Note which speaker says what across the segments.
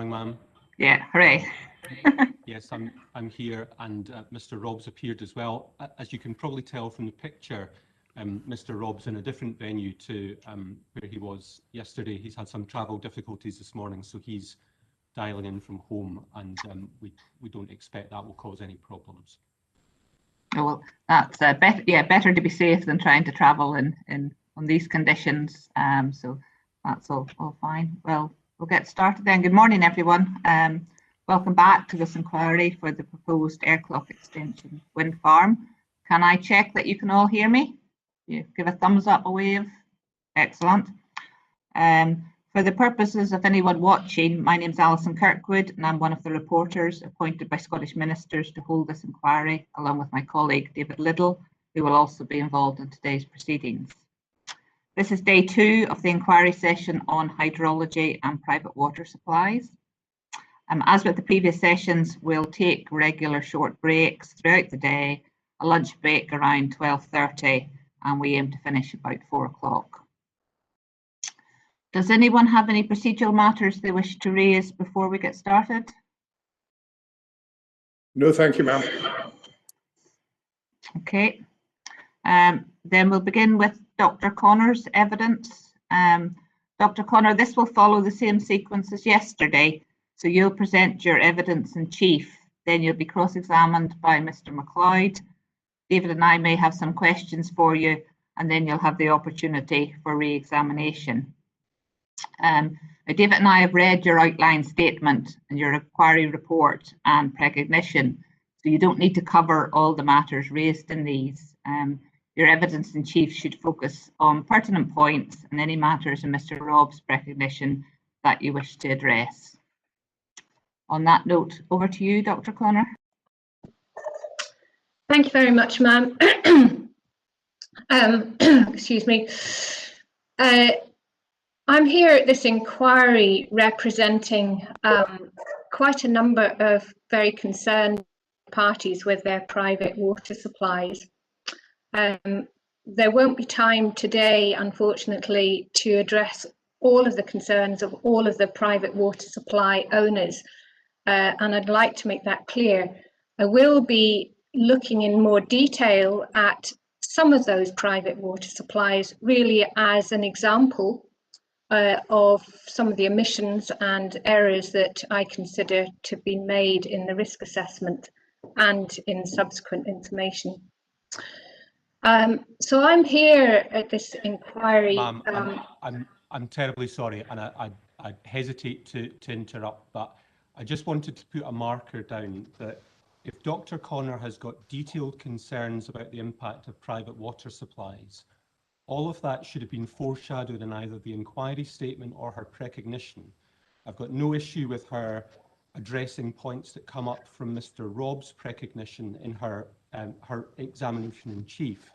Speaker 1: Ma'am.
Speaker 2: Yeah, hooray.
Speaker 1: Yes, I'm here, and Mr. Robb's appeared as well. As you can probably tell from the picture, Mr. Robb's in a different venue to where he was yesterday. He's had some travel difficulties this morning, so he's dialing in from home, and we don't expect that will cause any problems.
Speaker 2: Oh, well, that's better. Yeah, better to be safe than trying to travel in on these conditions. So that's all fine. Well, we'll get started then. Good morning, everyone. Welcome back to this inquiry for the proposed Arecleoch extension wind farm. Can I check that you can all hear me? You give a thumbs up, a wave. Excellent. For the purposes of anyone watching, my name is Alison Kirkwood, and I'm one of the reporters appointed by Scottish ministers to hold this inquiry, along with my colleague David Liddle, who will also be involved in today's proceedings. This is day 2 of the inquiry session on hydrology and private water supplies. As with the previous sessions, we'll take regular short breaks throughout the day, a lunch break around 12:30, and we aim to finish about 4 o'clock. Does anyone have any procedural matters they wish to raise before we get started?
Speaker 3: No, thank you, ma'am.
Speaker 2: Okay. Then we'll begin with Dr. Connor's evidence. Dr. Connor, this will follow the same sequence as yesterday. So you'll present your evidence in chief, then you'll be cross-examined by Mr. MacLeod. David and I may have some questions for you, and then you'll have the opportunity for re-examination. David and I have read your outline statement and your inquiry report and precognition, so you don't need to cover all the matters raised in these. Your evidence in chief should focus on pertinent points and any matters in Mr. Robb's precognition that you wish to address. On that note, over to you, Dr. Connor.
Speaker 4: Thank you very much, ma'am. Excuse me. I'm here at this inquiry representing quite a number of very concerned parties with their private water supplies. There won't be time today, unfortunately, to address all of the concerns of all of the private water supply owners. And I'd like to make that clear. I will be looking in more detail at some of those private water supplies, really as an example of some of the omissions and errors that I consider to have been made in the risk assessment and in subsequent information. So I'm here at this inquiry.
Speaker 1: Ma'am, I'm terribly sorry, and I hesitate to interrupt, but I just wanted to put a marker down that if Dr. Connor has got detailed concerns about the impact of private water supplies, all of that should have been foreshadowed in either the inquiry statement or her precognition. I've got no issue with her addressing points that come up from Mr. Robb's precognition in her examination in chief.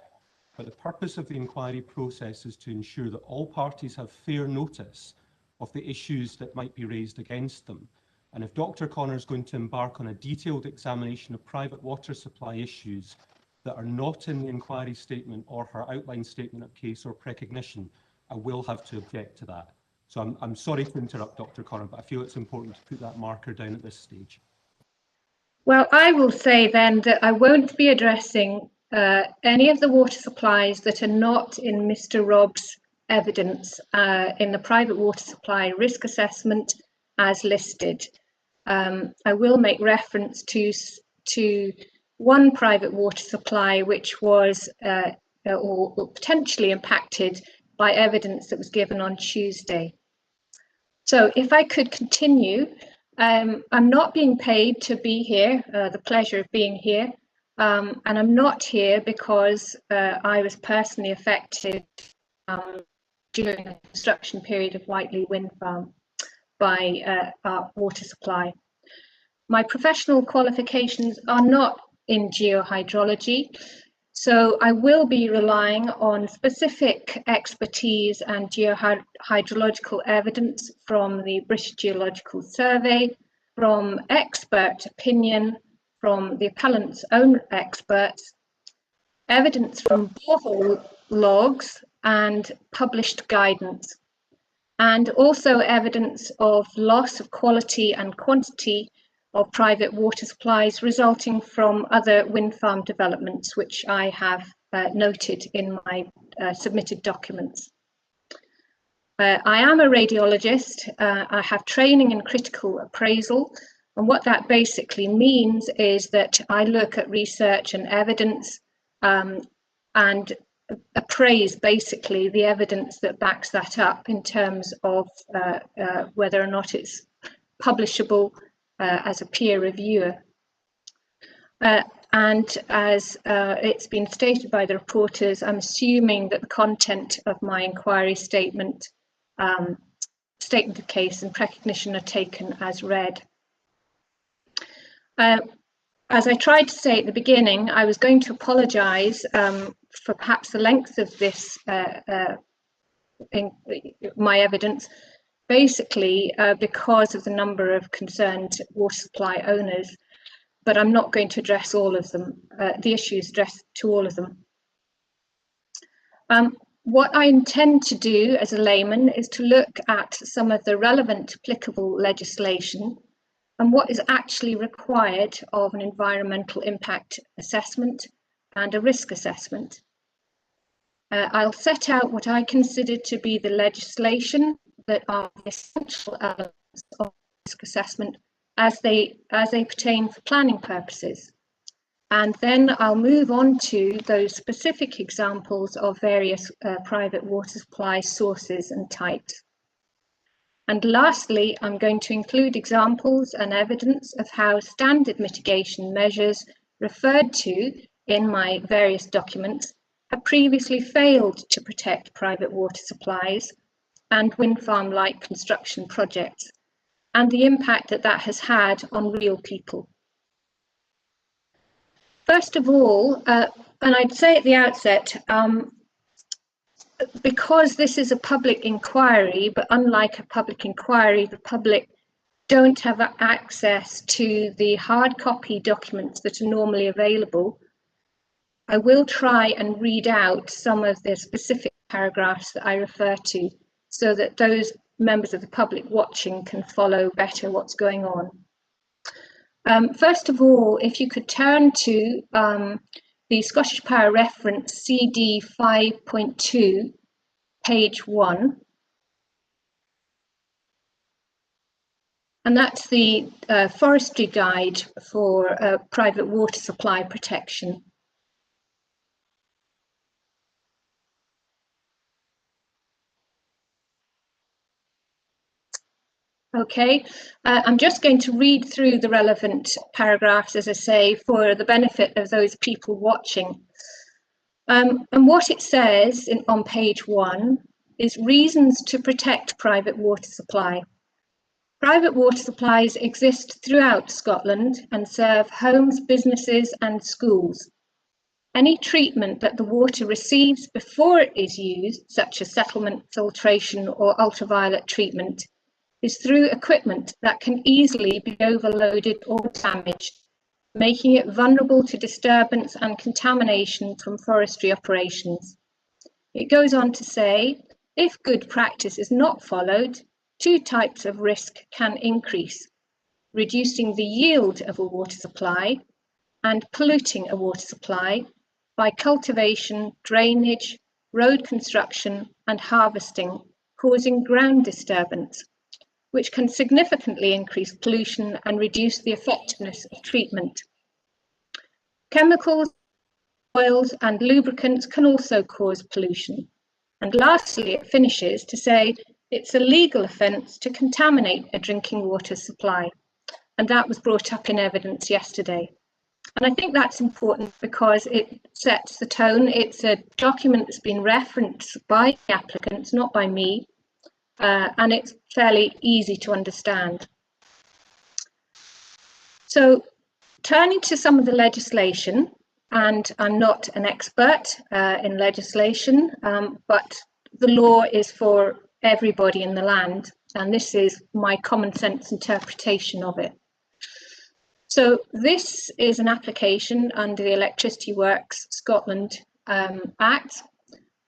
Speaker 1: But the purpose of the inquiry process is to ensure that all parties have fair notice of the issues that might be raised against them. And if Dr. Connor is going to embark on a detailed examination of private water supply issues that are not in the inquiry statement or her outline statement of case or precognition, I will have to object to that. So I'm sorry to interrupt, Dr. Connor, but I feel it's important to put that marker down at this stage.
Speaker 4: Well, I will say then that I won't be addressing any of the water supplies that are not in Mr. Robb's evidence in the private water supply risk assessment as listed. I will make reference to one private water supply which was or potentially impacted by evidence that was given on Tuesday. So if I could continue, I'm not being paid to be here, the pleasure of being here, and I'm not here because I was personally affected during the construction period of Whiteley Wind Farm by our water supply. My professional qualifications are not in geohydrology, so I will be relying on specific expertise and geohydrological evidence from the British Geological Survey, from expert opinion, from the appellant's own experts, evidence from borehole logs and published guidance. and also evidence of loss of quality and quantity of private water supplies resulting from other wind farm developments, which I have noted in my submitted documents. I am a radiologist. I have training in critical appraisal, and what that basically means is that I look at research and evidence and appraise basically the evidence that backs that up in terms of whether or not it's publishable as a peer reviewer. And as it's been stated by the reporters, I'm assuming that the content of my inquiry statement, statement of case and recognition are taken as read. As I tried to say at the beginning, I was going to apologise for perhaps the length of this, my evidence, basically because of the number of concerned water supply owners, but I'm not going to address all of them, the issues addressed to all of them. What I intend to do as a layman is to look at some of the relevant applicable legislation and what is actually required of an environmental impact assessment and a risk assessment. I'll set out what I consider to be the legislation that are the essential elements of risk assessment as they pertain for planning purposes. And then I'll move on to those specific examples of various private water supply sources and types. And lastly, I'm going to include examples and evidence of how standard mitigation measures referred to in my various documents have previously failed to protect private water supplies and wind farm-like construction projects, and the impact that that has had on real people. First of all, and I'd say at the outset, because this is a public inquiry, but unlike a public inquiry, the public don't have access to the hard copy documents that are normally available, I will try and read out some of the specific paragraphs that I refer to so that those members of the public watching can follow better what's going on. First of all, if you could turn to the Scottish Power reference CD 5.2, page 1. And that's the forestry guide for private water supply protection. Okay, I'm just going to read through the relevant paragraphs, as I say, for the benefit of those people watching. And what it says on page 1 is reasons to protect private water supply. Private water supplies exist throughout Scotland and serve homes, businesses and schools. Any treatment that the water receives before it is used, such as settlement, filtration or ultraviolet treatment, is through equipment that can easily be overloaded or damaged, making it vulnerable to disturbance and contamination from forestry operations. It goes on to say, if good practice is not followed, two types of risk can increase: reducing the yield of a water supply and polluting a water supply by cultivation, drainage, road construction and harvesting, causing ground disturbance, which can significantly increase pollution and reduce the effectiveness of treatment. Chemicals, oils and lubricants can also cause pollution. And lastly, it finishes to say it's a legal offence to contaminate a drinking water supply. And that was brought up in evidence yesterday. And I think that's important because it sets the tone. It's a document that's been referenced by the applicants, not by me. And it's fairly easy to understand. So turning to some of the legislation, and I'm not an expert in legislation, but the law is for everybody in the land, and this is my common sense interpretation of it. So this is an application under the Electricity Works Scotland Act,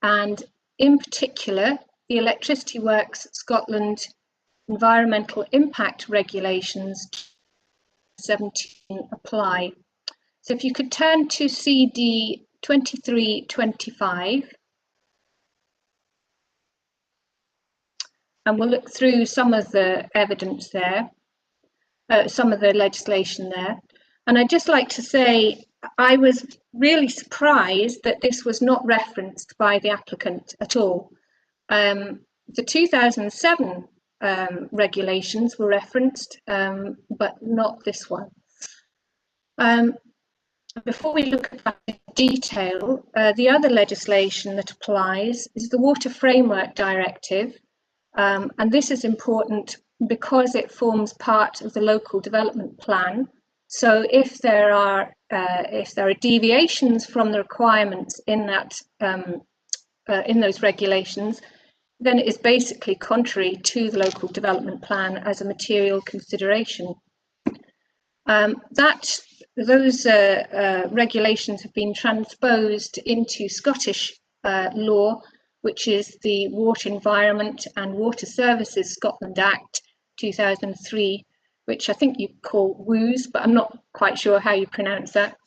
Speaker 4: and in particular, the Electricity Works Scotland Environmental Impact Regulations 17 apply. So if you could turn to CD 2325, and we'll look through some of the evidence there, some of the legislation there. And I'd just like to say, I was really surprised that this was not referenced by the applicant at all. The 2007 regulations were referenced, but not this one. Before we look at that in detail, the other legislation that applies is the Water Framework Directive, and this is important because it forms part of the local development plan. So if there are deviations from the requirements in that in those regulations, then it is basically contrary to the local development plan as a material consideration. Those regulations have been transposed into Scottish law, which is the Water Environment and Water Services Scotland Act 2003, which I think you call WOOS, but I'm not quite sure how you pronounce that.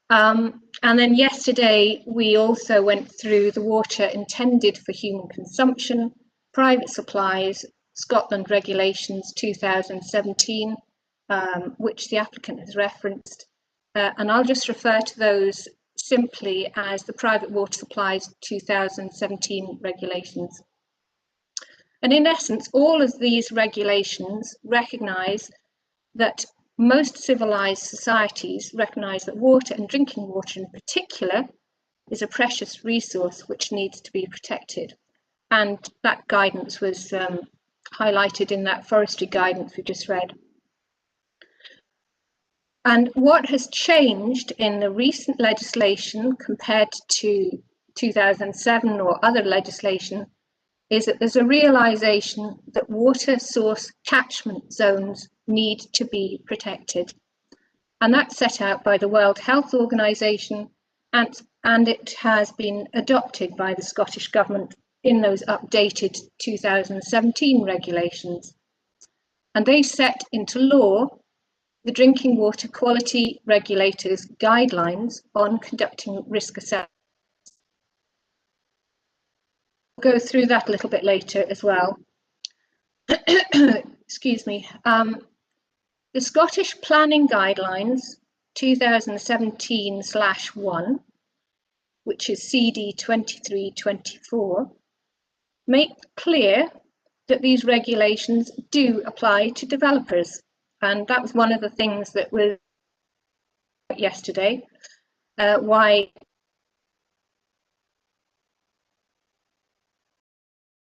Speaker 4: And then yesterday, we also went through the Water Intended for Human Consumption, Private Supplies, Scotland Regulations 2017, which the applicant has referenced. And I'll just refer to those simply as the Private Water Supplies 2017 regulations. And in essence, all of these regulations recognise that most civilised societies recognise that water, and drinking water in particular, is a precious resource which needs to be protected. And that guidance was highlighted in that forestry guidance we just read. And what has changed in the recent legislation compared to 2007 or other legislation is that there's a realisation that water source catchment zones need to be protected. And that's set out by the World Health Organization, and it has been adopted by the Scottish Government in those updated 2017 regulations. And they set into law the Drinking Water Quality Regulators guidelines on conducting risk assessment. We'll go through that a little bit later as well. Excuse me. The Scottish Planning Guidelines 2017/1, which is CD 2324, make clear that these regulations do apply to developers. And that was one of the things that was yesterday, why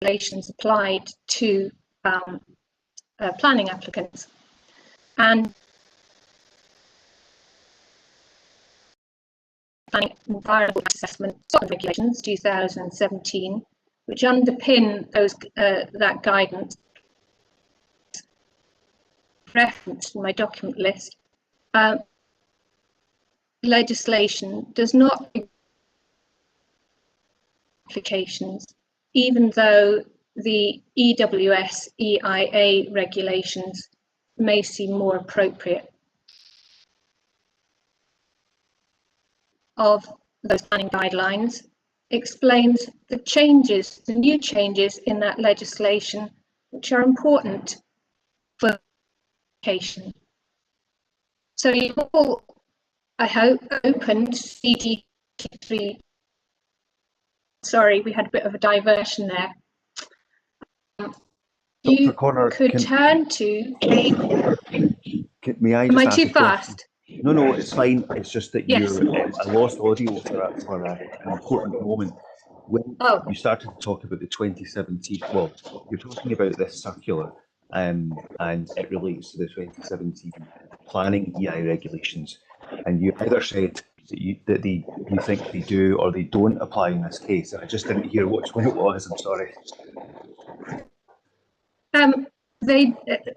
Speaker 4: regulations applied to planning applicants. And planning environmental assessment regulations 2017, which underpin those that guidance referenced in my document list. Legislation does not applications, even though the EWS EIA regulations may seem more appropriate. Of those planning guidelines explains the changes, the new changes in that legislation, which are important for application. So you all, I hope, opened CD3. Sorry, we had a bit of a diversion there. You could turn to.
Speaker 3: May I just
Speaker 4: Am I too fast?
Speaker 3: No, it's fine. It's just that
Speaker 4: Yes.
Speaker 3: I lost audio for an important moment. When you started to talk about the 2017, well, you're talking about this circular, and it relates to the 2017 planning EI regulations, and you either said that you think they do or they don't apply in this case, and I just didn't hear which one it was. I'm sorry.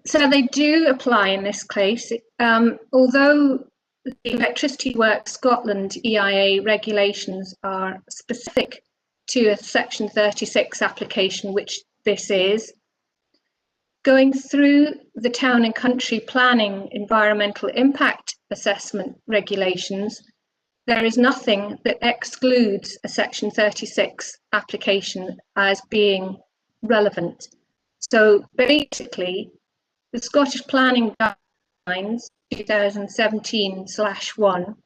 Speaker 4: So they do apply in this case, although the Electricity Works Scotland EIA regulations are specific to a Section 36 application, which this is, going through the town and country planning environmental impact assessment regulations, there is nothing that excludes a Section 36 application as being relevant. So basically, the Scottish Planning Guidelines 2017/1,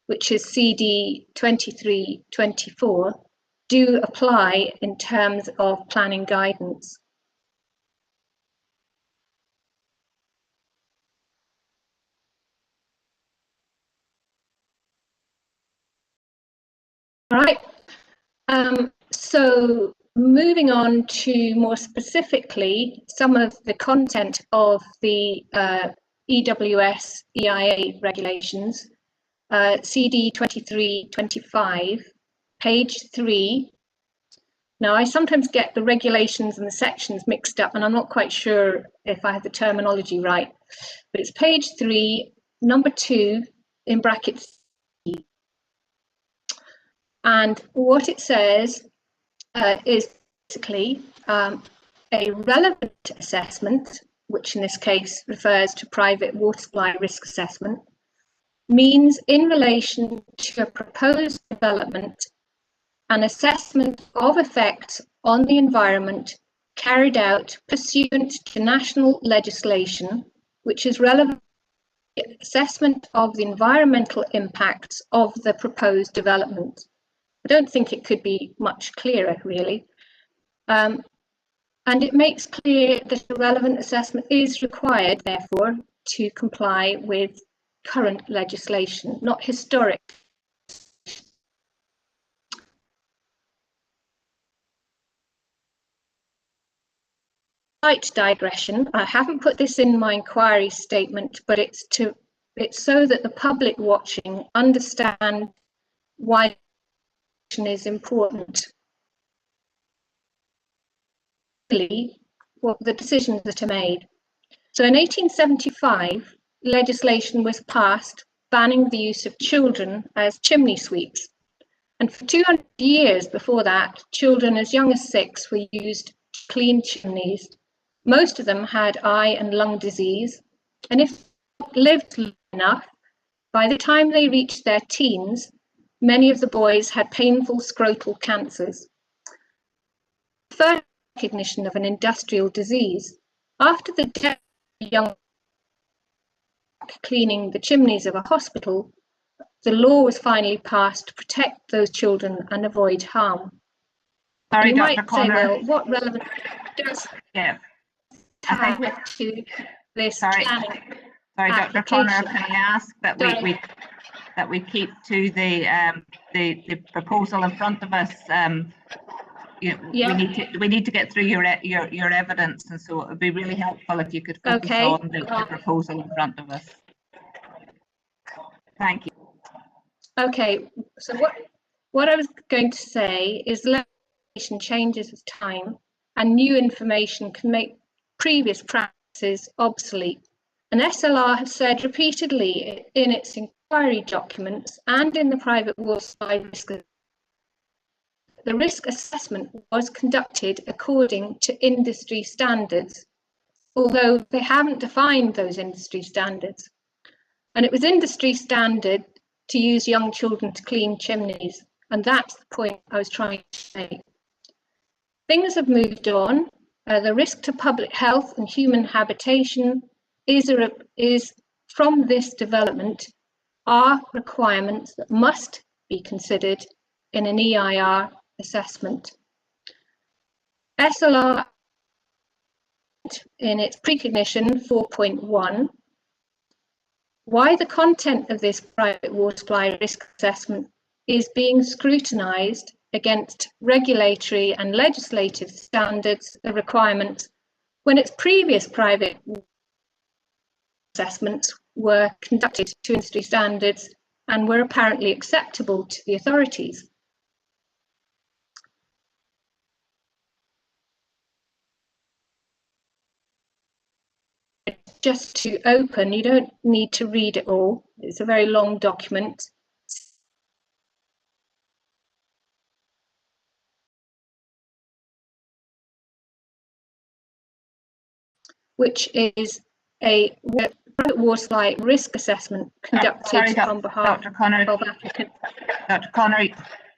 Speaker 4: which is CD 2324, do apply in terms of planning guidance. All right, so moving on to more specifically some of the content of the EWS EIA regulations, CD 2325, page 3. Now, I sometimes get the regulations and the sections mixed up, and I'm not quite sure if I have the terminology right, but it's page 3, number 2, in brackets. And what it says is basically a relevant assessment, which in this case refers to private water supply risk assessment, means in relation to a proposed development, an assessment of effects on the environment carried out pursuant to national legislation, which is relevant to the assessment of the environmental impacts of the proposed development. I don't think it could be much clearer, really. And it makes clear that a relevant assessment is required, therefore, to comply with current legislation, not historic. Slight digression. I haven't put this in my inquiry statement, but it's so that the public watching understand why is important. What the decisions that are made. So in 1875, legislation was passed banning the use of children as chimney sweeps. And for 200 years before that, children as young as 6 were used to clean chimneys. Most of them had eye and lung disease. And if they lived long enough, by the time they reached their teens, many of the boys had painful scrotal cancers. First recognition of an industrial disease. After the death of young cleaning the chimneys of a hospital, the law was finally passed to protect those children and avoid harm.
Speaker 2: Sorry,
Speaker 4: you
Speaker 2: Dr.
Speaker 4: might
Speaker 2: Connor.
Speaker 4: say, well, what relevance does
Speaker 2: I think
Speaker 4: to this
Speaker 2: sorry,
Speaker 4: planning?
Speaker 2: Sorry, Dr. Connor, can I ask that
Speaker 4: Sorry.
Speaker 2: we keep to the proposal in front of us?
Speaker 4: Yeah.
Speaker 2: we need to get through your evidence, and so it would be really helpful if you could focus
Speaker 4: Okay.
Speaker 2: on the proposal in front of us. Thank you.
Speaker 4: Okay, so what I was going to say is legislation changes with time, and new information can make previous practices obsolete. And SLR has said repeatedly in its inquiry documents and in the private water supply risk, the risk assessment was conducted according to industry standards, although they haven't defined those industry standards. And it was industry standard to use young children to clean chimneys. And that's the point I was trying to make. Things have moved on. The risk to public health and human habitation is from this development are requirements that must be considered in an EIR assessment. SLR in its precognition 4.1, why the content of this private water supply risk assessment is being scrutinised against regulatory and legislative standards and requirements when its previous private assessments were conducted to industry standards and were apparently acceptable to the authorities. Just to open, you don't need to read it all. It's a very long document. which is a private water supply risk assessment conducted on behalf of applicants.
Speaker 2: Dr. Connor,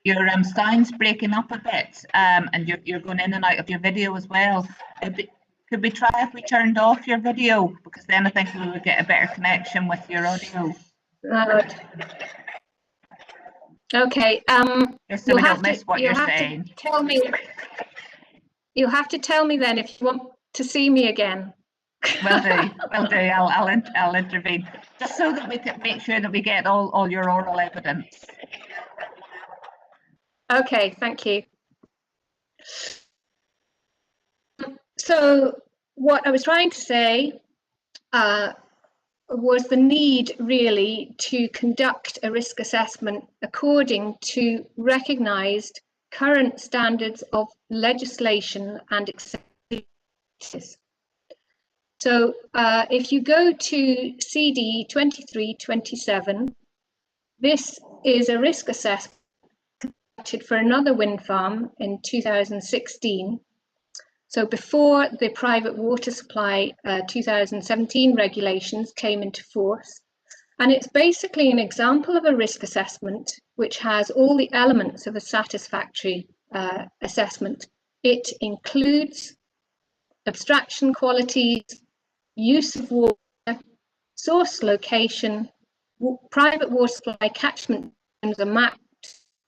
Speaker 2: your sound's breaking up a bit, and you're going in and out of your video as well. Could we try if we turned off your video, because then I think we would get a better connection with your audio.
Speaker 4: Okay.
Speaker 2: Just so we don't miss what you're saying.
Speaker 4: Tell me. You'll have to tell me then if you want to see me again.
Speaker 2: Will do. I'll intervene, just so that we can make sure that we get all your oral evidence.
Speaker 4: Okay, thank you. So what I was trying to say was the need really to conduct a risk assessment according to recognised current standards of legislation and acceptances. So if you go to CD 2327, this is a risk assessment conducted for another wind farm in 2016. So before the private water supply 2017 regulations came into force. And it's basically an example of a risk assessment which has all the elements of a satisfactory assessment. It includes abstraction qualities, use of water, source location, private water supply catchment zones are mapped,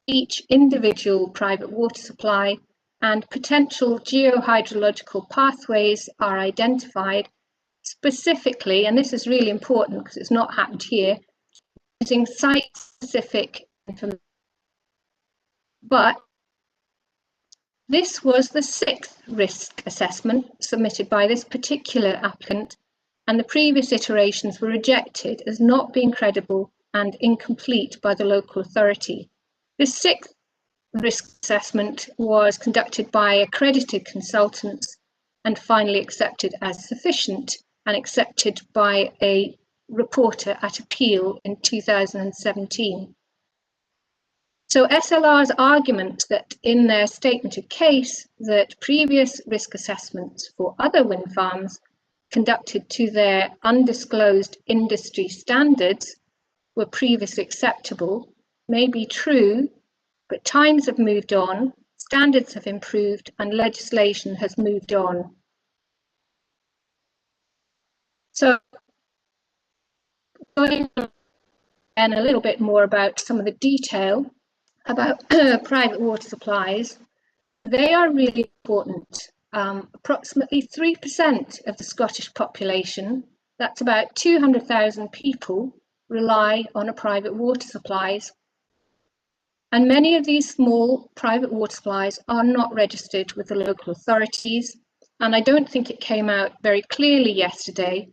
Speaker 4: each individual private water supply, and potential geohydrological pathways are identified specifically, and this is really important because it's not happened here, using site-specific information. But this was the 6th risk assessment submitted by this particular applicant, and the previous iterations were rejected as not being credible and incomplete by the local authority. This 6th risk assessment was conducted by accredited consultants and finally accepted as sufficient and accepted by a reporter at appeal in 2017. So SLR's argument that in their statement of case that previous risk assessments for other wind farms conducted to their undisclosed industry standards were previously acceptable may be true, but times have moved on, standards have improved, and legislation has moved on. So, going on and a little bit more about some of the detail about private water supplies, they are really important. Approximately 3% of the Scottish population, that's about 200,000 people, rely on a private water supplies. And many of these small private water supplies are not registered with the local authorities. And I don't think it came out very clearly yesterday,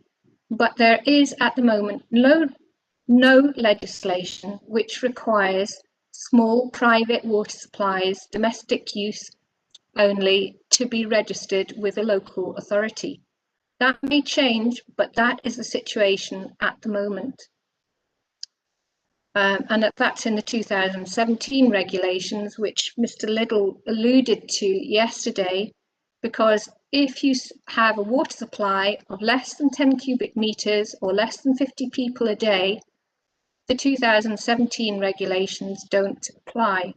Speaker 4: but there is at the moment no legislation which requires small private water supplies, domestic use only, to be registered with a local authority. That may change, but that is the situation at the moment. And that's in the 2017 regulations, which Mr. Liddell alluded to yesterday, because if you have a water supply of less than 10 cubic meters or less than 50 people a day, the 2017 regulations don't apply.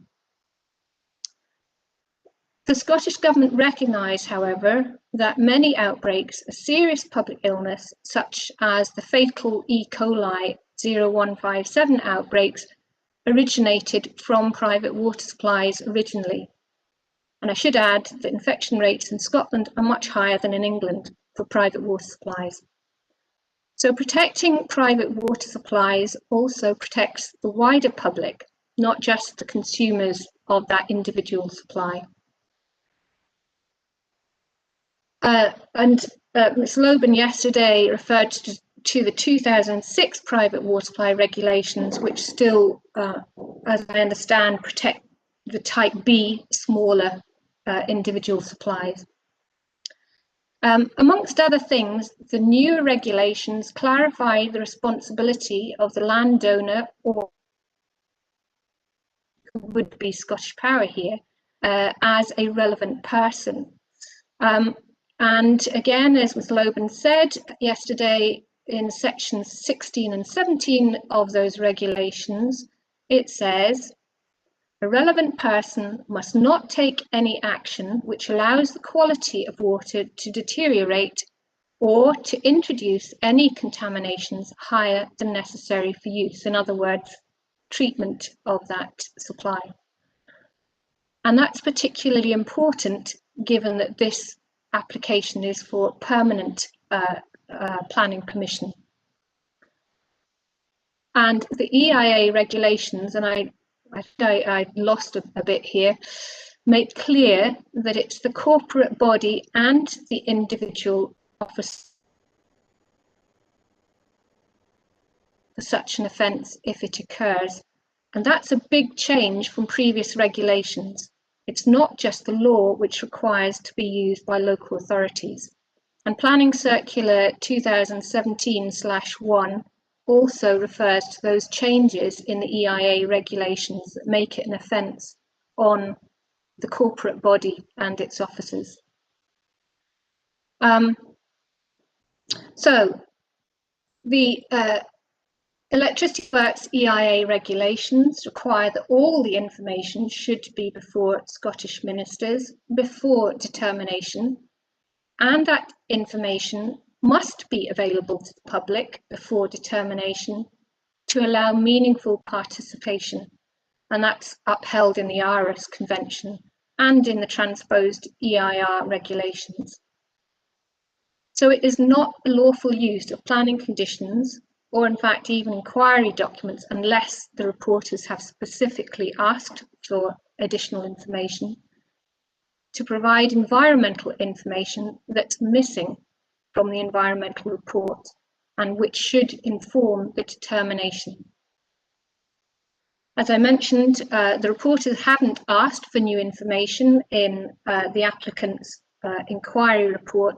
Speaker 4: The Scottish Government recognise, however, that many outbreaks of serious public illness, such as the fatal E. coli 0157 outbreaks, originated from private water supplies originally. And I should add that infection rates in Scotland are much higher than in England for private water supplies. So protecting private water supplies also protects the wider public, not just the consumers of that individual supply. Ms. Loban yesterday referred to the 2006 private water supply regulations, which still, as I understand, protect the type B smaller individual supplies. Amongst other things, the new regulations clarify the responsibility of the landowner, or would be Scottish Power here, as a relevant person. And again, as Ms. Loban said yesterday, in sections 16 and 17 of those regulations, it says, a relevant person must not take any action which allows the quality of water to deteriorate or to introduce any contaminations higher than necessary for use. In other words, treatment of that supply. And that's particularly important given that this application is for permanent planning permission. And the EIA regulations, and I lost a bit here, make clear that it's the corporate body and the individual office for such an offence if it occurs. And that's a big change from previous regulations. It's not just the law which requires to be used by local authorities. And Planning Circular 2017/1 also refers to those changes in the EIA regulations that make it an offence on the corporate body and its officers. So the Electricity Works EIA regulations require that all the information should be before Scottish ministers before determination, and that information must be available to the public before determination to allow meaningful participation, and that's upheld in the Aarhus Convention and in the transposed EIR regulations. So it is not a lawful use of planning conditions, or in fact even inquiry documents, unless the reporters have specifically asked for additional information, to provide environmental information that's missing from the environmental report and which should inform the determination. As I mentioned, the reporters haven't asked for new information in the applicant's inquiry report,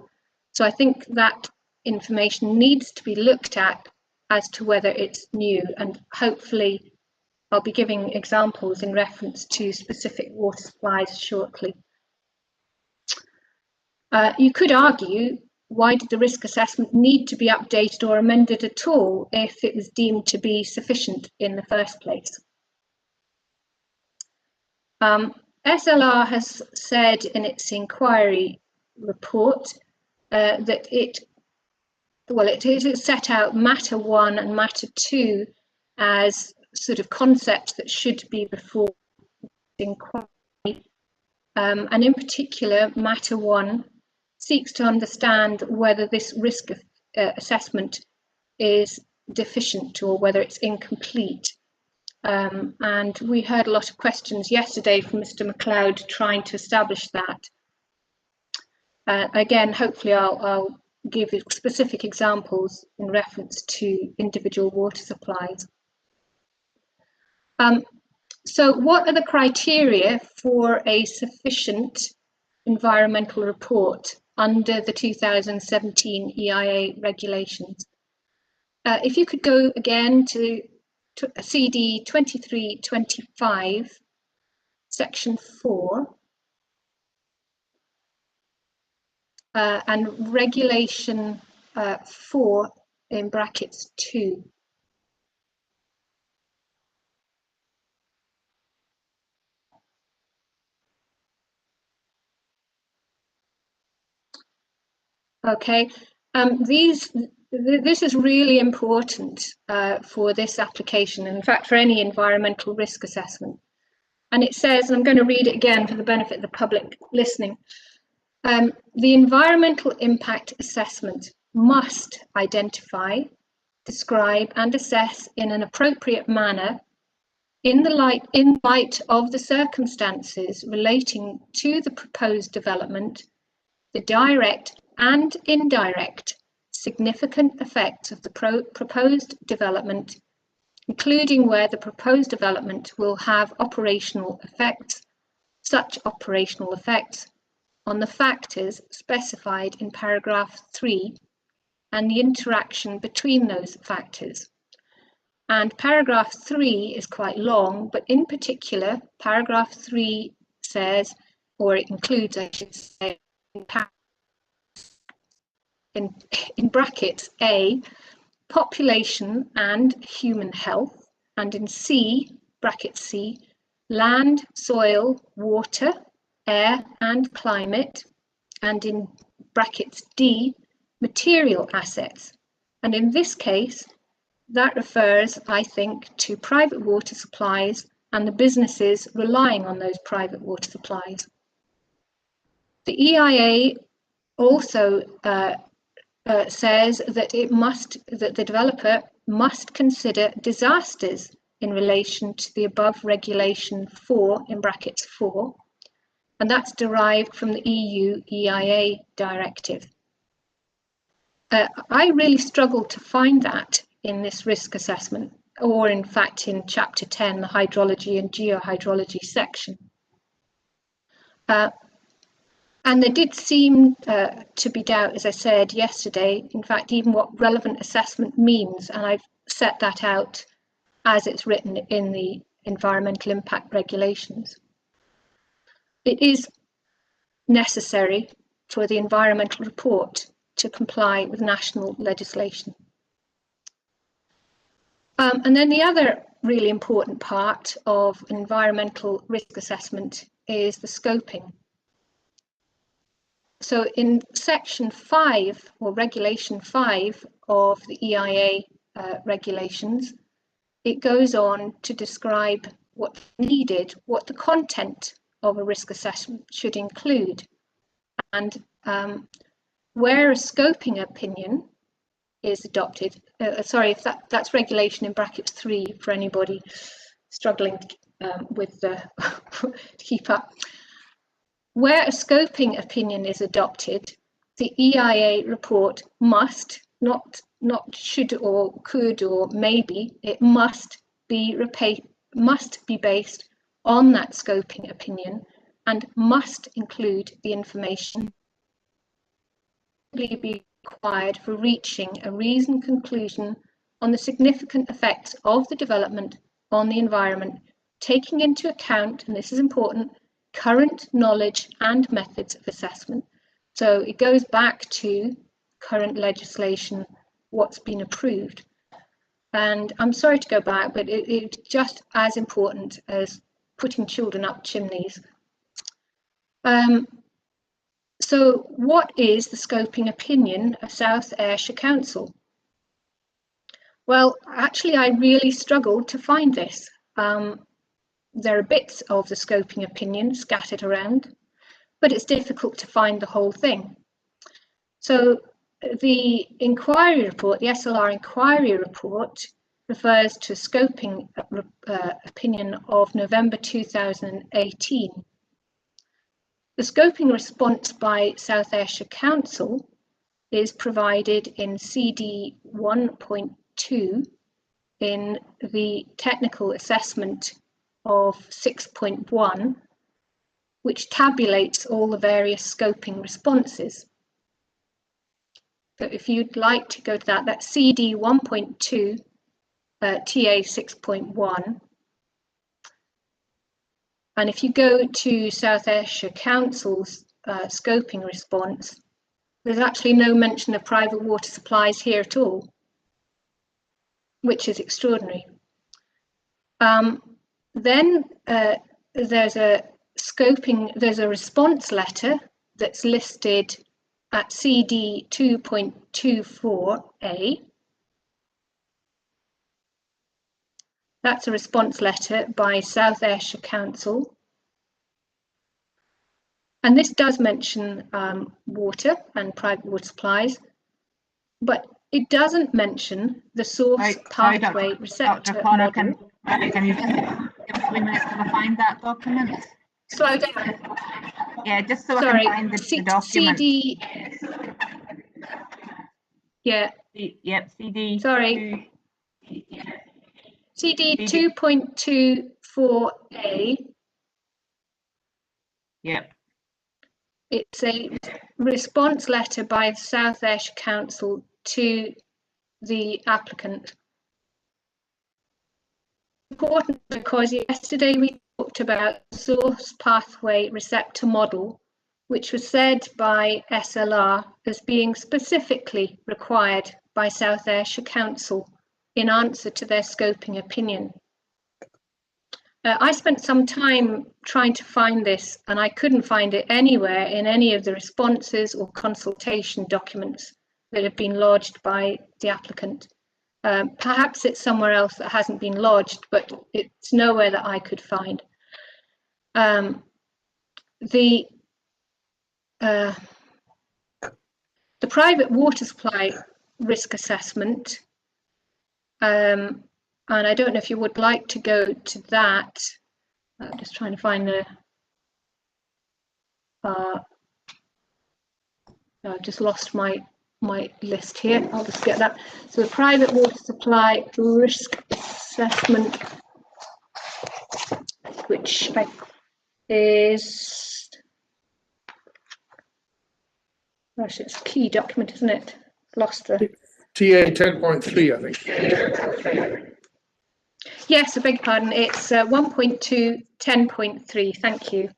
Speaker 4: so I think that information needs to be looked at as to whether it's new, and hopefully I'll be giving examples in reference to specific water supplies shortly. You could argue, why did the risk assessment need to be updated or amended at all if it was deemed to be sufficient in the first place? SLR has said in its inquiry report that it set out matter 1 and matter 2 as sort of concepts that should be before inquiry. And in particular, matter 1 seeks to understand whether this risk assessment is deficient or whether it's incomplete. And we heard a lot of questions yesterday from Mr. MacLeod trying to establish that. Again, hopefully I'll give specific examples in reference to individual water supplies. So what are the criteria for a sufficient environmental report under the 2017 EIA regulations? If you could go again to CD 2325, section 4, and regulation 4 in brackets 2. Okay, this is really important for this application, and in fact for any environmental risk assessment. And it says, and I'm going to read it again for the benefit of the public listening, the environmental impact assessment must identify, describe and assess in an appropriate manner in light of the circumstances relating to the proposed development, the direct and indirect significant effects of the proposed development, including where the proposed development will have operational effects, such operational effects on the factors specified in paragraph 3 and the interaction between those factors. And paragraph 3 is quite long, but in particular, paragraph 3 says, or it includes, I should say, in paragraph in brackets A, population and human health, and in C, bracket C, land, soil, water, air and climate, and in brackets D, material assets. And in this case, that refers, I think, to private water supplies and the businesses relying on those private water supplies. The EIA also says that that the developer must consider disasters in relation to the above regulation 4 in brackets 4, and that's derived from the EU EIA directive. I really struggled to find that in this risk assessment, or in fact in chapter 10, the hydrology and geohydrology section. And there did seem to be doubt, as I said yesterday, in fact, even what relevant assessment means, and I've set that out as it's written in the environmental impact regulations. It is necessary for the environmental report to comply with national legislation. And then the other really important part of environmental risk assessment is the scoping. So in section 5 or regulation 5 of the EIA regulations, it goes on to describe what's needed, what the content of a risk assessment should include, and where a scoping opinion is adopted. Sorry, if that's regulation in brackets 3 for anybody struggling with the to keep up. Where a scoping opinion is adopted, the EIA report must, not should or could or maybe, it must be based on that scoping opinion and must include the information be required for reaching a reasoned conclusion on the significant effects of the development on the environment, taking into account, and this is important, current knowledge and methods of assessment. So it goes back to current legislation, what's been approved. And I'm sorry to go back, but it's just as important as putting children up chimneys. So what is the scoping opinion of South Ayrshire Council? Well, actually, I really struggled to find this. There are bits of the scoping opinion scattered around, but it's difficult to find the whole thing. So the inquiry report, the SLR inquiry report, refers to a scoping opinion of November 2018. The scoping response by South Ayrshire Council is provided in CD 1.2 in the technical assessment of 6.1, which tabulates all the various scoping responses. So if you'd like to go to that, that's CD 1.2, TA 6.1. And if you go to South Ayrshire Council's scoping response, there's actually no mention of private water supplies here at all, which is extraordinary. Then there's a response letter that's listed at CD 2.24a. That's a response letter by South Ayrshire Council. And this does mention water and private water supplies, but it doesn't mention the source pathway receptor.
Speaker 2: Dr. Connor, can you just give us a few minutes to find that document?
Speaker 4: Slow down.
Speaker 2: Yeah, just so I can find the document.
Speaker 4: CD. Yeah.
Speaker 2: Yep, CD.
Speaker 4: Sorry. CD 2.24a.
Speaker 2: Yep.
Speaker 4: It's a response letter by the South Ayrshire Council to the applicant. Important because yesterday we talked about source pathway receptor model, which was said by SLR as being specifically required by South Ayrshire Council in answer to their scoping opinion. I spent some time trying to find this, and I couldn't find it anywhere in any of the responses or consultation documents that have been lodged by the applicant. Perhaps it's somewhere else that hasn't been lodged, but it's nowhere that I could find. The private water supply risk assessment, and I don't know if you would like to go to that. I'm just trying to find the, I've just lost my list here. I'll just get that. So the private water supply risk assessment, which is, gosh, it's a key document, isn't it? Lost the
Speaker 5: TA 10.3, I think.
Speaker 4: Yes, I beg your pardon. It's 1.2 10.3. Thank you.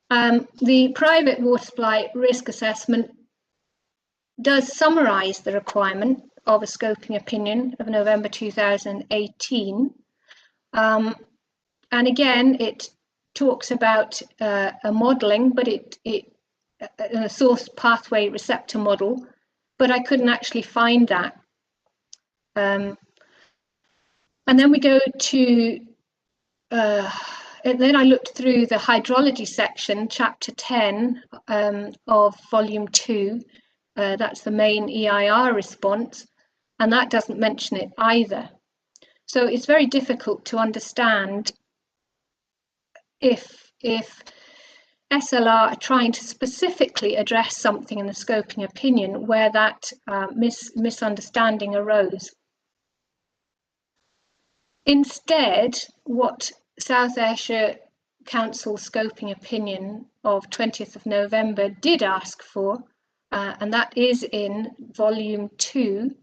Speaker 4: The private water supply risk assessment does summarise the requirement of a scoping opinion of November 2018. And again, it talks about a modelling, but a source pathway receptor model, but I couldn't actually find that. And then we go to, and then I looked through the hydrology section, chapter 10 of volume 2. That's the main EIR response, and that doesn't mention it either. So it's very difficult to understand if SLR are trying to specifically address something in the scoping opinion where that misunderstanding arose. Instead, what South Ayrshire Council scoping opinion of 20th of November did ask for, and that is in volume 2,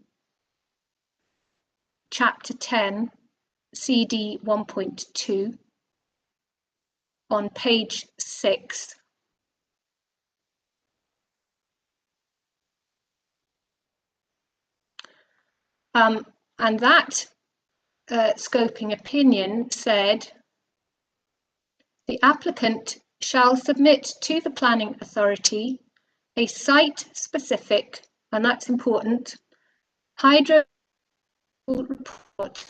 Speaker 4: chapter 10, CD 1.2, on page 6. And that scoping opinion said the applicant shall submit to the planning authority a site-specific, and that's important, hydro report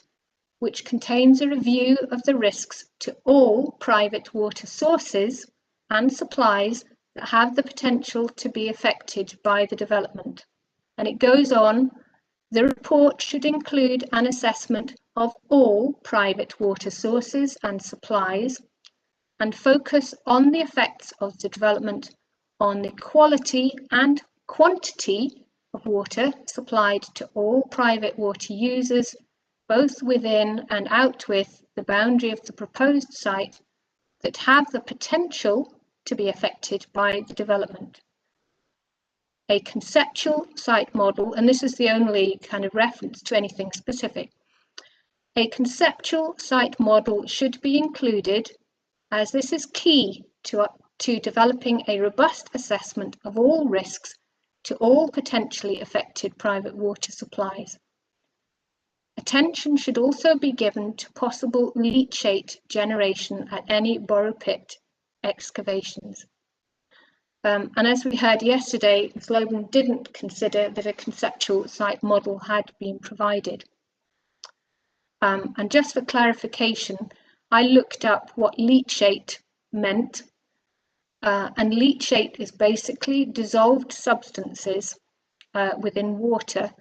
Speaker 4: which contains a review of the risks to all private water sources and supplies that have the potential to be affected by the development. And it goes on, the report should include an assessment of all private water sources and supplies and focus on the effects of the development on the quality and quantity of water supplied to all private water users, both within and out with the boundary of the proposed site that have the potential to be affected by the development. A conceptual site model, and this is the only kind of reference to anything specific, a conceptual site model should be included as this is key to developing a robust assessment of all risks to all potentially affected private water supplies. Attention should also be given to possible leachate generation at any borrow pit excavations. And as we heard yesterday, Slogan didn't consider that a conceptual site model had been provided. And just for clarification, I looked up what leachate meant, and leachate is basically dissolved substances within water,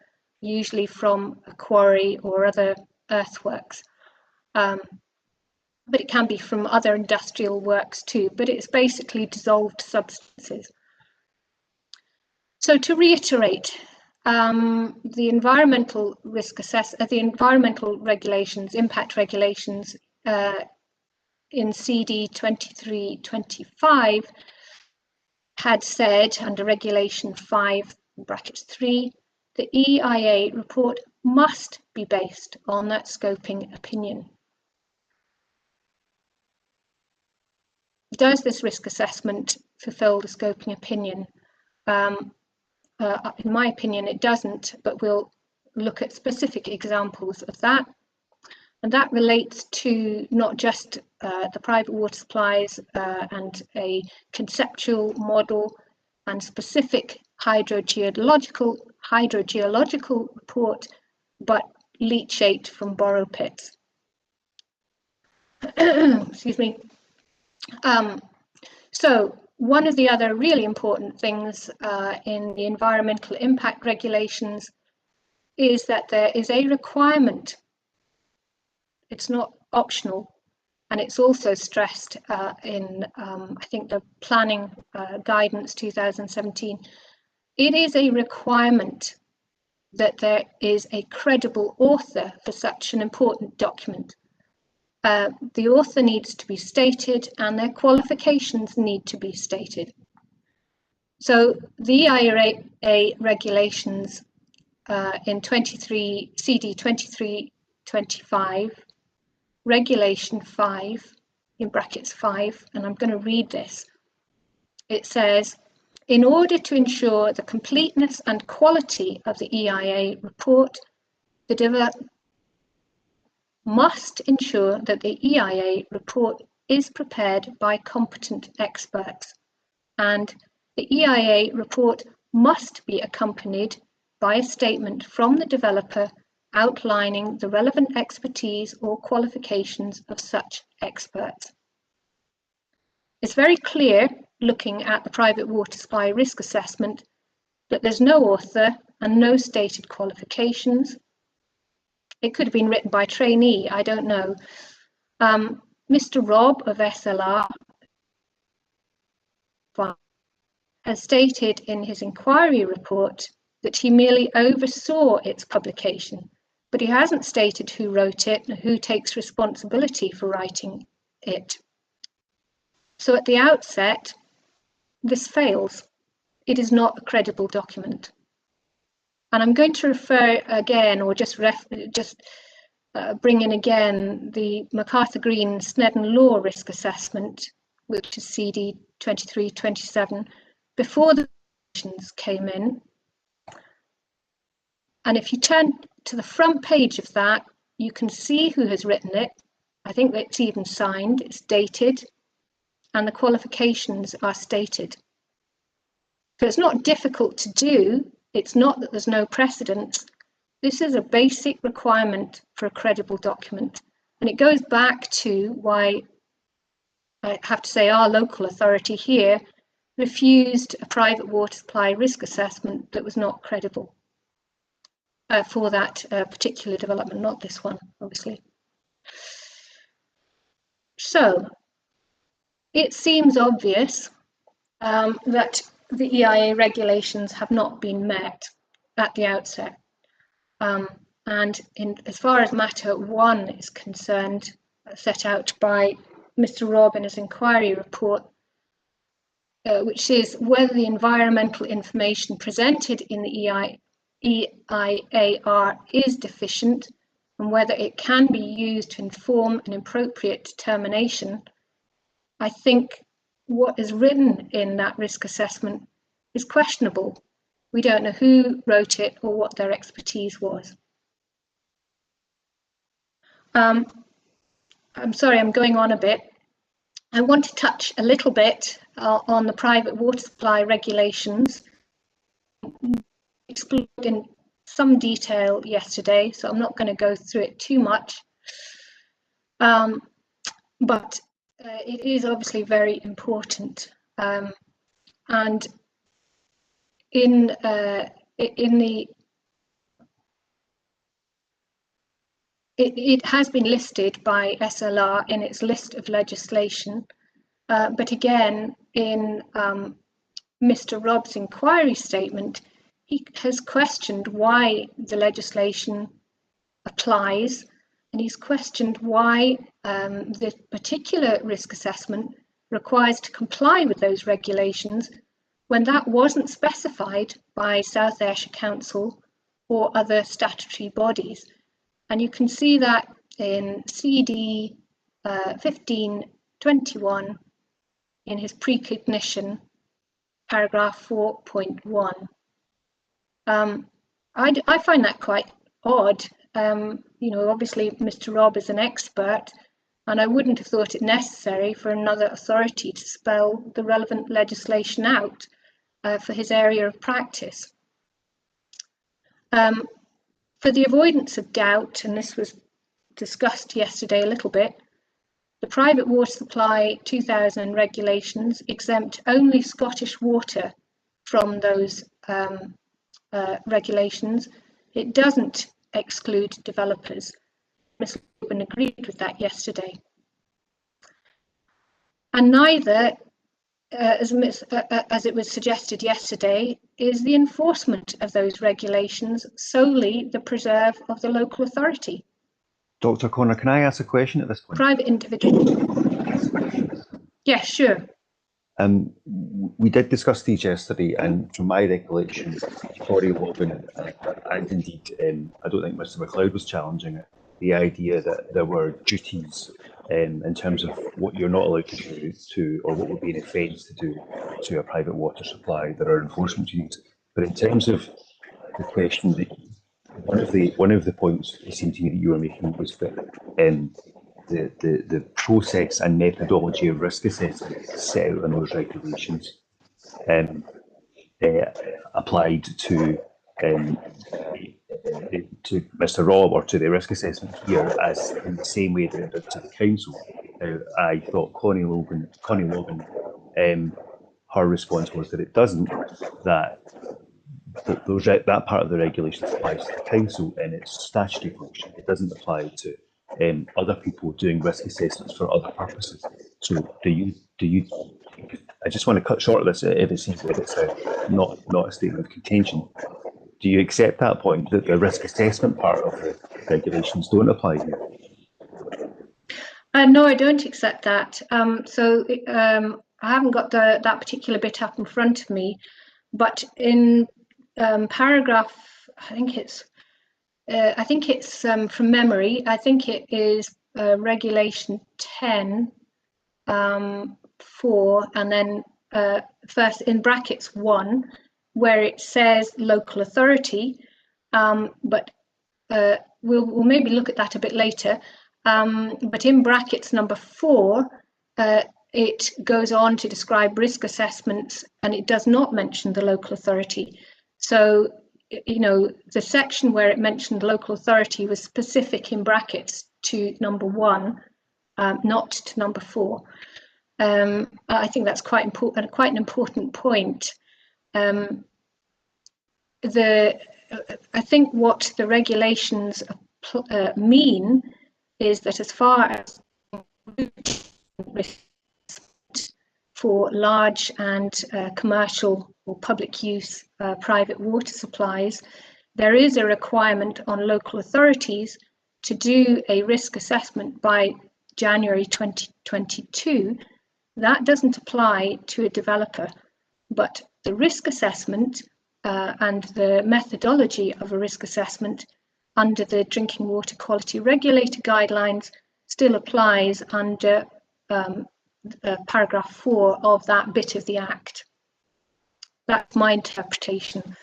Speaker 4: usually from a quarry or other earthworks. But it can be from other industrial works too, but it's basically dissolved substances. So to reiterate, the environmental risk assessment, the environmental regulations, impact regulations in CD 2325 had said under regulation 5(3), the EIA report must be based on that scoping opinion. Does this risk assessment fulfill the scoping opinion. In my opinion, it doesn't, but we'll look at specific examples of that. And that relates to not just the private water supplies and a conceptual model and specific hydrogeological report, but leachate from borrow pits. Excuse me. So one of the other really important things in the environmental impact regulations is that there is a requirement. It's not optional, and it's also stressed in, I think, the planning guidance 2017. It is a requirement that there is a credible author for such an important document. The author needs to be stated and their qualifications need to be stated. So the EIA regulations in CD 2325, Regulation 5, in brackets 5, and I'm going to read this. It says, in order to ensure the completeness and quality of the EIA report, the developer must ensure that the EIA report is prepared by competent experts, and the EIA report must be accompanied by a statement from the developer outlining the relevant expertise or qualifications of such experts. It's very clear, looking at the private water supply risk assessment, that there's no author and no stated qualifications. It could have been written by a trainee, I don't know. Mr. Robb of SLR has stated in his inquiry report that he merely oversaw its publication, but he hasn't stated who wrote it and who takes responsibility for writing it. So at the outset, this fails. It is not a credible document. And I'm going to refer again, or just bring in again the MacArthur-Green Snedden Law Risk Assessment, which is CD 2327, before the regulations came in. And if you turn to the front page of that, you can see who has written it. I think it's even signed, it's dated, and the qualifications are stated. So it's not difficult to do. It's not that there's no precedent. This is a basic requirement for a credible document. And it goes back to why I have to say our local authority here refused a private water supply risk assessment that was not credible for that particular development, not this one, obviously. So it seems obvious that the EIA regulations have not been met at the outset. And as far as matter 1 is concerned, set out by Mr. Robb in his inquiry report, which is whether the environmental information presented in the EIAR is deficient and whether it can be used to inform an appropriate determination. I think what is written in that risk assessment is questionable. We don't know who wrote it or what their expertise was. I'm sorry, I'm going on a bit. I want to touch a little bit on the private water supply regulations. Explored in some detail yesterday, so I'm not going to go through it too much. But it is obviously very important. And in the it has been listed by SLR in its list of legislation, but again, in Mr. Robb's inquiry statement, he has questioned why the legislation applies, and he's questioned why the particular risk assessment requires to comply with those regulations when that wasn't specified by South Ayrshire Council or other statutory bodies. And you can see that in CD 1521 in his precognition, paragraph 4.1. I find that quite odd. You know, obviously Mr. Robb is an expert, and I wouldn't have thought it necessary for another authority to spell the relevant legislation out for his area of practice. For the avoidance of doubt, and this was discussed yesterday a little bit, the Private Water Supply 2000 regulations exempt only Scottish Water from those regulations. It doesn't exclude developers. Ms. Rubin agreed with that yesterday. And neither, as it was suggested yesterday, is the enforcement of those regulations solely the preserve of the local authority.
Speaker 3: Dr. Connor, can I ask a question at this point?
Speaker 4: Private individual. Yes, sure.
Speaker 3: We did discuss these yesterday, and from my recollection, Corey Logan, and indeed, I don't think Mr. MacLeod was challenging it, the idea that there were duties in terms of what you're not allowed to do or what would be an offence to do to a private water supply. There are enforcement duties. But in terms of the question, that one of the points it seemed to me that you were making was that the process and methodology of risk assessment set out in those regulations applied to Mr. Robb, or to the risk assessment here, as in the same way that it did to the council. I thought Connie Logan, her response was that it doesn't, that part of the regulations applies to the council in its statutory function. It doesn't apply to other people doing risk assessments for other purposes. So do you? I just want to cut short of this. If it's not a statement of contention, do you accept that point, that the risk assessment part of the regulations don't apply here?
Speaker 4: No, I don't accept that. I haven't got that particular bit up in front of me, but in paragraph, I think it's from memory. I think it is regulation 10, 4, and then first in brackets 1, where it says local authority, but we'll maybe look at that a bit later. But in brackets number 4, it goes on to describe risk assessments, and it does not mention the local authority. So, you know, the section where it mentioned local authority was specific in brackets to number 1, not to number 4. I think that's quite important, quite an important point. I think what the regulations mean is that as far as for large and commercial or public use private water supplies, there is a requirement on local authorities to do a risk assessment by January 2022. That doesn't apply to a developer, but the risk assessment and the methodology of a risk assessment under the Drinking Water Quality Regulator guidelines still applies under paragraph 4 of that bit of the Act. That's my interpretation.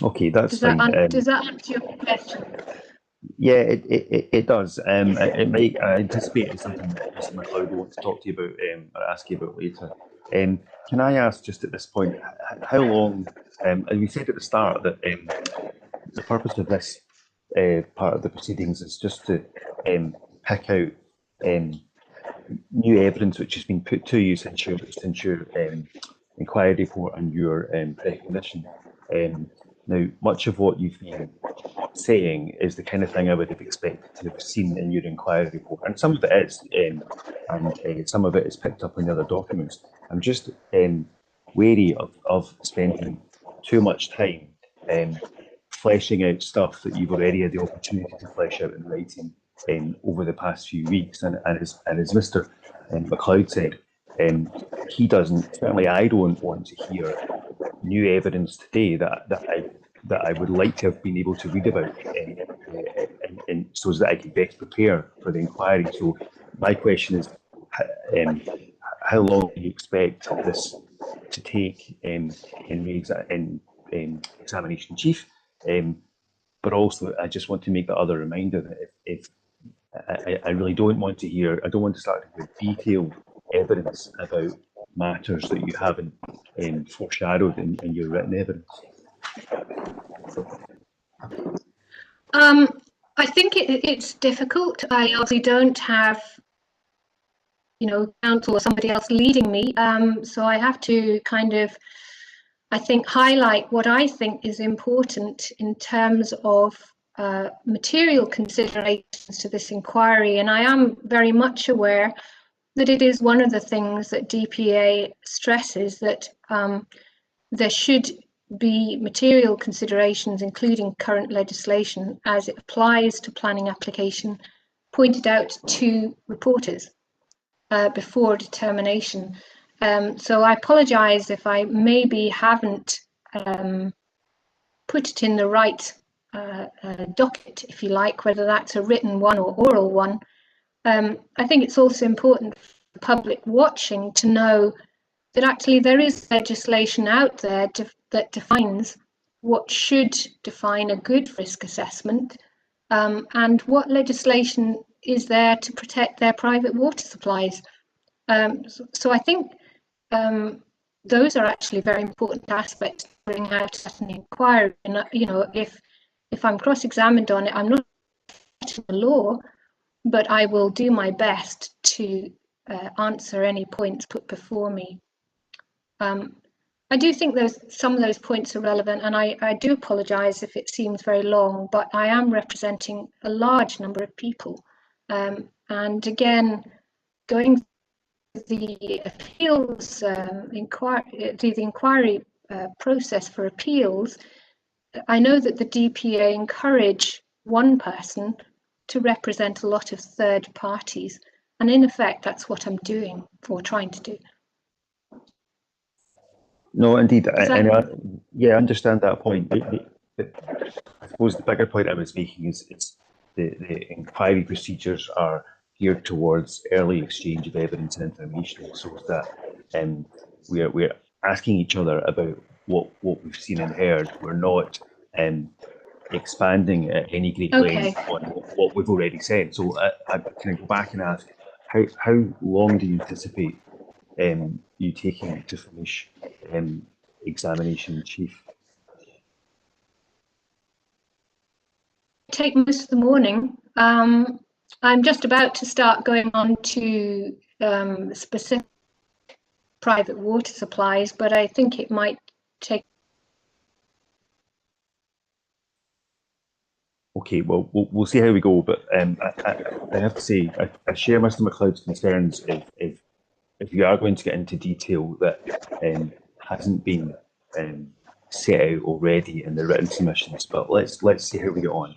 Speaker 3: Okay, that's fine.
Speaker 4: Does that answer your question?
Speaker 3: Yeah, it does. I anticipate it's something that Mr. MacLeod will want to talk to you about or ask you about later. Can I ask just at this point, how long, as we said at the start, that the purpose of this part of the proceedings is just to pick out new evidence which has been put to you since your inquiry report and your recognition. Now, much of what you've been saying is the kind of thing I would have expected to have seen in your inquiry report, and some of it is, and some of it is picked up in the other documents. I'm just wary of spending too much time fleshing out stuff that you've already had the opportunity to flesh out in writing over the past few weeks. And as Mr. MacLeod said, he doesn't, certainly I don't want to hear new evidence today that I would like to have been able to read about, and so that I could best prepare for the inquiry. So my question is, how long do you expect this to take in examination chief? But also, I just want to make the other reminder that if I really don't want to hear, I don't want to start with detailed evidence about matters that you haven't foreshadowed in your written evidence.
Speaker 4: I think it's difficult. I obviously don't have, counsel or somebody else leading me, so I have to kind of, I think, highlight what I think is important in terms of material considerations to this inquiry. And I am very much aware that it is one of the things that DPA stresses, that there should be material considerations, including current legislation as it applies to planning application, pointed out to reporters before determination. So I apologise if I maybe haven't put it in the right docket, if you like, whether that's a written one or oral one. I think it's also important for the public watching to know that actually there is legislation out there that defines what should define a good risk assessment, and what legislation is there to protect their private water supplies. So I think those are actually very important aspects to bring out at an inquiry. And if I'm cross-examined on it, I'm not in the law, but I will do my best to answer any points put before me. I do think some of those points are relevant, and I do apologise if it seems very long, but I am representing a large number of people. And again, going through the appeals inquiry process for appeals, I know that the DPA encourage one person to represent a lot of third parties, and in effect, that's what I'm doing or trying to do.
Speaker 3: No, indeed, I understand that point. But I suppose the bigger point I was making is the inquiry procedures are geared towards early exchange of evidence and information, so that we're asking each other about what we've seen and heard. We're not expanding at any great length on what we've already said. So I can go back and ask, how long do you anticipate you taking to finish examination chief?
Speaker 4: Take most of the morning. I'm just about to start going on to specific private water supplies, but I think it might take.
Speaker 3: Okay, well, we'll see how we go, but I have to say, I share Mr. McLeod's concerns if you are going to get into detail that hasn't been set out already in the written submissions, but let's see how we get on.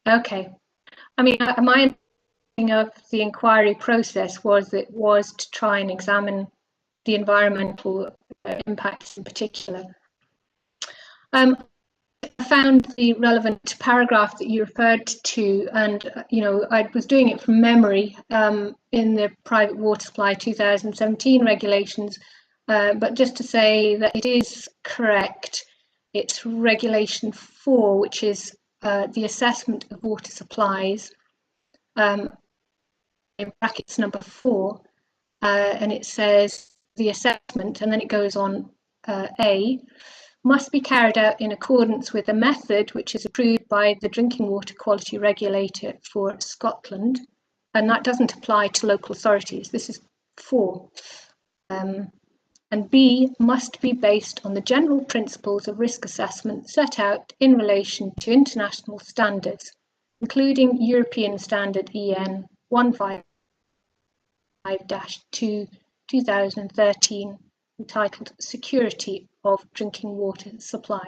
Speaker 3: Okay.
Speaker 4: I mean, my understanding of the inquiry process was to try and examine the environmental impacts in particular. I found the relevant paragraph that you referred to, and I was doing it from memory in the Private Water Supply 2017 regulations, but just to say that it is correct, it's Regulation 4, which is the assessment of water supplies, in brackets number 4, and it says the assessment, and then it goes on A, must be carried out in accordance with a method which is approved by the Drinking Water Quality Regulator for Scotland, and that doesn't apply to local authorities. This is 4. And B, must be based on the general principles of risk assessment set out in relation to international standards, including European Standard EN 155-2 2013, entitled Security of Drinking Water Supply.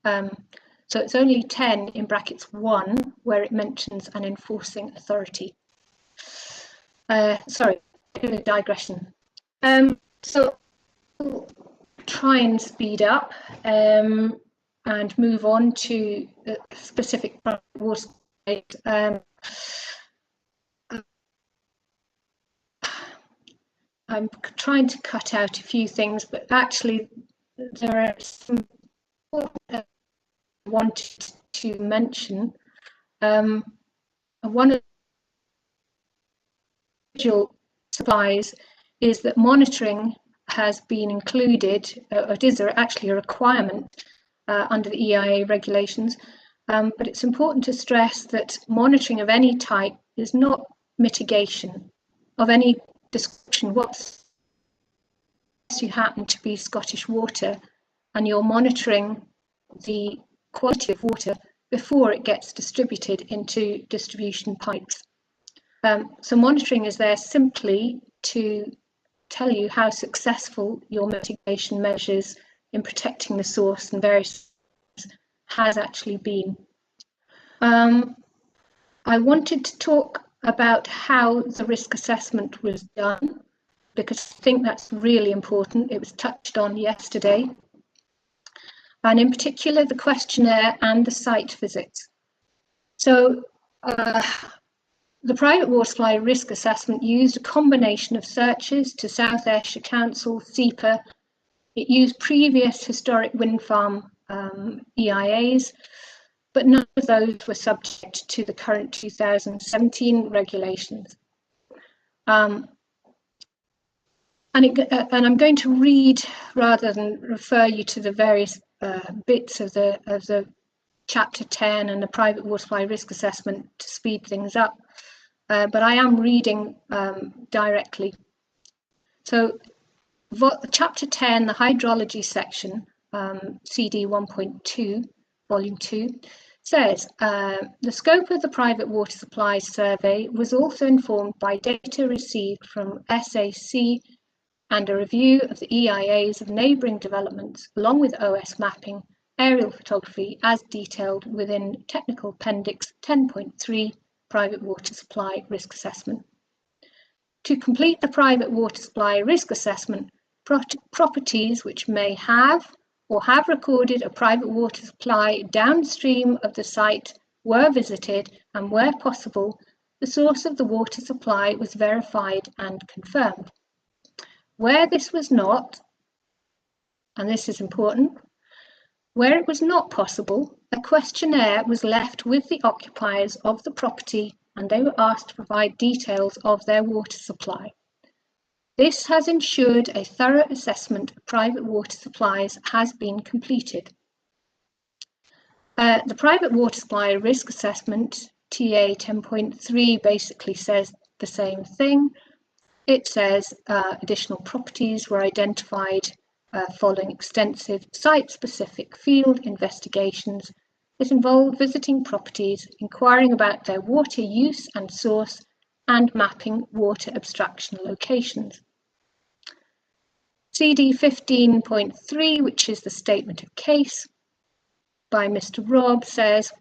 Speaker 4: So it's only 10 in brackets 1 where it mentions an enforcing authority. Sorry, a bit of a digression. So we'll try and speed up and move on to the specific water. I'm trying to cut out a few things, but actually there are some I wanted to mention. One of the supplies is that monitoring has been included, it is actually a requirement under the EIA regulations, but it's important to stress that monitoring of any type is not mitigation of any description. What's you happen to be Scottish Water and you're monitoring the quality of water before it gets distributed into distribution pipes. So monitoring is there simply to tell you how successful your mitigation measures in protecting the source and various has actually been. I wanted to talk about how the risk assessment was done, because I think that's really important. It was touched on yesterday. And in particular, the questionnaire and the site visits. So the private water supply risk assessment used a combination of searches to South Ayrshire Council, SEPA. It used previous historic wind farm EIAs, but none of those were subject to the current 2017 regulations. And I'm going to read rather than refer you to the various bits of the chapter 10 and the private water supply risk assessment to speed things up, but I am reading directly. So chapter 10, the hydrology section, CD 1.2, volume 2, says the scope of the private water supply survey was also informed by data received from SAC and a review of the EIAs of neighbouring developments, along with OS mapping, aerial photography as detailed within Technical Appendix 10.3, Private Water Supply Risk Assessment. To complete the private water supply risk assessment, properties which may have or have recorded a private water supply downstream of the site were visited, and where possible, the source of the water supply was verified and confirmed. Where this was not, and this is important, where it was not possible, a questionnaire was left with the occupiers of the property and they were asked to provide details of their water supply. This has ensured a thorough assessment of private water supplies has been completed. The private water supply risk assessment, TA 10.3, basically says the same thing. It says additional properties were identified following extensive site-specific field investigations that involved visiting properties, inquiring about their water use and source, and mapping water abstraction locations. CD 15.3, which is the statement of case by Mr. Robb, says,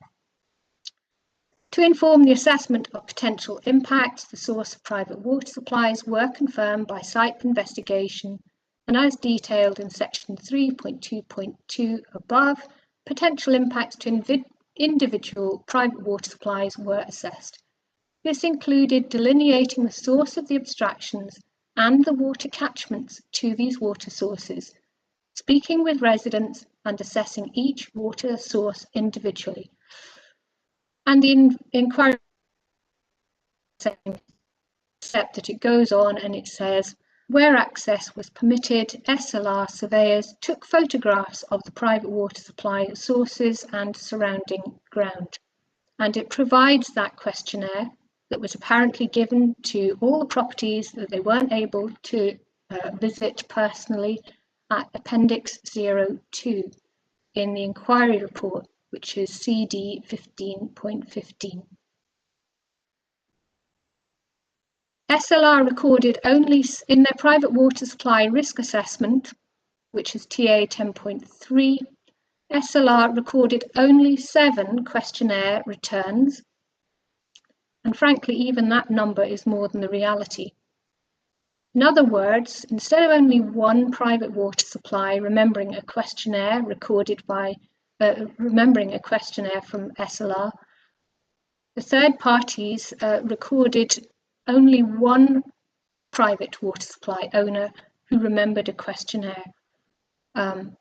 Speaker 4: to inform the assessment of potential impacts, the source of private water supplies were confirmed by site investigation, and as detailed in section 3.2.2 above, potential impacts to individual private water supplies were assessed. This included delineating the source of the abstractions and the water catchments to these water sources, speaking with residents and assessing each water source individually. And the inquiry except that it goes on and it says, where access was permitted, SLR surveyors took photographs of the private water supply sources and surrounding ground. And it provides that questionnaire that was apparently given to all the properties that they weren't able to visit personally at Appendix 02 in the inquiry report, which is CD 15.15. SLR recorded only in their private water supply risk assessment, which is TA 10.3, SLR recorded only 7 questionnaire returns. And frankly, even that number is more than the reality. In other words, instead of only 1 private water supply remembering a questionnaire recorded by, remembering a questionnaire from SLR, the third parties recorded only 1 private water supply owner who remembered a questionnaire. And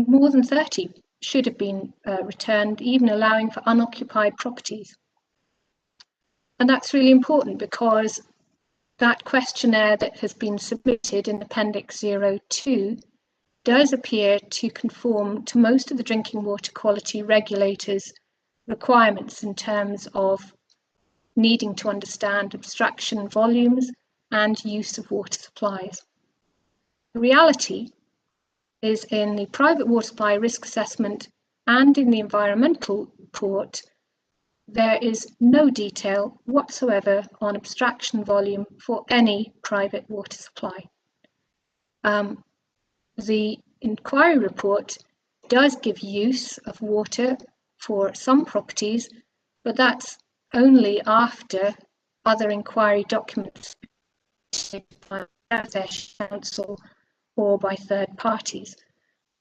Speaker 4: more than 30 should have been returned, even allowing for unoccupied properties. And that's really important because that questionnaire that has been submitted in Appendix 02 does appear to conform to most of the drinking water quality regulators' requirements in terms of needing to understand abstraction volumes and use of water supplies. The reality is in the private water supply risk assessment and in the environmental report, there is no detail whatsoever on abstraction volume for any private water supply. The inquiry report does give use of water for some properties, but that's only after other inquiry documents by the council or by third parties.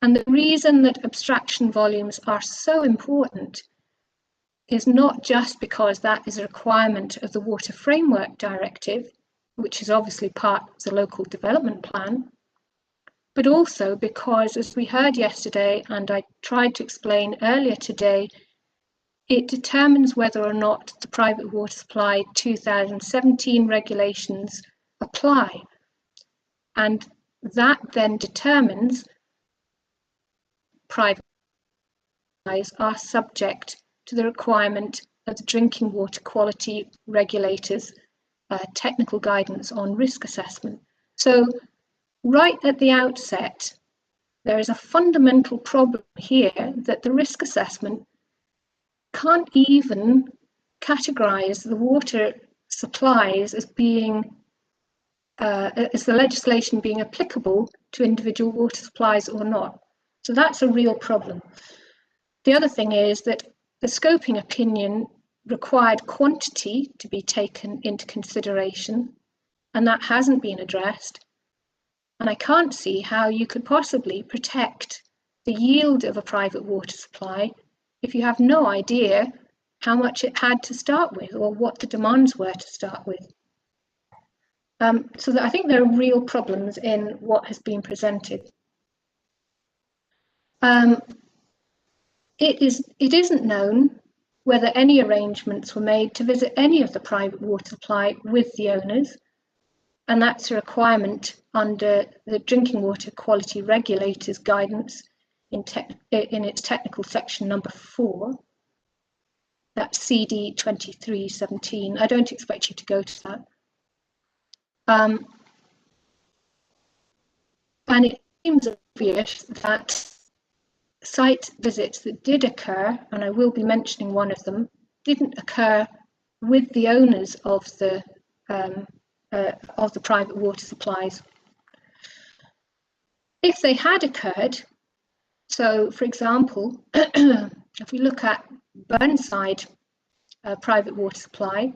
Speaker 4: And the reason that abstraction volumes are so important is not just because that is a requirement of the Water Framework Directive, which is obviously part of the local development plan, but also because, as we heard yesterday, and I tried to explain earlier today, it determines whether or not the Private Water Supply 2017 regulations apply. And that then determines private supplies are subject to the requirement of the drinking water quality regulators' technical guidance on risk assessment. So right at the outset, there is a fundamental problem here that the risk assessment can't even categorize the water supplies as being, as the legislation being applicable to individual water supplies or not. So that's a real problem. The other thing is that the scoping opinion required quantity to be taken into consideration, and that hasn't been addressed. And I can't see how you could possibly protect the yield of a private water supply if you have no idea how much it had to start with or what the demands were to start with. So that I think there are real problems in what has been presented. It isn't known whether any arrangements were made to visit any of the private water supply with the owners, and that's a requirement under the Drinking Water Quality Regulators guidance in its technical section number 4. That's CD 2317. I don't expect you to go to that. And it seems obvious that site visits that did occur, and I will be mentioning one of them, didn't occur with the owners of the private water supplies. If they had occurred, so for example, if we look at Burnside private water supply,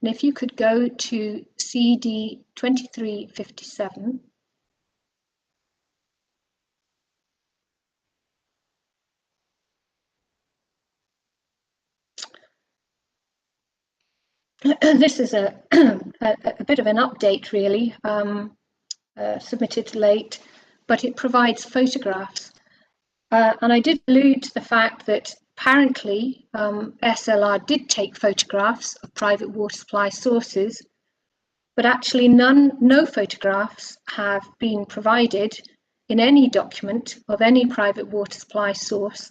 Speaker 4: and if you could go to CD 2357, this is a bit of an update, really, submitted late, but it provides photographs. And I did allude to the fact that apparently SLR did take photographs of private water supply sources, but actually no photographs have been provided in any document of any private water supply source.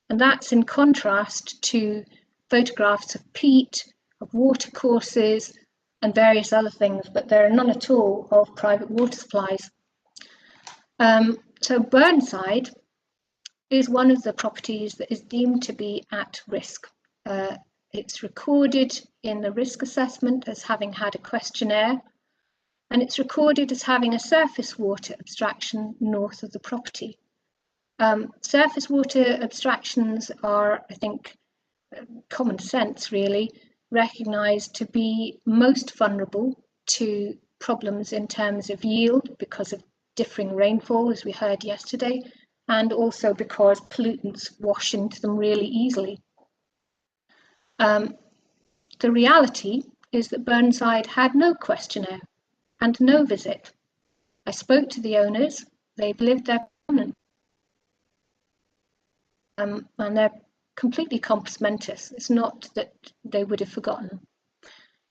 Speaker 4: And that's in contrast to photographs of peat, of water courses and various other things, but there are none at all of private water supplies. So Burnside is one of the properties that is deemed to be at risk. It's recorded in the risk assessment as having had a questionnaire, and it's recorded as having a surface water abstraction north of the property. Surface water abstractions are, I think, common sense really, recognised to be most vulnerable to problems in terms of yield because of differing rainfall, as we heard yesterday, and also because pollutants wash into them really easily. The reality is that Burnside had no questionnaire, and no visit. I spoke to the owners. They've lived there permanently. And they're completely compos mentis. It's not that they would have forgotten.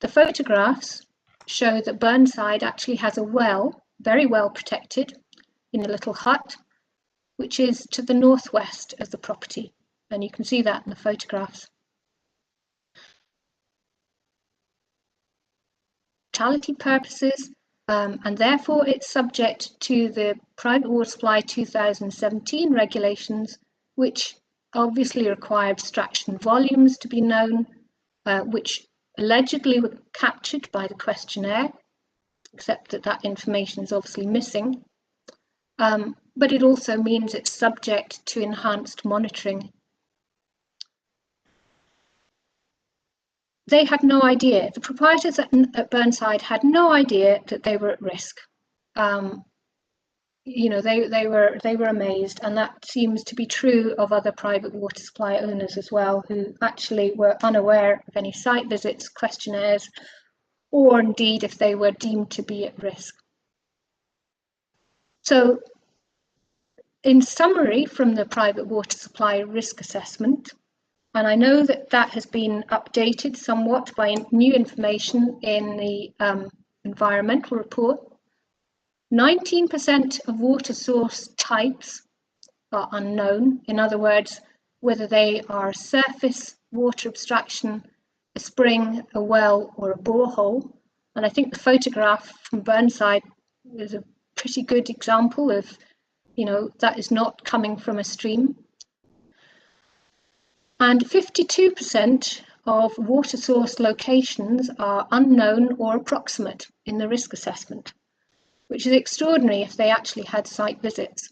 Speaker 4: The photographs show that Burnside actually has a well, very well protected, in a little hut, which is to the northwest of the property. And you can see that in the photographs. Mortality purposes, and therefore it's subject to the Private Water Supply 2017 regulations, which obviously require abstraction volumes to be known, which allegedly were captured by the questionnaire, except that that information is obviously missing. But it also means it's subject to enhanced monitoring. They had no idea, the proprietors at Burnside had no idea that they were at risk. You know, they were amazed, and that seems to be true of other private water supply owners as well, who actually were unaware of any site visits, questionnaires, or indeed if they were deemed to be at risk. So, in summary from the private water supply risk assessment, and I know that that has been updated somewhat by new information in the environmental report, 19% of water source types are unknown. In other words, whether they are surface water abstraction, a spring, a well, or a borehole. And I think the photograph from Burnside is a pretty good example of, you know, that is not coming from a stream. And 52% of water source locations are unknown or approximate in the risk assessment, which is extraordinary if they actually had site visits.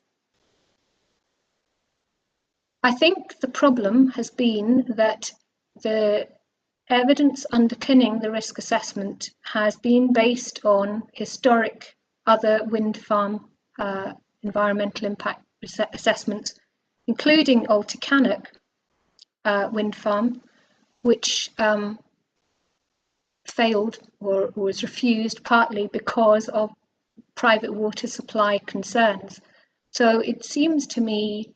Speaker 4: I think the problem has been that the evidence underpinning the risk assessment has been based on historic other wind farm environmental impact assessments, including Arecleoch wind farm, which failed or was refused partly because of private water supply concerns. So it seems to me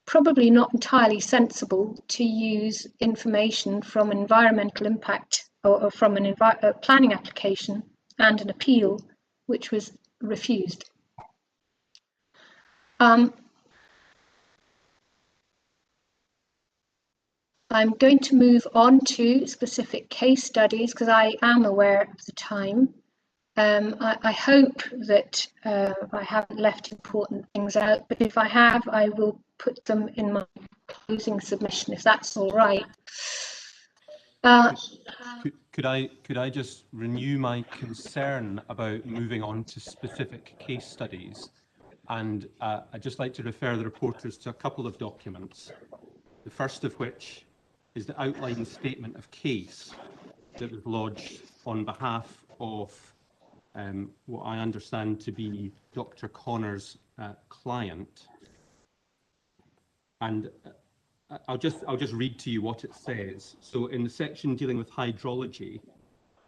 Speaker 4: probably not entirely sensible to use information from environmental impact or from a planning application and an appeal, which was refused. I'm going to move on to specific case studies because I am aware of the time. I hope that I haven't left important things out, but if I have, I will put them in my closing submission, if that's all right.
Speaker 1: Could I just renew my concern about moving on to specific case studies? And I'd just like to refer the reporters to a couple of documents, the first of which is the outline statement of case that was lodged on behalf of what I understand to be Dr. Connor's client. And I'll just read to you what it says. So in the section dealing with hydrology,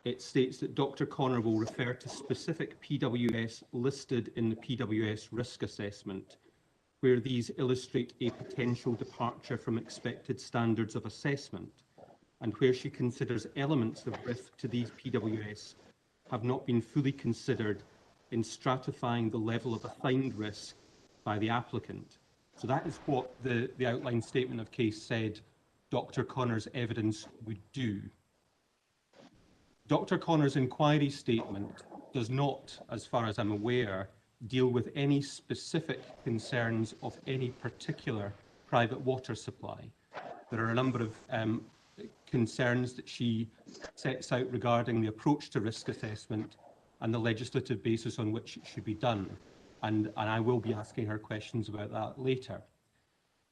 Speaker 1: it states that Dr. Connor will refer to specific PWS listed in the PWS risk assessment, where these illustrate a potential departure from expected standards of assessment, and where she considers elements of risk to these PWS have not been fully considered in stratifying the level of assigned risk by the applicant. So that is what the outline statement of case said Dr. Connor's evidence would do. Dr. Connor's inquiry statement does not, as far as I'm aware, deal with any specific concerns of any particular private water supply. There are a number of concerns that she sets out regarding the approach to risk assessment and the legislative basis on which it should be done. And I will be asking her questions about that later.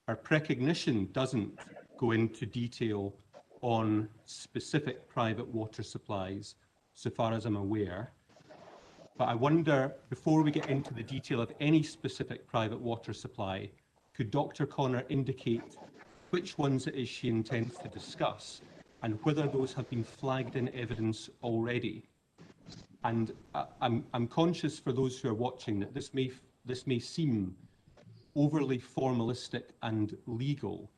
Speaker 1: Her precognition doesn't go into detail on specific private water supplies, so far as I'm aware. But I wonder, before we get into the detail of any specific private water supply, could Dr. Connor indicate which ones it is she intends to discuss and whether those have been flagged in evidence already? And I'm conscious for those who are watching that this may seem overly formalistic and legal.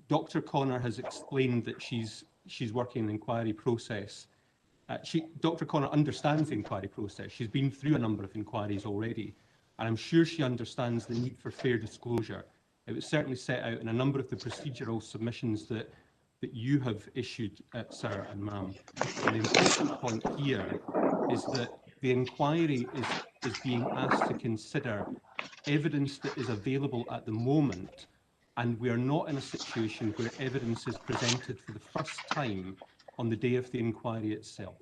Speaker 1: Dr. Connor has explained that she's working in the inquiry process. Dr. Connor understands the inquiry process. She's been through a number of inquiries already, and I'm sure she understands the need for fair disclosure. It was certainly set out in a number of the procedural submissions that you have issued, sir and ma'am. And the important point here is that the inquiry is being asked to consider evidence that is available at the moment, and we are not in a situation where evidence is presented for the first time on the day of the inquiry itself.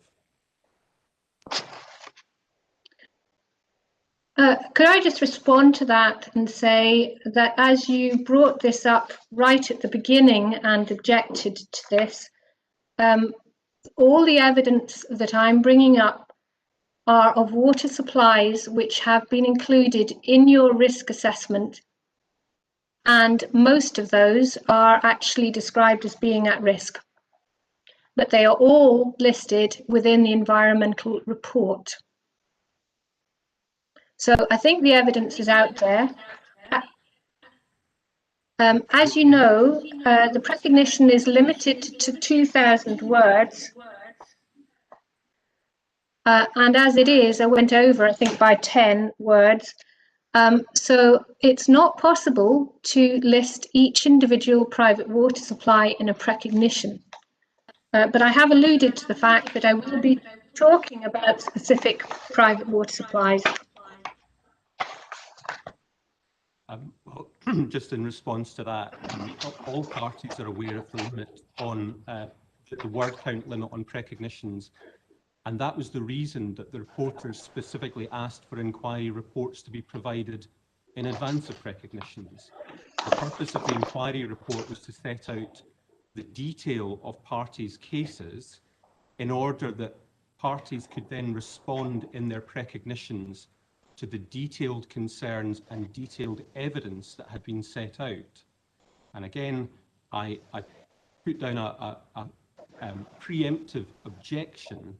Speaker 4: Could I just respond to that and say that as you brought this up right at the beginning and objected to this, all the evidence that I'm bringing up are of water supplies which have been included in your risk assessment, and most of those are actually described as being at risk, but they are all listed within the environmental report. So I think the evidence is out there. As you know, the recognition is limited to 2,000 words. And as it is, I went over, I think, by 10 words. So it's not possible to list each individual private water supply in a recognition. But I have alluded to the fact that I will be talking about specific private water supplies.
Speaker 1: Well, just in response to that, all parties are aware of the limit on the word count limit on recognitions, and that was the reason that the reporters specifically asked for inquiry reports to be provided in advance of recognitions. The purpose of the inquiry report was to set out the detail of parties' cases in order that parties could then respond in their recognitions to the detailed concerns and detailed evidence that had been set out. And again, I put down a preemptive objection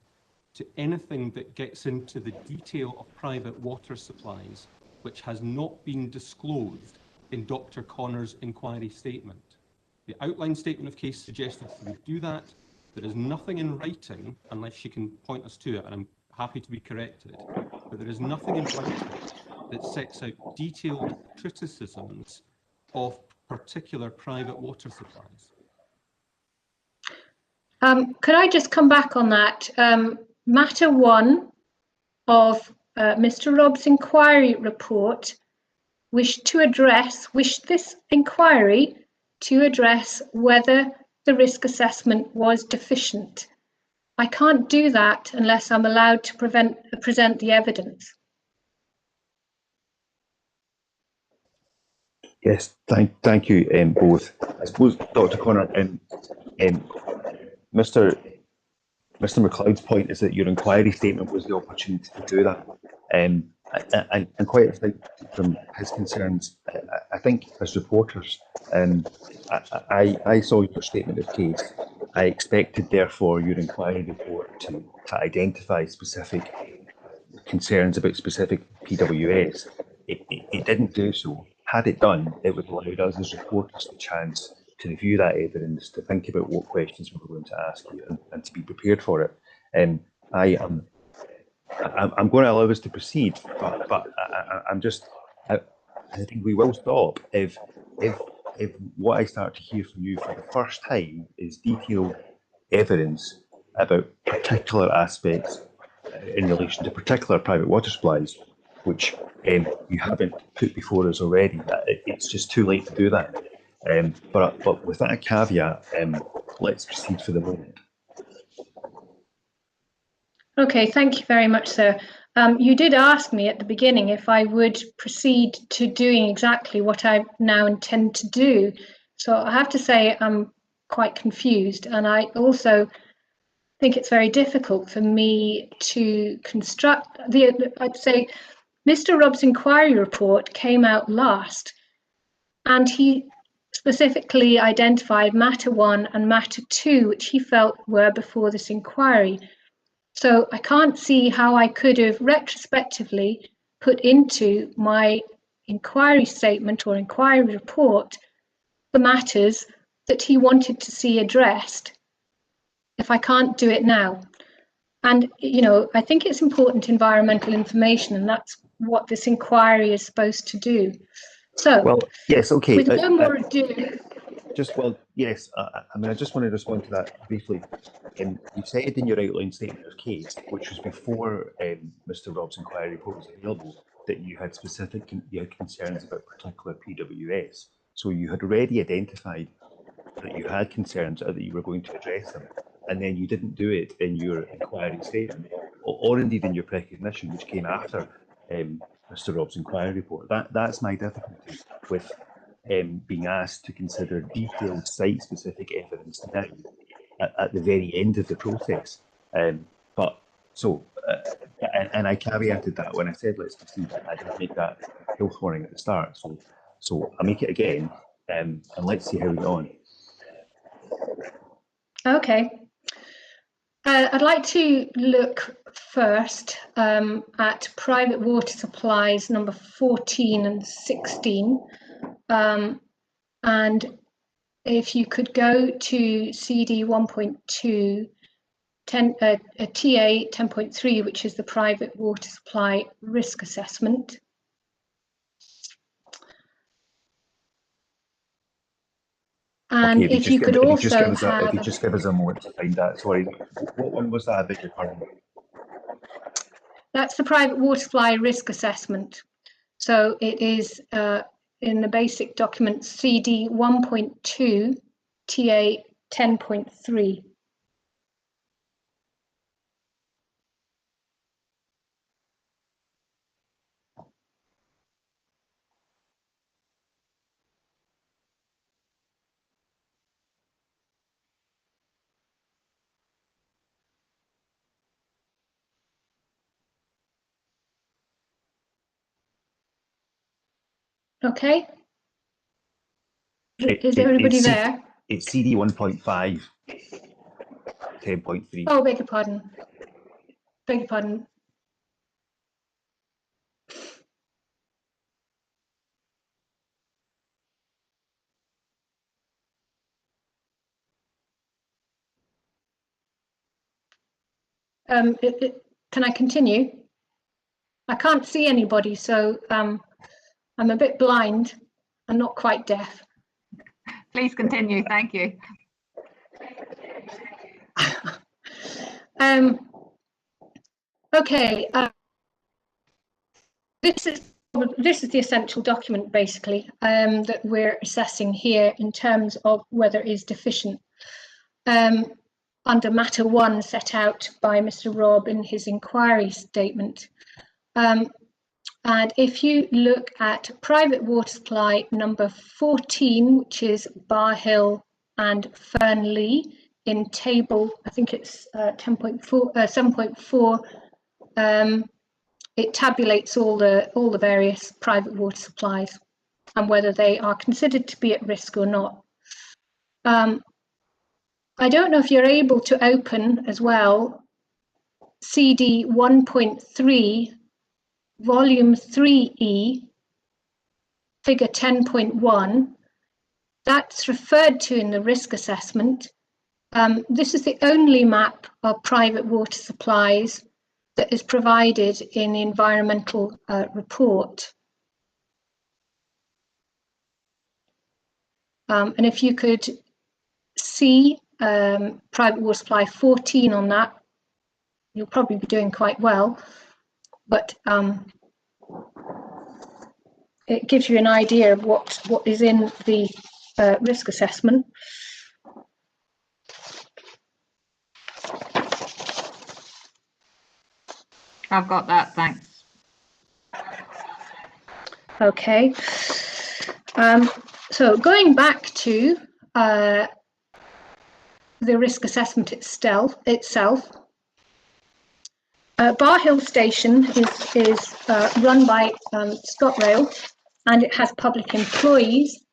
Speaker 1: to anything that gets into the detail of private water supplies which has not been disclosed in Dr. Connor's inquiry statement. The outline statement of case suggested she would do that. There is nothing in writing, unless she can point us to it, and I'm happy to be corrected, but there is nothing in writing that sets out detailed criticisms of particular private water supplies.
Speaker 4: Could I just come back on that? Matter 1 of Mr. Robb's inquiry report wished this inquiry to address whether the risk assessment was deficient. I can't do that unless I'm allowed to present the evidence.
Speaker 3: Yes, thank you both. I suppose, Dr. Connor, Mr. McLeod's point is that your inquiry statement was the opportunity to do that. And quite a thing from his concerns, I think as reporters, I saw your statement of case. I expected, therefore, your inquiry report to identify specific concerns about specific PWS. It didn't do so. Had it done, it would allow us as reporters the chance to review that evidence, to think about what questions we were going to ask you, and to be prepared for it. I'm going to allow us to proceed, but I think we will stop if what I start to hear from you for the first time is detailed evidence about particular aspects in relation to particular private water supplies, which you haven't put before us already. It's just too late to do that. But with that caveat, let's proceed for the moment.
Speaker 4: Okay, thank you very much, sir. You did ask me at the beginning if I would proceed to doing exactly what I now intend to do. So I have to say I'm quite confused, and I also think it's very difficult for me to construct I'd say Mr. Robb's inquiry report came out last, and he specifically identified matter 1 and matter 2, which he felt were before this inquiry. So I can't see how I could have retrospectively put into my inquiry statement or inquiry report the matters that he wanted to see addressed if I can't do it now. And, you know, I think it's important environmental information, and that's what this inquiry is supposed to do. So,
Speaker 3: well, yes, okay.
Speaker 4: with no more ado.
Speaker 3: Yes, I mean, I just want to respond to that briefly. You said in your outline statement of case, which was before Mr. Robb's inquiry report was available, that you had concerns about particular PWS. So you had already identified that you had concerns or that you were going to address them, and then you didn't do it in your inquiry statement, or indeed in your precognition, which came after Mr. Robb's inquiry report. That's my difficulty with being asked to consider detailed site-specific evidence now at the very end of the process. And I caveated that when I said let's proceed. I didn't make that health warning at the start, so I'll make it again, and let's see how we go on.
Speaker 4: Okay. I'd like to look first at private water supplies number 14 and 16. And if you could go to CD 1.2, TA 10.3, which is the private water supply risk assessment. And
Speaker 3: okay,
Speaker 4: if you could also have...
Speaker 3: If you just give us a moment to find that, sorry, what one was that? I beg your pardon.
Speaker 4: That's the private water supply risk assessment. So it is in the basic document CD 1.2, TA 10.3. Okay. Is everybody there?
Speaker 3: It's CD 1.5, 10.3.
Speaker 4: Oh, beg your pardon. Beg your pardon. Can I continue? I can't see anybody, so I'm a bit blind and not quite deaf.
Speaker 2: Please continue, thank you.
Speaker 4: Okay, this is the essential document basically that we're assessing here in terms of whether it is deficient under matter 1 set out by Mr. Robb in his inquiry statement. And if you look at private water supply number 14, which is Bar Hill and Fernley in table, I think it's 7.4, it tabulates all the various private water supplies and whether they are considered to be at risk or not. I don't know if you're able to open as well CD 1.3 Volume 3E, Figure 10.1, that's referred to in the risk assessment. This is the only map of private water supplies that is provided in the environmental report. And if you could see private water supply 14 on that, you'll probably be doing quite well. But it gives you an idea of what is in the risk assessment.
Speaker 2: I've got that, thanks.
Speaker 4: Okay. So going back to the risk assessment itself. Bar Hill Station is run by ScotRail, and it has public employees.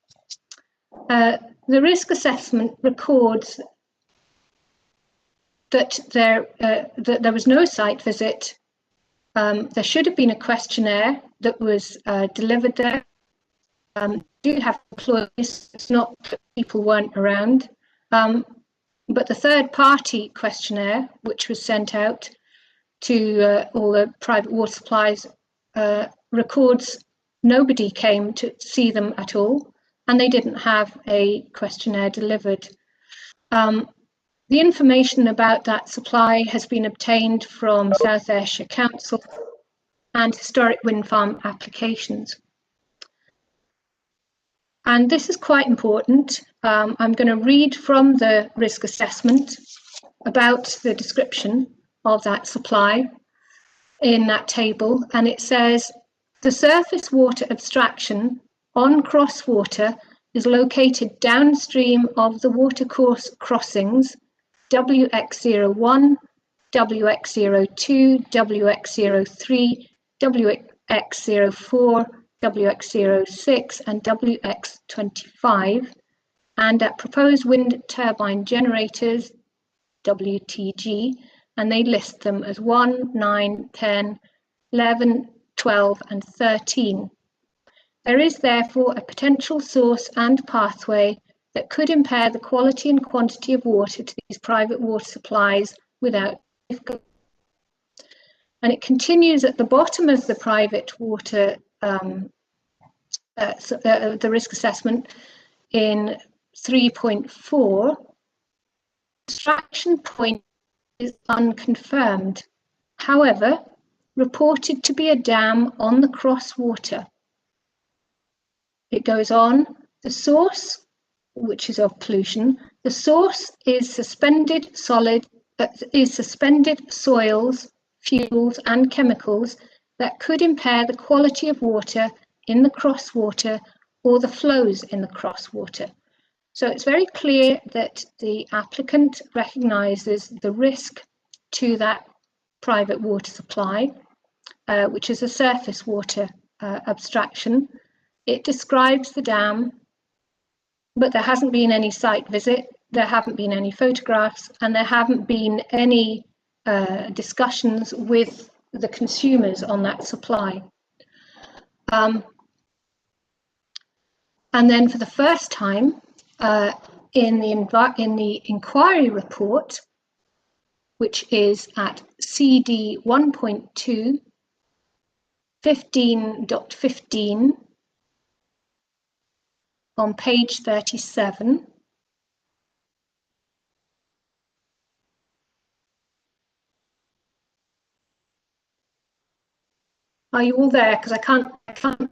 Speaker 4: The risk assessment records that there was no site visit. There should have been a questionnaire that was delivered there. Do have employees, it's not that people weren't around. But the third-party questionnaire, which was sent out to all the private water supplies, records nobody came to see them at all, and they didn't have a questionnaire delivered. The information about that supply has been obtained from South Ayrshire Council and historic wind farm applications. And this is quite important. I'm going to read from the risk assessment about the description of that supply in that table. And it says, the surface water abstraction on Crosswater is located downstream of the watercourse crossings WX01, WX02, WX03, WX04, WX06 and WX25, and at proposed wind turbine generators, WTG, and they list them as 1, 9, 10, 11, 12 and 13. There is therefore a potential source and pathway that could impair the quality and quantity of water to these private water supplies without safeguard. And it continues at the bottom of the private water, the risk assessment in 3.4, extraction point is unconfirmed. However, reported to be a dam on the Crosswater. It goes on, the source, which is of pollution, the source is suspended soils, fuels and chemicals that could impair the quality of water in the Crosswater or the flows in the Crosswater. So it's very clear that the applicant recognises the risk to that private water supply, which is a surface water abstraction. It describes the dam, but there hasn't been any site visit, there haven't been any photographs, and there haven't been any discussions with the consumers on that supply. And then for the first time in the inquiry report, which is at CD 1.2, 15.15, on page 37. Are you all there? Because I can't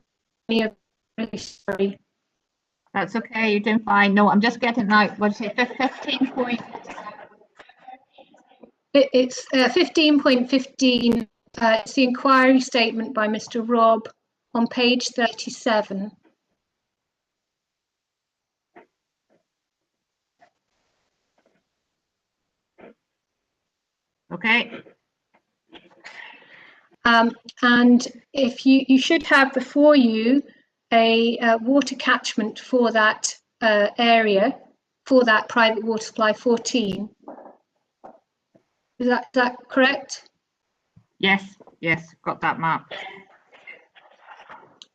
Speaker 4: hear. Really sorry.
Speaker 2: That's okay, you're doing fine. No, I'm just getting out. What did you say? 15 point.
Speaker 4: It's 15.15. It's the inquiry statement by Mr. Robb on page 37.
Speaker 2: Okay.
Speaker 4: And if you should have before you a water catchment for that area, for that private water supply 14. Is that correct?
Speaker 2: Yes, got that map.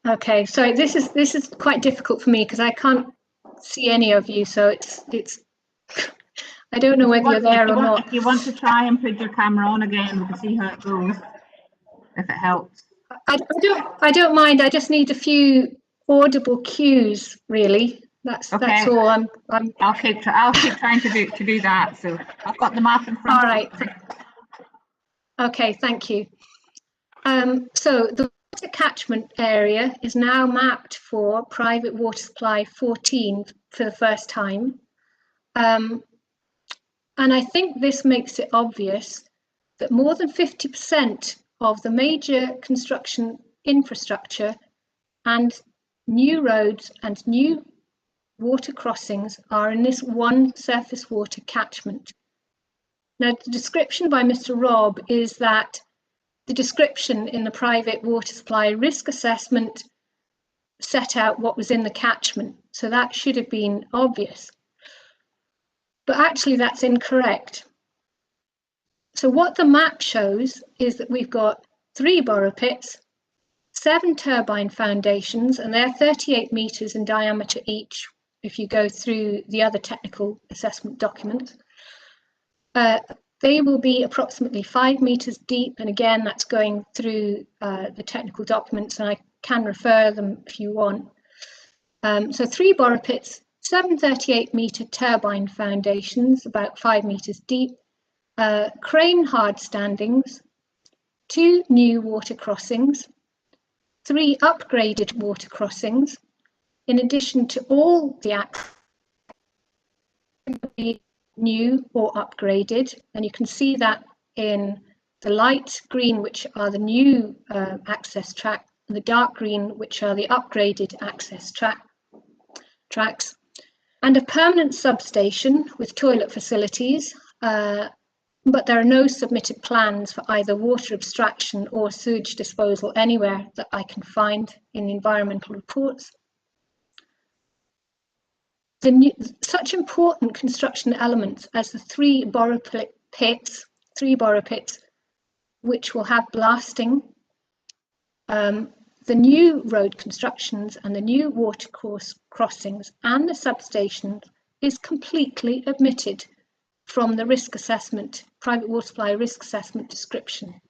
Speaker 4: Okay, so this is quite difficult for me because I can't see any of you, so it's I don't know whether you're there or not.
Speaker 2: If you want to try and put your camera on again, we can see how it goes, if it helps.
Speaker 4: I don't mind. I just need a few audible cues, really. That's
Speaker 2: okay.
Speaker 4: That's all.
Speaker 2: I'll keep trying to do that. So I've got the map in front.
Speaker 4: All right. Okay, thank you. So the water catchment area is now mapped for private water supply 14 for the first time. And I think this makes it obvious that more than 50% of the major construction infrastructure and new roads and new water crossings are in this one surface water catchment. Now, the description by Mr. Robb is that the description in the private water supply risk assessment set out what was in the catchment, so that should have been obvious. But actually that's incorrect. So what the map shows is that we've got 3 borrow pits, 7 turbine foundations, and they're 38 metres in diameter each if you go through the other technical assessment documents. They will be approximately 5 metres deep, and again that's going through the technical documents, and I can refer them if you want. So 3 borrow pits, 7 38-metre turbine foundations, about 5 metres deep, crane hard standings, 2 new water crossings, 3 upgraded water crossings, in addition to all the new or upgraded, and you can see that in the light green, which are the new access track, and the dark green, which are the upgraded access tracks, and a permanent substation with toilet facilities, but there are no submitted plans for either water abstraction or sewage disposal anywhere that I can find in the environmental reports. Such important construction elements as the 3 borrow pits, which will have blasting, the new road constructions and the new water course crossings and the substations is completely omitted from the risk assessment, private water supply risk assessment description.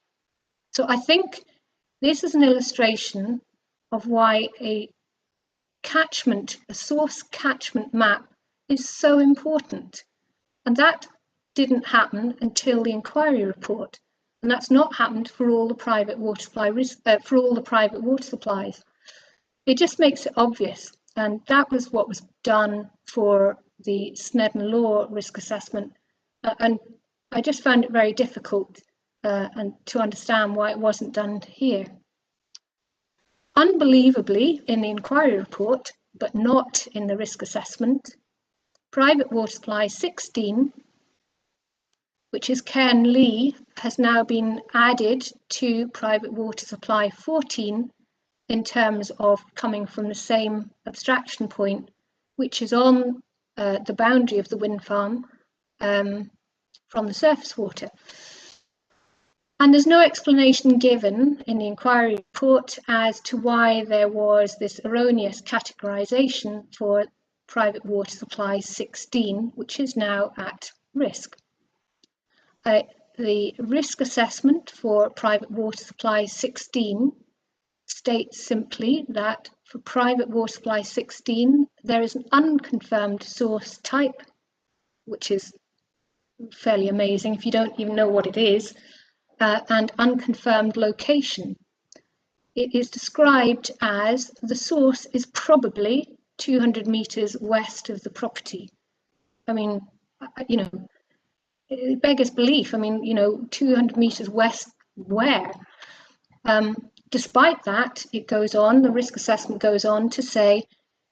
Speaker 4: So I think this is an illustration of why a source catchment map is so important. And that didn't happen until the inquiry report. And that's not happened for all the private water supply private water supplies. It just makes it obvious. And that was what was done for the Snedden Law risk assessment. And I just found it very difficult and to understand why it wasn't done here. Unbelievably, in the inquiry report, but not in the risk assessment, private water supply 16, which is Cairn Lee, has now been added to private water supply 14 in terms of coming from the same abstraction point, which is on the boundary of the wind farm from the surface water. And there's no explanation given in the inquiry report as to why there was this erroneous categorisation for private water supply 16, which is now at risk. The risk assessment for private water supply 16 states simply that for private water supply 16, there is an unconfirmed source type, which is fairly amazing if you don't even know what it is, and unconfirmed location. It is described as the source is probably 200 metres west of the property. I mean, you know, it beggars belief. I mean, you know, 200 metres west where? Despite that, it goes on, the risk assessment goes on to say,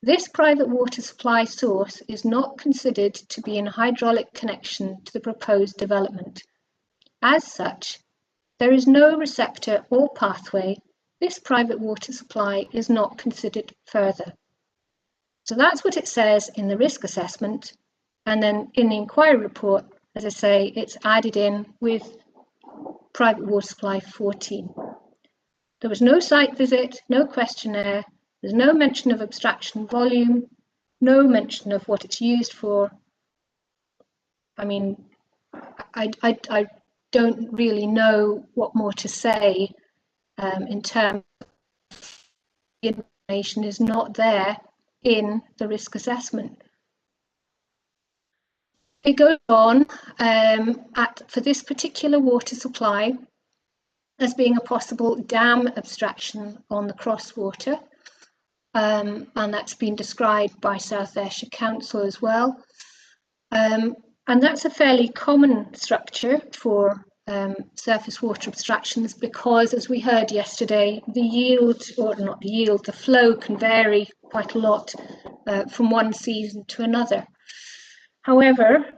Speaker 4: this private water supply source is not considered to be in hydraulic connection to the proposed development. As such, there is no receptor or pathway. This private water supply is not considered further. So that's what it says in the risk assessment. And then in the inquiry report, as I say, it's added in with private water supply 14. There was no site visit, no questionnaire, there's no mention of abstraction volume, no mention of what it's used for. I mean, I don't really know what more to say in terms of the information is not there in the risk assessment. It goes on for this particular water supply as being a possible dam abstraction on the crosswater, and that's been described by South Ayrshire Council as well. And that's a fairly common structure for surface water abstractions because, as we heard yesterday, the yield, or not the yield, the flow can vary quite a lot from one season to another. However,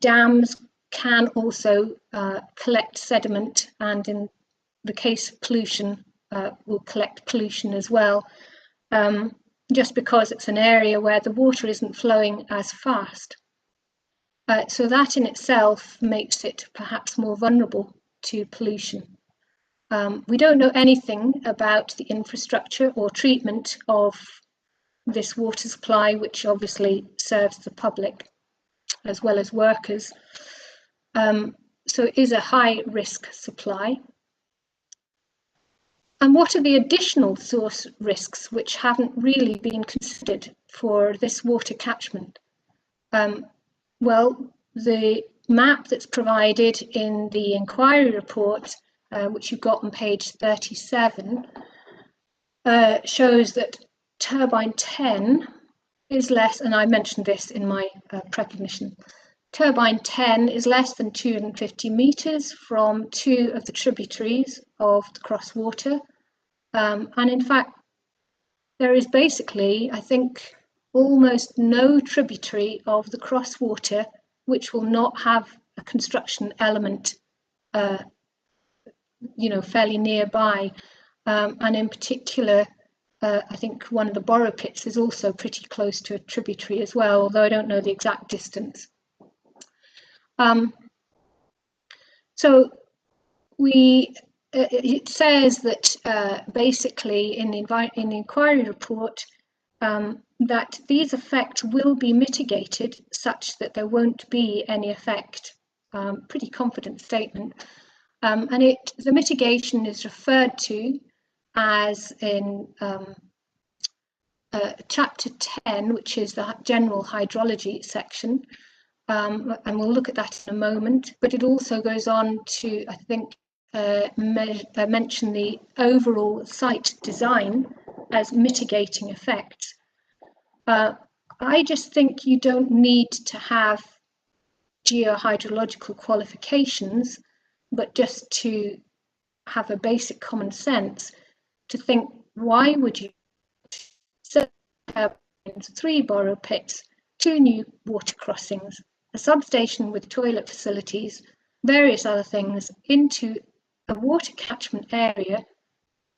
Speaker 4: dams can also collect sediment, and in the case of pollution, will collect pollution as well, just because it's an area where the water isn't flowing as fast. So that in itself makes it perhaps more vulnerable to pollution. We don't know anything about the infrastructure or treatment of this water supply, which obviously serves the public as well as workers. So it is a high risk supply. And what are the additional source risks which haven't really been considered for this water catchment? Well, the map that's provided in the inquiry report, which you've got on page 37, shows that turbine 10 is less, and I mentioned this in my precognition, turbine 10 is less than 250 metres from two of the tributaries of the Crosswater. And in fact, there is basically, I think, almost no tributary of the Crosswater which will not have a construction element, fairly nearby. And in particular, I think one of the borrow pits is also pretty close to a tributary as well, although I don't know the exact distance. So it says that basically in the inquiry report that these effects will be mitigated such that there won't be any effect. Pretty confident statement. And the mitigation is referred to as in chapter 10, which is the general hydrology section. And we'll look at that in a moment, but it also goes on to, I think, mention the overall site design as mitigating effects. I just think you don't need to have geohydrological qualifications, but just to have a basic common sense to think, why would you set up 3 borrow pits, 2 new water crossings, a substation with toilet facilities, various other things into a water catchment area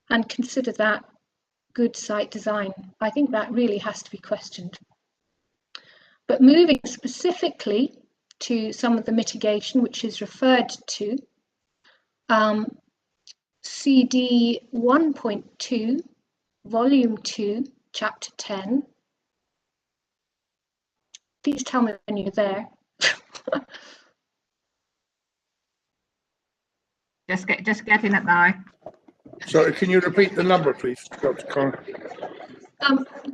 Speaker 4: and consider that good site design? I think that really has to be questioned. But moving specifically to some of the mitigation which is referred to, CD 1.2, Volume 2, Chapter 10. Please tell me when you're there.
Speaker 2: Just getting it now.
Speaker 5: Sorry, can you repeat the number, please, Dr. Connor?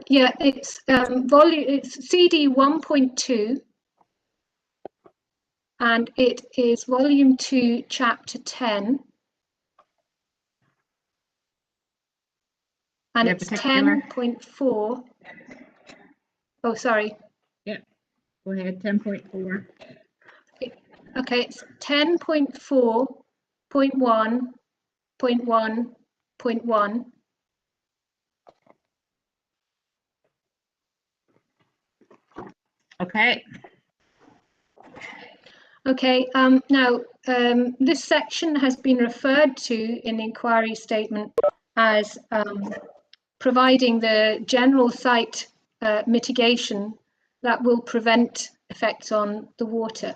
Speaker 4: Yeah, it's it's CD 1.2, and it is Volume 2, Chapter 10, and it's 10.4. Oh, sorry.
Speaker 2: Yeah, go ahead. 10.4.
Speaker 4: Okay, it's 10.4.1.1.1.
Speaker 2: Okay.
Speaker 4: Okay, now this section has been referred to in the inquiry statement as providing the general site mitigation that will prevent effects on the water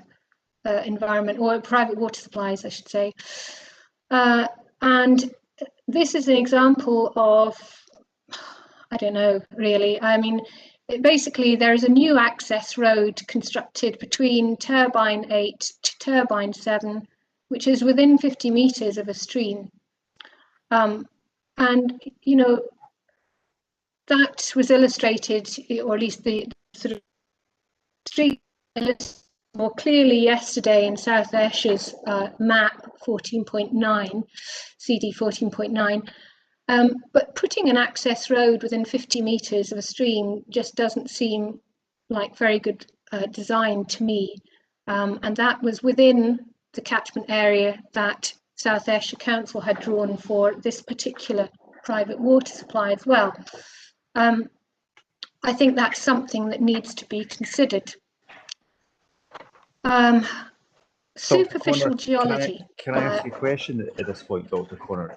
Speaker 4: environment, or private water supplies, I should say. And this is an example of, I don't know, really. I mean, basically, there is a new access road constructed between turbine 8 to turbine 7, which is within 50 meters of a stream. And, you know, that was illustrated, or at least the sort of street more clearly yesterday in South Ayrshires map 14.9, CD 14.9. But putting an access road within 50 meters of a stream just doesn't seem like very good design to me. And that was within the catchment area that South Ayrshire Council had drawn for this particular private water supply as well. I think that's something that needs to be considered. Superficial geology.
Speaker 3: Can I ask you a question at this point, Dr. Connor?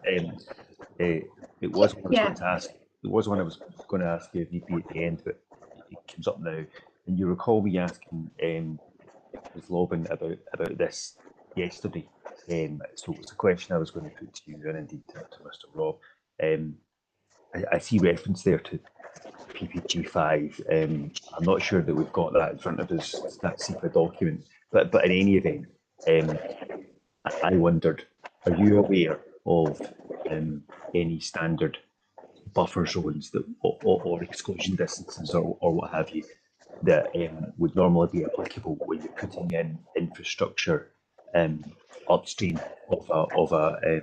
Speaker 3: It was one I was going to ask. It was one I was going to ask you if you'd be at the end, but it comes up now. And you recall me asking was lobbing about this yesterday. So it's a question I was going to put to you and indeed to Mr. Rob. I see reference there to PPG5. I'm not sure that we've got that in front of us, that SEPA document, but in any event, I wondered, are you aware of any standard buffer zones that, or exclusion distances or what have you, that would normally be applicable when you're putting in infrastructure upstream of a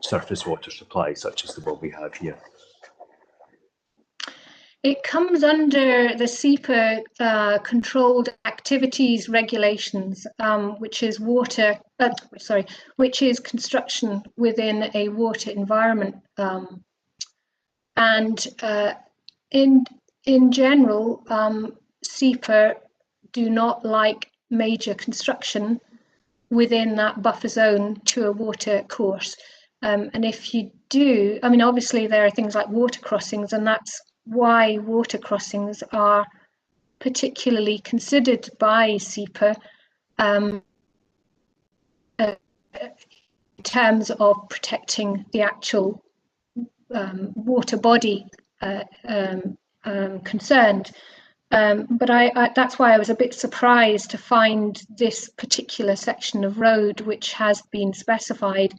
Speaker 3: surface water supply such as the one we have here?
Speaker 4: It comes under the SEPA controlled activities regulations, which is which is construction within a water environment. And in general, SEPA do not like major construction within that buffer zone to a water course. And if you do, I mean, obviously there are things like water crossings, and that's why water crossings are particularly considered by SEPA in terms of protecting the actual water body concerned. But that's why I was a bit surprised to find this particular section of road, which has been specified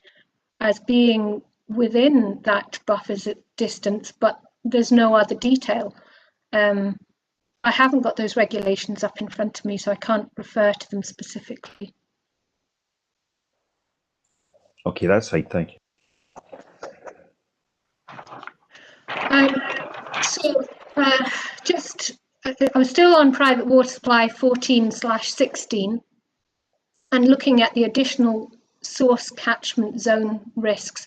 Speaker 4: as being within that buffer distance, but there's no other detail. I haven't got those regulations up in front of me, so I can't refer to them specifically.
Speaker 3: Okay, that's fine, thank you.
Speaker 4: I'm still on private water supply 14/16 and looking at the additional source catchment zone risks.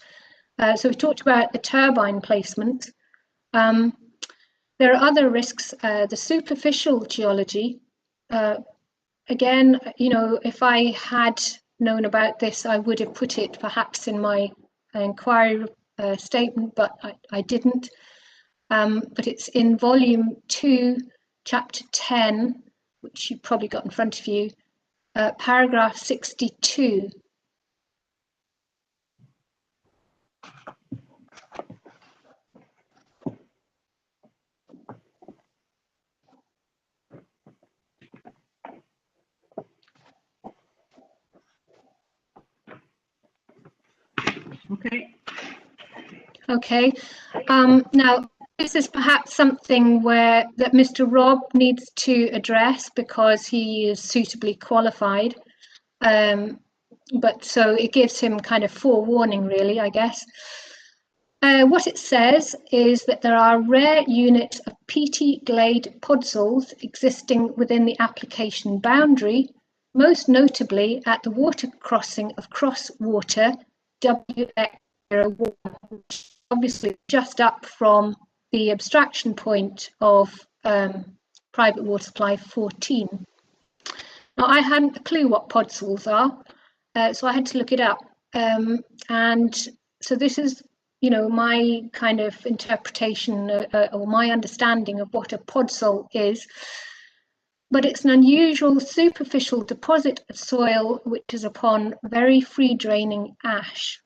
Speaker 4: So we talked about the turbine placement. There are other risks, the superficial geology. Again, you know, if I had known about this, I would have put it perhaps in my inquiry statement, but I didn't. But it's in volume 2, chapter 10, which you've probably got in front of you, paragraph 62. Okay. Now, this is perhaps something that Mr. Rob needs to address because he is suitably qualified. But so it gives him kind of forewarning, really, I guess. What it says is that there are rare units of peaty glade podzols existing within the application boundary, most notably at the water crossing of Crosswater WX01, which obviously just up from the abstraction point of private water supply 14. Now, I hadn't a clue what podzols are, so I had to look it up. And so this is, you know, my kind of interpretation or my understanding of what a podzol is. But it's an unusual superficial deposit of soil which is upon very free draining ash.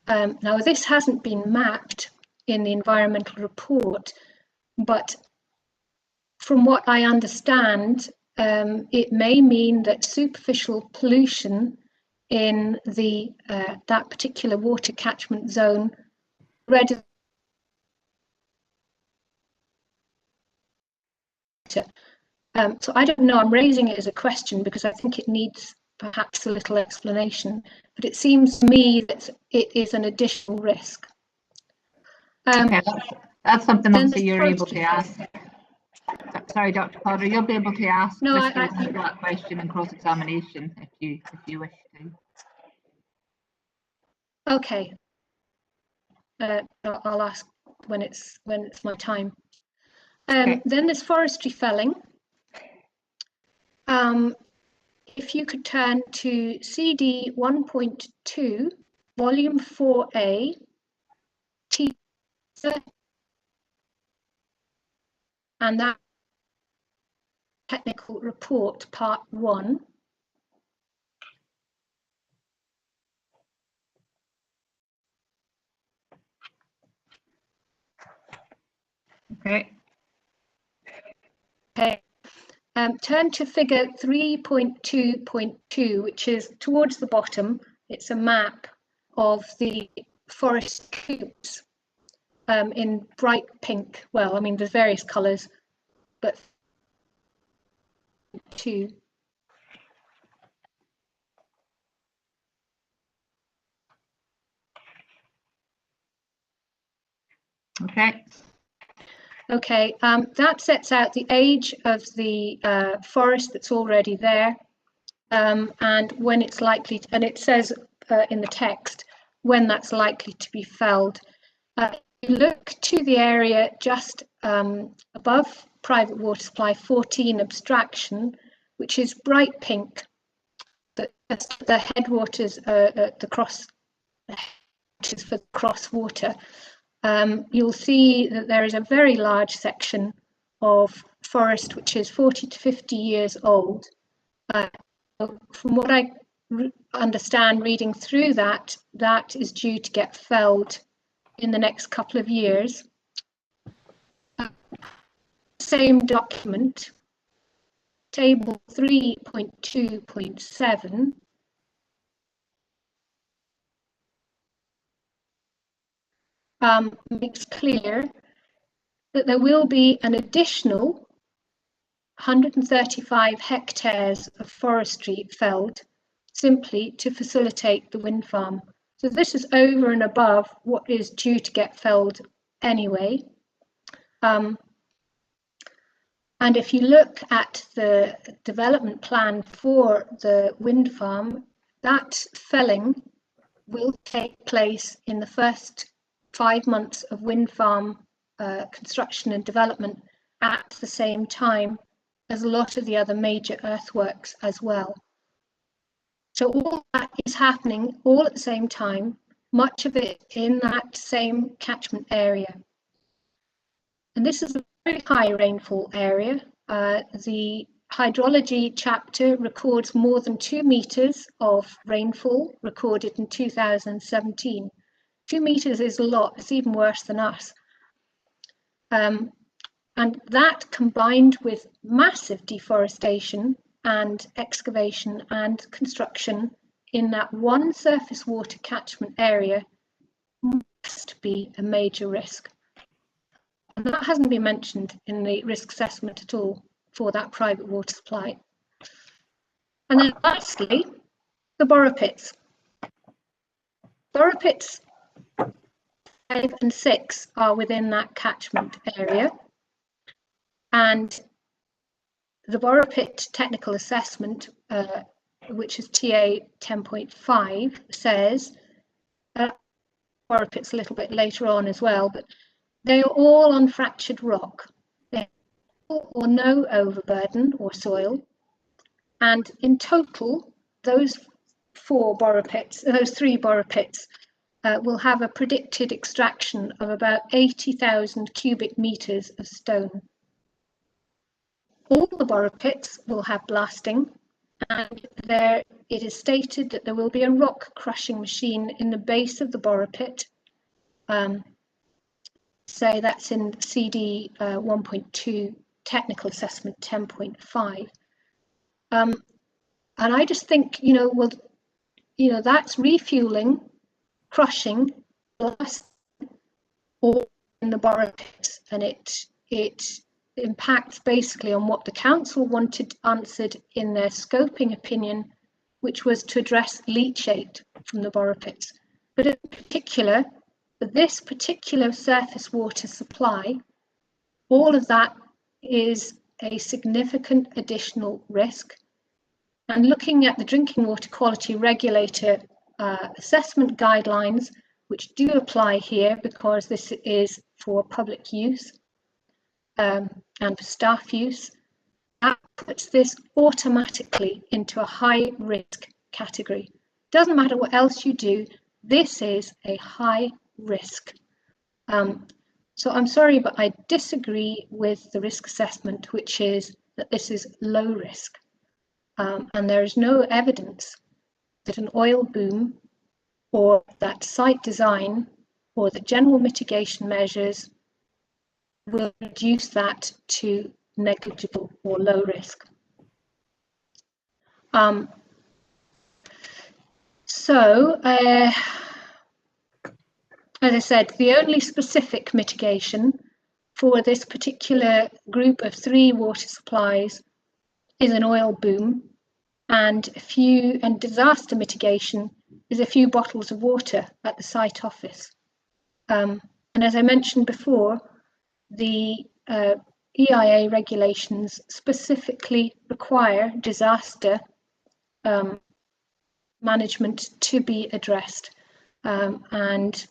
Speaker 4: Now, this hasn't been mapped in the environmental report, but from what I understand, it may mean that superficial pollution in the that particular water catchment zone so I don't know, I'm raising it as a question because I think it needs perhaps a little explanation, but it seems to me that it is an additional risk.
Speaker 2: Okay, that's something obviously you're able to ask. Sorry, Dr. Calder, you'll be able to ask that question in cross-examination if you wish to.
Speaker 4: Okay, I'll ask when it's my time. Okay. Then there's forestry felling. If you could turn to CD 1.2, volume 4A, and that technical report, part 1.
Speaker 2: Okay.
Speaker 4: Okay. Turn to figure 3.2.2, which is towards the bottom. It's a map of the forest coops in bright pink. Well, I mean, there's various colours, but 2.
Speaker 2: Okay.
Speaker 4: Okay, that sets out the age of the forest that's already there, and when it's likely to, and it says in the text when that's likely to be felled. You look to the area just above private water supply 14 abstraction, which is bright pink. The headwaters, the cross for cross water. You'll see that there is a very large section of forest which is 40 to 50 years old. From what I understand reading through that, that is due to get felled in the next couple of years. Same document, table 3.2.7. Makes clear that there will be an additional 135 hectares of forestry felled simply to facilitate the wind farm. So this is over and above what is due to get felled anyway. And if you look at the development plan for the wind farm, that felling will take place in the first 5 months of wind farm construction and development at the same time as a lot of the other major earthworks as well. So all that is happening all at the same time, much of it in that same catchment area. And this is a very high rainfall area. The hydrology chapter records more than 2 meters of rainfall recorded in 2017. 2 meters is a lot, it's even worse than us. And that combined with massive deforestation and excavation and construction in that one surface water catchment area must be a major risk. And that hasn't been mentioned in the risk assessment at all for that private water supply. And then lastly, the borrow pits. Borrow pits 5 and 6 are within that catchment area. And the borrow pit technical assessment, which is TA 10.5, says, borrow pits a little bit later on as well, but they are all on fractured rock. They have little or no overburden or soil. And in total, those 3 borrow pits will have a predicted extraction of about 80,000 cubic meters of stone. All the borrow pits will have blasting, and there it is stated that there will be a rock crushing machine in the base of the borrow pit. Say that's in CD 1.2 technical assessment 10.5. And I just think, that's refueling, crushing, blasting, all in the borrow pits, and it impacts basically on what the council wanted answered in their scoping opinion, which was to address leachate from the borrow pits. But in particular, for this particular surface water supply, all of that is a significant additional risk. And looking at the drinking water quality regulator assessment guidelines, which do apply here because this is for public use, and for staff use, that puts this automatically into a high risk category. Doesn't matter what else you do, this is a high risk. So I'm sorry, but I disagree with the risk assessment, which is that this is low risk. And there is no evidence that an oil boom or that site design or the general mitigation measures will reduce that to negligible or low risk. As I said, the only specific mitigation for this particular group of 3 water supplies is an oil boom, and disaster mitigation is a few bottles of water at the site office. And as I mentioned before, the EIA regulations specifically require disaster management to be addressed, and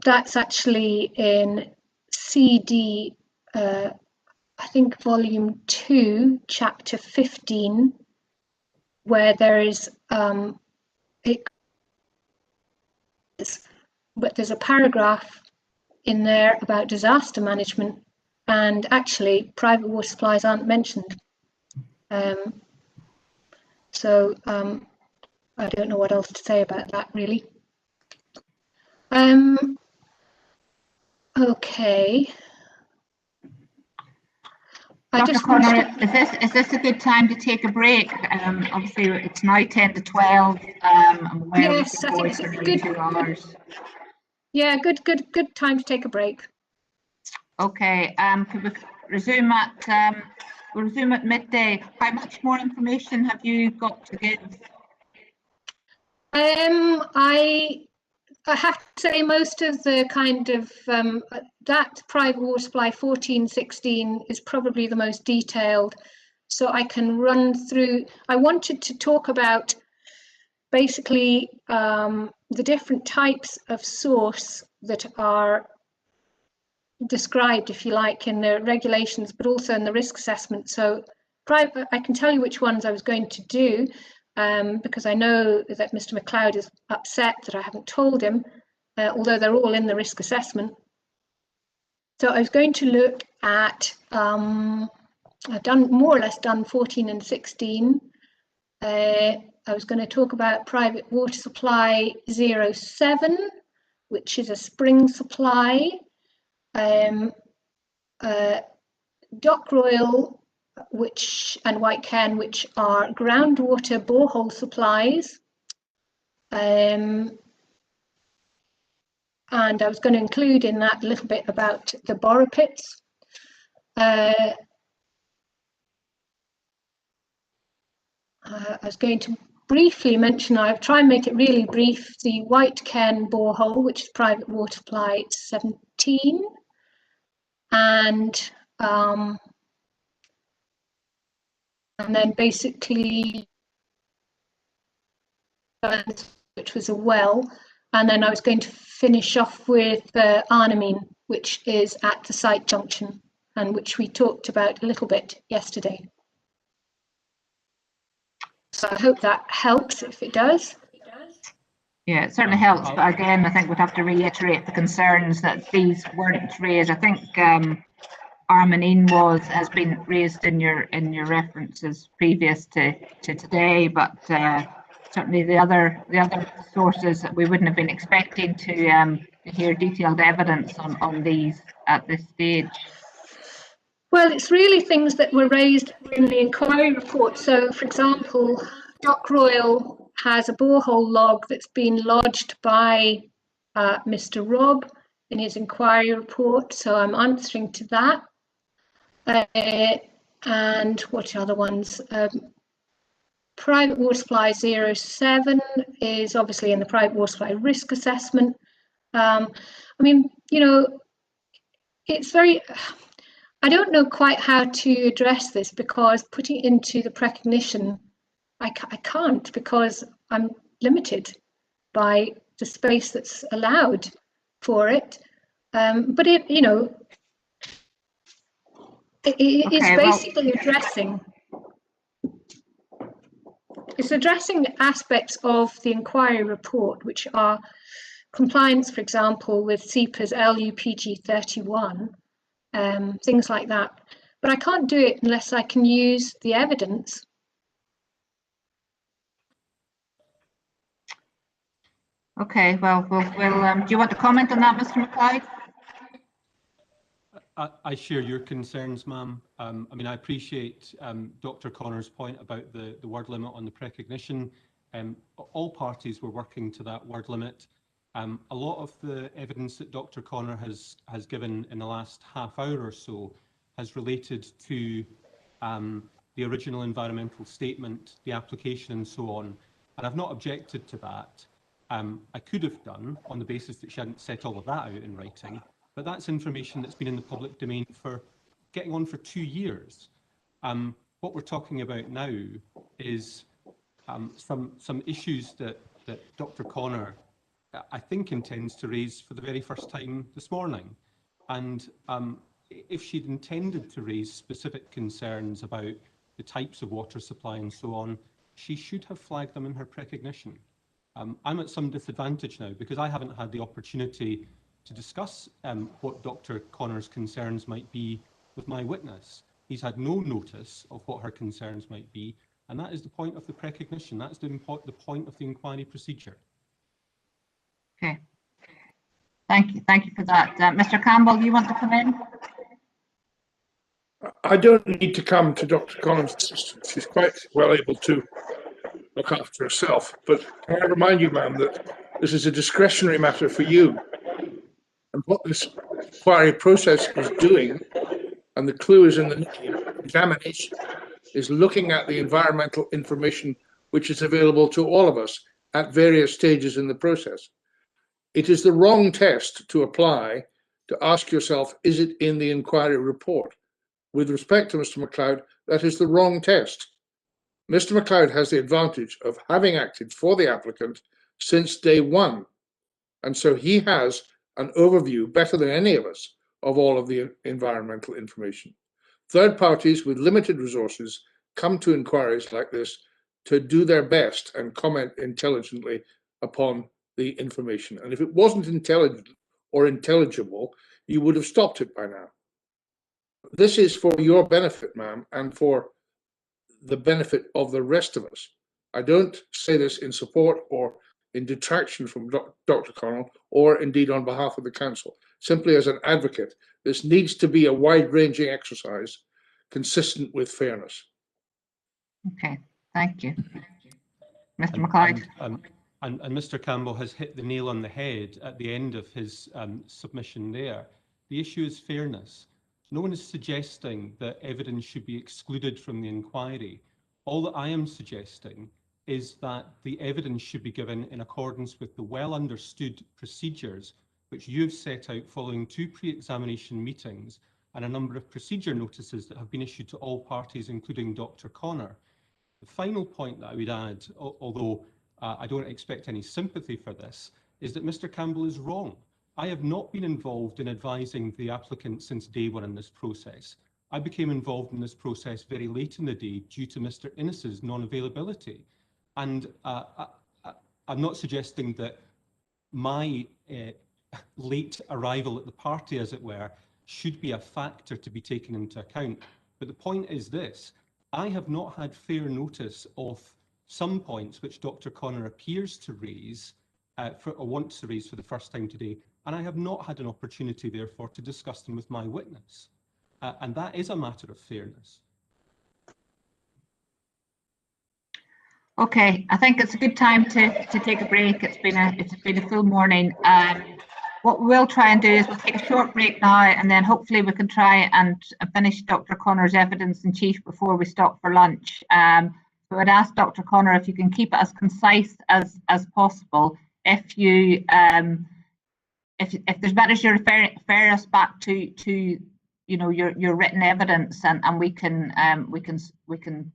Speaker 4: that's actually in CD, I think volume 2, chapter 15, where there is but there's a paragraph in there about disaster management, and actually private water supplies aren't mentioned. So I don't know what else to say about that, really. Okay.
Speaker 2: Dr. Connor, is this a good time to take a break? Obviously, it's now 10 to 12.
Speaker 4: Yes, I think it's a good 2 hours. Yeah, good time to take a break.
Speaker 2: Okay. Could we resume at we'll resume at midday? How much more information have you got to give?
Speaker 4: I have to say most of the kind of that private water supply 1416 is probably the most detailed, so I can run through. I wanted to talk about basically the different types of source that are described, if you like, in the regulations, but also in the risk assessment. So I can tell you which ones I was going to do, because I know that Mr. McLeod is upset that I haven't told him, although they're all in the risk assessment. So I was going to look at, I've done more or less done 14 and 16. I was going to talk about private water supply 07, which is a spring supply. Dock Royal, and White Cairn, which are groundwater borehole supplies. And I was going to include in that a little bit about the borrow pits. I was going to briefly mention, I'll try and make it really brief, the White Cairn borehole, which is private water supply 17. And then basically, which was a well, and then I was going to finish off with Arnamine, which is at the site junction, and which we talked about a little bit yesterday. So I hope that helps. If it does.
Speaker 2: Yeah, it certainly helps, but again, I think we'd have to reiterate the concerns that these weren't raised. I think Arnamine has been raised in your references previous to today, but certainly the other sources that we wouldn't have been expecting to hear detailed evidence on these at this stage.
Speaker 4: Well, it's really things that were raised in the inquiry report. So, for example, Dock Royal has a borehole log that's been lodged by Mr. Robb in his inquiry report. So I'm answering to that. And what other ones? Private water supply 07 is obviously in the private water supply risk assessment. I mean, you know, it's very, I don't know quite how to address this, because putting it into the precognition, I can't, because I'm limited by the space that's allowed for it. But it, you know, it is basically addressing. It's addressing aspects of the inquiry report which are compliance, for example, with SEPA's LUPG 31, things like that. But I can't do it unless I can use the evidence.
Speaker 2: Okay, well, do you want to comment on that, Mr. McLeod?
Speaker 1: I share your concerns, ma'am. I mean, I appreciate Dr. Connor's point about the word limit on the precognition. All parties were working to that word limit. A lot of the evidence that Dr. Connor has given in the last half hour or so has related to the original environmental statement, the application and so on. And I've not objected to that. I could have done on the basis that she hadn't set all of that out in writing, but that's information that's been in the public domain for getting on for 2 years. What we're talking about now is some issues that Dr. Connor, I think, intends to raise for the very first time this morning. And if she'd intended to raise specific concerns about the types of water supply and so on, she should have flagged them in her precognition. I'm at some disadvantage now because I haven't had the opportunity to discuss what Dr. Connor's concerns might be with my witness. He's had no notice of what her concerns might be, and that is the point of the precognition. That's the point of the inquiry procedure.
Speaker 2: Okay. Thank you for that. Mr. Campbell, you want to come in?
Speaker 5: I don't need to come to Dr. Connor's assistance. She's quite well able to look after herself. But can I remind you, ma'am, that this is a discretionary matter for you. And what this inquiry process is doing, and the clue is in the examination, is looking at the environmental information which is available to all of us at various stages in the process. It is the wrong test to apply to ask yourself, is it in the inquiry report? With respect to Mr. McLeod, that is the wrong test. Mr. McLeod has the advantage of having acted for the applicant since day one. And so he has an overview, better than any of us, of all of the environmental information. Third parties with limited resources come to inquiries like this to do their best and comment intelligently upon the information. And if it wasn't intelligent or intelligible, you would have stopped it by now. This is for your benefit, ma'am, and for the benefit of the rest of us. I don't say this in support or in detraction from Dr. Connell, or indeed on behalf of the council. Simply as an advocate, this needs to be a wide-ranging exercise consistent with fairness.
Speaker 2: Okay, thank you. Mr. McLeod.
Speaker 1: And Mr. Campbell has hit the nail on the head at the end of his submission there. The issue is fairness. No one is suggesting that evidence should be excluded from the inquiry. All that I am suggesting is that the evidence should be given in accordance with the well-understood procedures which you've set out following 2 pre-examination meetings and a number of procedure notices that have been issued to all parties, including Dr. Connor. The final point that I would add, although I don't expect any sympathy for this, is that Mr. Campbell is wrong. I have not been involved in advising the applicant since day one in this process. I became involved in this process very late in the day due to Mr. Innes's non-availability. And I'm not suggesting that my late arrival at the party, as it were, should be a factor to be taken into account. But the point is this: I have not had fair notice of some points which Dr. Connor appears to raise or wants to raise for the first time today, and I have not had an opportunity, therefore, to discuss them with my witness. And that is a matter of fairness.
Speaker 2: Okay, I think it's a good time to take a break. It's been a full morning. What we'll try and do is we'll take a short break now, and then hopefully we can try and finish Dr. Connor's evidence in chief before we stop for lunch. So I'd ask Dr. Connor if you can keep it as concise as possible. If there's matters you refer us back to your written evidence, and we can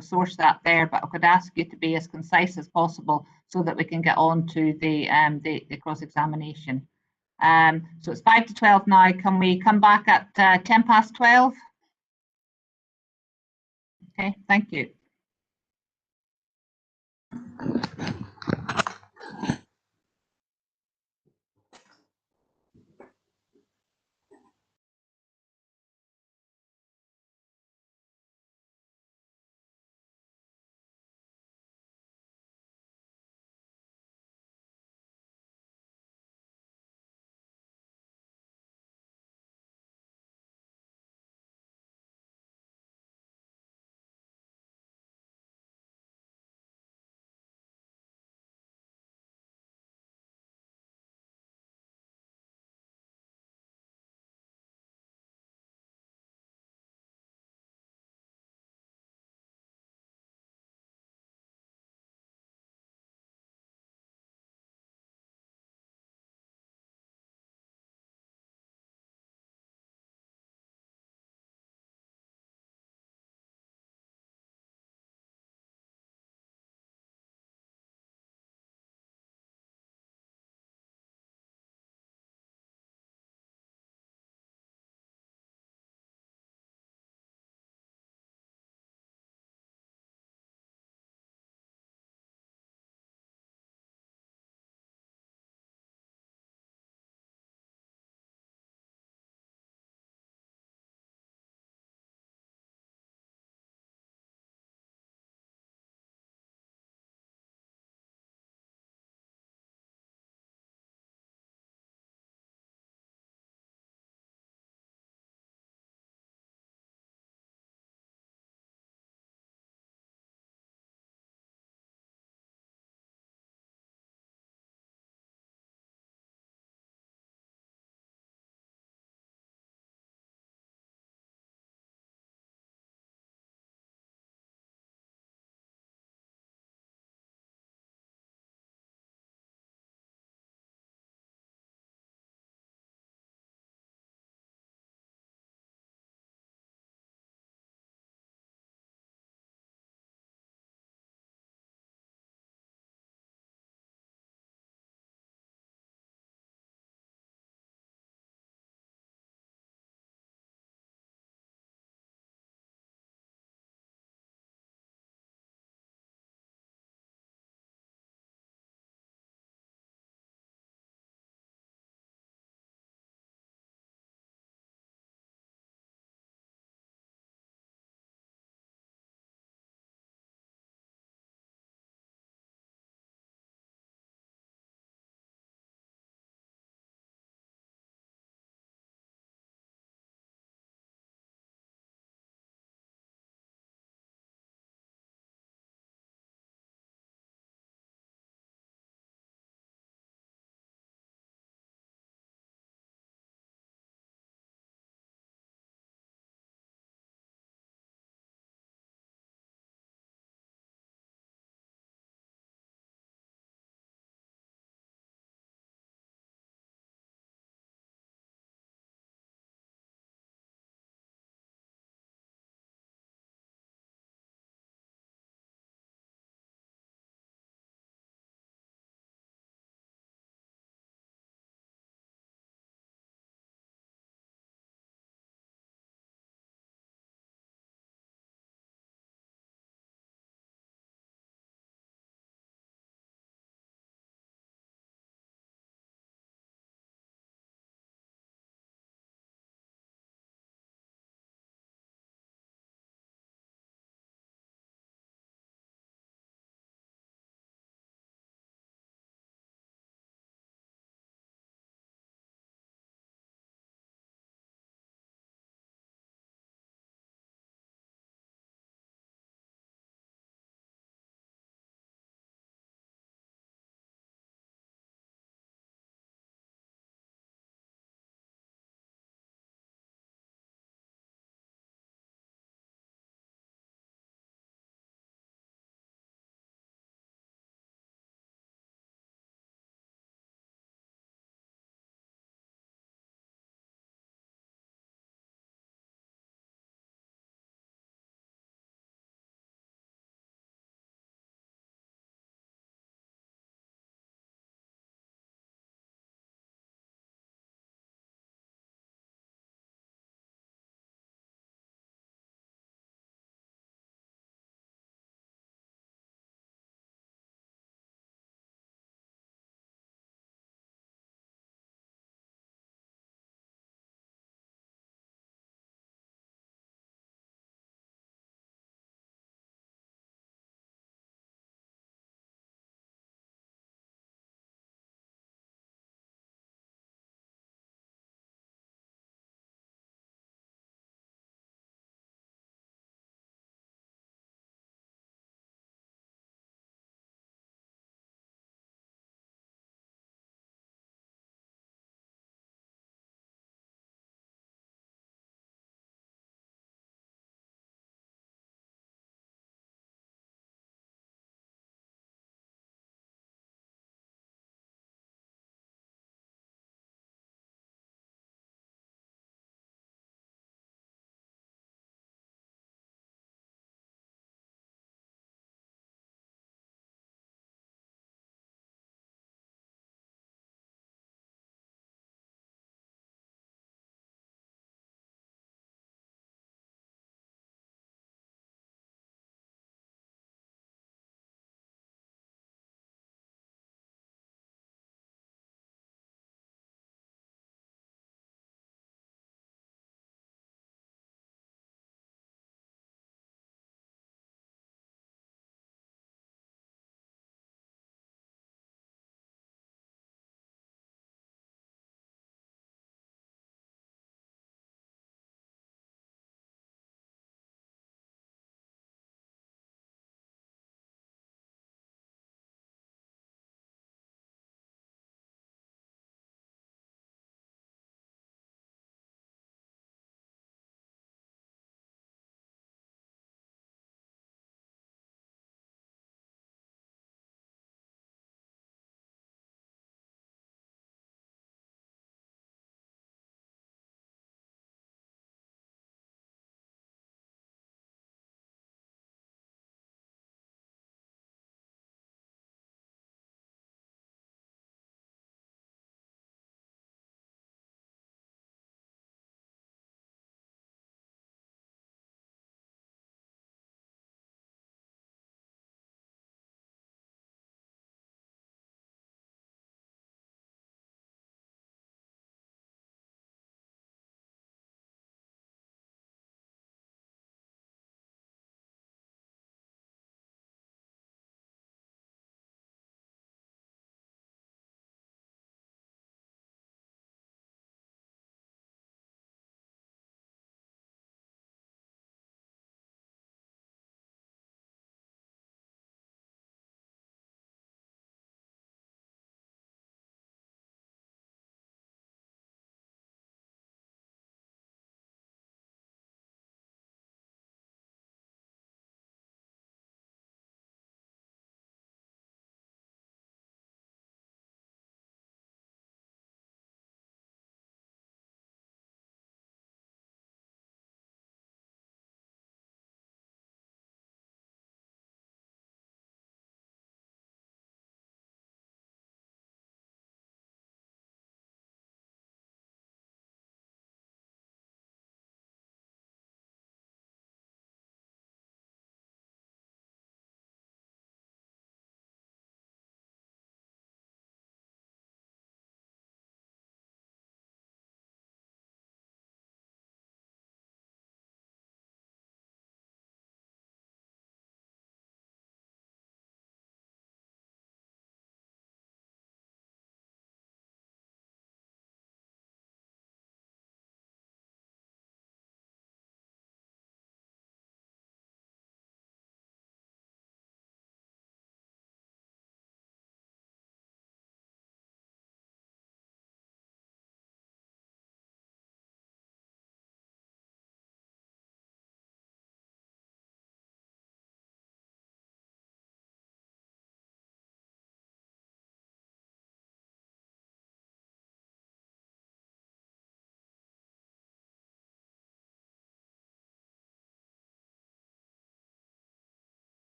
Speaker 2: source that there, but I could ask you to be as concise as possible so that we can get on to the cross-examination. So it's 5 to 12 now. Can we come back at 10 past 12? Okay, thank you.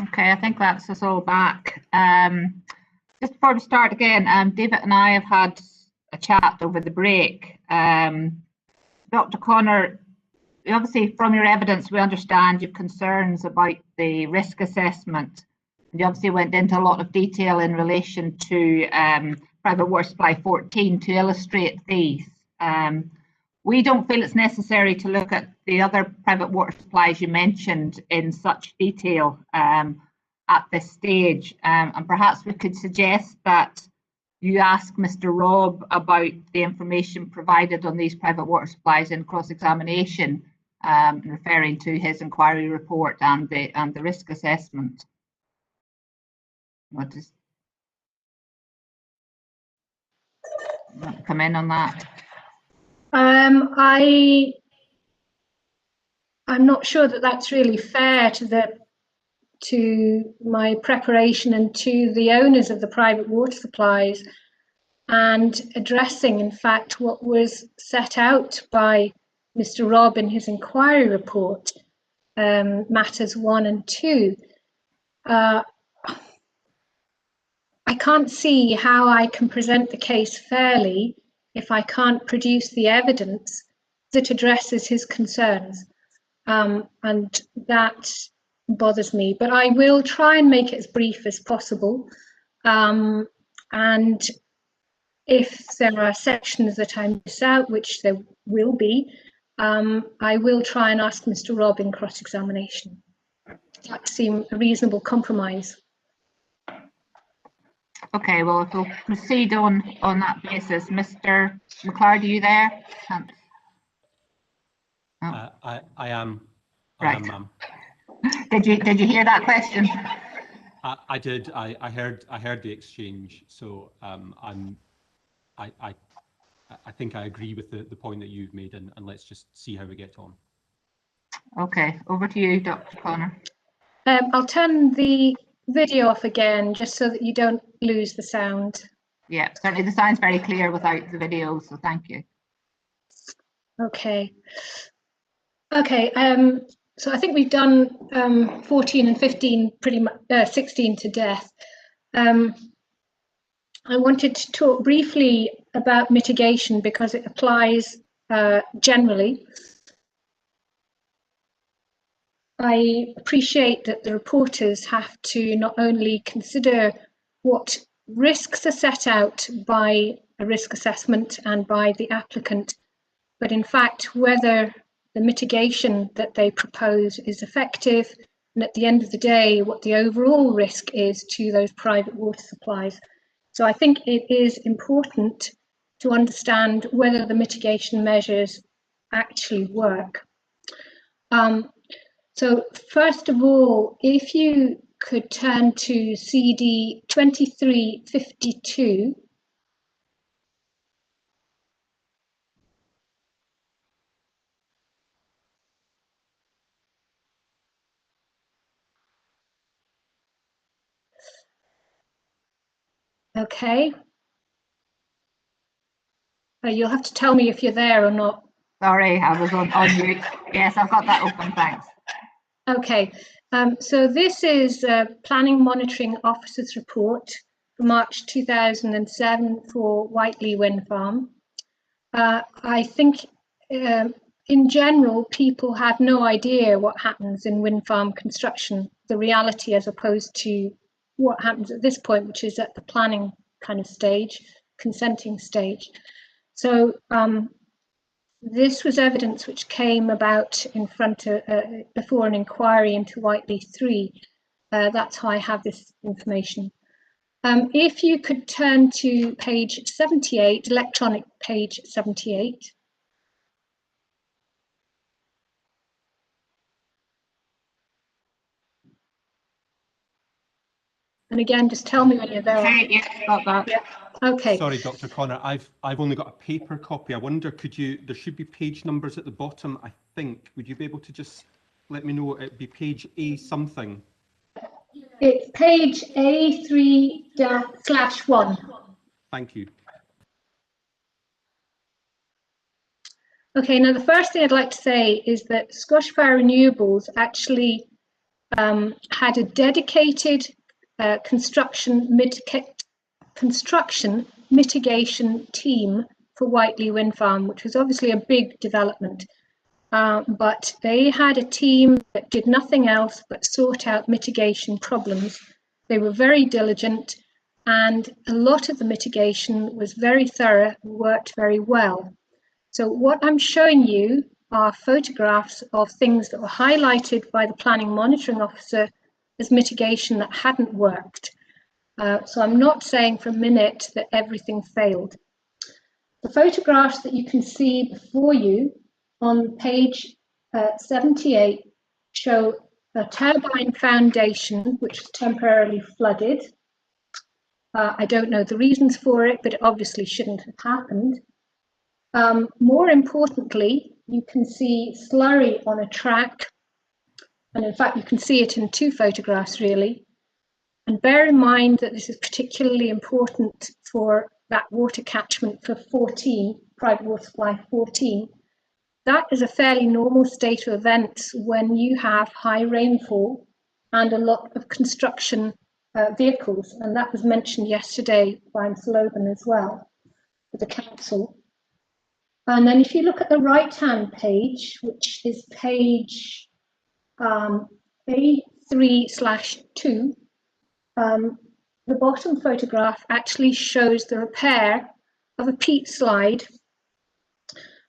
Speaker 2: Okay, I think that's us all back. Just before we start again, David and I have had a chat over the break. Dr. Connor, obviously from your evidence, we understand your concerns about the risk assessment. You obviously went into a lot of detail in relation to private water supply 14 to illustrate these. We don't feel it's necessary to look at the other private water supplies you mentioned in such detail at this stage. And perhaps we could suggest that you ask Mr. Robb about the information provided on these private water supplies in cross-examination, referring to his inquiry report and the risk assessment. What does want to come in on that?
Speaker 4: I'm not sure that that's really fair to my preparation and to the owners of the private water supplies, and addressing, in fact, what was set out by Mr. Robb in his inquiry report, matters 1 and 2. I can't see how I can present the case fairly if I can't produce the evidence that addresses his concerns. And that bothers me, but I will try and make it as brief as possible. And if there are sections that I miss out, which there will be, I will try and ask Mr. Robb in cross-examination. That seems a reasonable compromise.
Speaker 2: Okay, well, if we'll proceed on that basis. Mr. McLeod, are you there?
Speaker 1: I am.
Speaker 2: Right.
Speaker 1: Ma'am.
Speaker 2: Did you hear that question?
Speaker 1: I did. I heard the exchange. So I think I agree with the point that you've made, and let's just see how we get on.
Speaker 2: Okay, over to you, Dr. Connor.
Speaker 4: I'll turn the video off again, just so that you don't lose the sound.
Speaker 2: Yeah, certainly the sound's very clear without the video, so thank you.
Speaker 4: Okay. Okay, so I think we've done 14 and 15 pretty much, 16 to death. I wanted to talk briefly about mitigation because it applies generally. I appreciate that the reporters have to not only consider what risks are set out by a risk assessment and by the applicant, but in fact whether the mitigation that they propose is effective, and at the end of the day what the overall risk is to those private water supplies. So I think it is important to understand whether the mitigation measures actually work. So first of all, if you could turn to CD 2352. Okay. You'll have to tell me if you're there or not.
Speaker 2: Sorry, I was on mute. Yes, I've got that open, thanks.
Speaker 4: Okay, so this is Planning Monitoring Officer's report for March 2007 for Whiteley Wind Farm. I think in general, people have no idea what happens in wind farm construction, the reality as opposed to what happens at this point, which is at the planning kind of stage, consenting stage. So this was evidence which came about in front of, before an inquiry into Whiteley 3. That's how I have this information. If you could turn to page 78, electronic page 78. And again, just tell me when you're there.
Speaker 2: Okay, yes, got that.
Speaker 4: Yeah. Okay.
Speaker 1: Sorry, Dr. Connor, I've only got a paper copy. I wonder, there should be page numbers at the bottom, I think. Would you be able to just let me know? It'd be page A something.
Speaker 4: It's page A3/1.
Speaker 1: Thank you.
Speaker 4: Okay, now the first thing I'd like to say is that Scottish Power Renewables actually had a dedicated construction mitigation team for Whiteley Wind Farm, which was obviously a big development. But they had a team that did nothing else but sort out mitigation problems. They were very diligent, and a lot of the mitigation was very thorough and worked very well. So what I'm showing you are photographs of things that were highlighted by the planning monitoring officer as mitigation that hadn't worked. So I'm not saying for a minute that everything failed. The photographs that you can see before you on page 78 show a turbine foundation which was temporarily flooded. I don't know the reasons for it, but it obviously shouldn't have happened. More importantly, you can see slurry on a track, and in fact you can see it in two photographs really. And bear in mind that this is particularly important for that water catchment for 14, private water supply 14. That is a fairly normal state of events when you have high rainfall and a lot of construction vehicles. And that was mentioned yesterday by Ms. Logan as well, with the council. And then if you look at the right-hand page, which is page A3/2, the bottom photograph actually shows the repair of a peat slide.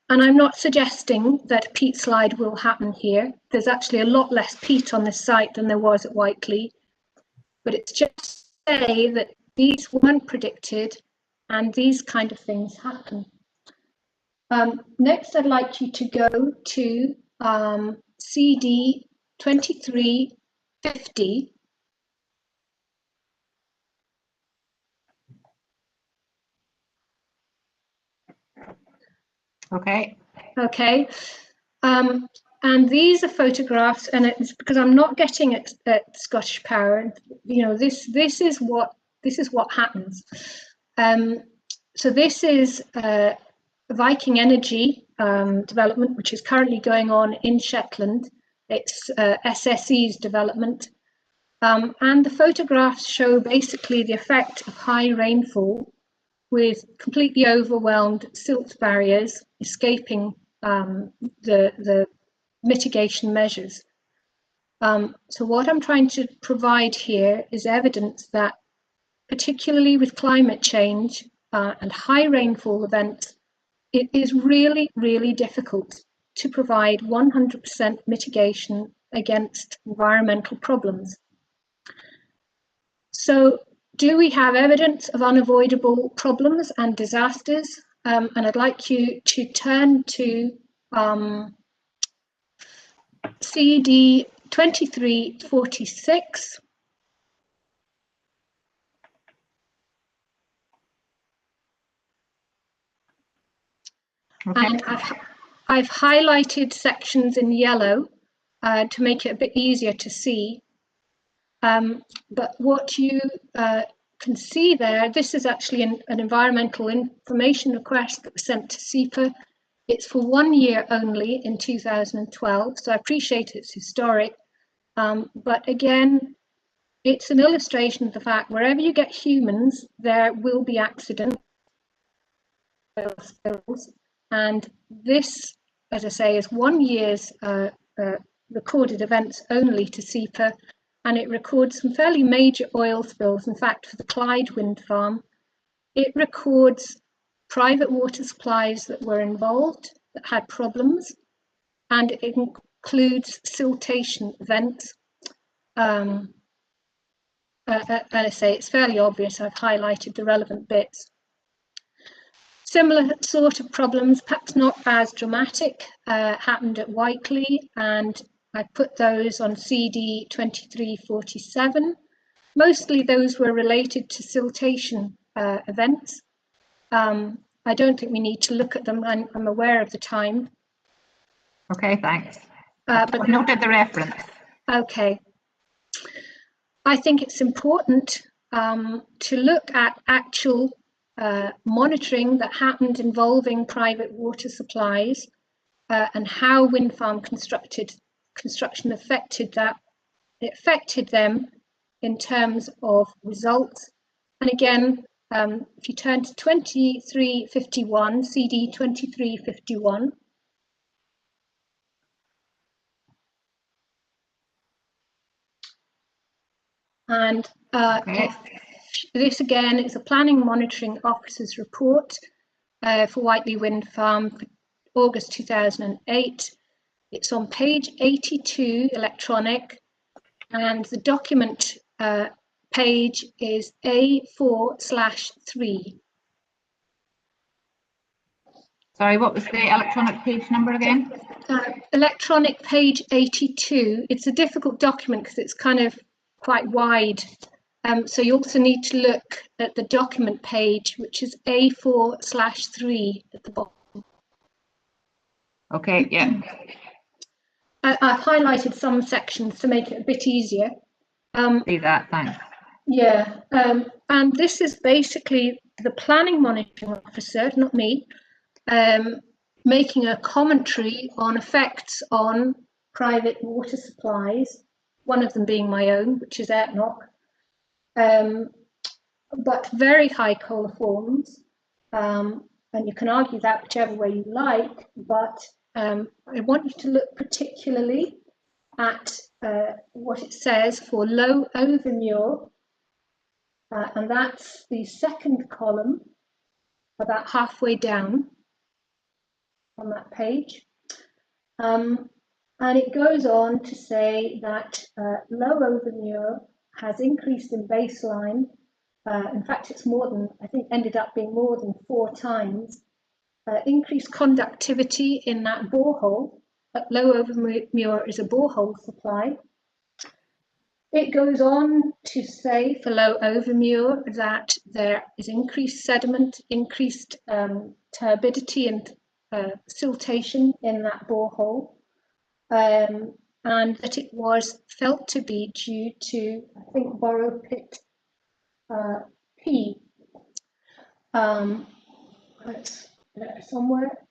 Speaker 4: And I'm not suggesting that a peat slide will happen here. There's actually a lot less peat on this site than there was at Whiteley. But it's just to say that these weren't predicted and these kind of things happen. Next, I'd like you to go to CD 2350.
Speaker 2: Okay.
Speaker 4: Okay. And these are photographs, and it's because I'm not getting it at Scottish Power. You know, this is what happens. So this is Viking Energy development, which is currently going on in Shetland. It's SSE's development, and the photographs show basically the effect of high rainfall with completely overwhelmed silt barriers escaping the mitigation measures. So what I'm trying to provide here is evidence that, particularly with climate change and high rainfall events, it is really, really difficult to provide 100% mitigation against environmental problems. So, do we have evidence of unavoidable problems and disasters? And I'd like you to turn to CD 2346.
Speaker 2: Okay.
Speaker 4: And I've highlighted sections in yellow to make it a bit easier to see. But what you can see there, this is actually an environmental information request that was sent to SEPA. It's for 1 year only in 2012, so I appreciate it's historic. But again, it's an illustration of the fact wherever you get humans, there will be accidents, spills, and this, as I say, is 1 year's recorded events only to SEPA, and it records some fairly major oil spills. In fact, for the Clyde wind farm, it records private water supplies that were involved, that had problems, and it includes siltation events. And I say it's fairly obvious, I've highlighted the relevant bits. Similar sort of problems, perhaps not as dramatic, happened at Whiteley, and I put those on CD 2347. Mostly those were related to siltation events. I don't think we need to look at them. I'm aware of the time.
Speaker 2: Okay, thanks.
Speaker 4: But
Speaker 2: I've noted the reference.
Speaker 4: Okay. I think it's important to look at actual monitoring that happened involving private water supplies and how wind farm construction affected that it affected them in terms of results. And again, if you turn to 2351, CD 2351, and this again is a planning monitoring officer's report for Whiteley Wind Farm for August 2008. It's on page 82, electronic, and the document page is A4/3.
Speaker 2: Sorry, what was the electronic page number again?
Speaker 4: Electronic page 82. It's a difficult document because it's kind of quite wide. So you also need to look at the document page, which is A4/3 at the bottom.
Speaker 2: Okay, yeah.
Speaker 4: I've highlighted some sections to make it a bit easier.
Speaker 2: See that, thanks.
Speaker 4: Yeah, and this is basically the planning monitoring officer, not me, making a commentary on effects on private water supplies, one of them being my own, which is Arecleoch, but very high coliforms, and you can argue that whichever way you like, but I want you to look particularly at what it says for low overmure, and that's the second column, about halfway down on that page. And it goes on to say that low overmure has increased in baseline. In fact, it's more than, I think, ended up being more than 4 times. Increased conductivity in that borehole. Low overmure is a borehole supply. It goes on to say for low overmure that there is increased sediment, increased turbidity and siltation in that borehole, and that it was felt to be due to, I think, borrow pit P. It's somewhere.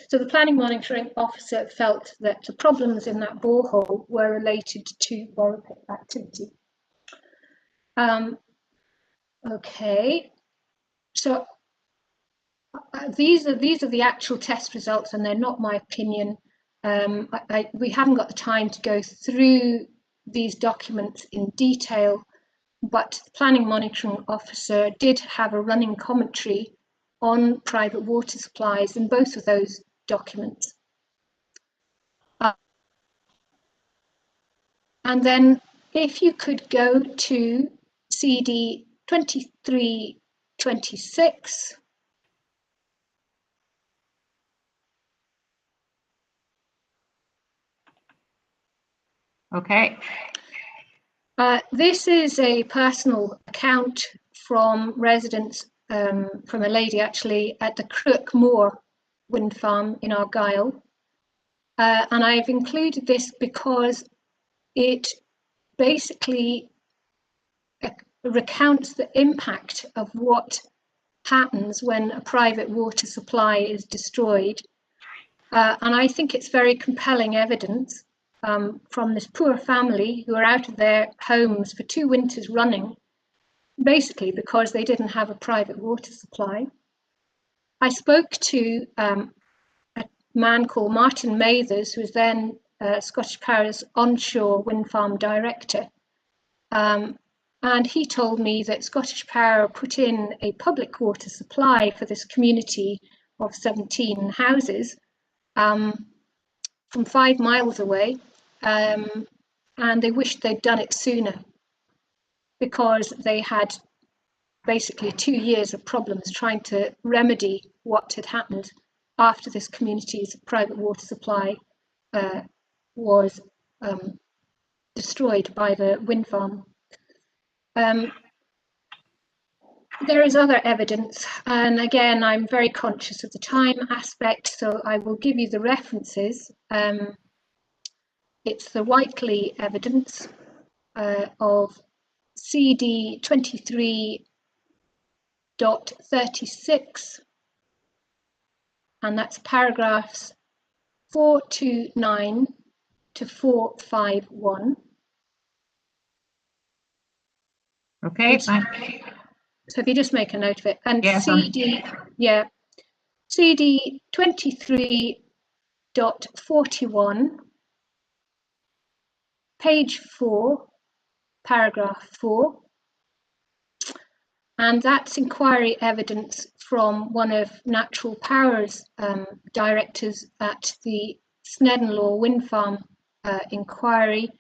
Speaker 4: So the planning monitoring officer felt that the problems in that borehole were related to borrow pit activity. Okay, so these are the actual test results, and they're not my opinion. We haven't got the time to go through these documents in detail, but the planning monitoring officer did have a running commentary on private water supplies in both of those documents. And then if you could go to CD 2326.
Speaker 2: Okay.
Speaker 4: This is a personal account from residents, from a lady actually at the Arecleoch Moor wind farm in Argyll. And I've included this because it basically recounts the impact of what happens when a private water supply is destroyed. And I think it's very compelling evidence from this poor family who are out of their homes for 2 winters running, basically because they didn't have a private water supply. I spoke to a man called Martin Mathers, who was then Scottish Power's onshore wind farm director. And he told me that Scottish Power put in a public water supply for this community of 17 houses from 5 miles away, and they wished they'd done it sooner because they had basically 2 years of problems trying to remedy what had happened after this community's private water supply was destroyed by the wind farm. There is other evidence, and again, I'm very conscious of the time aspect, so I will give you the references. It's the Whiteley evidence of CD 23.36, and that's paragraphs 429 to 451.
Speaker 2: Okay, thanks.
Speaker 4: So if you just make a note of it, and
Speaker 2: Yes,
Speaker 4: CD, yeah, CD 23.41, page 4, paragraph 4, and that's inquiry evidence from one of Natural Power's directors at the Snedden wind farm inquiry,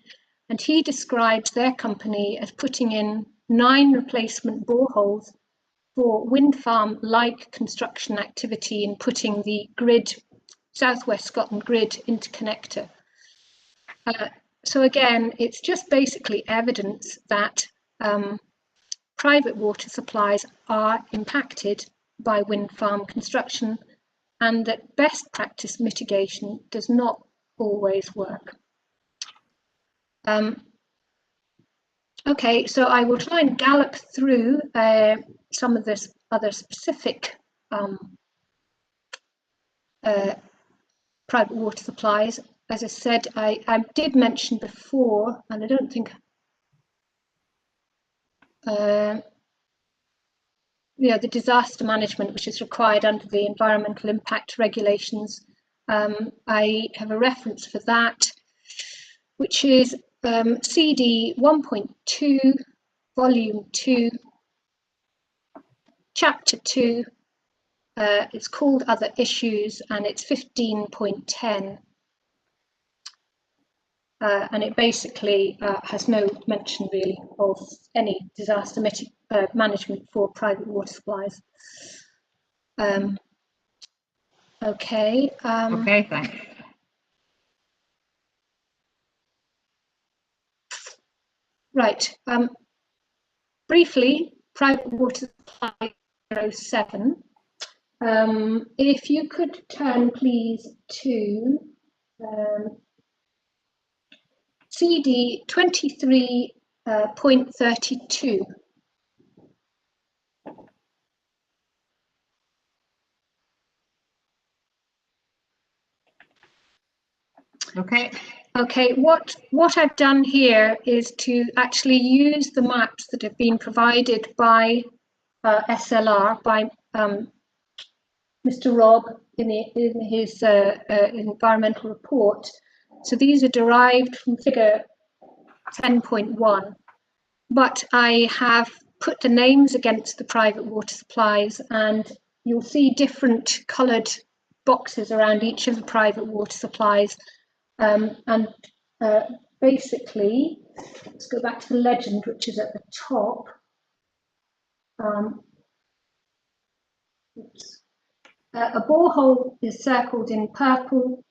Speaker 4: and he describes their company as putting in 9 replacement boreholes for wind farm-like construction activity in putting the grid, Southwest Scotland grid interconnector. So again, it's just basically evidence that private water supplies are impacted by wind farm construction, and that best practice mitigation does not always work. Okay, so I will try and gallop through some of this other specific private water supplies. As I said, I did mention before, and I don't think the disaster management which is required under the environmental impact regulations. I have a reference for that, which is CD 1.2, volume 2, chapter 2. It's called Other Issues, and it's 15.10. And it basically has no mention really of any disaster management for private water supplies. Okay.
Speaker 2: Okay, thanks.
Speaker 4: Right. Briefly, private water supply 07. If you could turn, please, to CD 23.32.
Speaker 2: Okay.
Speaker 4: Okay, what I've done here is to actually use the maps that have been provided by SLR, by Mr. Rob in his environmental report. So these are derived from figure 10.1, but I have put the names against the private water supplies, and you'll see different coloured boxes around each of the private water supplies. Basically, let's go back to the legend, which is at the top. A borehole is circled in purple.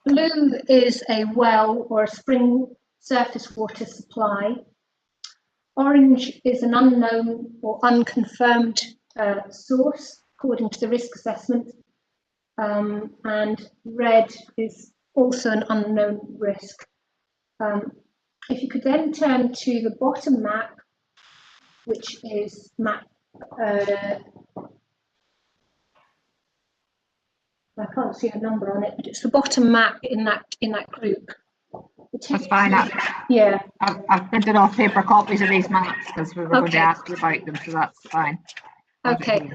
Speaker 4: Blue is a well or a spring surface water supply. Orange is an unknown or unconfirmed source according to the risk assessment. And red is also an unknown risk. If you could then turn to the bottom map, which is map, I can't see a number on it, but it's the bottom map in that group.
Speaker 2: That's fine.
Speaker 4: Yeah.
Speaker 2: I've printed off paper copies of these maps because we were going to ask you about them, so that's fine.
Speaker 4: Okay.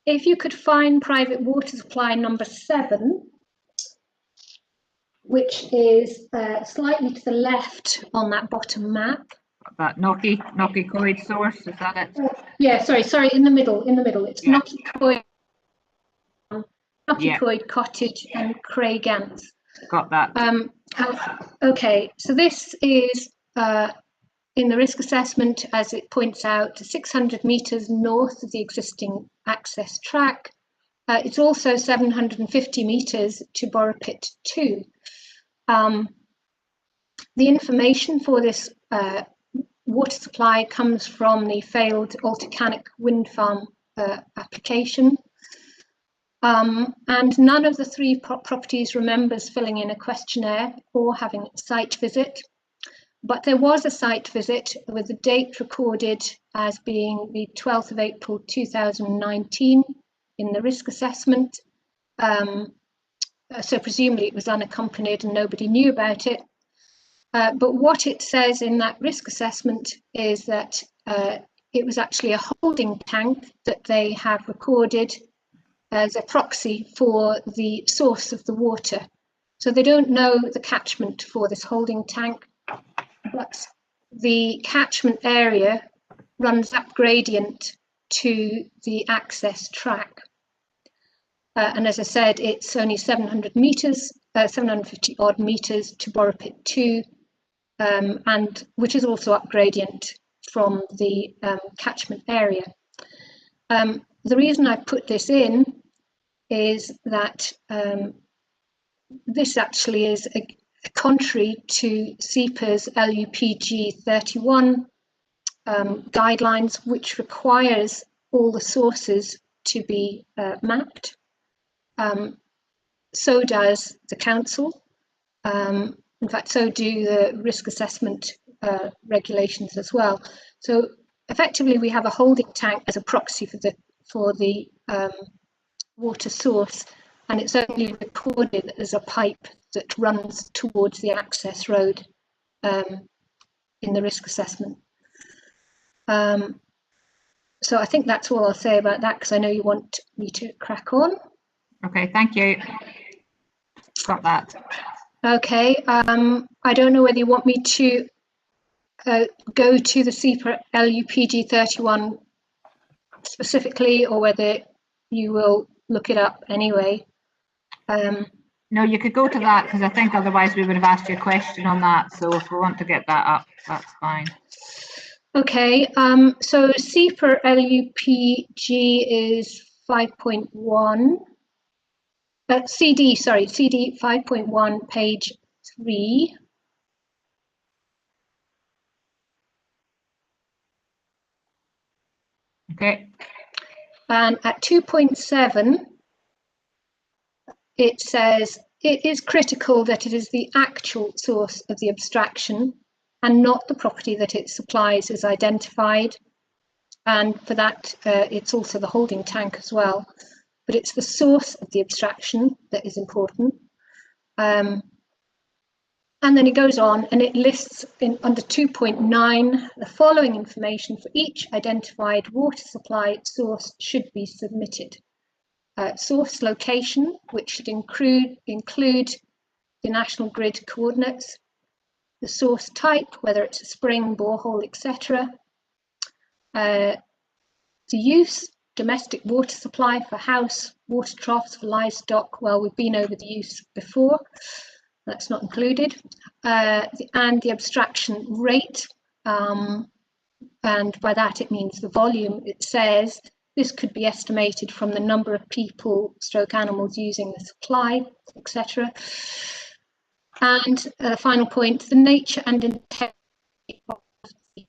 Speaker 4: If you could find private water supply number 7, which is slightly to the left on that bottom map.
Speaker 2: That Knocky Coed source, is that it?
Speaker 4: Yeah, sorry, in the middle. It's
Speaker 2: Yeah.
Speaker 4: Knocky Coed Cottage and Craigants.
Speaker 2: Got that.
Speaker 4: Okay, so this is in the risk assessment, as it points out, 600 metres north of the existing access track. It's also 750 metres to Borrowpit 2. The information for this water supply comes from the failed Altacanic wind farm application. And none of the 3 properties remembers filling in a questionnaire or having a site visit. But there was a site visit with the date recorded as being the 12th of April 2019 in the risk assessment. So presumably it was unaccompanied and nobody knew about it. But what it says in that risk assessment is that it was actually a holding tank that they have recorded as a proxy for the source of the water. So they don't know the catchment for this holding tank, but the catchment area runs up gradient to the access track. And as I said, it's only 700 meters, 750 odd meters to Borough Pit 2, and which is also up gradient from the catchment area. The reason I put this in is that this actually is contrary to SEPA's LUPG 31 guidelines, which requires all the sources to be mapped. So does the council. In fact, so do the risk assessment regulations as well. So effectively, we have a holding tank as a proxy for the water source, and it's only recorded as a pipe that runs towards the access road in the risk assessment. So I think that's all I'll say about that, because I know you want me to crack on.
Speaker 2: Okay, thank you. Got that.
Speaker 4: Okay, I don't know whether you want me to go to the SEPA LUPG 31 specifically, or whether you will look it up anyway.
Speaker 2: No, you could go to that, because I think otherwise we would have asked you a question on that. So if we want to get that up, that's fine.
Speaker 4: Okay, so SEPA LUPG is 5.1. CD 5.1, page 3.
Speaker 2: Okay.
Speaker 4: And at 2.7, it says it is critical that it is the actual source of the abstraction and not the property that it supplies is identified. And for that, it's also the holding tank as well. But it's the source of the abstraction that is important. And then it goes on and it lists in under 2.9, the following information for each identified water supply source should be submitted. Source location, which should include the national grid coordinates, the source type, whether it's a spring, borehole, etc. The use, domestic water supply for house, water troughs for livestock. Well, we've been over the use before. That's not included. And the abstraction rate, and by that it means the volume. It says this could be estimated from the number of people / animals using the supply, etc. And the final point, the nature and intent of the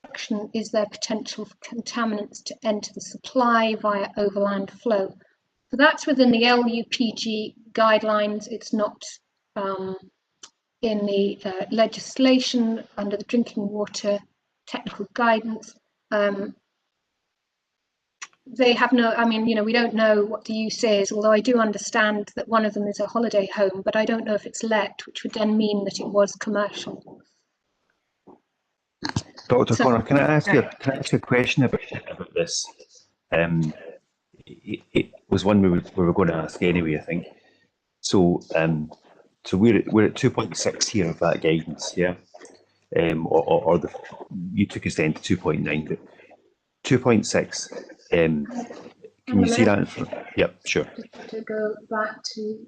Speaker 4: abstraction is there potential for contaminants to enter the supply via overland flow. So that's within the LUPG guidelines. It's not in the legislation under the drinking water technical guidance. They have no, I mean, you know, we don't know what the use is, although I do understand that one of them is a holiday home, but I don't know if it's let, which would then mean that it was commercial.
Speaker 3: Dr. Connor, can I ask you a question about this? It was one we were going to ask anyway, I think. So, so we're at 2.6 here of that guidance, yeah, or you took us then to 2.9, but 2.6. Can you see that? Yep, sure.
Speaker 4: Just to go back to.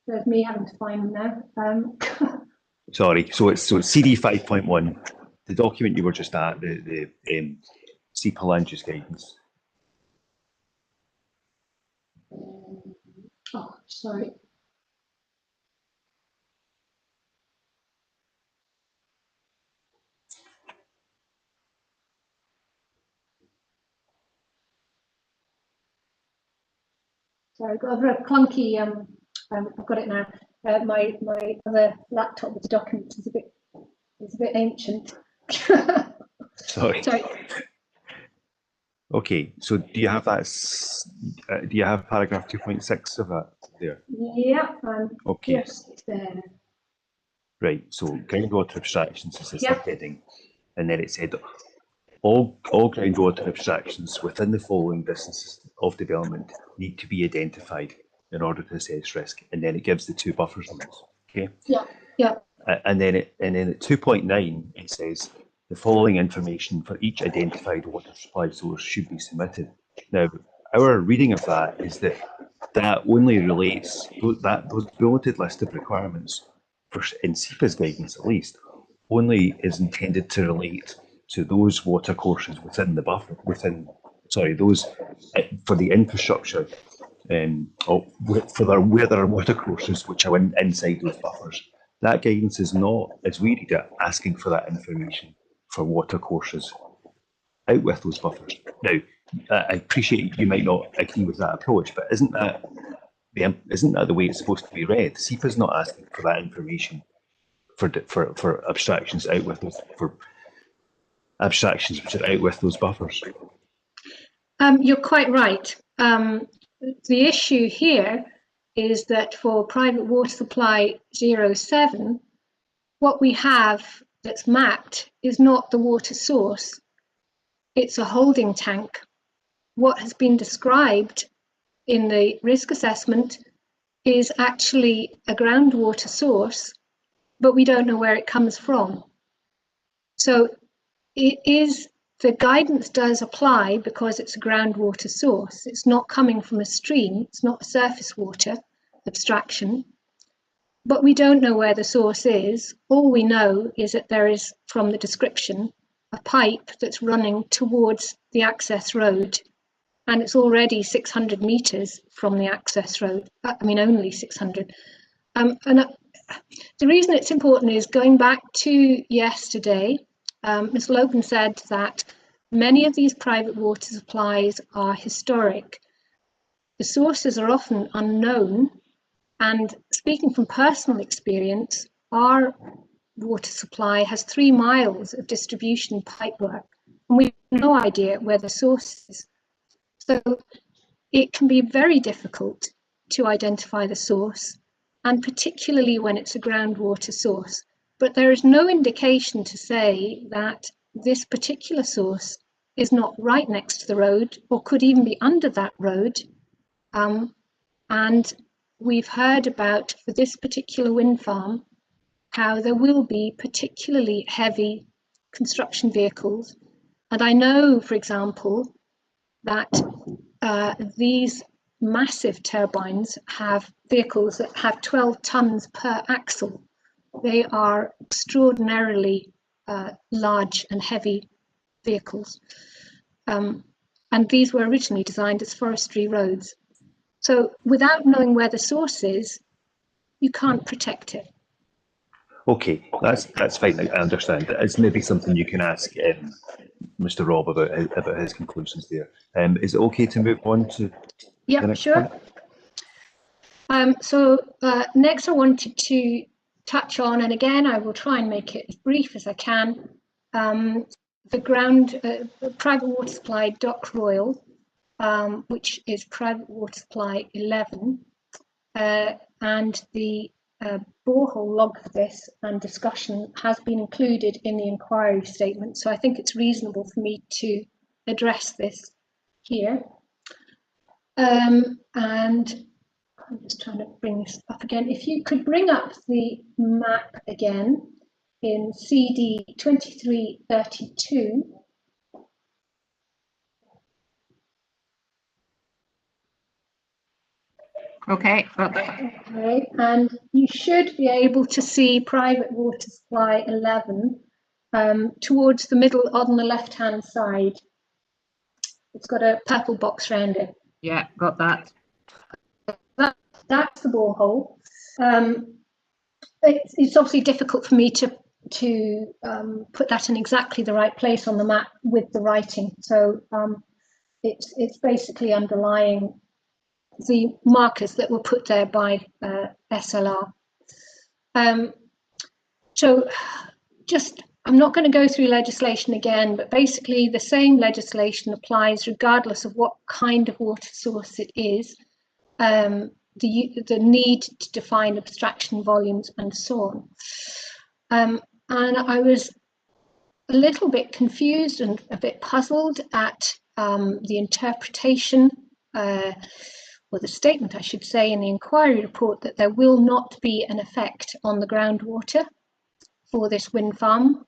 Speaker 4: There's me having to find them now.
Speaker 3: Sorry, so it's CD 5.1, the document you were just at, the SEPA land use guidance.
Speaker 4: Oh, sorry. Sorry, I've got a very clunky. I've got it now. My other laptop with the documents is a bit ancient.
Speaker 3: Sorry.
Speaker 4: Sorry.
Speaker 3: Okay, so do you have that? Do you have paragraph 2.6 of that there?
Speaker 4: Yeah, I'm
Speaker 3: Okay,
Speaker 4: just there.
Speaker 3: right. So groundwater abstractions is the
Speaker 4: Yeah.
Speaker 3: subheading, and then it said all groundwater abstractions within the following distances of development need to be identified in order to assess risk, and then it gives the two buffer zones. Okay.
Speaker 4: Yeah, yeah.
Speaker 3: And then at 2.9 it says the following information for each identified water supply source should be submitted. Now, our reading of that is that only relates those bulleted list of requirements for in SEPA's guidance at least only is intended to relate to those water courses within the buffer those for the infrastructure for where there are water courses which are inside those buffers. That guidance is not, as we read it, asking for that information for water courses out with those buffers. Now, I appreciate you might not agree with that approach, but isn't that the way it's supposed to be read? SEPA's not asking for that information for abstractions out with those abstractions which are out with those buffers.
Speaker 4: You're quite right. The issue here is that for private water supply 07, what we have that's mapped is not the water source, it's a holding tank. What has been described in the risk assessment is actually a groundwater source, but we don't know where it comes from. So the guidance does apply because it's a groundwater source. It's not coming from a stream, it's not a surface water abstraction, but we don't know where the source is. All we know is that there is, from the description, a pipe that's running towards the access road, and it's already 600 metres from the access road. I mean, only 600. The reason it's important is going back to yesterday, Ms. Logan said that many of these private water supplies are historic. The sources are often unknown, and speaking from personal experience, our water supply has 3 miles of distribution pipework, and we have no idea where the source is. So it can be very difficult to identify the source, and particularly when it's a groundwater source. But there is no indication to say that this particular source is not right next to the road or could even be under that road. And we've heard about, for this particular wind farm, how there will be particularly heavy construction vehicles. And I know, for example, that these massive turbines have vehicles that have 12 tons per axle. They are extraordinarily large and heavy vehicles. And these were originally designed as forestry roads. So without knowing where the source is, you can't protect it.
Speaker 3: Okay, that's fine. I understand. It's maybe something you can ask Mr. Rob about his conclusions there. Is it okay to move on to the next
Speaker 4: sure.
Speaker 3: point?
Speaker 4: So next I wanted to touch on, and again I will try and make it as brief as I can, the private water supply Dock Royal, which is private water supply 11, and the borehole log for this and discussion has been included in the inquiry statement, so I think it's reasonable for me to address this here. And I'm just trying to bring this up again. If you could bring up the map again in CD 2332.
Speaker 2: Okay, got that.
Speaker 4: Okay, and you should be able to see private water supply 11 towards the middle on the left-hand side. It's got a purple box around it.
Speaker 2: Yeah, got that.
Speaker 4: That's the borehole. It's obviously difficult for me to put that in exactly the right place on the map with the writing. So it's basically underlying the markers that were put there by SLR. So just I'm not going to go through legislation again, but basically the same legislation applies regardless of what kind of water source it is. The need to define abstraction volumes and so on. And I was a little bit confused and a bit puzzled at the interpretation, or the statement, I should say, in the inquiry report that there will not be an effect on the groundwater for this wind farm,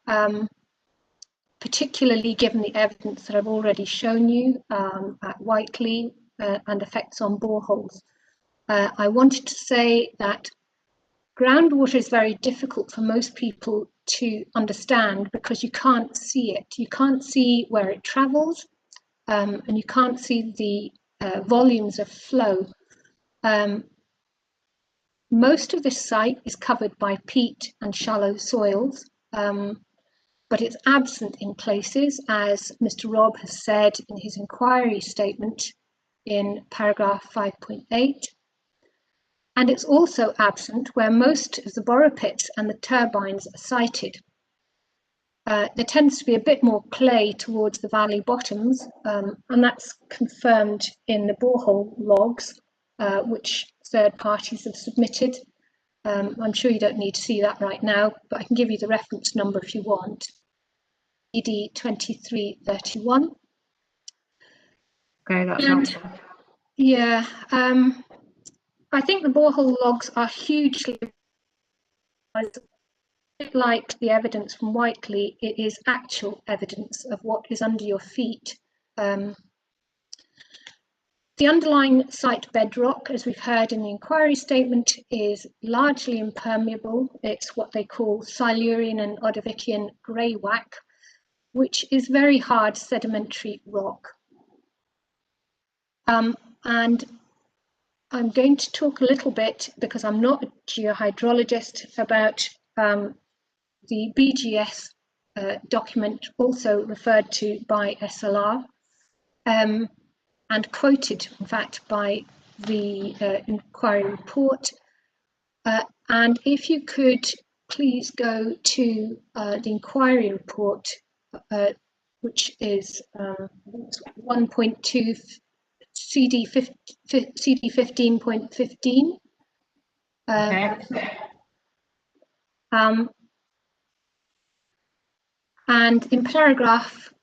Speaker 4: particularly given the evidence that I've already shown you at Whiteley and effects on boreholes. I wanted to say that groundwater is very difficult for most people to understand because you can't see it. You can't see where it travels, and you can't see the volumes of flow. Most of this site is covered by peat and shallow soils, but it's absent in places, as Mr. Robb has said in his inquiry statement in paragraph 5.8. And it's also absent where most of the borrow pits and the turbines are sited. There tends to be a bit more clay towards the valley bottoms, and that's confirmed in the borehole logs, which third parties have submitted. I'm sure you don't need to see that right now, but I can give you the reference number if you want. ED 2331.
Speaker 2: Okay, that's
Speaker 4: And,
Speaker 2: helpful.
Speaker 4: yeah, I think the borehole logs are hugely, like the evidence from Whiteley, it is actual evidence of what is under your feet. The underlying site bedrock, as we've heard in the inquiry statement, is largely impermeable. It's what they call Silurian and Ordovician grey-whack, which is very hard sedimentary rock. And I'm going to talk a little bit, because I'm not a geohydrologist, about the BGS document, also referred to by SLR, and quoted, in fact, by the inquiry report. And if you could please go to the inquiry report, which is 1.2 CD 15.15.
Speaker 2: Okay.
Speaker 4: And in paragraph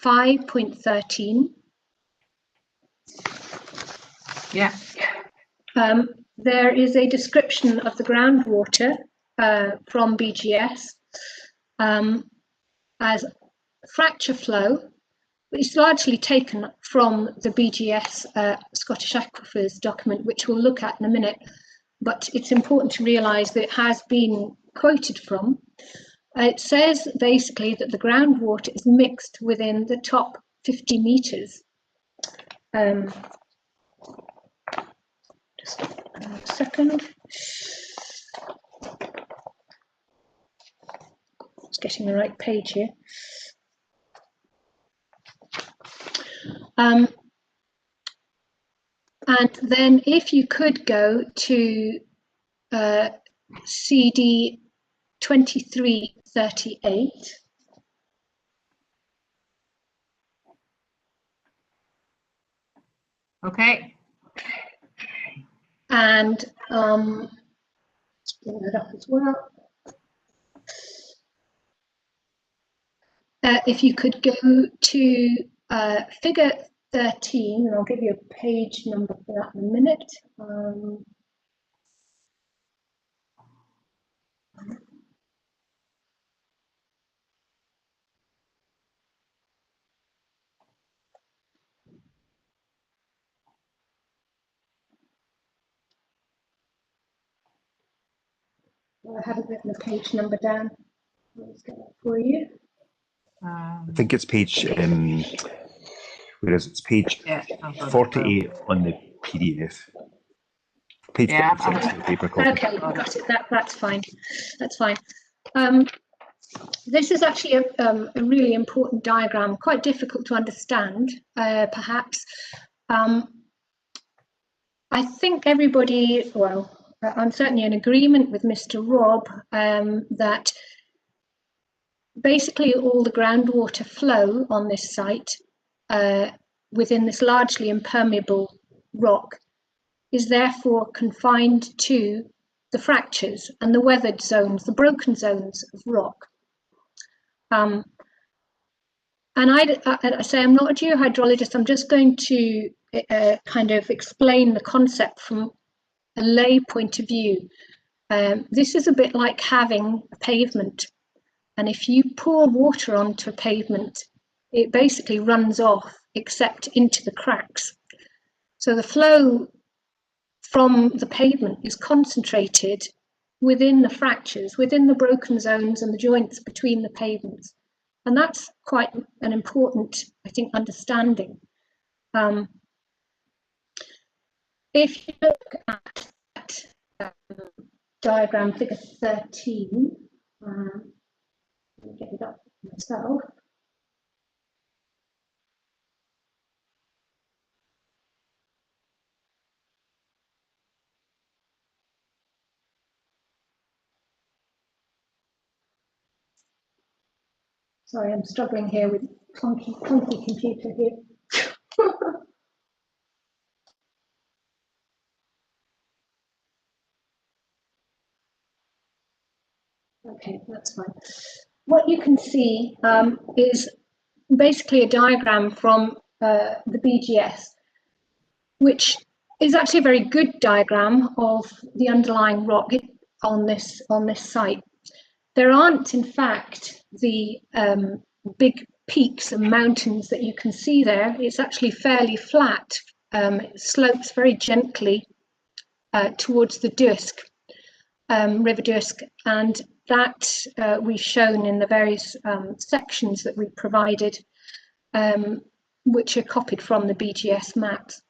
Speaker 4: 5.13,
Speaker 2: Yeah.
Speaker 4: there is a description of the groundwater from BGS as fracture flow, which is largely taken from the BGS Scottish Aquifers document, which we'll look at in a minute, but it's important to realise that it has been quoted from. It says basically that the groundwater is mixed within the top 50 metres. Just a second. Just getting the right page here. And then if you could go to CD 2338.
Speaker 2: Okay.
Speaker 4: And let's bring that up as well. If you could go to figure 13, and I'll give you a page number for that in a minute. I haven't written the page number down. Let's get that for you.
Speaker 3: I think it's page, where is it? It's page
Speaker 2: Yeah,
Speaker 3: 48 on the PDF. Page 56 of the paper copy.
Speaker 4: Okay, got it. That's fine. That's fine. This is actually a really important diagram, quite difficult to understand, perhaps. I think everybody, well, I'm certainly in agreement with Mr. Robb that basically all the groundwater flow on this site within this largely impermeable rock is therefore confined to the fractures and the weathered zones, the broken zones of rock. And I say I'm not a geohydrologist, I'm just going to kind of explain the concept from a lay point of view. This is a bit like having a pavement. And if you pour water onto a pavement, it basically runs off except into the cracks. So the flow from the pavement is concentrated within the fractures, within the broken zones and the joints between the pavements. And that's quite an important, I think, understanding. If you look at that diagram, figure 13, let me get it up myself. Sorry, I'm struggling here with clunky computer here. Okay, that's fine. What you can see is basically a diagram from the BGS, which is actually a very good diagram of the underlying rock on this site. There aren't, in fact, the big peaks and mountains that you can see there. It's actually fairly flat. It slopes very gently towards the Dusk, River Dusk, and that we've shown in the various sections that we provided, which are copied from the BGS maps.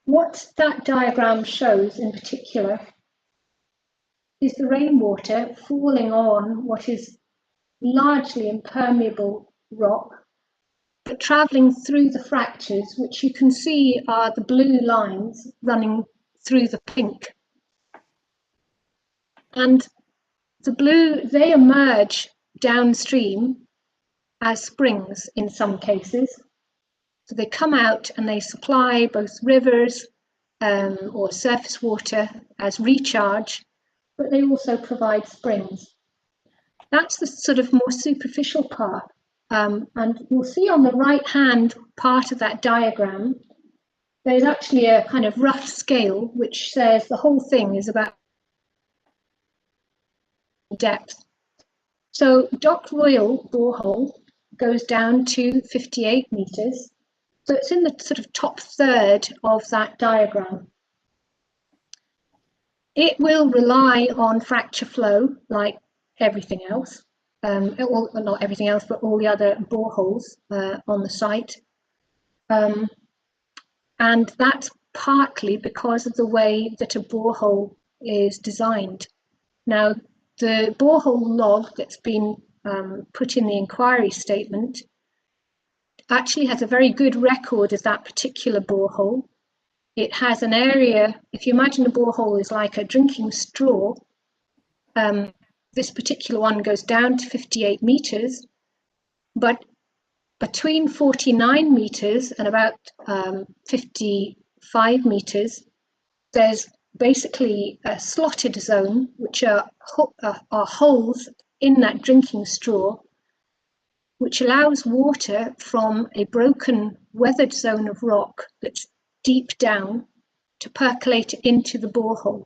Speaker 4: What that diagram shows in particular is the rainwater falling on what is largely impermeable rock, but travelling through the fractures, which you can see are the blue lines running through the pink. And the blue, they emerge downstream as springs in some cases. So they come out and they supply both rivers or surface water as recharge, but they also provide springs. That's the sort of more superficial part. And you'll see on the right-hand part of that diagram, there's actually a kind of rough scale which says the whole thing is about depth. So Dock Royal borehole goes down to 58 meters. So it's in the sort of top third of that diagram. It will rely on fracture flow like everything else, well, not everything else, but all the other boreholes on the site. And that's partly because of the way that a borehole is designed. Now, the borehole log that's been put in the inquiry statement actually has a very good record of that particular borehole. It has an area, if you imagine a borehole is like a drinking straw, this particular one goes down to 58 meters, but between 49 meters and about 55 meters, there's basically a slotted zone, which are holes in that drinking straw, which allows water from a broken weathered zone of rock that's deep down to percolate into the borehole.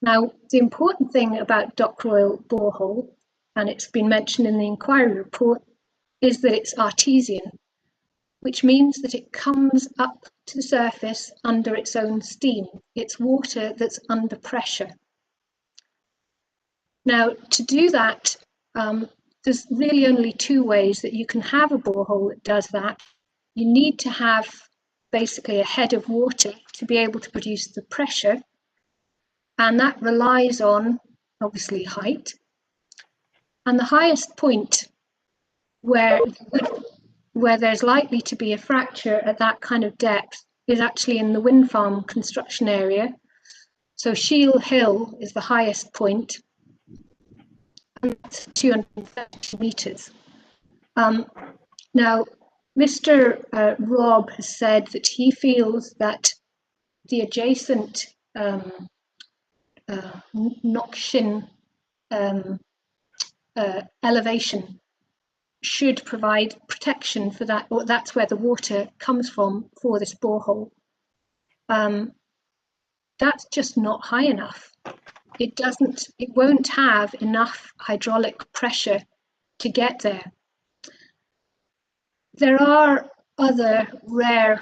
Speaker 4: Now, the important thing about Dock Royal borehole, and it's been mentioned in the inquiry report, is that it's artesian, which means that it comes up to the surface under its own steam. It's water that's under pressure. Now, to do that, there's really only two ways that you can have a borehole that does that. You need to have basically a head of water to be able to produce the pressure, and that relies on, obviously, height. And the highest point where there's likely to be a fracture at that kind of depth is actually in the wind farm construction area. So Shield Hill is the highest point. and that's 230 metres. Now, Mr. Robb has said that he feels that the adjacent Nokshin elevation should provide protection for that, or that's where the water comes from for this borehole. That's just not high enough. It won't have enough hydraulic pressure to get there. There are other rare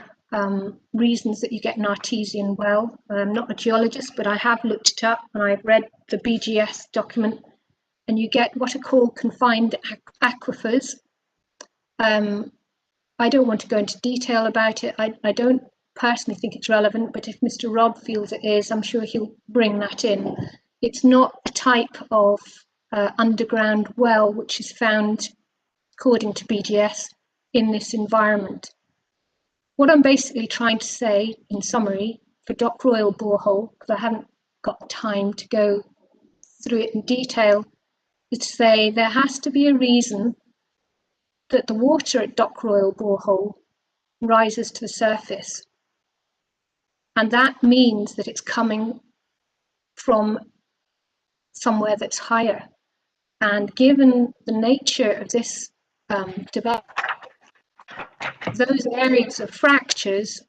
Speaker 4: reasons that you get an artesian well. I'm not a geologist, but I have looked it up and I've read the BGS document, and you get what are called confined aquifers. I don't want to go into detail about it. I don't personally think it's relevant, but if Mr. Robb feels it is, I'm sure he'll bring that in. It's not a type of underground well which is found, according to BGS, in this environment. What I'm basically trying to say, in summary, for Dock Royal borehole, because I haven't got time to go through it in detail, is to say there has to be a reason that the water at Dock Royal borehole rises to the surface. And that means that it's coming from somewhere that's higher. And given the nature of this development, those areas of fractures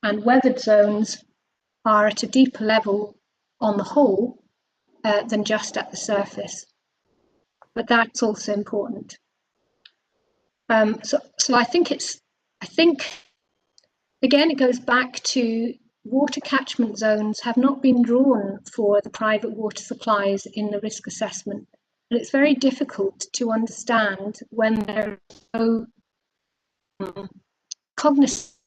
Speaker 4: and weathered zones are at a deeper level on the whole than just at the surface. But that's also important. So I think again, it goes back to water catchment zones have not been drawn for the private water supplies in the risk assessment. And it's very difficult to understand when there is no cognizance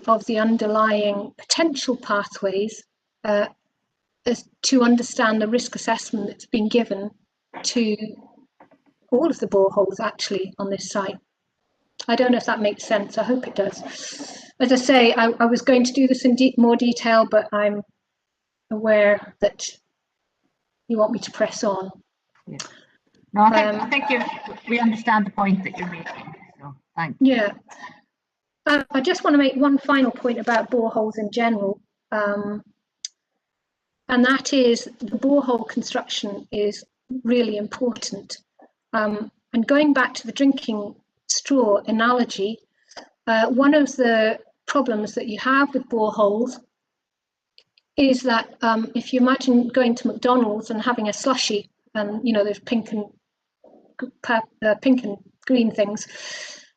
Speaker 4: of the underlying potential pathways as to understand the risk assessment that's been given to all of the boreholes actually on this site. I don't know if that makes sense. I hope it does. As I say, I was going to do this in more detail, but I'm aware that you want me to press on.
Speaker 2: Yeah. No, I think we understand the point that you're making. So thanks.
Speaker 4: Yeah. I just want to make one final point about boreholes in general, and that is the borehole construction is really important. And going back to the drinking straw analogy, one of the problems that you have with boreholes is that if you imagine going to McDonald's and having a slushie, and you know there's pink and green things,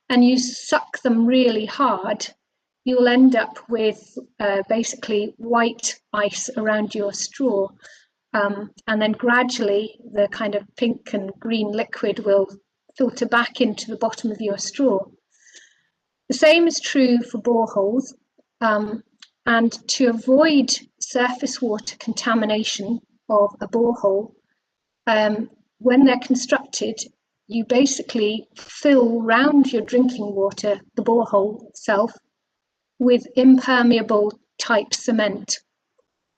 Speaker 4: and you suck them really hard, you'll end up with basically white ice around your straw, and then gradually the kind of pink and green liquid will filter back into the bottom of your straw. The same is true for boreholes, and to avoid surface water contamination of a borehole, when they're constructed, you basically fill round your drinking water, the borehole itself, with impermeable type cement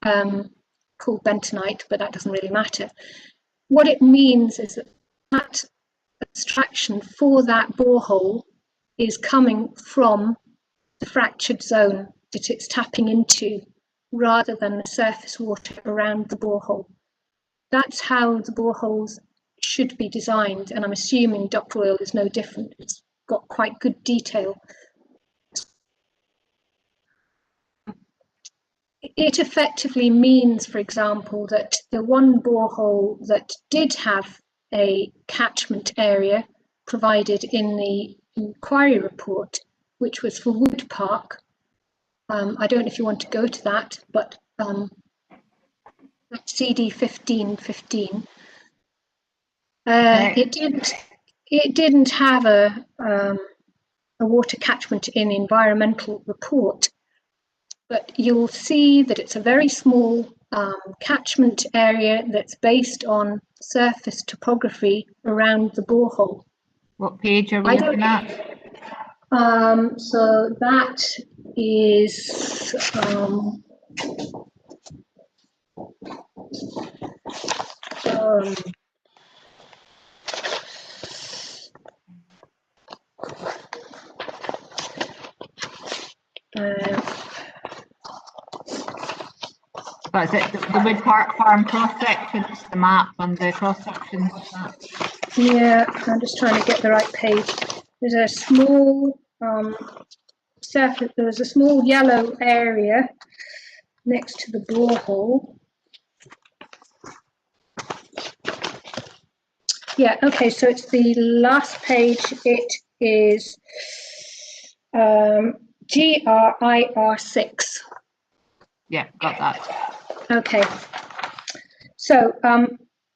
Speaker 4: called bentonite, but that doesn't really matter. What it means is that extraction for that borehole is coming from the fractured zone that it's tapping into, rather than the surface water around the borehole. That's how the boreholes should be designed, and I'm assuming Dock Royal is no different. It's got quite good detail. It effectively means, for example, that the one borehole that did have a catchment area provided in the inquiry report, which was for Wood Park. I don't know if you want to go to that, but that's CD 1515. It didn't have a water catchment in the environmental report, but you'll see that it's a very small catchment area that's based on surface topography around the borehole.
Speaker 2: What page are we looking at?
Speaker 4: So that is
Speaker 2: So is it the Wood Park Farm cross section? It's the map and the cross sections.
Speaker 4: Yeah, I'm just trying to get the right page. There's a small surface. There's a small yellow area next to the borehole. Yeah, okay, so it's the last page. It is GRIR6.
Speaker 2: Yeah, got that.
Speaker 4: Okay, so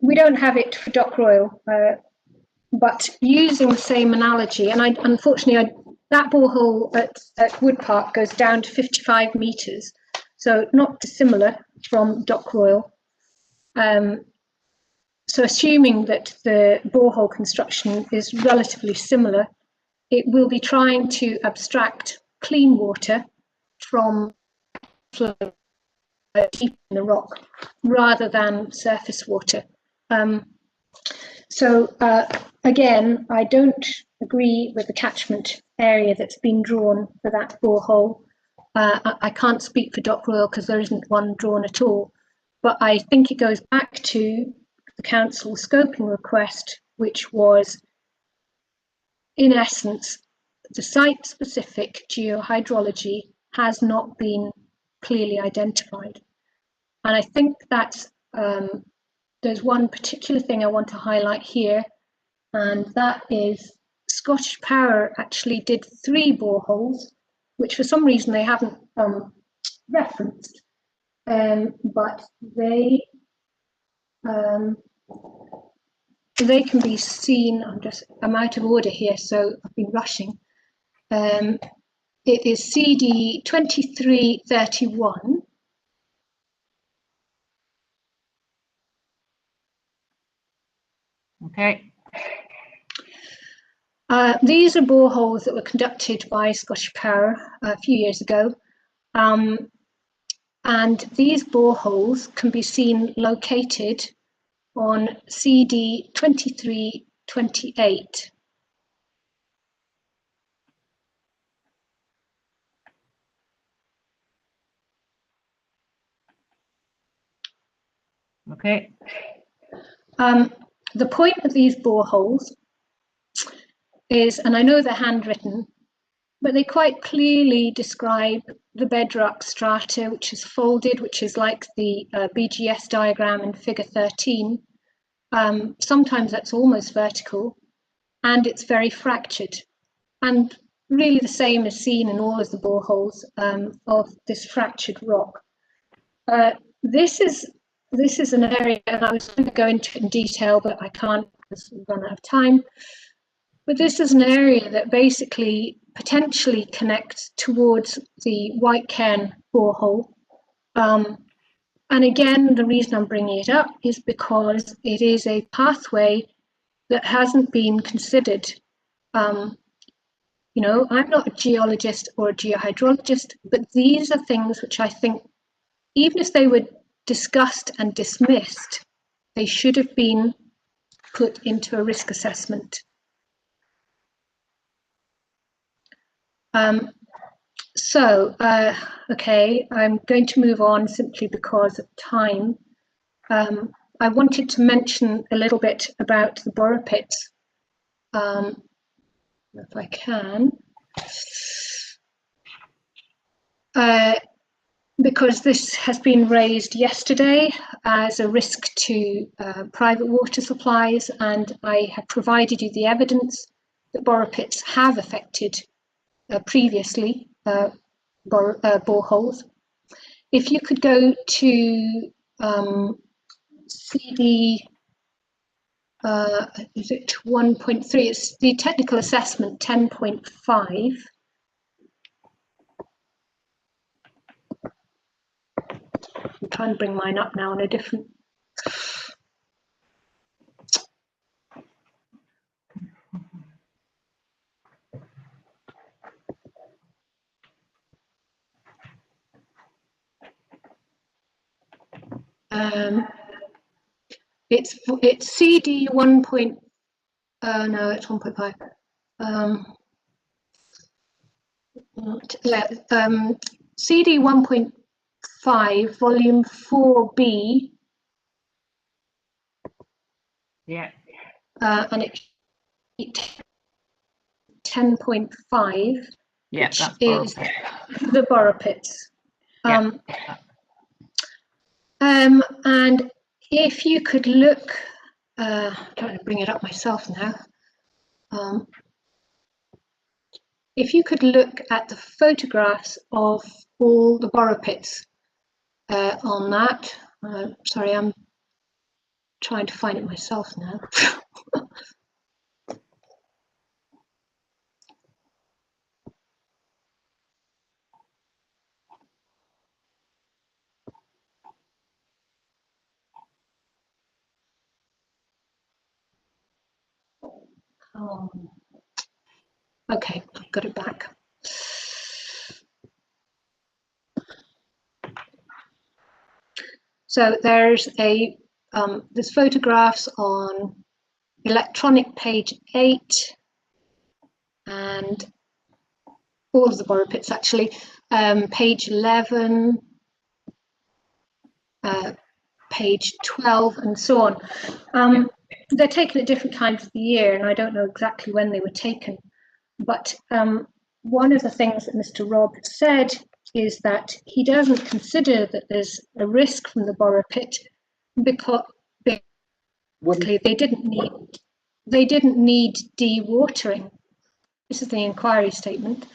Speaker 4: we don't have it for Dock Royal, but using the same analogy, and unfortunately that borehole at Wood Park goes down to 55 metres, so not dissimilar from Dock Royal. So assuming that the borehole construction is relatively similar, it will be trying to abstract clean water from flow deep in the rock rather than surface water. Again, I don't agree with the catchment area that's been drawn for that borehole. I can't speak for Dock Royal because there isn't one drawn at all, but I think it goes back to the council scoping request, which was, in essence, the site-specific geohydrology has not been clearly identified. And I think that's, there's one particular thing I want to highlight here, and that is Scottish Power actually did 3 boreholes, which for some reason they haven't referenced, but they can be seen. I'm out of order here, so I've been rushing. It is CD 2331.
Speaker 2: Okay.
Speaker 4: These are boreholes that were conducted by Scottish Power a few years ago. And these boreholes can be seen located on CD 2328.
Speaker 2: Okay.
Speaker 4: The point of these boreholes is, and I know they're handwritten, but they quite clearly describe the bedrock strata, which is folded, which is like the BGS diagram in figure 13. Sometimes that's almost vertical, and it's very fractured. And really the same is seen in all of the boreholes of this fractured rock. This is an area, and I was going to go into it in detail, but I can't because we've run out of time. But this is an area that basically potentially connects towards the White Cairn borehole. And again, the reason I'm bringing it up is because it is a pathway that hasn't been considered. You know, I'm not a geologist or a geohydrologist, but these are things which I think, even if they were discussed and dismissed, they should have been put into a risk assessment. Okay, I'm going to move on simply because of time. I wanted to mention a little bit about the borrow pits, if I can. Because this has been raised yesterday as a risk to private water supplies, and I have provided you the evidence that borrow pits have affected previously boreholes. If you could go to CD, is it 1.3? It's the technical assessment 10.5. I'm trying to bring mine up now on a different. It's CD 1. No, it's 1.5. CD 1.5, volume 4B.
Speaker 2: Yeah.
Speaker 4: And it 10.5.
Speaker 2: Yeah,
Speaker 4: which
Speaker 2: that's
Speaker 4: is
Speaker 2: Boropit.
Speaker 4: the Boropits.
Speaker 2: Yeah.
Speaker 4: And if you could look, I'm trying to bring it up myself now. If you could look at the photographs of all the Boropits on that. Sorry, I'm trying to find it myself now. Okay, I've got it back. So there's photographs on electronic page 8 and all of the Boropits actually, page 11, page 12 and so on. They're taken at different times of the year and I don't know exactly when they were taken, but one of the things that Mr. Robb said is that he doesn't consider that there's a risk from the Boropit because basically they didn't need dewatering. This is the inquiry statement.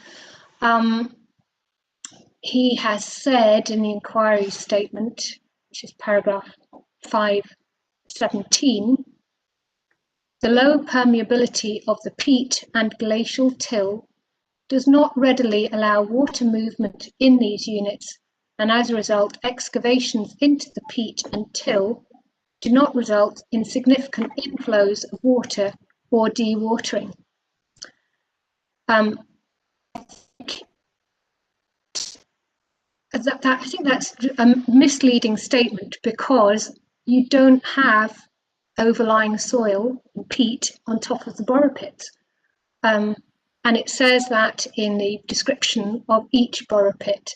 Speaker 4: He has said in the inquiry statement, which is paragraph 517, the low permeability of the peat and glacial till does not readily allow water movement in these units, and as a result, excavations into the peat and till do not result in significant inflows of water or dewatering. I think that's a misleading statement because you don't have overlying soil and peat on top of the Boropits. And it says that in the description of each Boropit.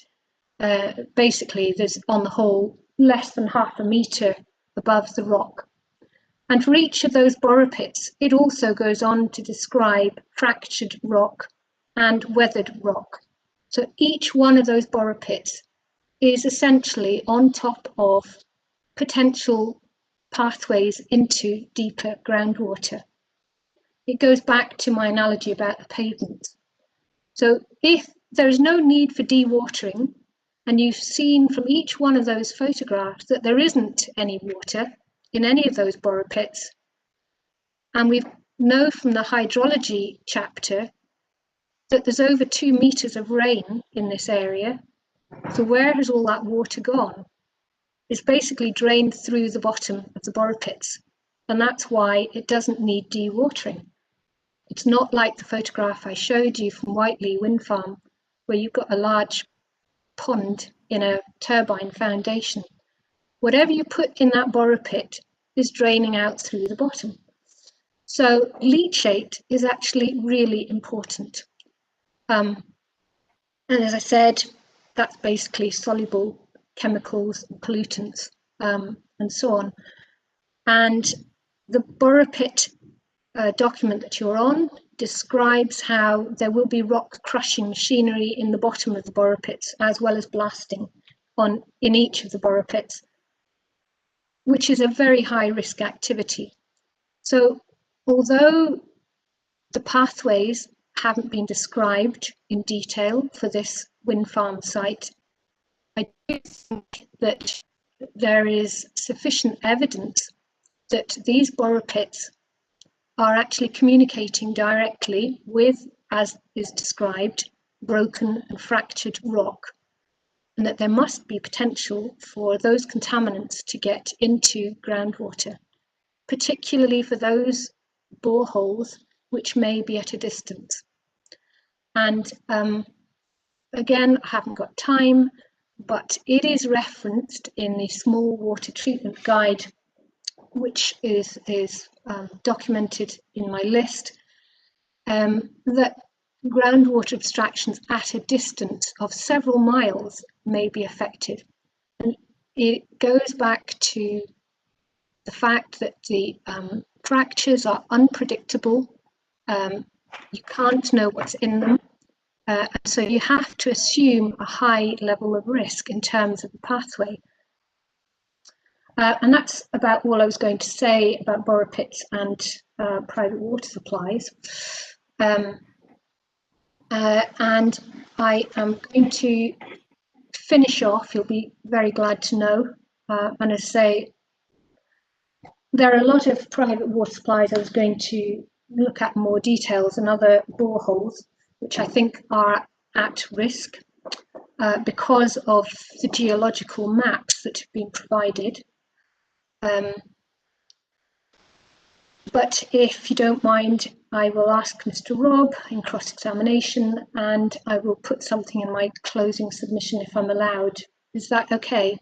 Speaker 4: Basically, there's on the whole less than half a metre above the rock. And for each of those Boropits, it also goes on to describe fractured rock and weathered rock. So each one of those Boropits is essentially on top of potential pathways into deeper groundwater. It goes back to my analogy about the pavement. So if there is no need for dewatering, and you've seen from each one of those photographs that there isn't any water in any of those Boropits, and we know from the hydrology chapter that there's over 2 meters of rain in this area, so where has all that water gone? It's basically drained through the bottom of the Boropits, and that's why it doesn't need dewatering. It's not like the photograph I showed you from Whiteley Wind Farm, where you've got a large pond in a turbine foundation. Whatever you put in that Boropit is draining out through the bottom. So leachate is actually really important. And as I said, that's basically soluble chemicals, pollutants, and so on. And the Boropit document that you're on describes how there will be rock crushing machinery in the bottom of the Boropits, as well as blasting in each of the Boropits, which is a very high risk activity. So although the pathways haven't been described in detail for this wind farm site, I do think that there is sufficient evidence that these Boropits are actually communicating directly with, as is described, broken and fractured rock, and that there must be potential for those contaminants to get into groundwater, particularly for those boreholes which may be at a distance. And again, I haven't got time, but it is referenced in the small water treatment guide, which is documented in my list, that groundwater abstractions at a distance of several miles may be affected. And it goes back to the fact that the fractures are unpredictable. You can't know what's in them. And so you have to assume a high level of risk in terms of the pathway. And that's about all I was going to say about borrow pits and private water supplies. And I am going to finish off, you'll be very glad to know, and I say, there are a lot of private water supplies I was going to look at more details and other boreholes, which I think are at risk because of the geological maps that have been provided. But if you don't mind, I will ask Mr. Rob in cross-examination, and I will put something in my closing submission if I'm allowed. Is that okay?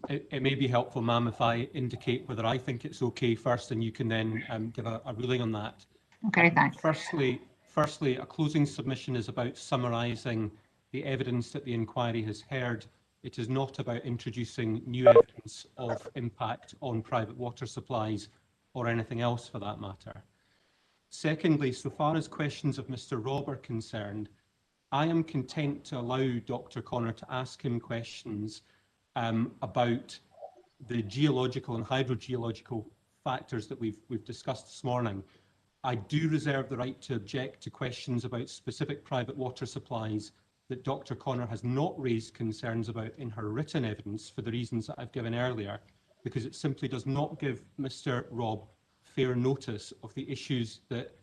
Speaker 1: It may be helpful, ma'am, if I indicate whether I think it's okay first, and you can then give a ruling on that.
Speaker 2: Okay, thanks.
Speaker 1: Firstly, a closing submission is about summarising the evidence that the inquiry has heard. It is not about introducing new evidence of impact on private water supplies or anything else for that matter. Secondly, so far as questions of Mr. Rob are concerned, I am content to allow Dr. Connor to ask him questions about the geological and hydrogeological factors that we've discussed this morning. I do reserve the right to object to questions about specific private water supplies that Dr. Connor has not raised concerns about in her written evidence for the reasons that I've given earlier, because it simply does not give Mr. Rob fair notice of the issues that,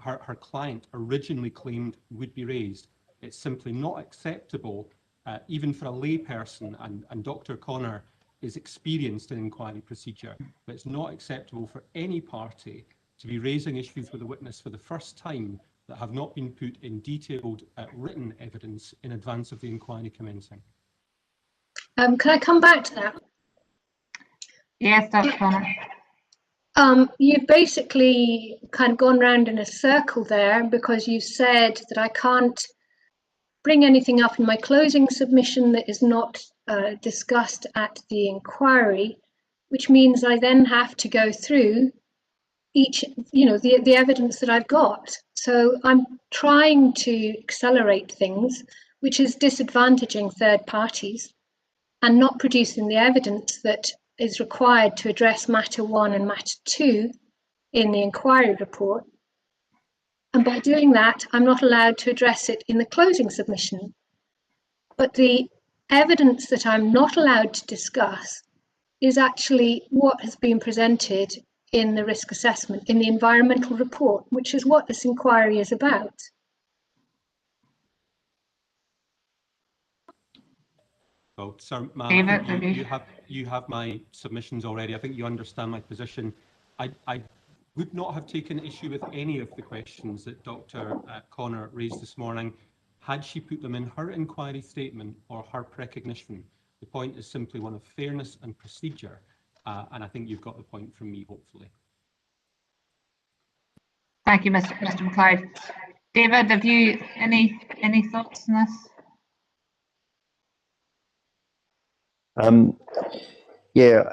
Speaker 1: her client originally claimed would be raised. It's simply not acceptable, even for a layperson, and Dr. Connor is experienced in inquiry procedure, but it's not acceptable for any party to be raising issues with a witness for the first time that have not been put in detailed written evidence in advance of the inquiry commencing.
Speaker 4: Can I come back to that?
Speaker 2: Yes, Dr. Connor.
Speaker 4: You've basically kind of gone round in a circle there, because you said that I can't bring anything up in my closing submission that is not discussed at the inquiry, which means I then have to go through each, the evidence that I've got. So I'm trying to accelerate things, which is disadvantaging third parties and not producing the evidence that is required to address matter 1 and matter 2 in the inquiry report. And by doing that, I'm not allowed to address it in the closing submission. But the evidence that I'm not allowed to discuss is actually what has been presented in the risk assessment, in the environmental report, which is what this inquiry is about.
Speaker 1: Well, sir, ma'am,
Speaker 2: David,
Speaker 1: you have my submissions already. I think you understand my position. I would not have taken issue with any of the questions that Dr. Connor raised this morning had she put them in her inquiry statement or her precognition. The point is simply one of fairness and procedure, and I think you've got the point from me, hopefully.
Speaker 2: Thank you, Mr. McLeod. David, have you any thoughts on this?
Speaker 3: Yeah,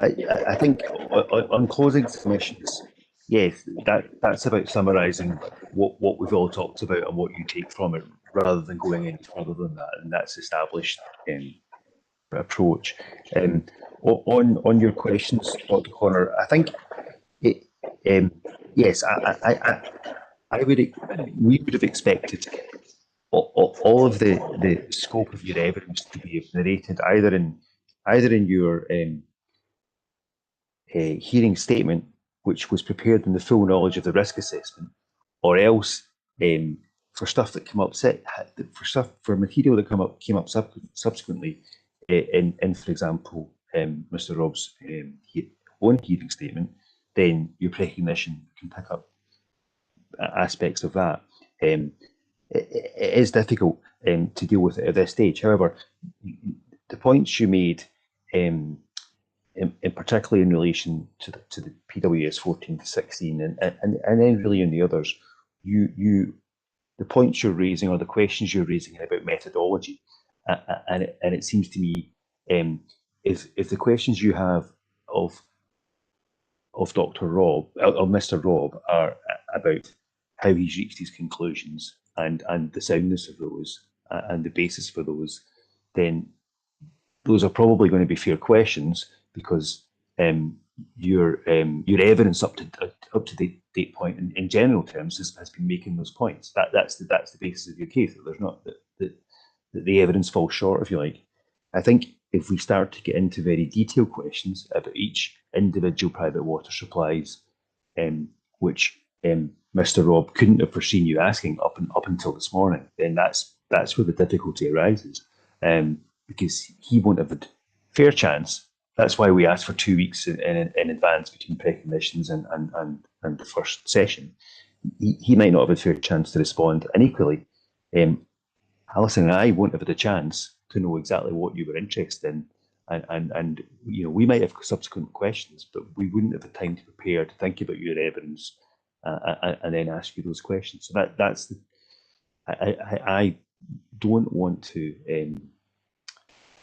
Speaker 3: I think on closing submissions, yes, that's about summarising what we've all talked about and what you take from it, rather than going any further than that, and that's established approach. On your questions, Dr. Connor, I think yes, we would have expected all of the scope of your evidence to be narrated either in your hearing statement, which was prepared in the full knowledge of the risk assessment, or else for stuff that came up, for material that came up subsequently in for example, Mr. Robb's own hearing statement, then your precognition can pick up aspects of that. It is difficult to deal with it at this stage. However, the points you made in particularly in relation to the PWS 14 to 16, and then really in the others, the points you're raising or the questions you're raising about methodology, and it seems to me, if the questions you have of Dr. Rob, or Mr. Rob, are about how he's reached his conclusions and the soundness of those and the basis for those, then those are probably going to be fair questions, because your evidence up to the date point in general terms has been making those points. That's the basis of your case. That there's not that the evidence falls short, if you like. I think if we start to get into very detailed questions about each individual private water supplies, which Mr. Rob couldn't have foreseen you asking up until this morning, then that's where the difficulty arises, because he won't have a fair chance. That's why we asked for 2 weeks in advance between precognitions and the first session. He might not have a fair chance to respond, and equally, Alison and I won't have had a chance to know exactly what you were interested in, and we might have subsequent questions, but we wouldn't have had time to prepare, to think about your evidence, and then ask you those questions. So that's the, I don't want to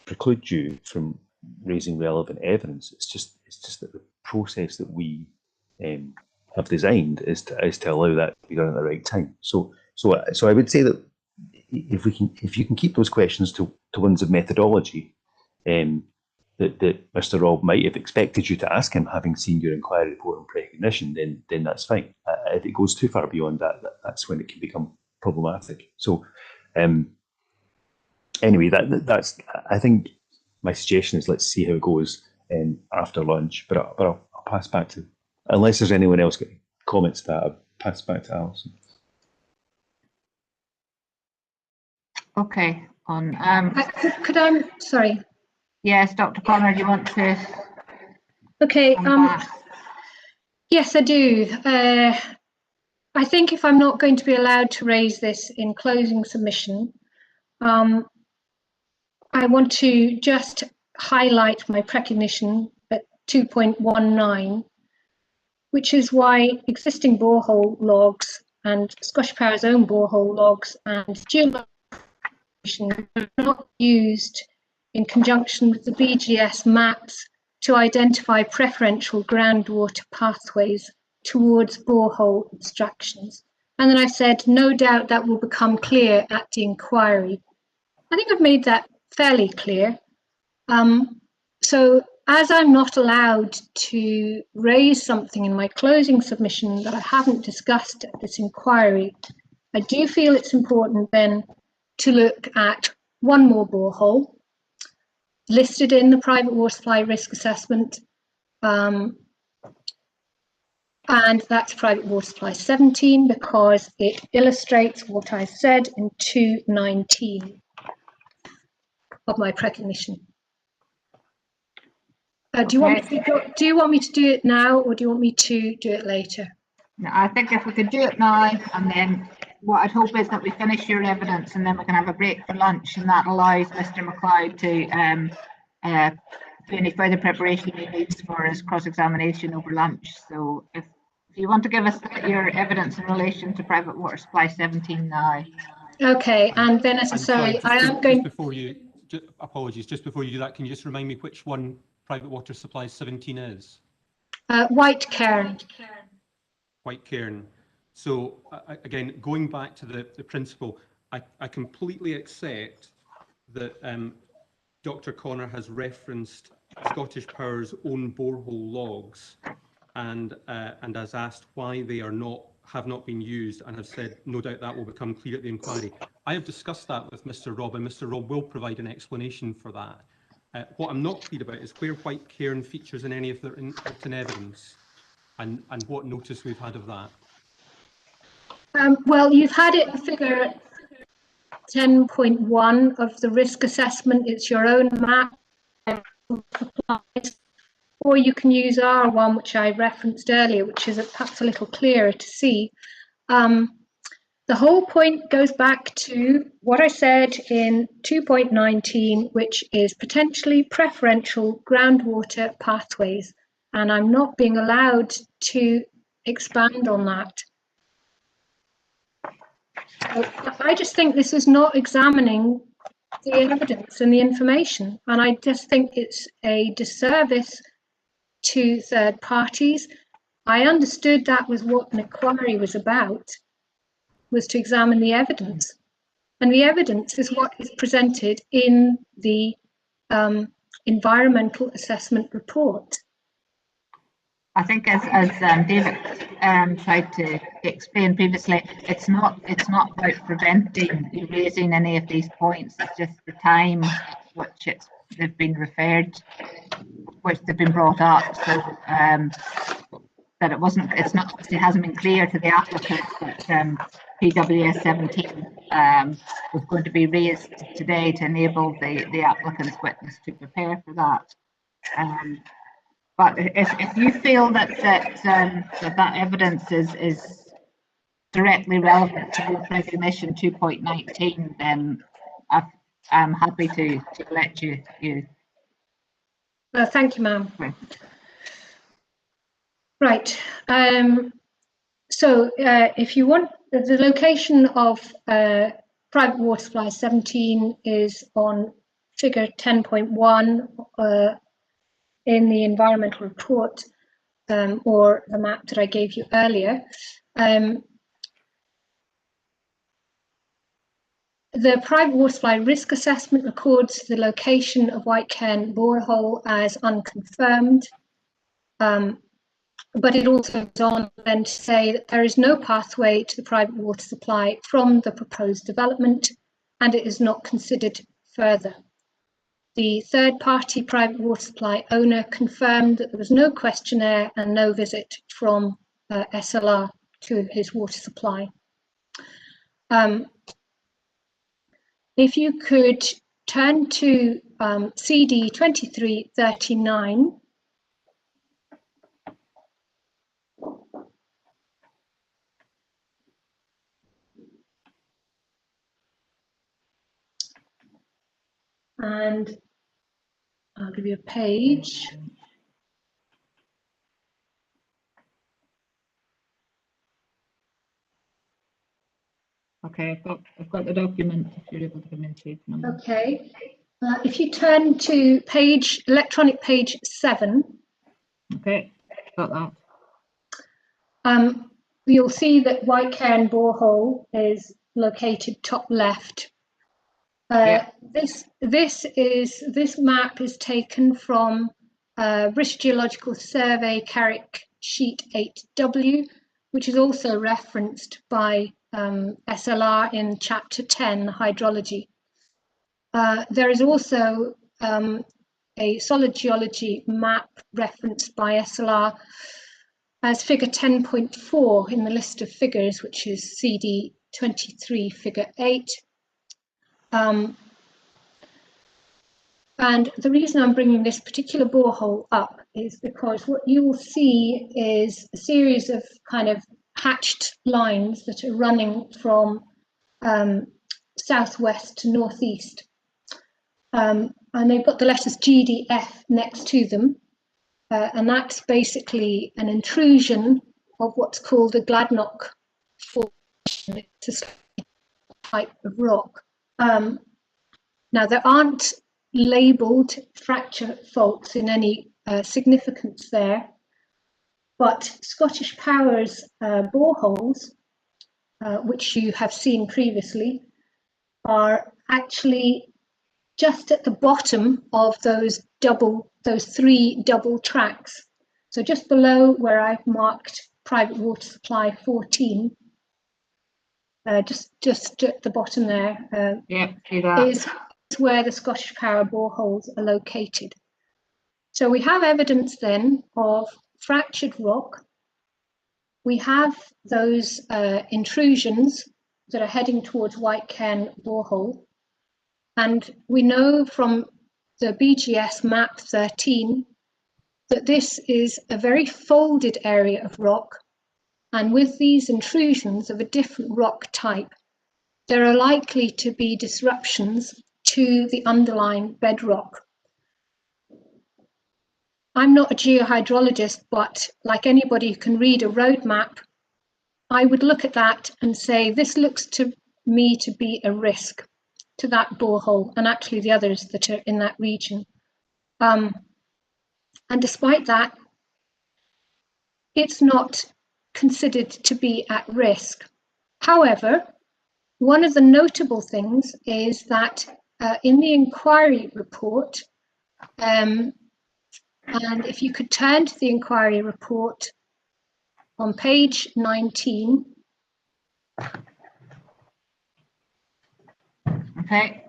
Speaker 3: preclude you from raising relevant evidence. It's just that the process that we have designed is to allow that to be done at the right time. So I would say that if you can keep those questions to ones of methodology, that Mr. Rob might have expected you to ask him, having seen your inquiry report on precognition, then that's fine. If it goes too far beyond that, that's when it can become problematic. So anyway, that's I think my suggestion is, let's see how it goes after lunch. But I'll pass back to, unless there's anyone else got comments to that, I'll pass back to Alison.
Speaker 2: Okay. On
Speaker 4: could I? Sorry.
Speaker 2: Yes, Dr. Connor, do you want to?
Speaker 4: Okay. Yes, I do. I think if I'm not going to be allowed to raise this in closing submission, I want to just highlight my precognition at 2.19, which is why existing borehole logs and Scottish Power's own borehole logs and geolocation are not used in conjunction with the BGS maps to identify preferential groundwater pathways towards borehole abstractions. And then I've said, no doubt that will become clear at the inquiry. I think I've made that fairly clear. So as I'm not allowed to raise something in my closing submission that I haven't discussed at this inquiry, I do feel it's important then to look at one more borehole listed in the private water supply risk assessment, and that's private water supply 17, because it illustrates what I said in 2.19 of my precognition. Do you want me to do it now, or do you want me to do it later?
Speaker 2: No, I think if we could do it now, and then what I'd hope is that we finish your evidence, and then we can have a break for lunch, and that allows Mr. McLeod to do any further preparation he needs for his cross-examination over lunch. So if you want to give us your evidence in relation to private water supply 17 now.
Speaker 4: Okay, and then as I am going.
Speaker 1: Apologies, just before you do that, can you just remind me which one private water supply 17 is?
Speaker 4: White Cairn.
Speaker 1: White Cairn. So again, going back to the principle, I completely accept that Dr. Connor has referenced Scottish Power's own borehole logs and has asked why they have not been used, and have said no doubt that will become clear at the inquiry. I have discussed that with Mr. Rob, and Mr. Rob will provide an explanation for that. What I'm not clear about is where White Cairn features in any of their written evidence, and what notice we've had of that.
Speaker 4: Well, you've had it in figure 10.1 of the risk assessment. It's your own map, or you can use our one, which I referenced earlier, which is perhaps a little clearer to see. The the whole point goes back to what I said in 2.19, which is potentially preferential groundwater pathways. And I'm not being allowed to expand on that. So I just think this is not examining the evidence and the information. And I just think it's a disservice to third parties. I understood that was what an inquiry was about, was to examine the evidence. And the evidence is what is presented in the environmental assessment report.
Speaker 2: I think as David tried to explain previously, it's not about preventing you raising any of these points. It's just the time which they've been referred, which they've been brought up. So that it hasn't been clear to the applicant that PWS 17 was going to be raised today to enable the applicant's witness to prepare for that. But if you feel that evidence is directly relevant to Rules Regulation 2.19, then I'm happy to let you.
Speaker 4: Thank you, ma'am.
Speaker 2: Okay.
Speaker 4: Right. So if you want, the location of private water supply 17 is on figure 10.1 in the environmental report, or the map that I gave you earlier. The private water supply risk assessment records the location of White Cairn borehole as unconfirmed, but it also goes on then to say that there is no pathway to the private water supply from the proposed development, and it is not considered further. The third-party private water supply owner confirmed that there was no questionnaire and no visit from SLR to his water supply. If you could turn to CD 2339. And I'll give you a page.
Speaker 2: Okay, I've got the document if you're able to come into it.
Speaker 4: Okay. If you turn to electronic page 7.
Speaker 2: Okay, got that.
Speaker 4: You'll see that White Cairn borehole is located top left.
Speaker 2: Yeah.
Speaker 4: This map is taken from British Geological Survey Carrick Sheet 8W, which is also referenced by SLR in Chapter 10, Hydrology. There is also a solid geology map referenced by SLR as figure 10.4 in the list of figures, which is CD 23 figure 8. And the reason I'm bringing this particular borehole up is because what you will see is a series of kind of hatched lines that are running from southwest to northeast. And they've got the letters GDF next to them. And that's basically an intrusion of what's called a Gladnock formation. It's a type of rock. Now, there aren't labelled fracture faults in any significance there, but Scottish Power's boreholes, which you have seen previously, are actually just at the bottom of those three double tracks. So just below where I've marked private water supply 14, just at the bottom there,
Speaker 2: yeah, see that.
Speaker 4: is where the Scottish Power boreholes are located. So we have evidence then of fractured rock. We have those intrusions that are heading towards White Cairn borehole. And we know from the BGS map 13 that this is a very folded area of rock And with these intrusions of a different rock type, there are likely to be disruptions to the underlying bedrock. I'm not a geohydrologist, but like anybody who can read a road map, I would look at that and say, this looks to me to be a risk to that borehole and actually the others that are in that region. And despite that, it's not considered to be at risk. However, one of the notable things is that in the inquiry report, and if you could turn to the inquiry report on page 19.
Speaker 2: Okay.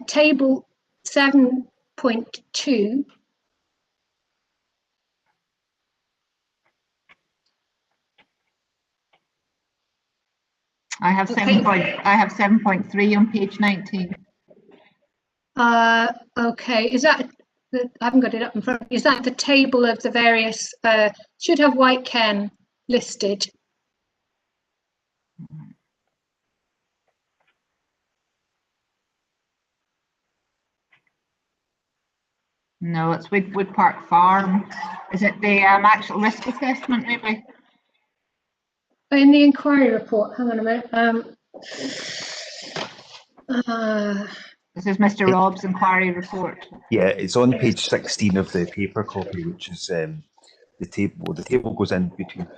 Speaker 4: Table 7.2.
Speaker 2: I have 7.3 on page 19.
Speaker 4: Okay, is that I haven't got it up in front. Is that the table of the various? Should have White Cairn listed.
Speaker 2: No, it's Wood Park Farm. Is it the actual risk assessment, maybe?
Speaker 4: In the inquiry report, hang on a minute.
Speaker 2: This is Mr. Robb's inquiry report.
Speaker 3: Yeah, it's on page 16 of the paper copy, which is the table. The table goes in between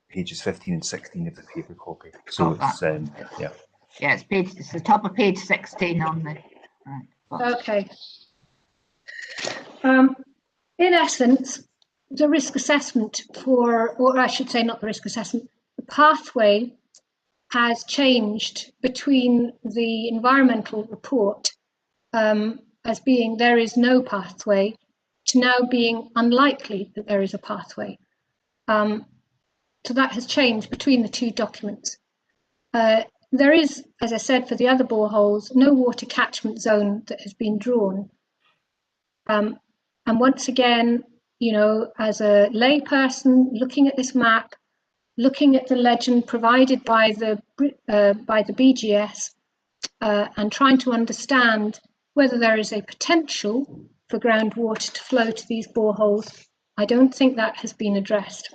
Speaker 3: pages 15 and 16 of the paper copy. So it's yeah.
Speaker 2: Yeah, it's the top of page 16 on the. Right.
Speaker 4: Okay. In essence, the risk assessment or I should say not the risk assessment, the pathway has changed between the environmental report as being there is no pathway to now being unlikely that there is a pathway. So that has changed between the two documents. There is, as I said, for the other boreholes, no water catchment zone that has been drawn. And once again, you know, as a layperson looking at this map, looking at the legend provided by the BGS, and trying to understand whether there is a potential for groundwater to flow to these boreholes, I don't think that has been addressed.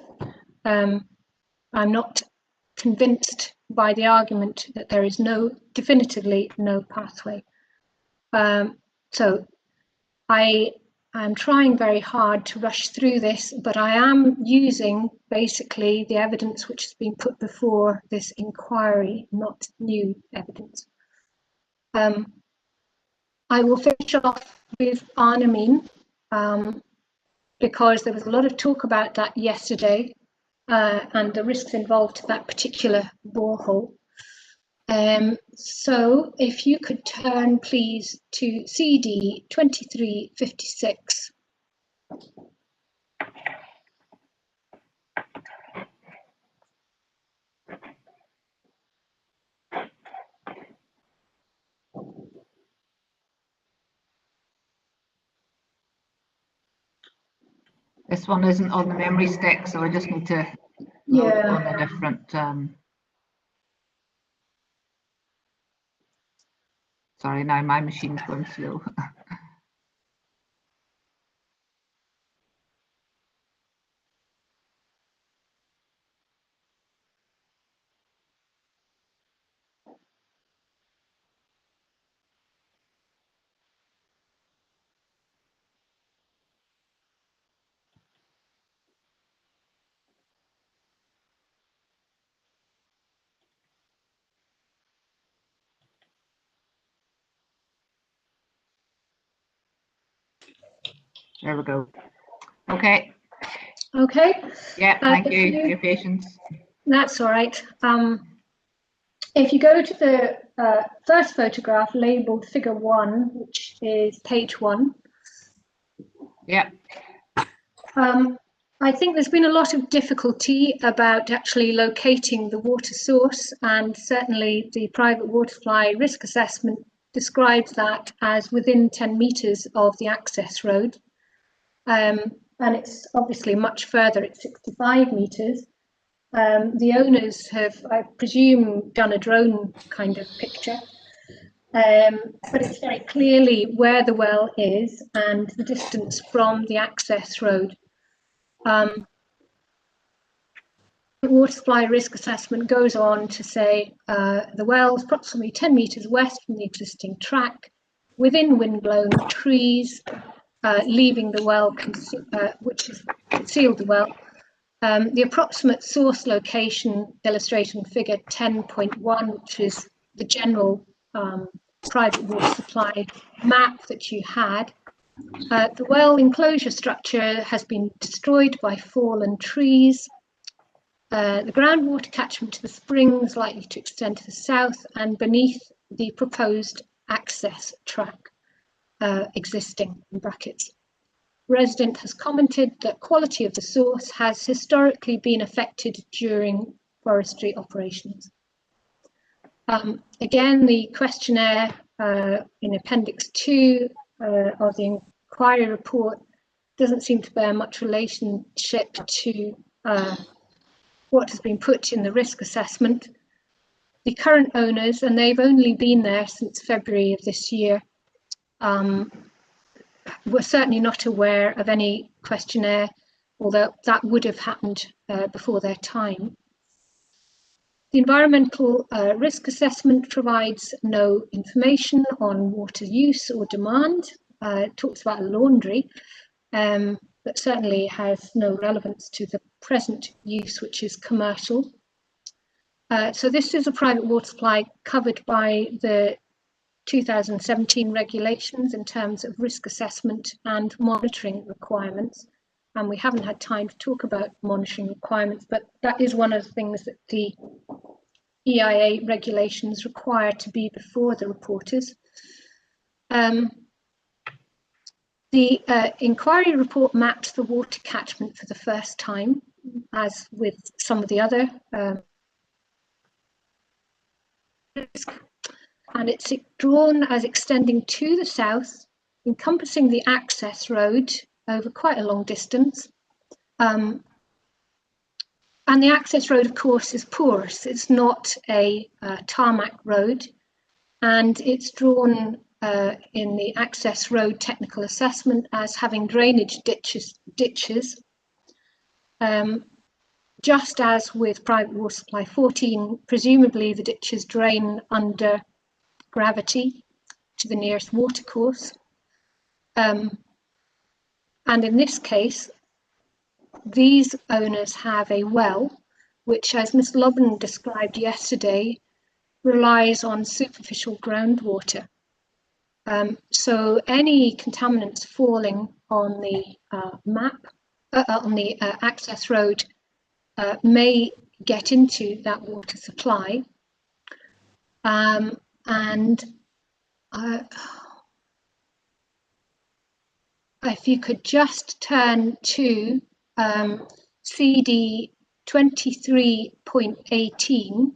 Speaker 4: I'm not convinced by the argument that there is definitively no pathway. So I'm trying very hard to rush through this, but I am using basically the evidence which has been put before this inquiry, not new evidence. I will finish off with Arnamine, because there was a lot of talk about that yesterday and the risks involved to that particular borehole. So if you could turn please to CD 2356.
Speaker 2: This one isn't on the memory stick, so I just need to load it on a different. Sorry, now my machine's going slow. There we go. Okay.
Speaker 4: Okay.
Speaker 2: Yeah, thank you for your patience.
Speaker 4: That's all right. If you go to the first photograph labeled figure 1, which is page 1.
Speaker 2: Yeah.
Speaker 4: I think there's been a lot of difficulty about actually locating the water source, and certainly the private water supply risk assessment describes that as within 10 metres of the access road. and it's obviously much further at 65 metres. The owners have, I presume, done a drone kind of picture, but it's very clearly where the well is and the distance from the access road. The water supply risk assessment goes on to say the well is approximately 10 metres west from the existing track, within wind-blown trees, leaving the well, which has concealed the well. The approximate source location illustrated in figure 10.1, which is the general private water supply map that you had. The well enclosure structure has been destroyed by fallen trees. The groundwater catchment to the spring is likely to extend to the south and beneath the proposed access track existing, in brackets. Resident has commented that quality of the source has historically been affected during forestry operations. Again, the questionnaire in Appendix 2 of the inquiry report doesn't seem to bear much relationship to what has been put in the risk assessment. The current owners, and they've only been there since February of this year, were certainly not aware of any questionnaire, although that would have happened before their time. The environmental risk assessment provides no information on water use or demand. It talks about a laundry, but certainly has no relevance to the present use, which is commercial. So this is a private water supply covered by the 2017 regulations in terms of risk assessment and monitoring requirements. And we haven't had time to talk about monitoring requirements, but that is one of the things that the EIA regulations require to be before the reporters. The inquiry report mapped the water catchment for the first time, as with some of the other and it's drawn as extending to the south, encompassing the access road over quite a long distance. And the access road, of course, is porous. It's not a tarmac road, and it's drawn in the access road technical assessment as having drainage ditches. Just as with private water supply 14, presumably the ditches drain under gravity to the nearest watercourse. And in this case, these owners have a well, which, as Ms. Lobban described yesterday, relies on superficial groundwater. So any contaminants falling on the access road may get into that water supply. If you could just turn to CD 23.18.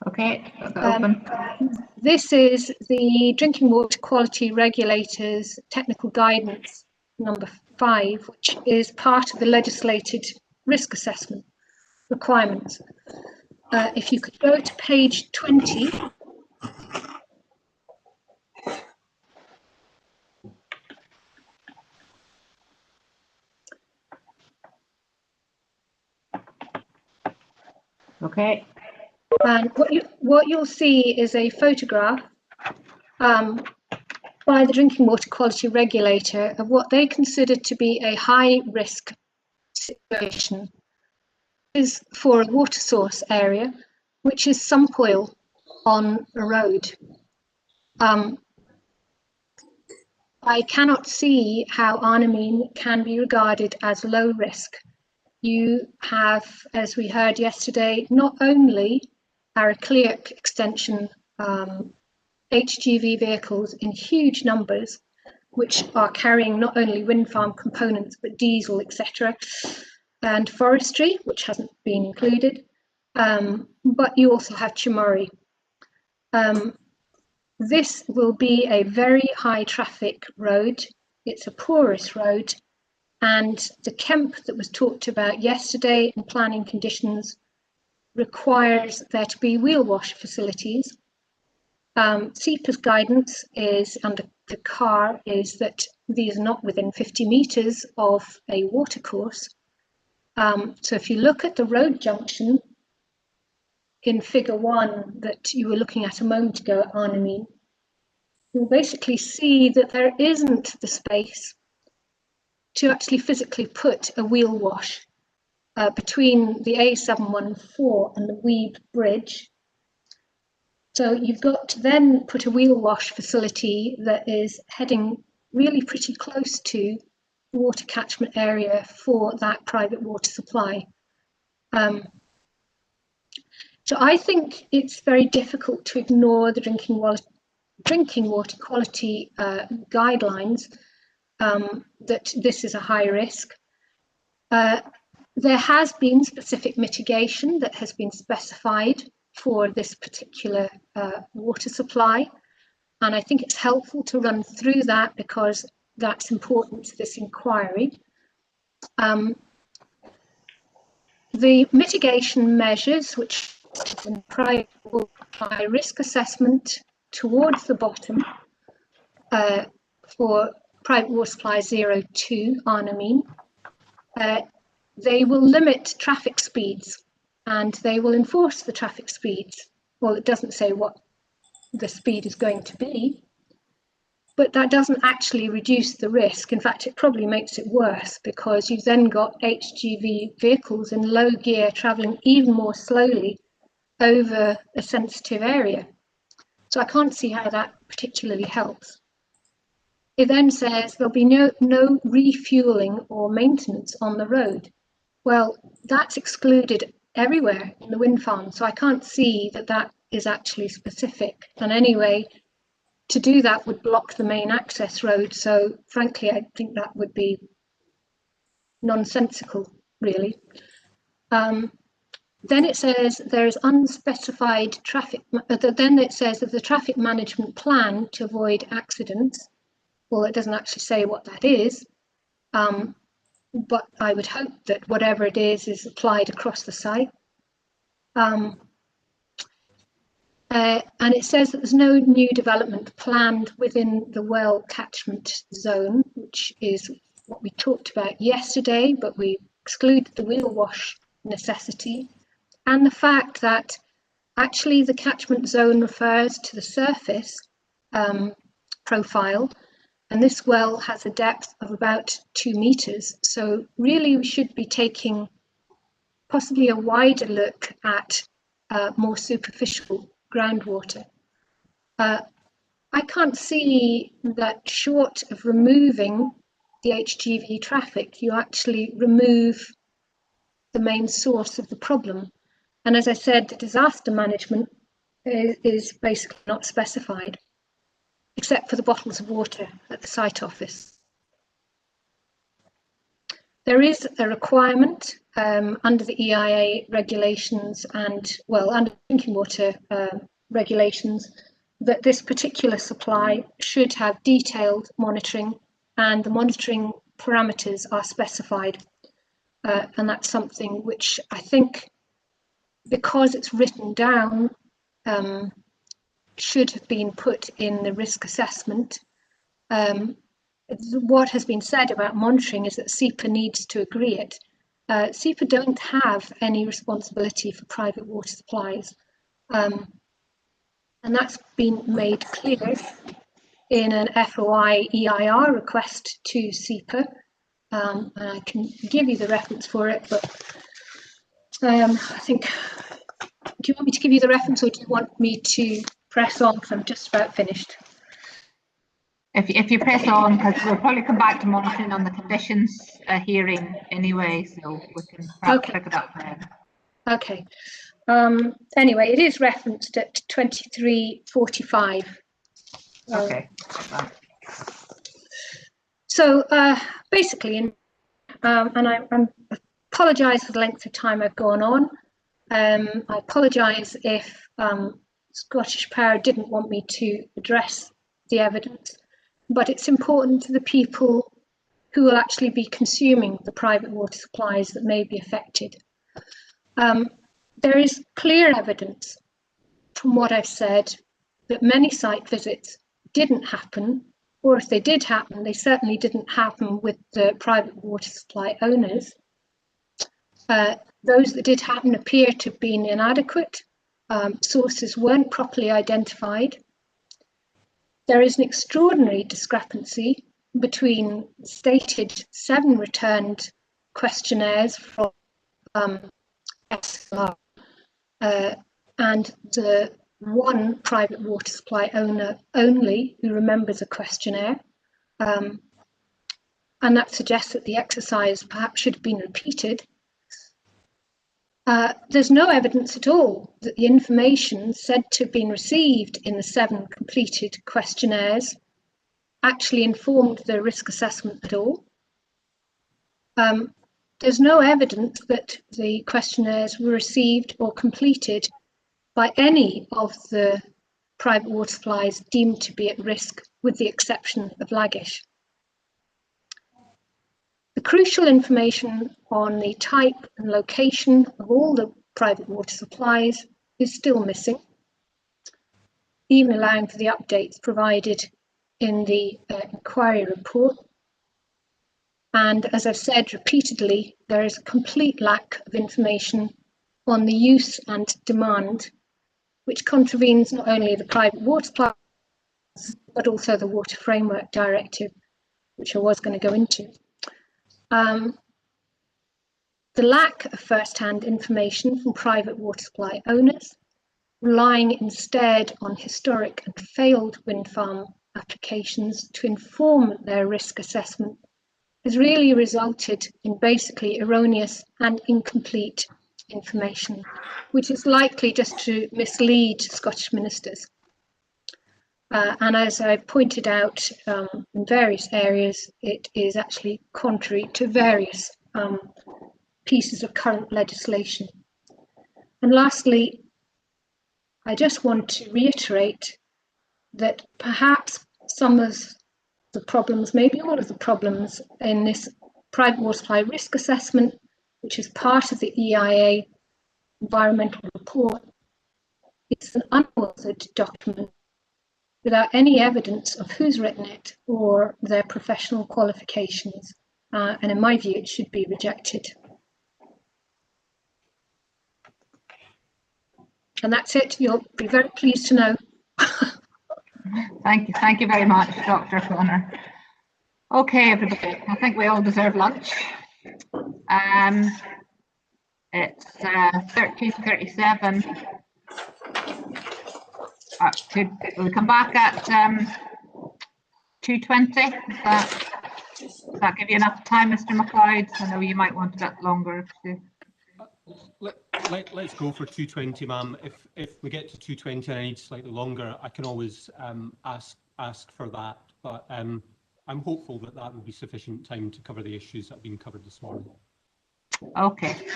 Speaker 2: Okay, open.
Speaker 4: This is the Drinking Water Quality Regulators Technical Guidance number 5, which is part of the legislated risk assessment requirements. If you could go to page 20.
Speaker 2: Okay.
Speaker 4: And what you'll see is a photograph by the Drinking Water Quality Regulator of what they consider to be a high risk situation is for a water source area, which is sump oil on a road. I cannot see how Arnhem can be regarded as low risk. You have, as we heard yesterday, not only Arecleoch extension HGV vehicles in huge numbers, which are carrying not only wind farm components, but diesel, etc., and forestry, which hasn't been included, but you also have Chamorro. This will be a very high traffic road. It's a porous road, and the Kemp that was talked about yesterday in planning conditions requires there to be wheel wash facilities. SEPA's guidance is under the car is that these are not within 50 metres of a watercourse. So if you look at the road junction in figure 1 that you were looking at a moment ago at Arnhem, you'll basically see that there isn't the space to actually physically put a wheel wash between the A714 and the Weeb Bridge. So you've got to then put a wheel wash facility that is heading really pretty close to the water catchment area for that private water supply. So I think it's very difficult to ignore the drinking water quality guidelines, that this is a high risk. There has been specific mitigation that has been specified for this particular water supply, and I think it's helpful to run through that because that's important to this inquiry. The mitigation measures, which is in private water risk assessment towards the bottom for private water supply 02 Arnhem, they will limit traffic speeds and they will enforce the traffic speeds. Well, it doesn't say what the speed is going to be, but that doesn't actually reduce the risk. In fact, it probably makes it worse because you've then got HGV vehicles in low gear travelling even more slowly over a sensitive area. So I can't see how that particularly helps. It then says there'll be no refueling or maintenance on the road. Well, that's excluded everywhere in the wind farm, so I can't see that that is actually specific. And anyway, to do that would block the main access road. So frankly, I think that would be nonsensical, really. Then it says there is unspecified traffic, then it says that the traffic management plan to avoid accidents. Well, it doesn't actually say what that is, but I would hope that whatever it is applied across the site. And it says that there's no new development planned within the well catchment zone, which is what we talked about yesterday, but we excluded the wheel wash necessity. And the fact that actually the catchment zone refers to the surface profile, and this well has a depth of about 2 meters. So really we should be taking possibly a wider look at more superficial groundwater. I can't see that short of removing the HGV traffic, you actually remove the main source of the problem. And as I said, the disaster management is basically not specified, except for the bottles of water at the site office. There is a requirement under the EIA regulations and, well, under drinking water regulations, that this particular supply should have detailed monitoring, and the monitoring parameters are specified. And that's something which I think, because it's written down, should have been put in the risk assessment. What has been said about monitoring is that SEPA needs to agree it. SEPA don't have any responsibility for private water supplies. And that's been made clear in an FOI EIR request to SEPA. And I can give you the reference for it, but I think, do you want me to give you the reference or do you want me to press on because I'm just about finished?
Speaker 2: If you press on, because we'll probably come back to monitoring on the conditions hearing anyway, so we can perhaps pick it up then.
Speaker 4: Okay. Anyway, it is referenced at 2345.
Speaker 2: Okay.
Speaker 4: So basically, and I apologise for the length of time I've gone on. I apologise if Scottish Power didn't want me to address the evidence, but it's important to the people who will actually be consuming the private water supplies that may be affected. There is clear evidence from what I've said that many site visits didn't happen, or if they did happen, they certainly didn't happen with the private water supply owners. Those that did happen appear to have been inadequate. Sources weren't properly identified. There is an extraordinary discrepancy between stated 7 returned questionnaires from SLR and the 1 private water supply owner only who remembers a questionnaire. And that suggests that the exercise perhaps should have been repeated. There's no evidence at all that the information said to have been received in the 7 completed questionnaires actually informed the risk assessment at all. There's no evidence that the questionnaires were received or completed by any of the private water supplies deemed to be at risk, with the exception of Lagish. The crucial information on the type and location of all the private water supplies is still missing, even allowing for the updates provided in the inquiry report. And as I've said repeatedly, there is a complete lack of information on the use and demand, which contravenes not only the private water supplies, but also the Water Framework Directive, which I was going to go into. The lack of first-hand information from private water supply owners, relying instead on historic and failed wind farm applications to inform their risk assessment, has really resulted in basically erroneous and incomplete information, which is likely just to mislead Scottish ministers. And as I pointed out in various areas, it is actually contrary to various pieces of current legislation. And lastly, I just want to reiterate that perhaps some of the problems, maybe all of the problems in this private water supply risk assessment, which is part of the EIA environmental report, it's an unauthored document without any evidence of who's written it or their professional qualifications. And in my view, it should be rejected. And that's it. You'll be very pleased to know.
Speaker 2: Thank you very much, Dr. Connor. Okay, everybody, I think we all deserve lunch. It's 13:37. We'll come back at 2:20. Does that give you enough time, Mr. McLeod? I know you might want a bit longer.
Speaker 1: Let's go for 2:20, ma'am. If we get to 2:20 and I need slightly longer, I can always ask for that. But I'm hopeful that that will be sufficient time to cover the issues that have been covered this morning.
Speaker 2: Okay.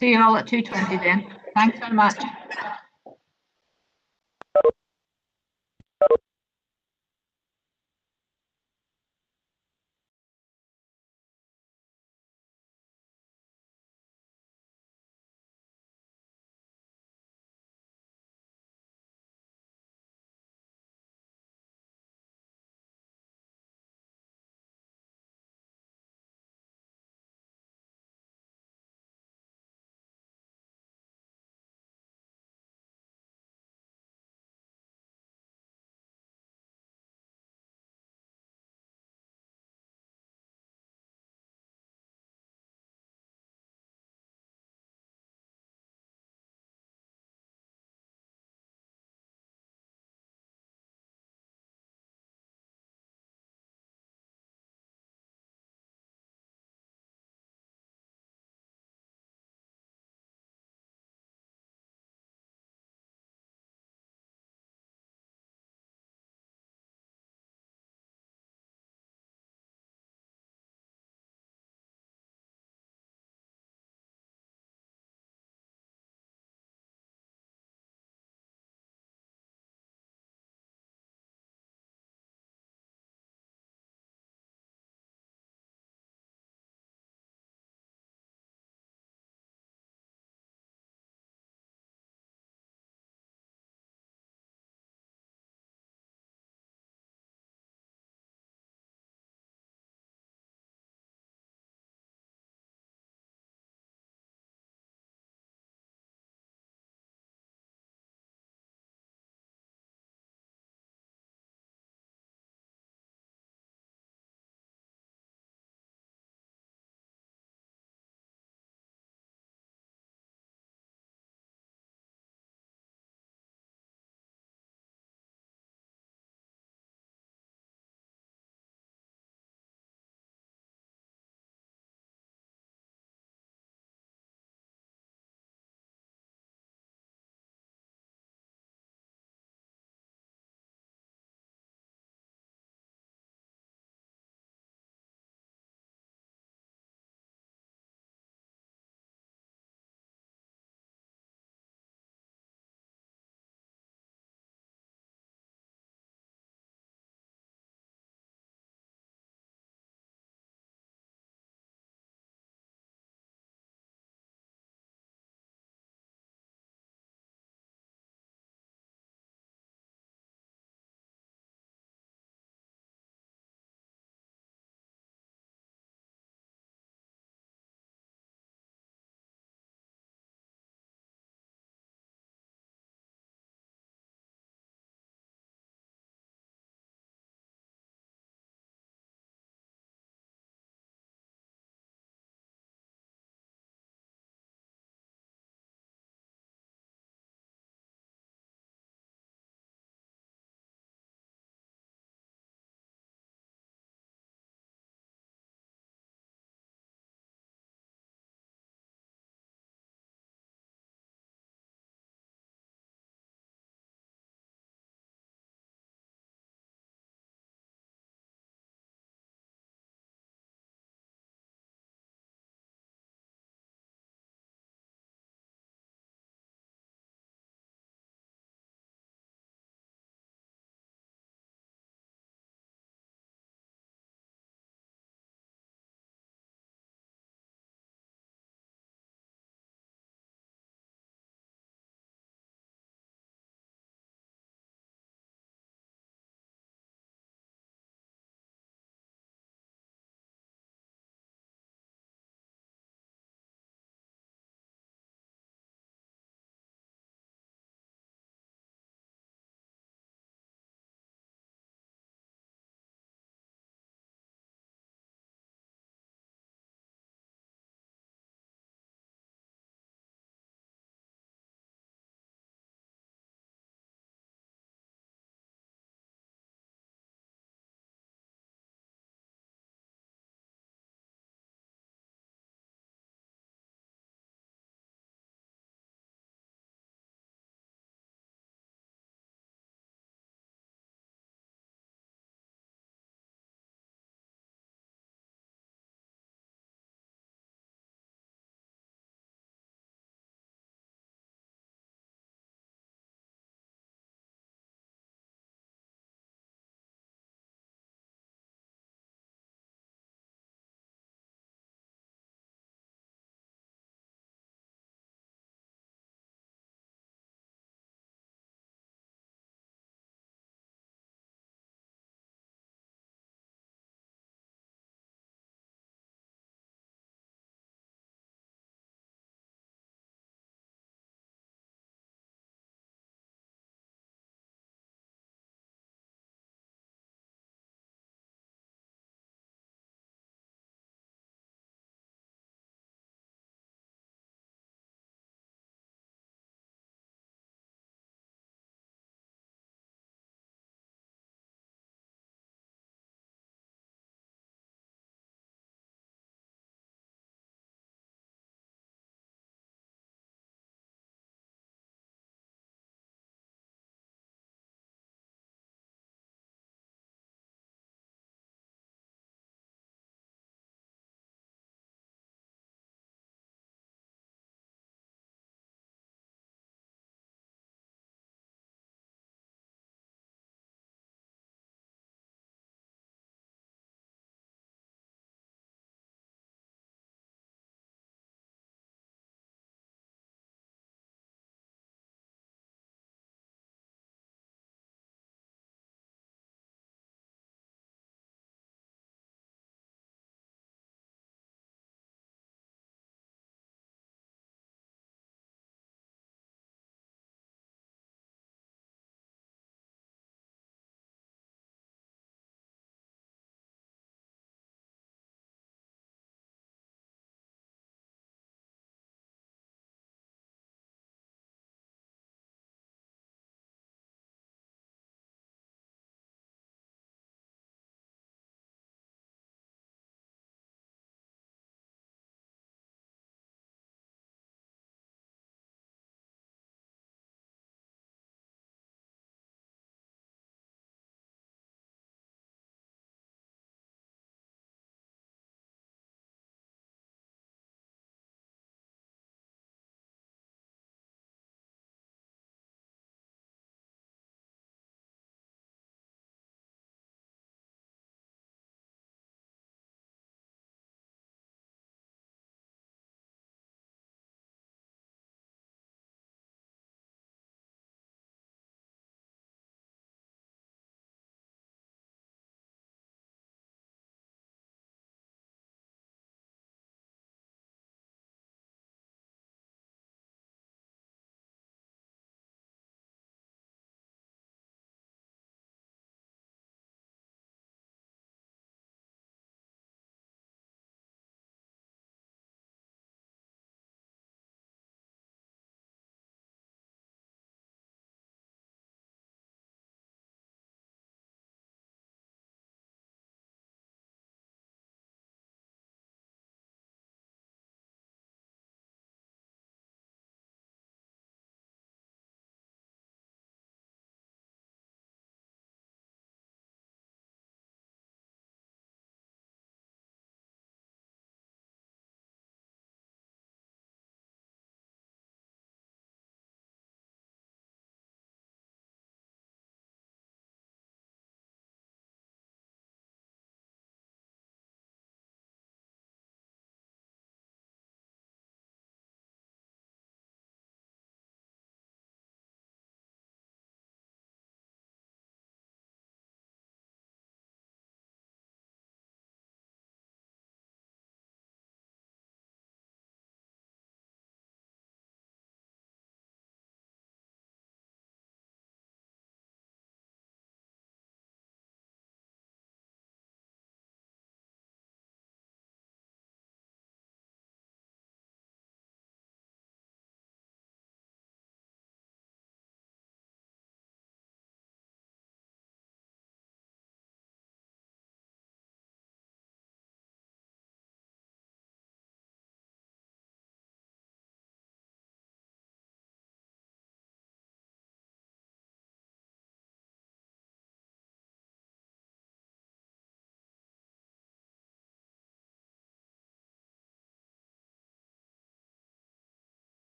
Speaker 2: See you all at 2:20 then. Thanks very much.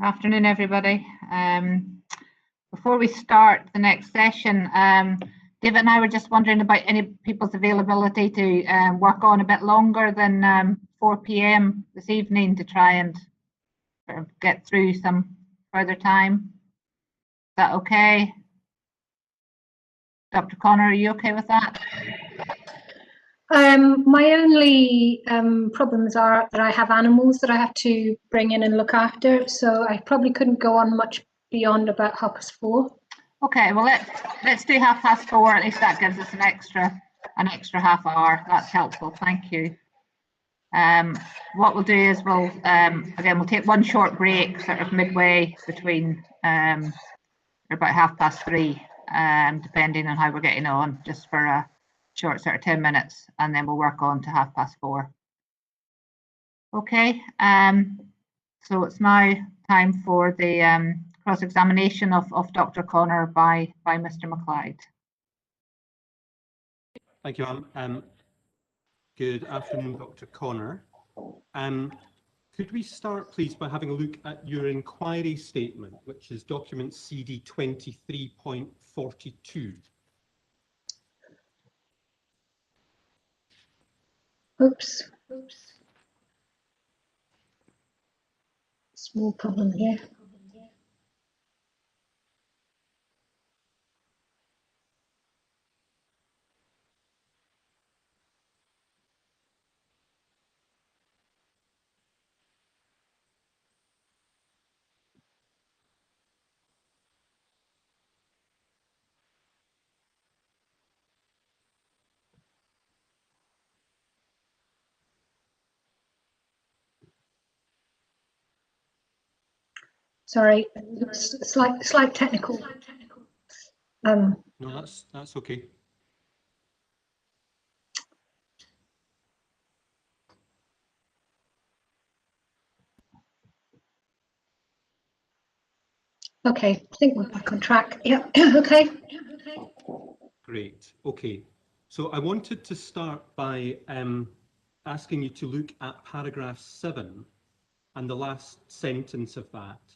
Speaker 2: Afternoon, everybody. Before we start the next session, David and I were just wondering about any people's availability to work on a bit longer than 4 p.m. this evening to try and sort of get through some further time. Is that okay? Dr. Connor, are you okay with that?
Speaker 4: My only problems are that I have animals that I have to bring in and look after, so I probably couldn't go on much beyond about 4:30.
Speaker 2: Okay, well let's do 4:30. At least that gives us an extra half hour. That's helpful. Thank you. What we'll do is we'll take one short break, sort of midway between about 3:30, depending on how we're getting on, just for a short sort of 10 minutes, and then we'll work on to 4:30. Okay, so it's now time for the cross-examination of Dr. Connor by Mr. McLeod.
Speaker 1: Thank you, Anne. Good afternoon, Dr. Connor. Could we start, please, by having a look at your inquiry statement, which is document CD 23.42.
Speaker 4: Oops. Small problem here. Sorry, slight technical.
Speaker 1: No, that's okay.
Speaker 4: Okay, I think we're back on track. Yeah, okay.
Speaker 1: Great. Okay. So I wanted to start by asking you to look at paragraph 7 and the last sentence of that.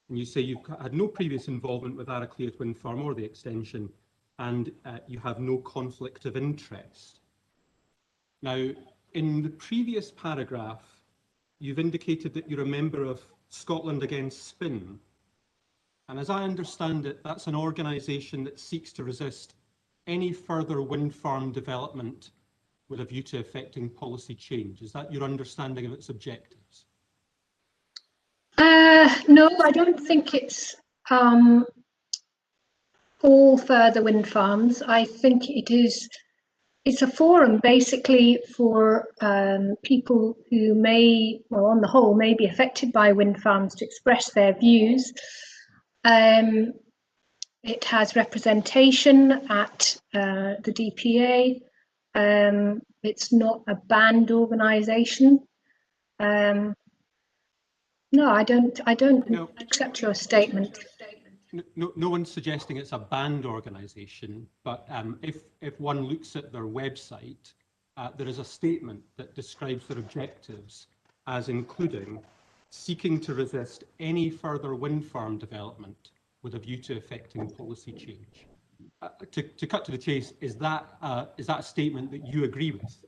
Speaker 1: And you say you've had no previous involvement with Arecleoch Wind Farm or the extension, and you have no conflict of interest. Now, in the previous paragraph, you've indicated that you're a member of Scotland Against Spin. And as I understand it, that's an organisation that seeks to resist any further wind farm development with a view to effecting policy change. Is that your understanding of its objectives?
Speaker 4: No, I don't think it's all further wind farms. I think it's a forum basically for people who may, well, on the whole, may be affected by wind farms to express their views. It has representation at the DPA. It's not a banned organisation. No, I don't accept your statement.
Speaker 1: No one's suggesting it's a banned organisation, but if one looks at their website, there is a statement that describes their objectives as including seeking to resist any further wind farm development with a view to effecting policy change. To cut to the chase, is that a statement that you agree with?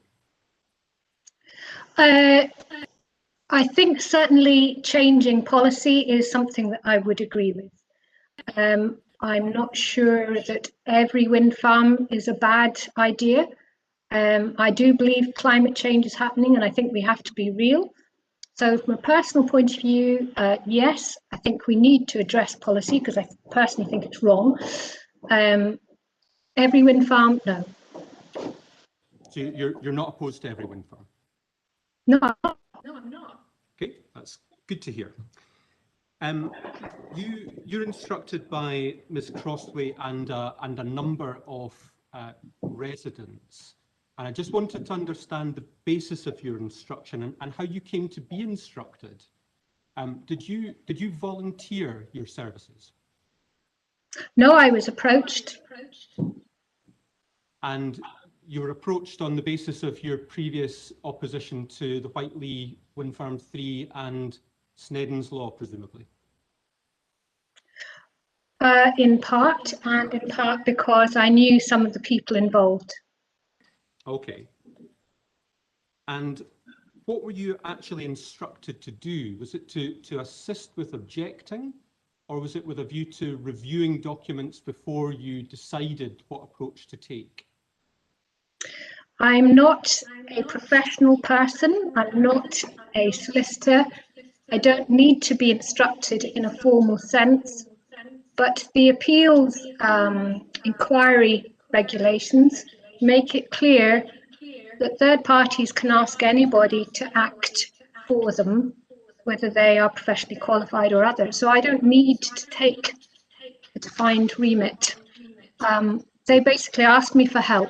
Speaker 4: I think certainly changing policy is something that I would agree with. I'm not sure that every wind farm is a bad idea. I do believe climate change is happening, and I think we have to be real. So from a personal point of view, yes, I think we need to address policy because I personally think it's wrong. Every wind farm, no.
Speaker 1: So you're not opposed to every wind farm?
Speaker 4: No, I'm not.
Speaker 1: Okay, that's good to hear. You're instructed by Ms. Crossway and a number of residents, and I just wanted to understand the basis of your instruction and how you came to be instructed. Did you volunteer your services?
Speaker 4: No, I was approached.
Speaker 1: And you were approached on the basis of your previous opposition to the Whiteley Wind Farm 3 and Snedden's law, presumably.
Speaker 4: In part, and in part because I knew some of the people involved.
Speaker 1: Okay. And what were you actually instructed to do? Was it to assist with objecting, or was it with a view to reviewing documents before you decided what approach to take?
Speaker 4: I'm not a professional person. I'm not a solicitor. I don't need to be instructed in a formal sense. But the appeals inquiry regulations make it clear that third parties can ask anybody to act for them, whether they are professionally qualified or others. So I don't need to take a defined remit. They basically asked me for help.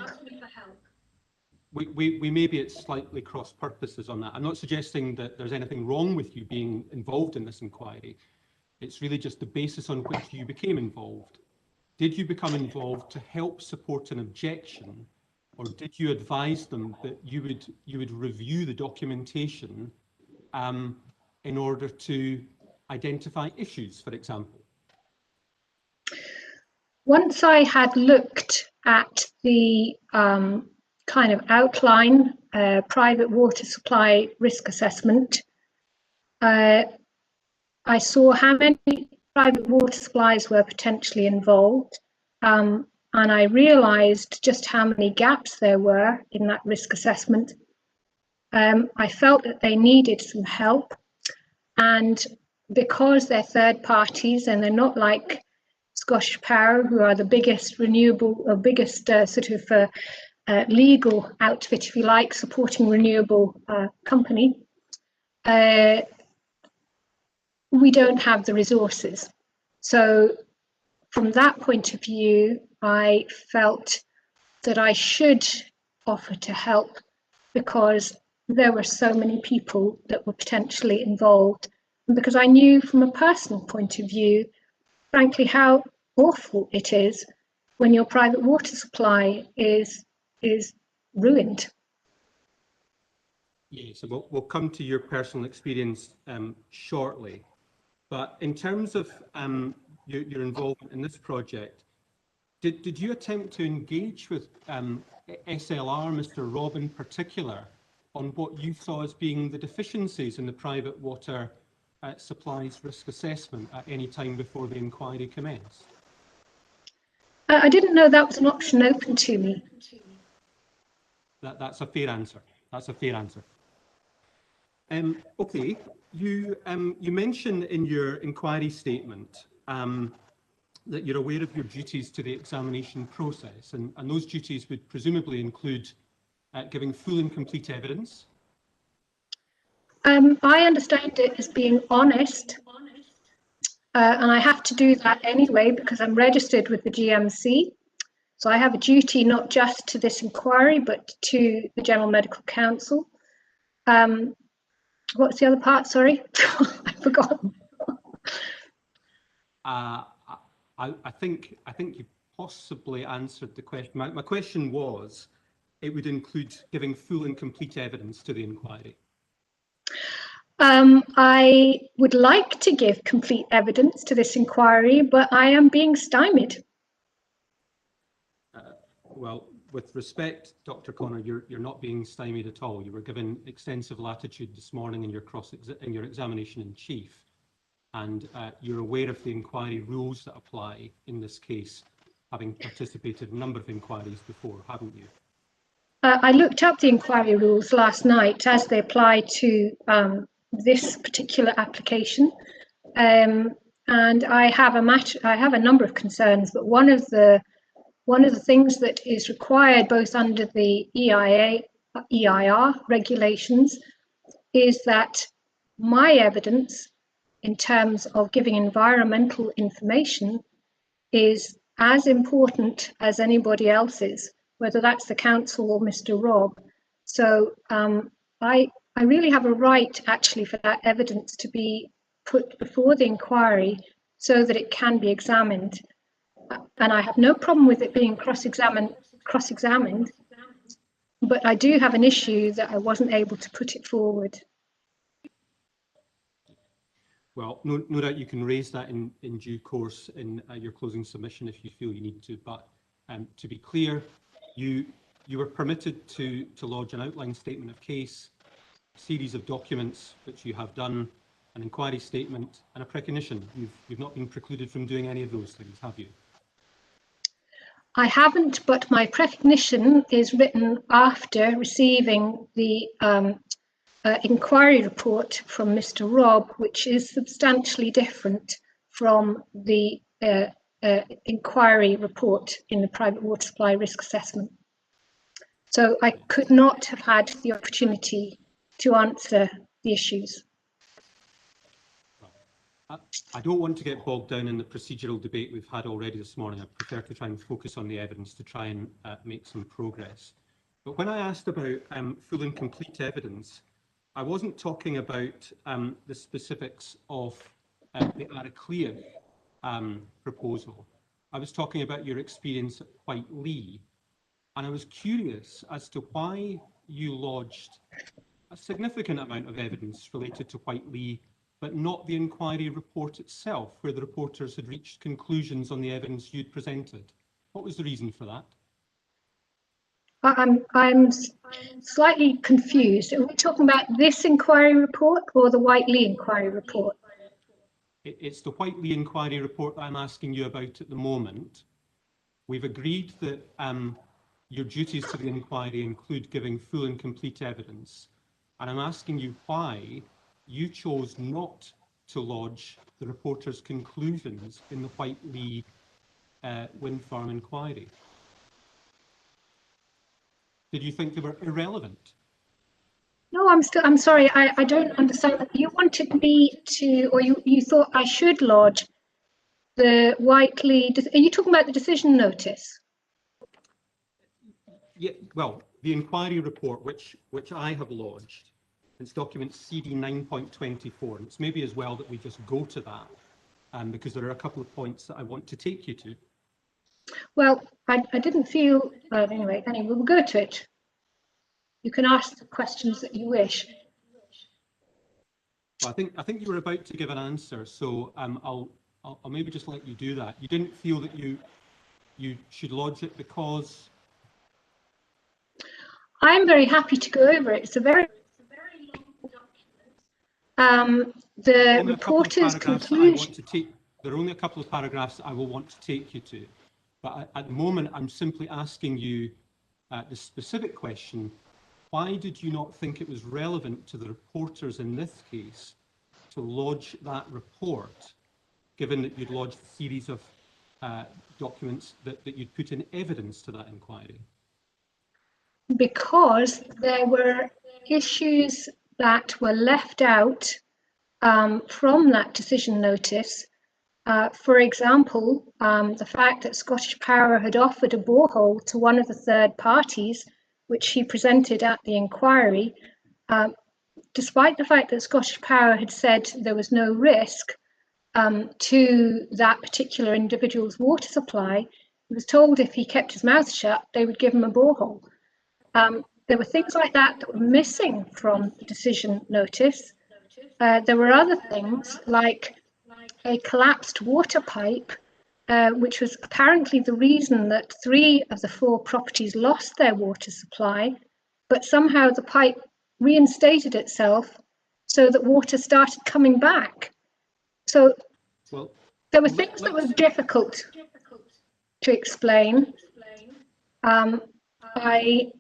Speaker 1: We may be at slightly cross purposes on that. I'm not suggesting that there's anything wrong with you being involved in this inquiry. It's really just the basis on which you became involved. Did you become involved to help support an objection, or did you advise them that you would review the documentation in order to identify issues, for example?
Speaker 4: Once I had looked at the kind of outline private water supply risk assessment, I saw how many private water supplies were potentially involved, and I realised just how many gaps there were in that risk assessment. I felt that they needed some help, and because they're third parties and they're not like Scottish Power, who are the biggest renewable, or biggest legal outfit, if you like, supporting renewable company, we don't have the resources. So from that point of view, I felt that I should offer to help because there were so many people that were potentially involved. And because I knew from a personal point of view, frankly, how awful it is when your private water supply is ruined.
Speaker 1: Yes, so we'll come to your personal experience shortly. But in terms of your involvement in this project, did you attempt to engage with SLR, Mr. Robb in particular, on what you saw as being the deficiencies in the private water supplies risk assessment at any time before the inquiry commenced?
Speaker 4: I didn't know that was an option open to me.
Speaker 1: That's a fair answer. That's a fair answer. Okay, you mentioned in your inquiry statement that you're aware of your duties to the examination process, and those duties would presumably include giving full and complete evidence.
Speaker 4: I understand it as being honest, and I have to do that anyway because I'm registered with the GMC. So I have a duty not just to this inquiry, but to the General Medical Council. What's the other part? Sorry, I've forgotten.
Speaker 1: I think you possibly answered the question. My question was, it would include giving full and complete evidence to the inquiry.
Speaker 4: I would like to give complete evidence to this inquiry, but I am being stymied.
Speaker 1: Well, with respect, Dr. Connor, you're not being stymied at all. You were given extensive latitude this morning in your examination in chief, and you're aware of the inquiry rules that apply in this case, having participated in a number of inquiries before, haven't you?
Speaker 4: I looked up the inquiry rules last night as they apply to this particular application, and I have a number of concerns. But one of the things that is required both under the EIR regulations is that my evidence in terms of giving environmental information is as important as anybody else's, whether that's the council or Mr. Robb. So I really have a right actually for that evidence to be put before the inquiry so that it can be examined. And I have no problem with it being cross-examined, but I do have an issue that I wasn't able to put it forward.
Speaker 1: Well, no doubt you can raise that in due course in your closing submission if you feel you need to. But to be clear, you were permitted to lodge an outline statement of case, a series of documents which you have done, an inquiry statement, and a precognition. You've not been precluded from doing any of those things, have you?
Speaker 4: I haven't, but my precognition is written after receiving the inquiry report from Mr. Robb, which is substantially different from the inquiry report in the private water supply risk assessment. So I could not have had the opportunity to answer the issues.
Speaker 1: I don't want to get bogged down in the procedural debate we've had already this morning. I prefer to try and focus on the evidence to try and make some progress. But when I asked about full and complete evidence, I wasn't talking about the specifics of the Arecleoch proposal. I was talking about your experience at Whiteley, and I was curious as to why you lodged a significant amount of evidence related to Whiteley, but not the inquiry report itself, where the reporters had reached conclusions on the evidence you'd presented. What was the reason for that?
Speaker 4: I'm slightly confused. Are we talking about this inquiry report or the Whiteley inquiry report?
Speaker 1: It's the Whiteley inquiry report that I'm asking you about at the moment. We've agreed that your duties to the inquiry include giving full and complete evidence. And I'm asking you why you chose not to lodge the reporter's conclusions in the Whiteley wind farm inquiry. Did you think they were irrelevant?
Speaker 4: No, I'm sorry, I don't understand. You wanted me to, or you thought I should lodge the Whiteley, are you talking about the decision notice?
Speaker 1: Yeah, well, the inquiry report, which I have lodged, it's document CD 9.24, and it's maybe as well that we just go to that, because there are a couple of points that I want to take you to.
Speaker 4: Well, I didn't feel, anyway, we'll go to it. You can ask the questions that you wish.
Speaker 1: Well, I think you were about to give an answer, so I'll maybe just let you do that. You didn't feel that you should lodge it because?
Speaker 4: I'm very happy to go over it. It's a very long document. The reporter's conclusion.
Speaker 1: There are only a couple of paragraphs I will want to take you to, but at the moment I'm simply asking you the specific question: why did you not think it was relevant to the reporters in this case to lodge that report, given that you'd lodged a series of documents that you'd put in evidence to that inquiry?
Speaker 4: Because there were issues that were left out from that decision notice. For example, the fact that Scottish Power had offered a borehole to one of the third parties, which he presented at the inquiry, despite the fact that Scottish Power had said there was no risk to that particular individual's water supply. He was told if he kept his mouth shut, they would give him a borehole. There were things like that that were missing from the decision notice. There were other things like a collapsed water pipe, which was apparently the reason that 3 of the 4 properties lost their water supply, but somehow the pipe reinstated itself so that water started coming back. So there were things that were difficult to explain. I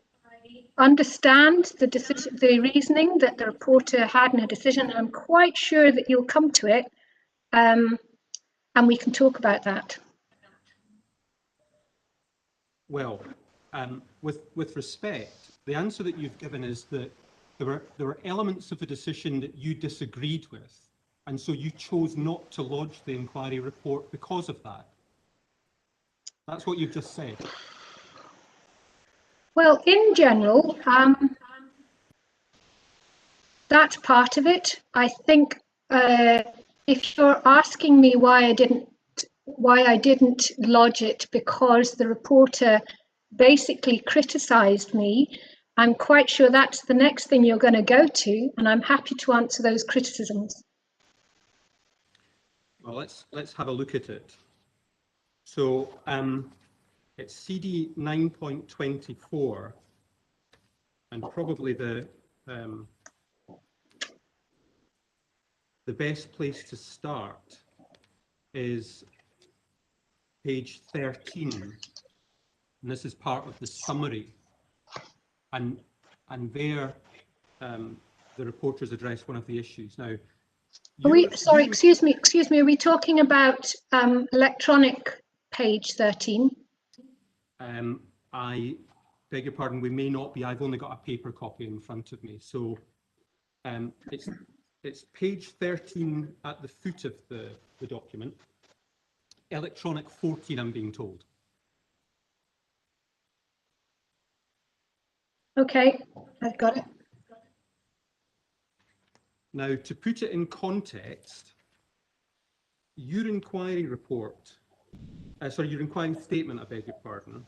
Speaker 4: understand the reasoning that the reporter had in a decision. I'm quite sure that you'll come to it, and we can talk about that.
Speaker 1: Well, with respect, the answer that you've given is that there were elements of the decision that you disagreed with, and so you chose not to lodge the inquiry report because of that. That's what you've just said.
Speaker 4: Well, in general, that's part of it. I think if you're asking me why I didn't lodge it because the reporter basically criticised me, I'm quite sure that's the next thing you're going to go to, and I'm happy to answer those criticisms.
Speaker 1: Well, let's have a look at it. So it's CD 9.24, and probably the best place to start is page 13, and this is part of the summary, and there the reporters address one of the issues. Now,
Speaker 4: sorry, excuse me, are we talking about electronic page 13?
Speaker 1: I beg your pardon, we may not be. I've only got a paper copy in front of me. So it's page 13 at the foot of the document. Electronic 14, I'm being told.
Speaker 4: Okay, I've got it.
Speaker 1: Now, to put it in context, your inquiry report, your inquiry statement, I beg your pardon,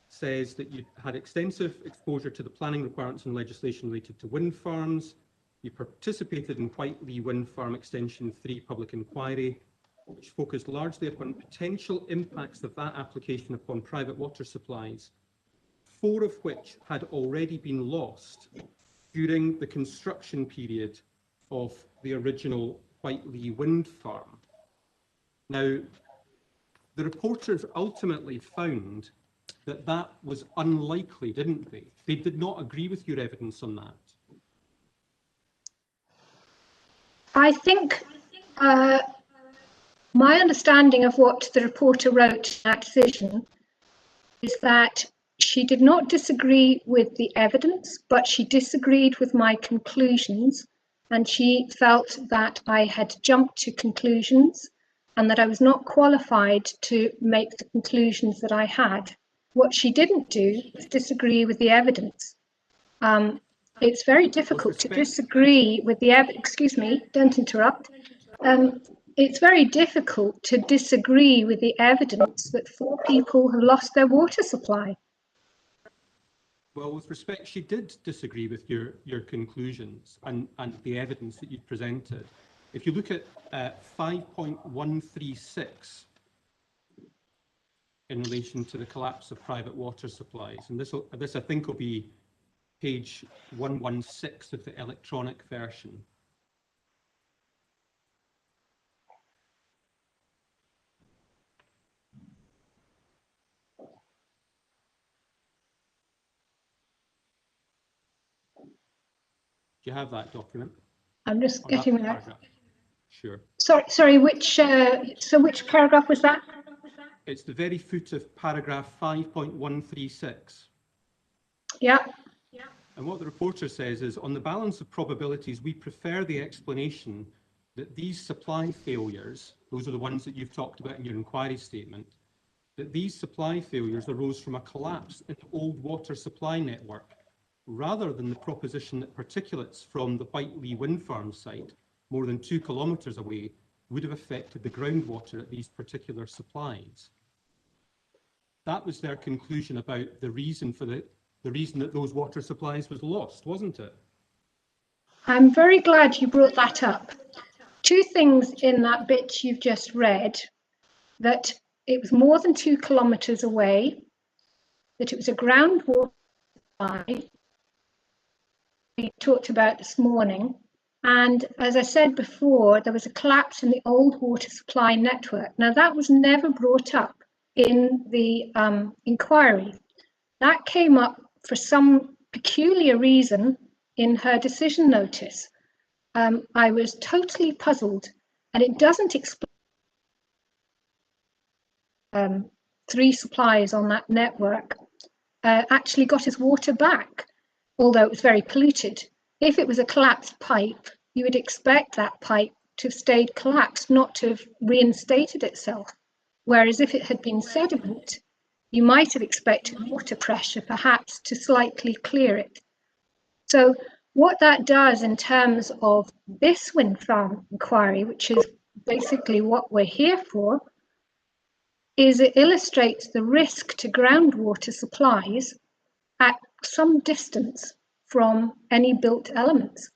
Speaker 1: says that you had extensive exposure to the planning requirements and legislation related to wind farms. You participated in Whiteley Wind Farm Extension 3 public inquiry, which focused largely upon potential impacts of that application upon private water supplies, 4 of which had already been lost during the construction period of the original Whiteley Wind Farm. Now, the reporters ultimately found that that was unlikely, didn't they? They did not agree with your evidence on that.
Speaker 4: I think my understanding of what the reporter wrote in that decision is that she did not disagree with the evidence, but she disagreed with my conclusions, and she felt that I had jumped to conclusions and that I was not qualified to make the conclusions that I had. What she didn't do was disagree with the evidence. It's very difficult to disagree with the evidence. Excuse me, don't interrupt. It's very difficult to disagree with the evidence that 4 people have lost their water supply.
Speaker 1: Well, with respect, she did disagree with your conclusions and the evidence that you presented. If you look at 5.136 in relation to the collapse of private water supplies, and this I think will be page 116 of the electronic version. Do you have that document?
Speaker 4: I'm just getting there.
Speaker 1: Sure.
Speaker 4: Sorry, which paragraph was that?
Speaker 1: It's the very foot of paragraph 5.136.
Speaker 4: Yeah.
Speaker 1: And what the reporter says is, on the balance of probabilities, we prefer the explanation that these supply failures, those are the ones that you've talked about in your inquiry statement, that these supply failures arose from a collapse in the old water supply network, rather than the proposition that particulates from the Whiteley wind farm site, more than 2 kilometres away, would have affected the groundwater at these particular supplies. That was their conclusion about the reason for the reason that those water supplies was lost, wasn't it?
Speaker 4: I'm very glad you brought that up. 2 things in that bit you've just read: that it was more than 2 kilometres away, that it was a groundwater supply we talked about this morning, and as I said before, there was a collapse in the old water supply network. Now, that was never brought up in the inquiry. That came up for some peculiar reason in her decision notice. I was totally puzzled, and it doesn't explain 3 suppliers on that network actually got his water back, although it was very polluted. If it was a collapsed pipe, you would expect that pipe to have stayed collapsed, not to have reinstated itself. Whereas if it had been sediment, you might have expected water pressure perhaps to slightly clear it. So what that does in terms of this wind farm inquiry, which is basically what we're here for, is it illustrates the risk to groundwater supplies at some distance from any built elements.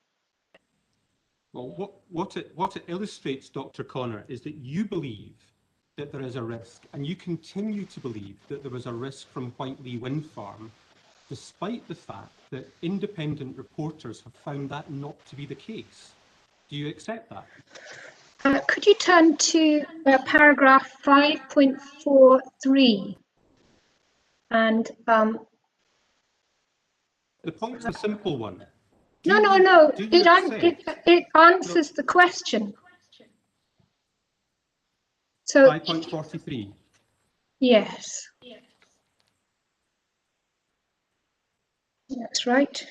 Speaker 1: Well, what it illustrates, Dr. Connor, is that you believe that there is a risk, and you continue to believe that there was a risk from Whiteley Wind Farm, despite the fact that independent reporters have found that not to be the case. Do you accept that?
Speaker 4: Could you turn to paragraph 5.43? And
Speaker 1: the point's a simple one.
Speaker 4: No. It answers the question. So
Speaker 1: 5.43.
Speaker 4: Yes. That's right.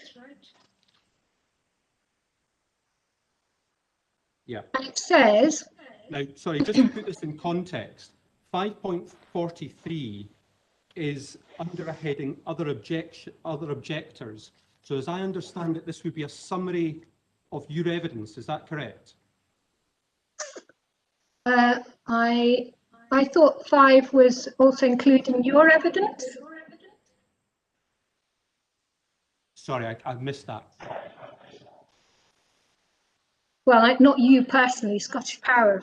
Speaker 1: Yeah.
Speaker 4: And it says.
Speaker 1: Now, sorry, just to put this in context, 5.43 is under a heading other objectors. So as I understand it, this would be a summary of your evidence. Is that correct?
Speaker 4: I thought 5 was also including your evidence.
Speaker 1: Sorry, I missed that.
Speaker 4: Well, not you personally, Scottish Power.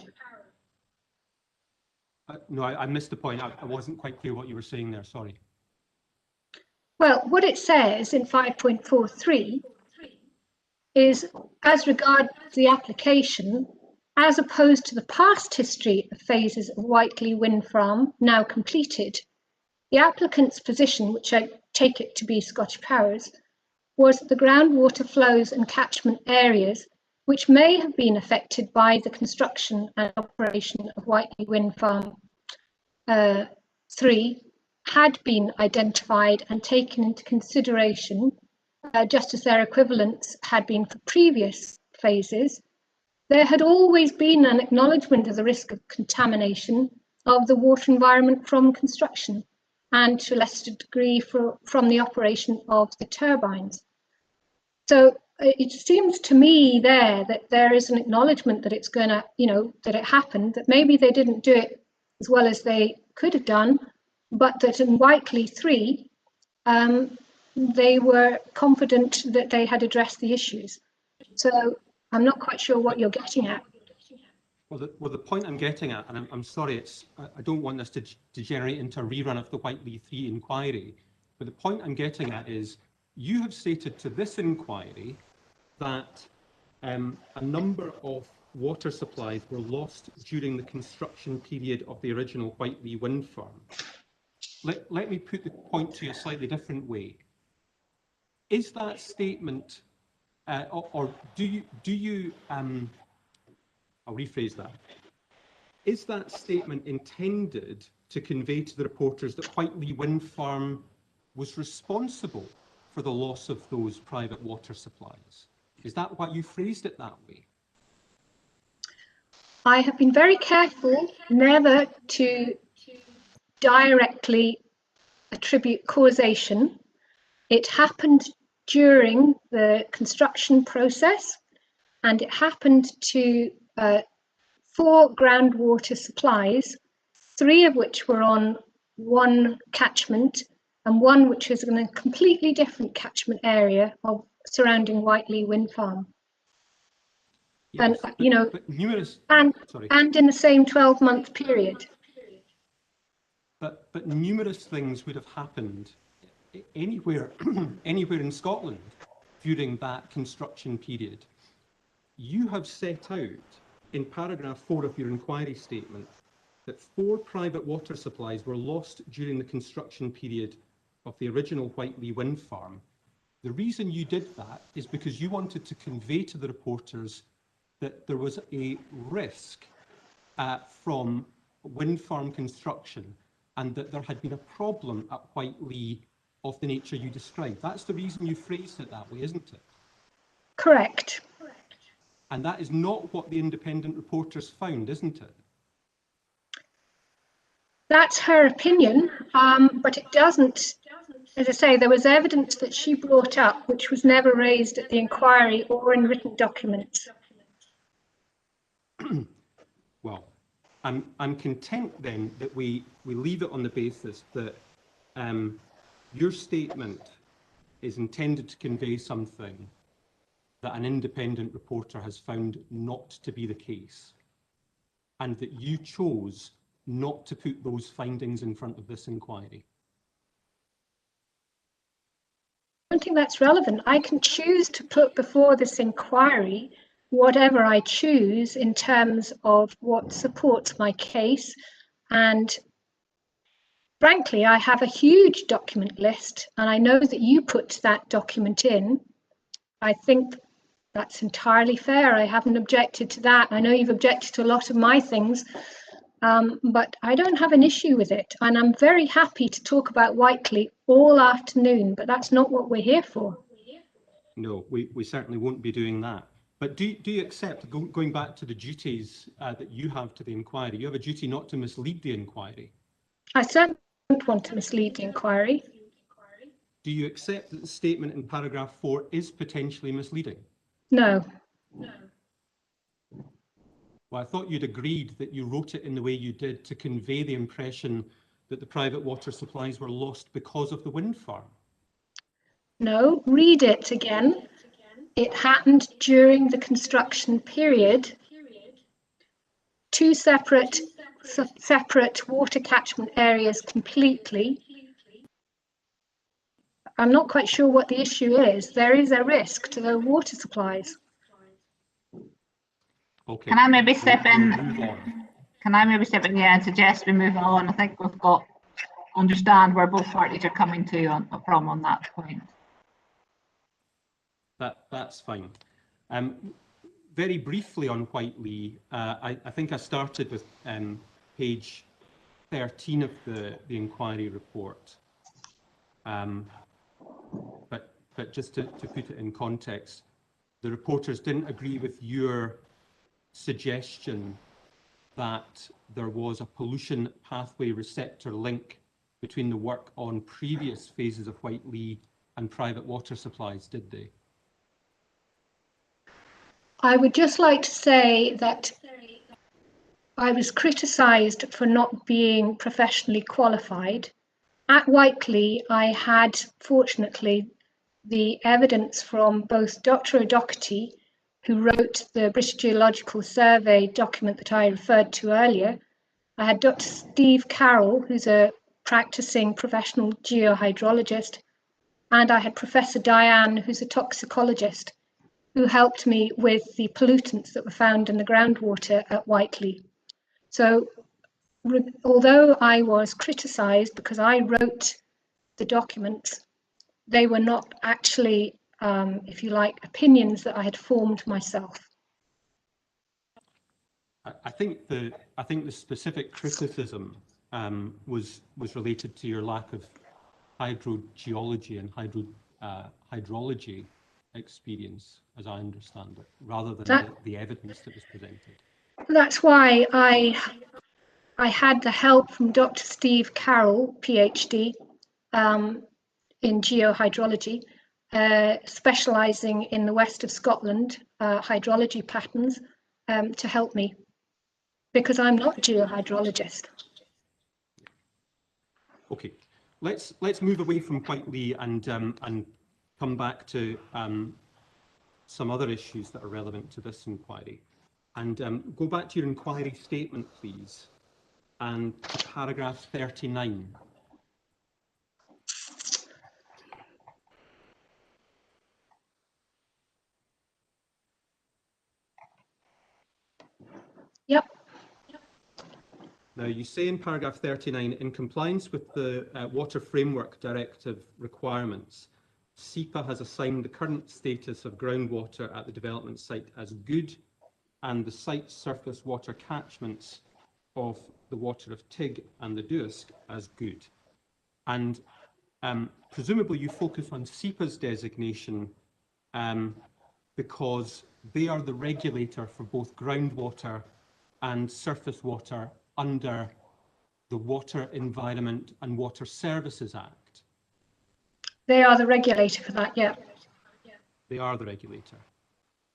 Speaker 1: No, I missed the point. I wasn't quite clear what you were saying there. Sorry.
Speaker 4: Well, what it says in 5.43 is, as regards the application, as opposed to the past history of phases of Whiteley Wind Farm now completed, the applicant's position, which I take it to be Scottish Power's, was that the groundwater flows and catchment areas which may have been affected by the construction and operation of Whiteley Wind Farm 3 had been identified and taken into consideration, just as their equivalents had been for previous phases. There had always been an acknowledgement of the risk of contamination of the water environment from construction, and to a lesser degree from the operation of the turbines. So it seems to me that there is an acknowledgement that it's going to, that it happened, that maybe they didn't do it as well as they could have done, but that in Whiteley 3, they were confident that they had addressed the issues. So I'm not quite sure what you're getting at.
Speaker 1: Well, the point I'm getting at, and I'm sorry, I don't want this to degenerate into a rerun of the Whiteley 3 inquiry, but the point I'm getting at is you have stated to this inquiry that a number of water supplies were lost during the construction period of the original Whiteley Wind Farm. Let me put the point to you a slightly different way. Is that statement, or do you I'll rephrase that. Is that statement intended to convey to the reporters that Whiteley Wind Farm was responsible for the loss of those private water supplies? Is that why you phrased it that way?
Speaker 4: I have been very careful never to directly attribute causation. It happened during the construction process, and it happened to 4 groundwater supplies, 3 of which were on one catchment and 1 which was in a completely different catchment area of surrounding Whiteley Wind Farm. Yes, and but numerous, and in the same 12-month period.
Speaker 1: But numerous things would have happened anywhere in Scotland during that construction period. You have set out in paragraph 4 of your inquiry statement that 4 private water supplies were lost during the construction period of the original Whiteley Wind Farm. The reason you did that is because you wanted to convey to the reporters that there was a risk from wind farm construction and that there had been a problem at Whiteley of the nature you described. That's the reason you phrased it that way, isn't it?
Speaker 4: Correct.
Speaker 1: And that is not what the independent reporters found, isn't it?
Speaker 4: That's her opinion, but it doesn't, as I say, there was evidence that she brought up which was never raised at the inquiry or in written documents.
Speaker 1: Well, I'm content then that we leave it on the basis that your statement is intended to convey something that an independent reporter has found not to be the case, and that you chose not to put those findings in front of this inquiry?
Speaker 4: I don't think that's relevant. I can choose to put before this inquiry whatever I choose in terms of what supports my case. And frankly, I have a huge document list, and I know that you put that document in. I think that's entirely fair. I haven't objected to that. I know you've objected to a lot of my things, but I don't have an issue with it. And I'm very happy to talk about Whiteley all afternoon, but that's not what we're here for.
Speaker 1: No, we certainly won't be doing that. But do you accept, going back to the duties that you have to the inquiry, you have a duty not to mislead the inquiry?
Speaker 4: I certainly don't want to mislead the inquiry.
Speaker 1: Do you accept that the statement in paragraph 4 is potentially misleading?
Speaker 4: No.
Speaker 1: Well, I thought you'd agreed that you wrote it in the way you did to convey the impression that the private water supplies were lost because of the wind farm.
Speaker 4: No, read it again. It happened during the construction period. Two separate water catchment areas completely. I'm not quite sure what the issue is. There is a risk to the water supplies.
Speaker 1: Okay.
Speaker 2: Can I maybe step in?
Speaker 1: Move on.
Speaker 2: Can I maybe step in here and suggest we move on? I think we've got understand where both parties are coming to from on that point.
Speaker 1: That's fine. Very briefly on Whiteley, I think I started with page 13 of the inquiry report. But just to put it in context, the reporters didn't agree with your suggestion that there was a pollution pathway receptor link between the work on previous phases of Whiteley and private water supplies, did they?
Speaker 4: I would just like to say that I was criticised for not being professionally qualified. At Whiteley, I had, fortunately, the evidence from both Dr. O'Doherty, who wrote the British Geological Survey document that I referred to earlier. I had Dr. Steve Carroll, who's a practicing professional geohydrologist, and I had Professor Diane, who's a toxicologist, who helped me with the pollutants that were found in the groundwater at Whiteley. So although I was criticised because I wrote the documents, they were not actually, if you like, opinions that I had formed myself.
Speaker 1: I think the specific criticism was related to your lack of hydrogeology and hydrology experience, as I understand it, rather than the evidence that was presented. That's
Speaker 4: why I had the help from Dr. Steve Carroll, PhD, in geohydrology, specialising in the west of Scotland hydrology patterns, to help me, because I'm not a geohydrologist.
Speaker 1: Okay, let's move away from Whiteley and come back to some other issues that are relevant to this inquiry. And go back to your inquiry statement, please, and to paragraph 39.
Speaker 4: Yep.
Speaker 1: Now, you say in paragraph 39, in compliance with the Water Framework Directive requirements, SEPA has assigned the current status of groundwater at the development site as good and the site's surface water catchments of the water of Tig and the Duisk as good. And presumably you focus on SEPA's designation because they are the regulator for both groundwater and surface water under the Water, Environment and Water Services Act.
Speaker 4: They are the regulator for that, yeah.
Speaker 1: They are the regulator.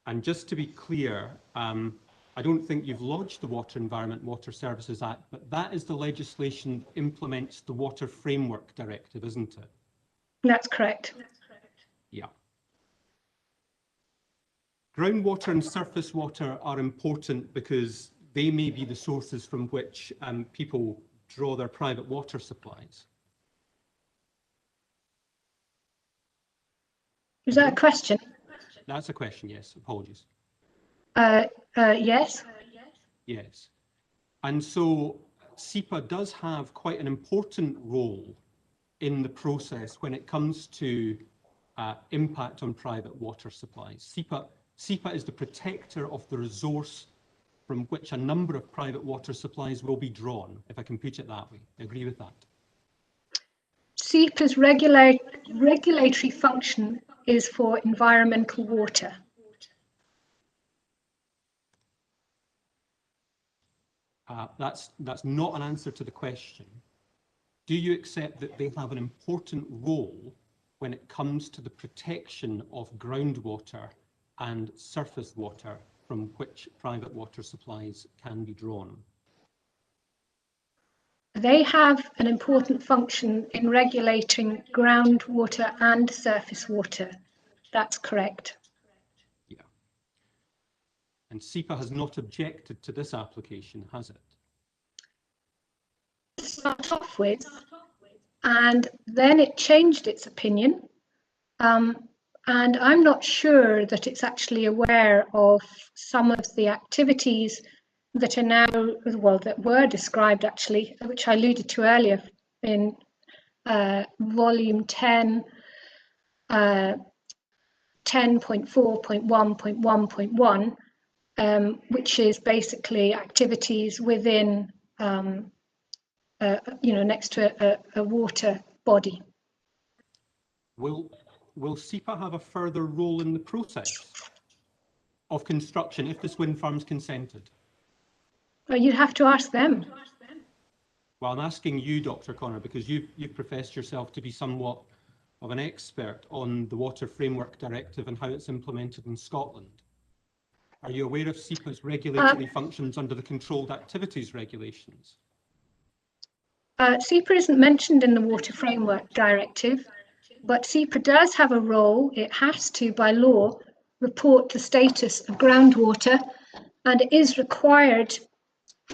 Speaker 1: And just to be clear, I don't think you've lodged the Water, Environment and Water Services Act, but that is the legislation that implements the Water Framework Directive, isn't it?
Speaker 4: That's correct.
Speaker 1: Yeah. Groundwater and surface water are important because they may be the sources from which people draw their private water supplies.
Speaker 4: Is that a question?
Speaker 1: That's a question, yes. Apologies.
Speaker 4: Yes.
Speaker 1: Yes. And so SEPA does have quite an important role in the process when it comes to impact on private water supplies. SEPA is the protector of the resource from which a number of private water supplies will be drawn, if I can put it that way. I agree with that.
Speaker 4: SEPA's regulatory function is for environmental water.
Speaker 1: That's not an answer to the question. Do you accept that they have an important role when it comes to the protection of groundwater and surface water from which private water supplies can be drawn?
Speaker 4: They have an important function in regulating groundwater and surface water. That's correct.
Speaker 1: Yeah. And SEPA has not objected to this application, has it?
Speaker 4: To start off with, and then it changed its opinion. And I'm not sure that it's actually aware of some of the activities that are now, well, that were described actually, which I alluded to earlier in volume 10, 10.4.1.1.1, which is basically activities within, next to a water body.
Speaker 1: Will SEPA have a further role in the process of construction if this wind farm's consented?
Speaker 4: Well, you'd have to ask them.
Speaker 1: Well, I'm asking you, Dr. Connor, because you've professed yourself to be somewhat of an expert on the Water Framework Directive and how it's implemented in Scotland. Are you aware of SEPA's regulatory functions under the Controlled Activities Regulations?
Speaker 4: SEPA isn't mentioned in the Water Framework Directive, but SEPA does have a role. It has to, by law, report the status of groundwater, and it is required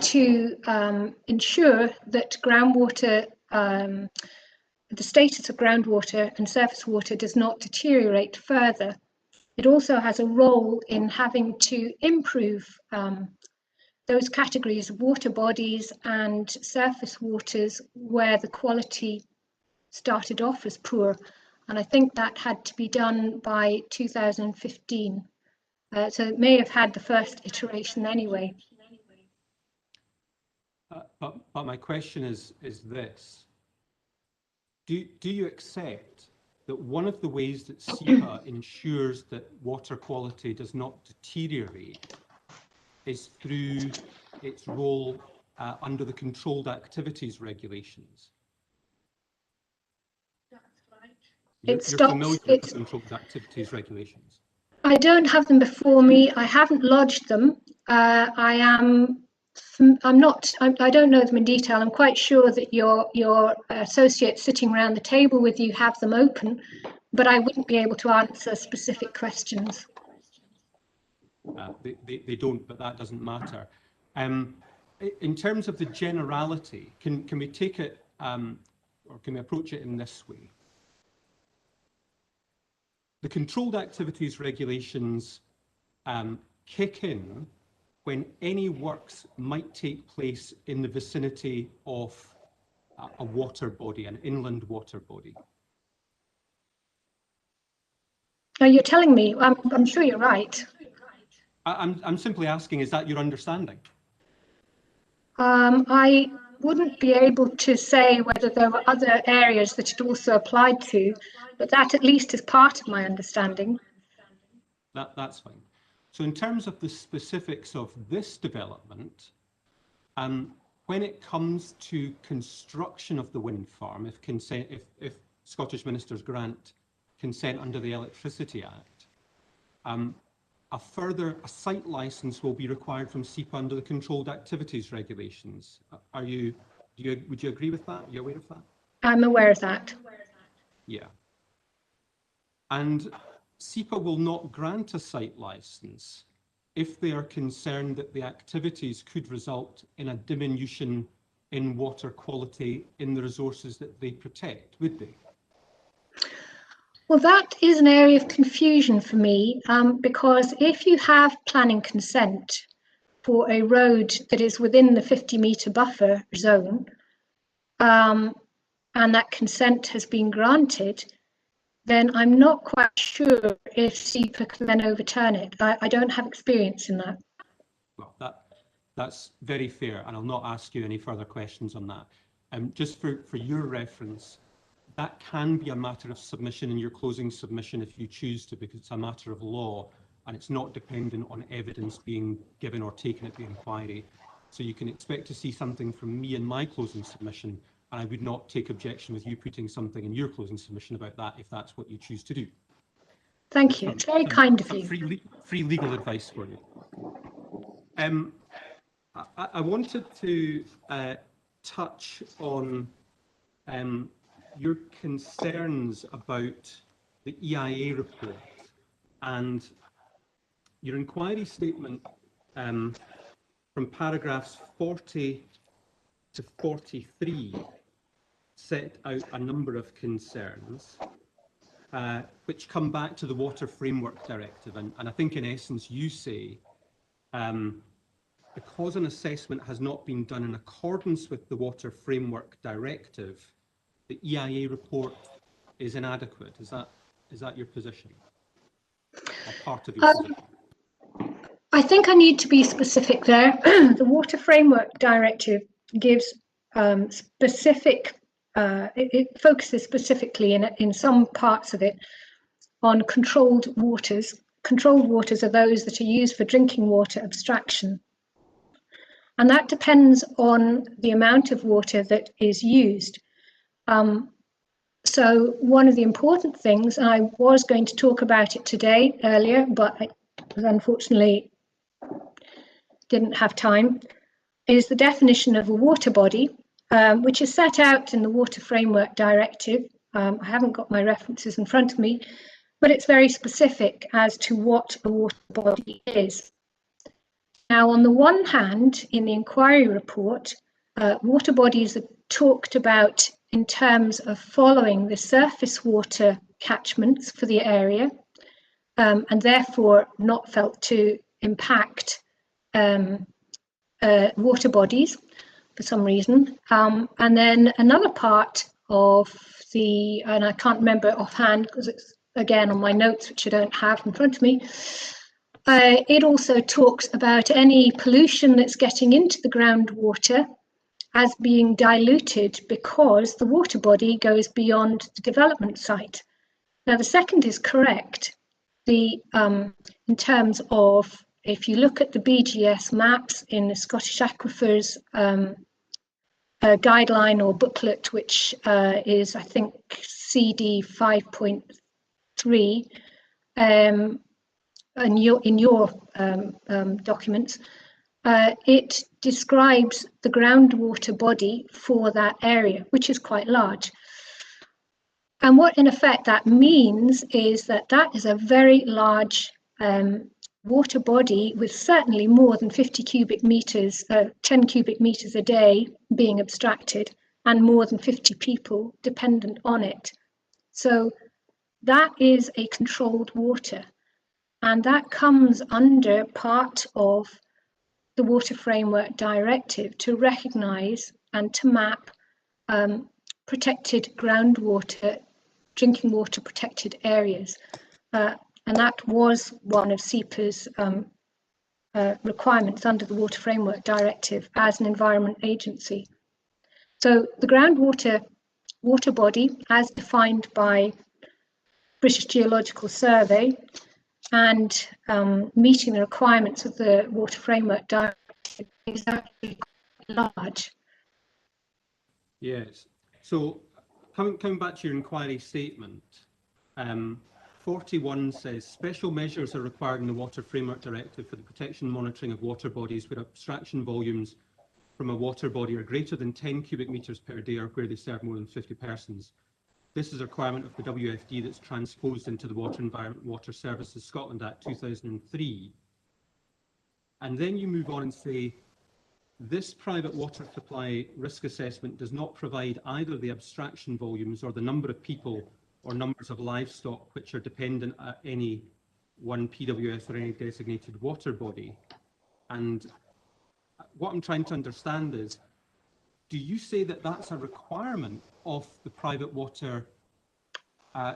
Speaker 4: to ensure that groundwater, the status of groundwater and surface water does not deteriorate further. It also has a role in having to improve those categories of water bodies and surface waters where the quality started off as poor. And I think that had to be done by 2015. So it may have had the first iteration anyway.
Speaker 1: But my question is this. Do you accept that one of the ways that SEPA ensures that water quality does not deteriorate is through its role under the Controlled Activities Regulations? You're familiar with the Controlled Activities Regulations?
Speaker 4: I don't have them before me. I haven't lodged them. I don't know them in detail. I'm quite sure that your associates sitting around the table with you have them open, but I wouldn't be able to answer specific questions.
Speaker 1: They don't, but that doesn't matter. In terms of the generality, can we take it, or can we approach it in this way? The Controlled Activities Regulations kick in when any works might take place in the vicinity of a water body, an inland water body.
Speaker 4: Now you're telling me, I'm sure you're right.
Speaker 1: I'm simply asking, is that your understanding?
Speaker 4: I wouldn't be able to say whether there were other areas that it also applied to, but that at least is part of my understanding.
Speaker 1: That's fine. So in terms of the specifics of this development, when it comes to construction of the wind farm, if Scottish ministers grant consent under the Electricity Act, a site licence will be required from SEPA under the Controlled Activities Regulations. Would you agree with that? Are you aware of that?
Speaker 4: I'm aware of that.
Speaker 1: Yeah. And SEPA will not grant a site licence if they are concerned that the activities could result in a diminution in water quality in the resources that they protect, would they?
Speaker 4: Well, that is an area of confusion for me, because if you have planning consent for a road that is within the 50-metre buffer zone, and that consent has been granted, then I'm not quite sure if SEPA can then overturn it. I don't have experience in that.
Speaker 1: Well, that's very fair, and I'll not ask you any further questions on that. Just for your reference, that can be a matter of submission in your closing submission if you choose to, because it's a matter of law and it's not dependent on evidence being given or taken at the inquiry. So you can expect to see something from me in my closing submission, and I would not take objection with you putting something in your closing submission about that if that's what you choose to do.
Speaker 4: Thank you. It's very kind of you.
Speaker 1: Free legal advice for you. I wanted to touch on your concerns about the EIA report, and your inquiry statement from paragraphs 40 to 43 set out a number of concerns which come back to the Water Framework Directive, and I think in essence you say because an assessment has not been done in accordance with the Water Framework Directive, the EIA report is inadequate. Is that your position, or part of your position?
Speaker 4: I think I need to be specific there. The Water Framework Directive gives specific, it focuses specifically in some parts of it on controlled waters. Controlled waters are those that are used for drinking water abstraction. And that depends on the amount of water that is used. So one of the important things, and I was going to talk about it today earlier, but I unfortunately didn't have time, is the definition of a water body, which is set out in the Water Framework Directive. I haven't got my references in front of me, but it's very specific as to what a water body is. Now, on the one hand, in the inquiry report, water bodies are talked about in terms of following the surface water catchments for the area, and therefore not felt to impact water bodies for some reason. And then another part of the, and I can't remember offhand because it's again on my notes, which I don't have in front of me, it also talks about any pollution that's getting into the groundwater as being diluted because the water body goes beyond the development site. Now, the second is correct. In terms of, if you look at the BGS maps in the Scottish Aquifers guideline or booklet, which is, I think, CD 5.3, in your documents, it describes the groundwater body for that area, which is quite large. And what in effect that means is that that is a very large water body with certainly more than 50 cubic meters, 10 cubic meters a day being abstracted, and more than 50 people dependent on it. So that is a controlled water. And that comes under part of the Water Framework Directive to recognise and to map protected groundwater, drinking water protected areas. And that was one of SEPA's requirements under the Water Framework Directive as an environment agency. So the groundwater water body, as defined by British Geological Survey, and meeting the requirements of the Water Framework Directive, is actually quite large.
Speaker 1: Yes. So coming back to your inquiry statement, 41 says special measures are required in the Water Framework Directive for the protection and monitoring of water bodies where abstraction volumes from a water body are greater than 10 cubic meters per day or where they serve more than 50 persons. this is a requirement of the WFD that's transposed into the Water Environment Water Services Scotland Act 2003. And then you move on and say, this private water supply risk assessment does not provide either the abstraction volumes or the number of people or numbers of livestock which are dependent at any one PWS or any designated water body. And what I'm trying to understand is, do you say that that's a requirement of the private water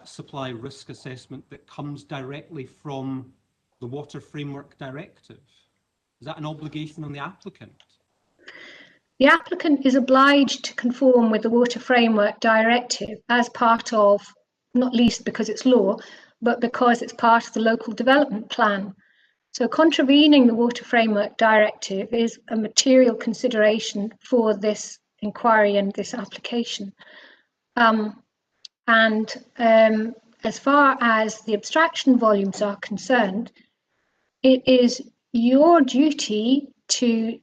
Speaker 1: supply risk assessment that comes directly from the Water Framework Directive? Is that an obligation on the applicant?
Speaker 4: The applicant is obliged to conform with the Water Framework Directive as part of, not least because it's law, but because it's part of the local development plan. So contravening the Water Framework Directive is a material consideration for this inquiry and this application. As far as the abstraction volumes are concerned, it is your duty to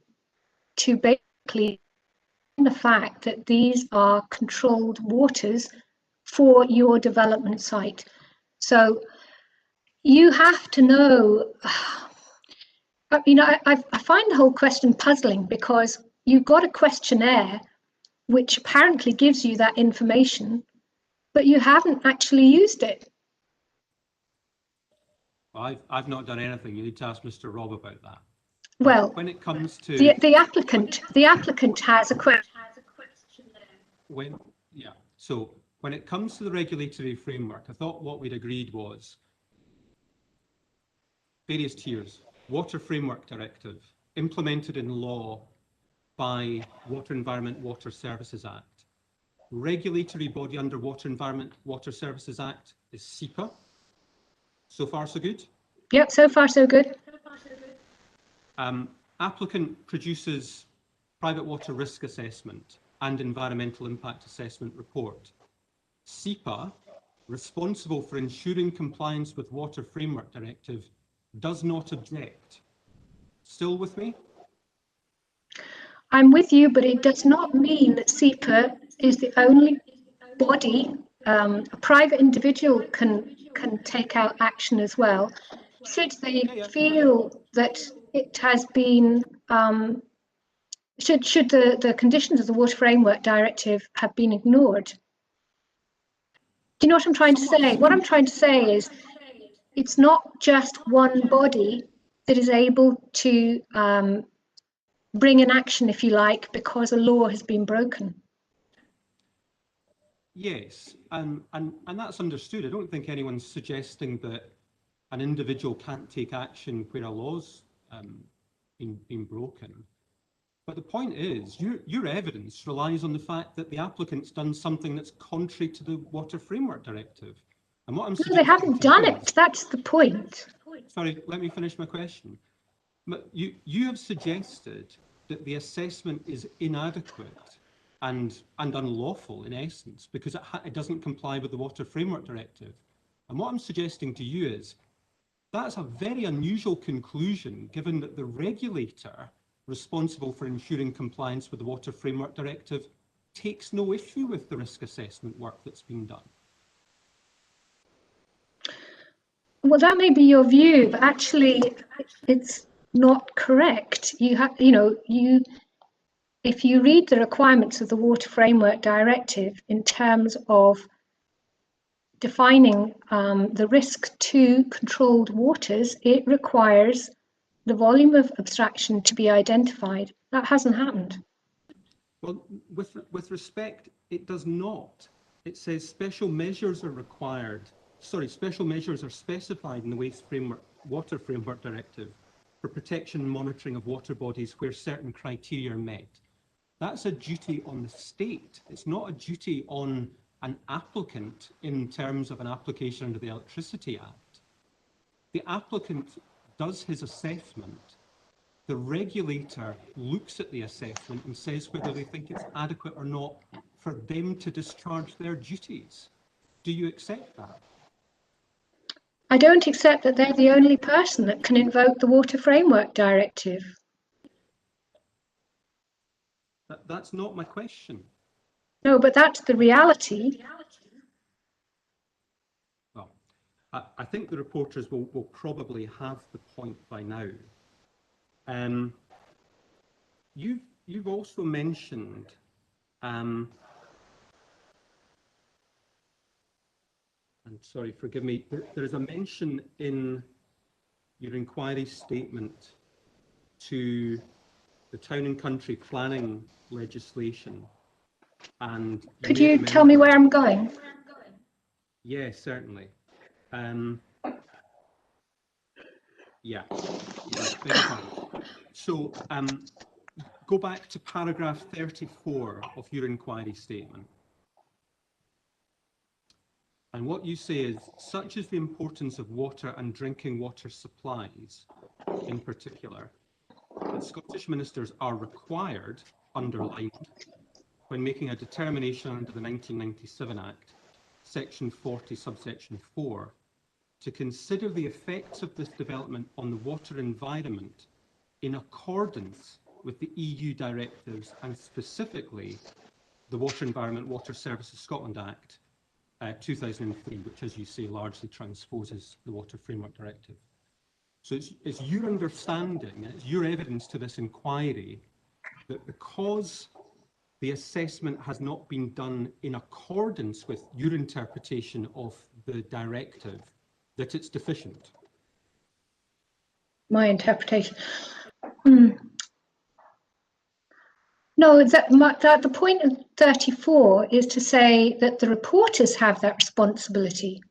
Speaker 4: basically the fact that these are controlled waters for your development site. So you have to know, I find the whole question puzzling because you've got a questionnaire which apparently gives you that information, but you haven't actually used it.
Speaker 1: I've not done anything. You need to ask Mr. Robb about that.
Speaker 4: Well,
Speaker 1: when it comes to
Speaker 4: the applicant has a question.
Speaker 1: So when it comes to the regulatory framework, I thought what we'd agreed was various tiers: Water Framework Directive, implemented in law by Water Environment Water Services Act. Regulatory body under Water Environment Water Services Act is SEPA. So far, so good?
Speaker 4: Yep, so far, so good.
Speaker 1: Applicant produces private water risk assessment and environmental impact assessment report. SEPA, responsible for ensuring compliance with Water Framework Directive, does not object. Still with me?
Speaker 4: I'm with you, but it does not mean that SEPA is the only body. A private individual can take out action as well, should they feel that it has been, should the conditions of the Water Framework Directive have been ignored. Do you know what I'm trying to say? What I'm trying to say is it's not just one body that is able to bring an action, if you like, because a law has been broken.
Speaker 1: Yes, and that's understood. I don't think anyone's suggesting that an individual can't take action where a law's been broken. But the point is, your evidence relies on the fact that the applicant's done something that's contrary to the Water Framework Directive. And what I'm
Speaker 4: No, they haven't done it. That's the point.
Speaker 1: Sorry, let me finish my question. But you have suggested that the assessment is inadequate and unlawful in essence because it doesn't comply with the Water Framework Directive. And what I'm suggesting to you is that's a very unusual conclusion given that the regulator responsible for ensuring compliance with the Water Framework Directive takes no issue with the risk assessment work that's been done.
Speaker 4: Well, that may be your view, but actually it's not correct. If you read the requirements of the Water Framework Directive in terms of defining the risk to controlled waters, it requires the volume of abstraction to be identified. That hasn't happened.
Speaker 1: Well, with respect, it does not. It says special measures are required. Sorry, special measures are specified in the Water Framework Directive for protection and monitoring of water bodies where certain criteria are met. That's a duty on the state. It's not a duty on an applicant in terms of an application under the Electricity Act. The applicant does his assessment. The regulator looks at the assessment and says whether they think it's adequate or not for them to discharge their duties. Do you accept that?
Speaker 4: I don't accept that they're the only person that can invoke the Water Framework Directive.
Speaker 1: That's not my question.
Speaker 4: No, but that's the reality.
Speaker 1: I think the reporters will probably have the point by now. You've also mentioned and sorry, forgive me, there is a mention in your inquiry statement to the town and country planning legislation. And
Speaker 4: could you tell me where I'm going?
Speaker 1: Yes, certainly. Yeah, beg your pardon. So go back to paragraph 34 of your inquiry statement. And what you say is, such is the importance of water and drinking water supplies in particular, that Scottish ministers are required, underlined, when making a determination under the 1997 Act, section 40, subsection 4, to consider the effects of this development on the water environment in accordance with the EU directives and specifically the Water Environment Water Services Scotland Act 2003, which, as you say, largely transposes the Water Framework Directive. So it's your understanding, it's your evidence to this inquiry that because the assessment has not been done in accordance with your interpretation of the directive, that it's deficient.
Speaker 4: My interpretation. No, that the point of 34 is to say that the reporters have that responsibility.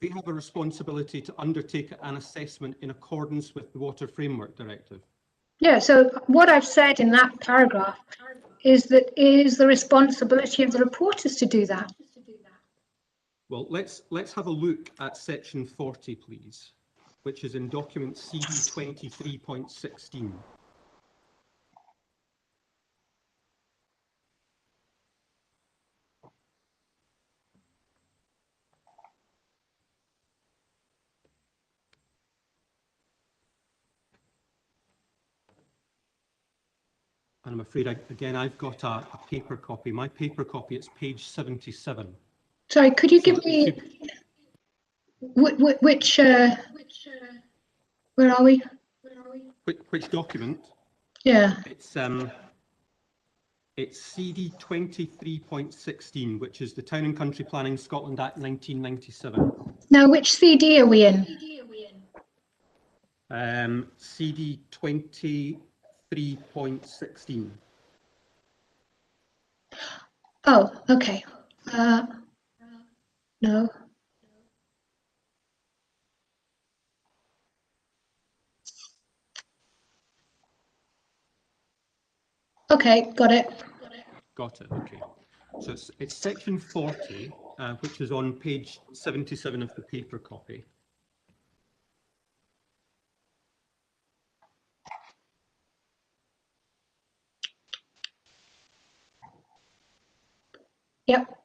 Speaker 1: They have a responsibility to undertake an assessment in accordance with the Water Framework Directive.
Speaker 4: Yeah, so what I've said in that paragraph is that it is the responsibility of the reporters to do that.
Speaker 1: Well, let's have a look at section 40, please, which is in document CD 23.16. And I'm afraid, again, I've got a paper copy. My paper copy, it's page 77.
Speaker 4: Sorry, could you give me which, where are we?
Speaker 1: Which document?
Speaker 4: Yeah.
Speaker 1: It's CD 23.16, which is the Town and Country Planning Scotland Act 1997.
Speaker 4: Now, which CD are we in?
Speaker 1: CD 23.16.
Speaker 4: Oh, okay. No. Okay, got it.
Speaker 1: Got it, okay. So it's section 40, which is on page 77 of the paper copy.
Speaker 4: Yep.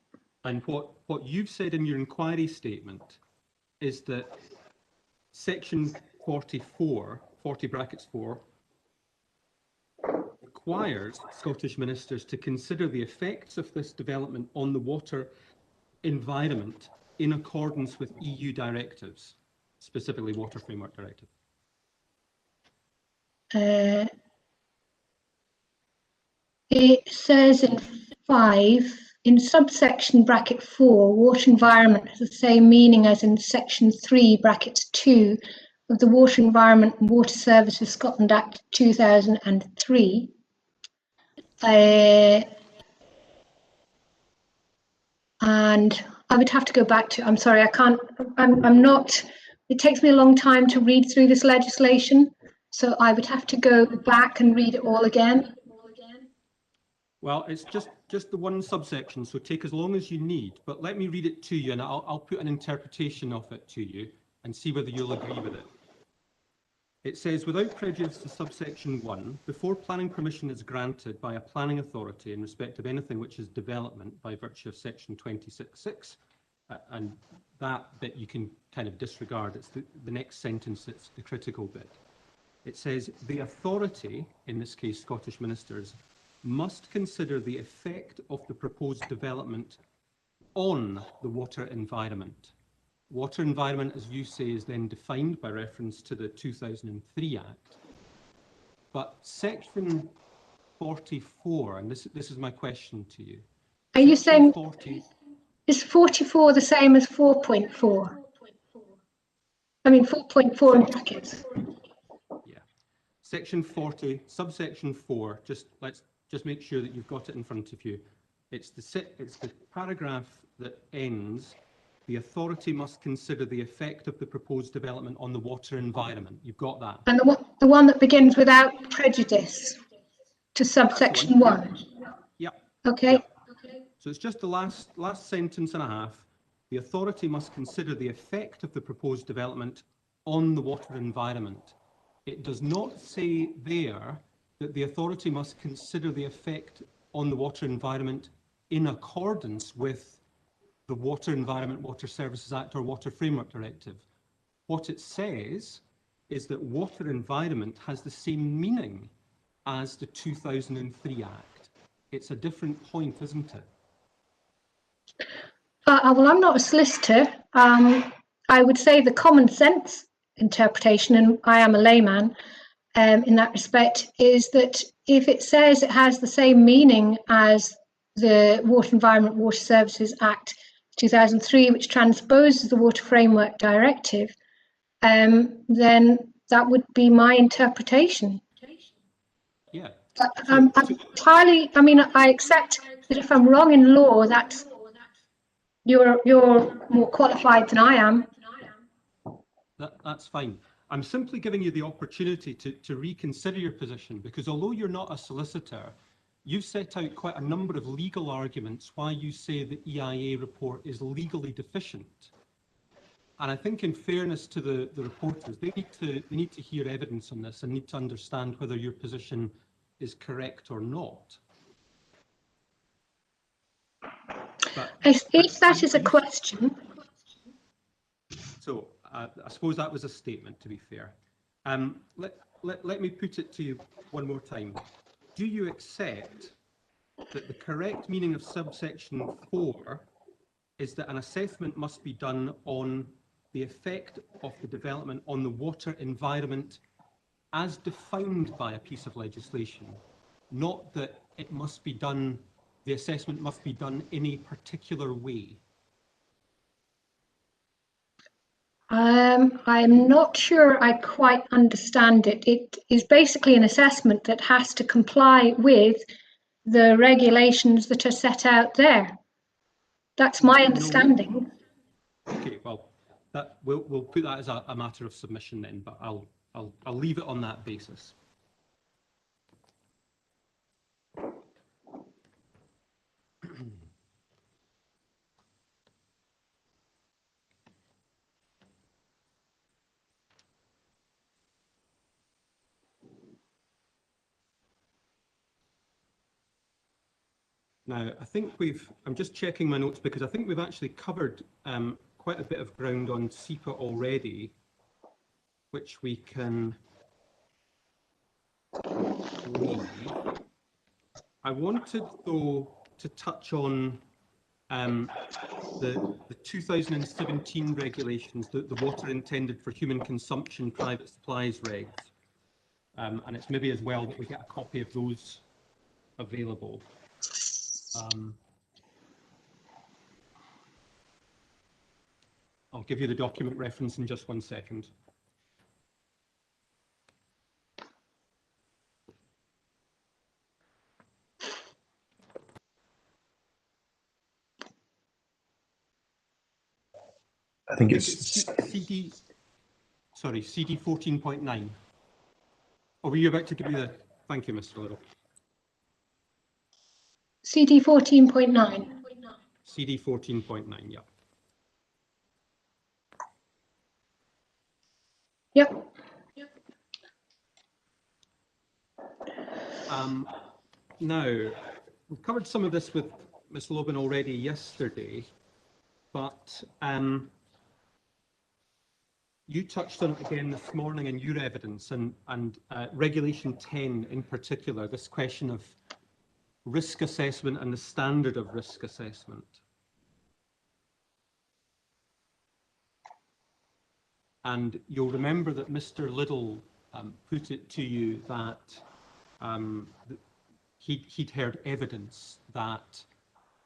Speaker 1: And what you've said in your inquiry statement is that section 44, 40 brackets 4, requires Scottish ministers to consider the effects of this development on the water environment in accordance with EU directives, specifically Water Framework Directive.
Speaker 4: It says in 5, in subsection bracket 4, water environment has the same meaning as in section 3 brackets 2 of the Water Environment and Water Services Scotland Act 2003. And I would have to go back to, I'm sorry, I can't, I'm not, it takes me a long time to read through this legislation, so I would have to go back and read it all again.
Speaker 1: Well, it's just the one subsection, so take as long as you need, but let me read it to you and I'll put an interpretation of it to you and see whether you'll agree with it. It says, without prejudice to subsection 1, before planning permission is granted by a planning authority in respect of anything which is development by virtue of section 26.6, and that bit you can kind of disregard, it's the next sentence that's the critical bit. It says, the authority, in this case Scottish ministers, must consider the effect of the proposed development on the water environment. Water environment, as you say, is then defined by reference to the 2003 Act. But section 44, and this is my question to you.
Speaker 4: Are you
Speaker 1: Section
Speaker 4: saying
Speaker 1: 40,
Speaker 4: is 44 the same as 4.4? I mean 4.4 in brackets.
Speaker 1: yeah. Section 40, subsection 4, let's just make sure that you've got it in front of you. It's the paragraph that ends, the authority must consider the effect of the proposed development on the water environment. You've got that.
Speaker 4: And the one that begins without prejudice to subsection 1.
Speaker 1: Yeah.
Speaker 4: Okay.
Speaker 1: Yeah. So it's just the last sentence and a half. The authority must consider the effect of the proposed development on the water environment. It does not say there that the authority must consider the effect on the water environment in accordance with the Water Environment Water Services Act or Water Framework Directive. What it says is that water environment has the same meaning as the 2003 Act. It's a different point, isn't it?
Speaker 4: Well, I'm not a solicitor. I would say the common sense interpretation, and I am a layman in that respect, is that if it says it has the same meaning as the Water Environment Water Services Act 2003, which transposes the Water Framework Directive, then that would be my interpretation.
Speaker 1: Yeah.
Speaker 4: I'm entirely, I mean, I accept that if I'm wrong in law, that's you're more qualified than I am.
Speaker 1: That's fine. I'm simply giving you the opportunity to reconsider your position, because although you're not a solicitor, you've set out quite a number of legal arguments why you say the EIA report is legally deficient. And I think, in fairness to the reporters, they need to hear evidence on this and need to understand whether your position is correct or not.
Speaker 4: If that is a question.
Speaker 1: So I suppose that was a statement, to be fair. Let me put it to you one more time. Do you accept that the correct meaning of subsection 4 is that an assessment must be done on the effect of the development on the water environment as defined by a piece of legislation, not that it must be done, the assessment must be done in a particular way?
Speaker 4: I'm not sure I quite understand it. It is basically an assessment that has to comply with the regulations that are set out there. That's my understanding.
Speaker 1: Okay, well, we'll put that as a matter of submission then, but I'll leave it on that basis. Now, I think I'm just checking my notes because I think we've actually covered quite a bit of ground on SEPA already, which we can leave. I wanted, though, to touch on the 2017 regulations, the water intended for human consumption private supplies regs. And it's maybe as well that we get a copy of those available. I'll give you the document reference in just one second.
Speaker 3: I think it's
Speaker 1: CD 14.9. Or were you about to give me the, thank you, Mr. Little.
Speaker 4: CD 14.9.
Speaker 1: CD 14.9, yeah.
Speaker 4: Yep.
Speaker 1: Now, we've covered some of this with Ms. Logan already yesterday, but you touched on it again this morning in your evidence, and Regulation 10 in particular, this question of risk assessment and the standard of risk assessment. And you'll remember that Mr. Liddell put it to you that he'd heard evidence that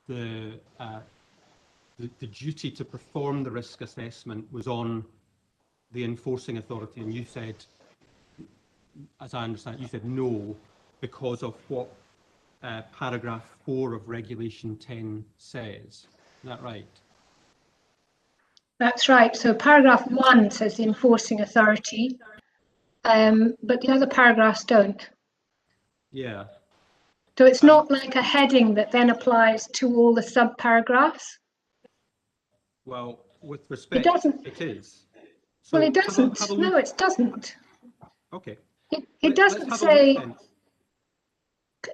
Speaker 1: the duty to perform the risk assessment was on the enforcing authority, and you said, as I understand it, you said no because of what paragraph 4 of Regulation 10 says. Is that right?
Speaker 4: That's right. So paragraph 1 says the enforcing authority, but the other paragraphs don't.
Speaker 1: Yeah.
Speaker 4: So it's not like a heading that then applies to all the sub-paragraphs?
Speaker 1: Well, with respect, it is. So
Speaker 4: well, it doesn't.
Speaker 1: Have a
Speaker 4: No, it doesn't.
Speaker 1: Okay.
Speaker 4: It doesn't say,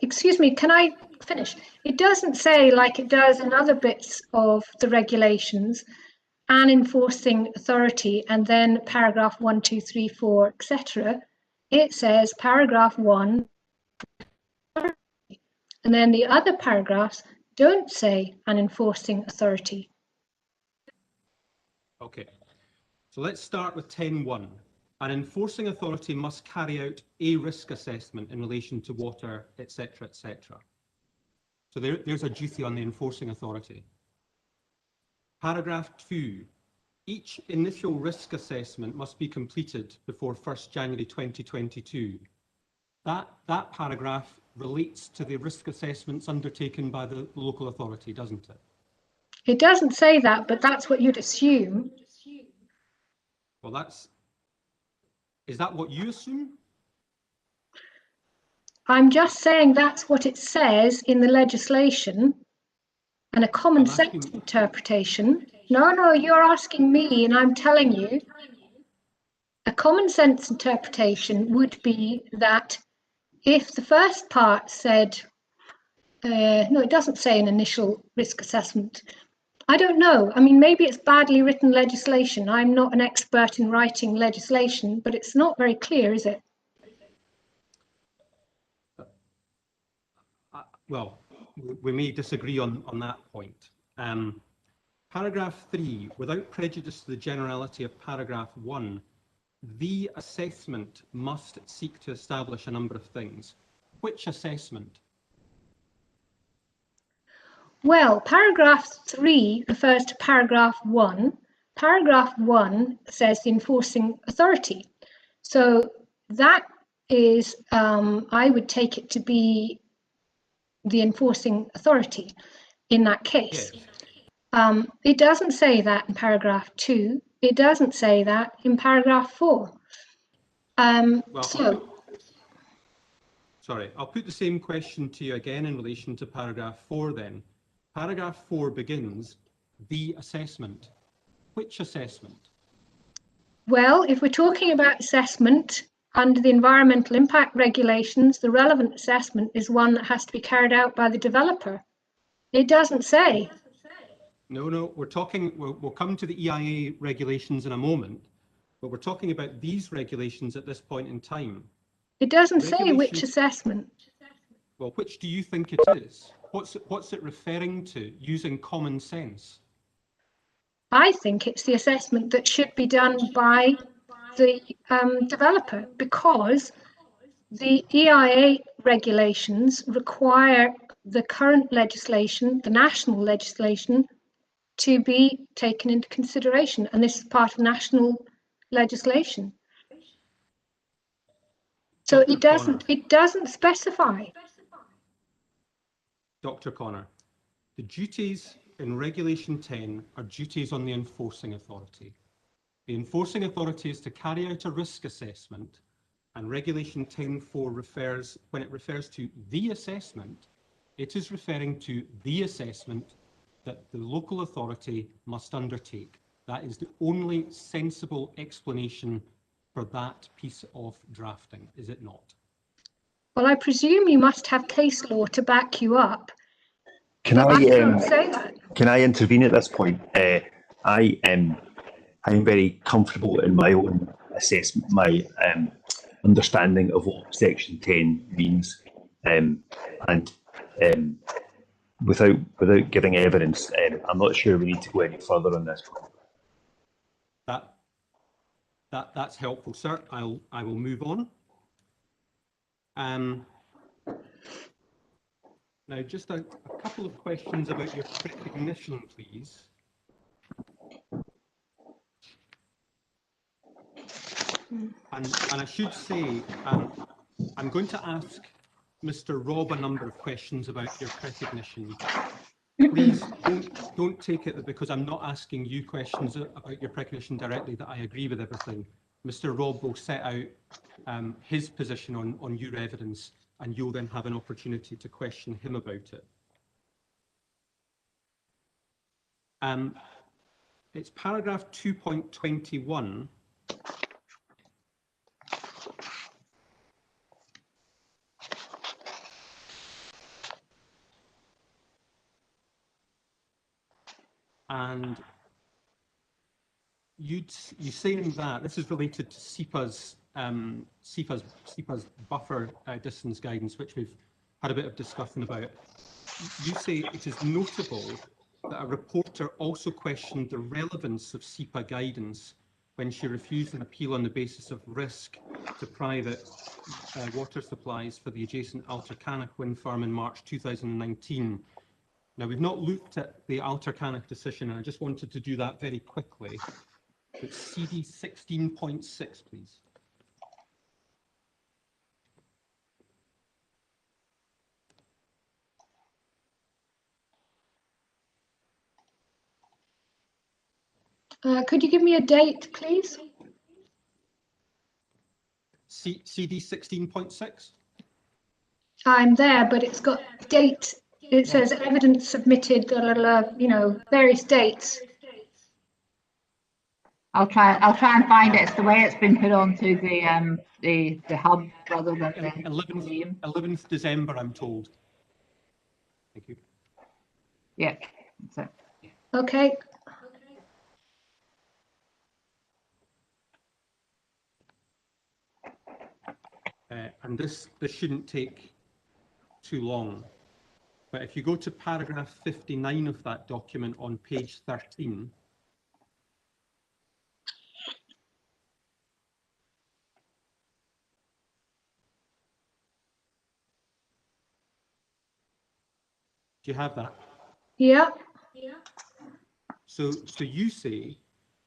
Speaker 4: excuse me, can I finish? It doesn't say, like it does in other bits of the regulations, an enforcing authority, and then paragraph 1, 2, 3, 4, etc. It says paragraph 1, and then the other paragraphs don't say an enforcing authority.
Speaker 1: Okay. So let's start with 10.1. An enforcing authority must carry out a risk assessment in relation to water, etc., etc. So there's a duty on the enforcing authority. Paragraph 2. Each initial risk assessment must be completed before 1st January 2022. That paragraph relates to the risk assessments undertaken by the local authority, doesn't it?
Speaker 4: It doesn't say that, but that's what you'd assume.
Speaker 1: Well, is that what you assume?
Speaker 4: I'm just saying that's what it says in the legislation, and a common sense interpretation. No, you're asking me, and I'm telling you. A common sense interpretation would be that if the first part said, no, it doesn't say an initial risk assessment. I don't know. I mean, maybe it's badly written legislation. I'm not an expert in writing legislation, but it's not very clear, is it?
Speaker 1: Well, we may disagree on that point. Paragraph 3, without prejudice to the generality of paragraph 1, the assessment must seek to establish a number of things. Which assessment?
Speaker 4: Well, paragraph 3 refers to paragraph 1. Paragraph 1 says the enforcing authority. So that is, I would take it to be the enforcing authority in that case. Yes. It doesn't say that in paragraph 2. It doesn't say that in paragraph 4.
Speaker 1: Sorry, I'll put the same question to you again in relation to paragraph 4 then. Paragraph 4 begins, the assessment. Which assessment?
Speaker 4: Well, if we're talking about assessment, under the environmental impact regulations, the relevant assessment is one that has to be carried out by the developer. It doesn't say.
Speaker 1: No, we'll come to the EIA regulations in a moment, but we're talking about these regulations at this point in time.
Speaker 4: It doesn't say which assessment.
Speaker 1: Well, which do you think it is? What's it referring to using common sense?
Speaker 4: I think it's the assessment that should be done by the developer, because the EIA regulations require the current legislation, the national legislation, to be taken into consideration, and this is part of national legislation. So it doesn't specify.
Speaker 1: Dr. Connor, the duties in Regulation 10 are duties on the enforcing authority. The enforcing authority is to carry out a risk assessment, and Regulation 10.4 when it refers to the assessment, it is referring to the assessment that the local authority must undertake. That is the only sensible explanation for that piece of drafting, is it not?
Speaker 4: Well, I presume you must have case law to back you up.
Speaker 3: Can I intervene at this point? I'm very comfortable in my own assessment, my understanding of what Section 10 means, and without giving evidence, I'm not sure we need to go any further on this.
Speaker 1: That's helpful, sir. I will move on. Now, just a couple of questions about your recognition, please. And I should say, I'm going to ask Mr. Robb a number of questions about your recognition. Please don't take it that because I'm not asking you questions about your recognition directly that I agree with everything. Mr. Robb will set out his position on your evidence, and you'll then have an opportunity to question him about it. It's paragraph 2.21. And you say in that this is related to SEPA's buffer distance guidance, which we've had a bit of discussion about. You say it is notable that a reporter also questioned the relevance of SEPA guidance when she refused an appeal on the basis of risk to private water supplies for the adjacent Arecleoch wind farm in March 2019. Now, we've not looked at the Arecleoch decision, and I just wanted to do that very quickly. It's CD 16.6, please.
Speaker 4: Could you give me a date, please?
Speaker 1: CD 16.6?
Speaker 4: I'm there, but it's got date. It says evidence submitted, you know, various dates.
Speaker 2: I'll try and find it. It's the way it's been put onto the hub rather than the
Speaker 1: 11th December, I'm told. Thank you.
Speaker 2: Yeah, that's it.
Speaker 4: Okay.
Speaker 1: And this shouldn't take too long. But if you go to paragraph 59 of that document on page 13, do you have that?
Speaker 4: Yeah.
Speaker 1: So you say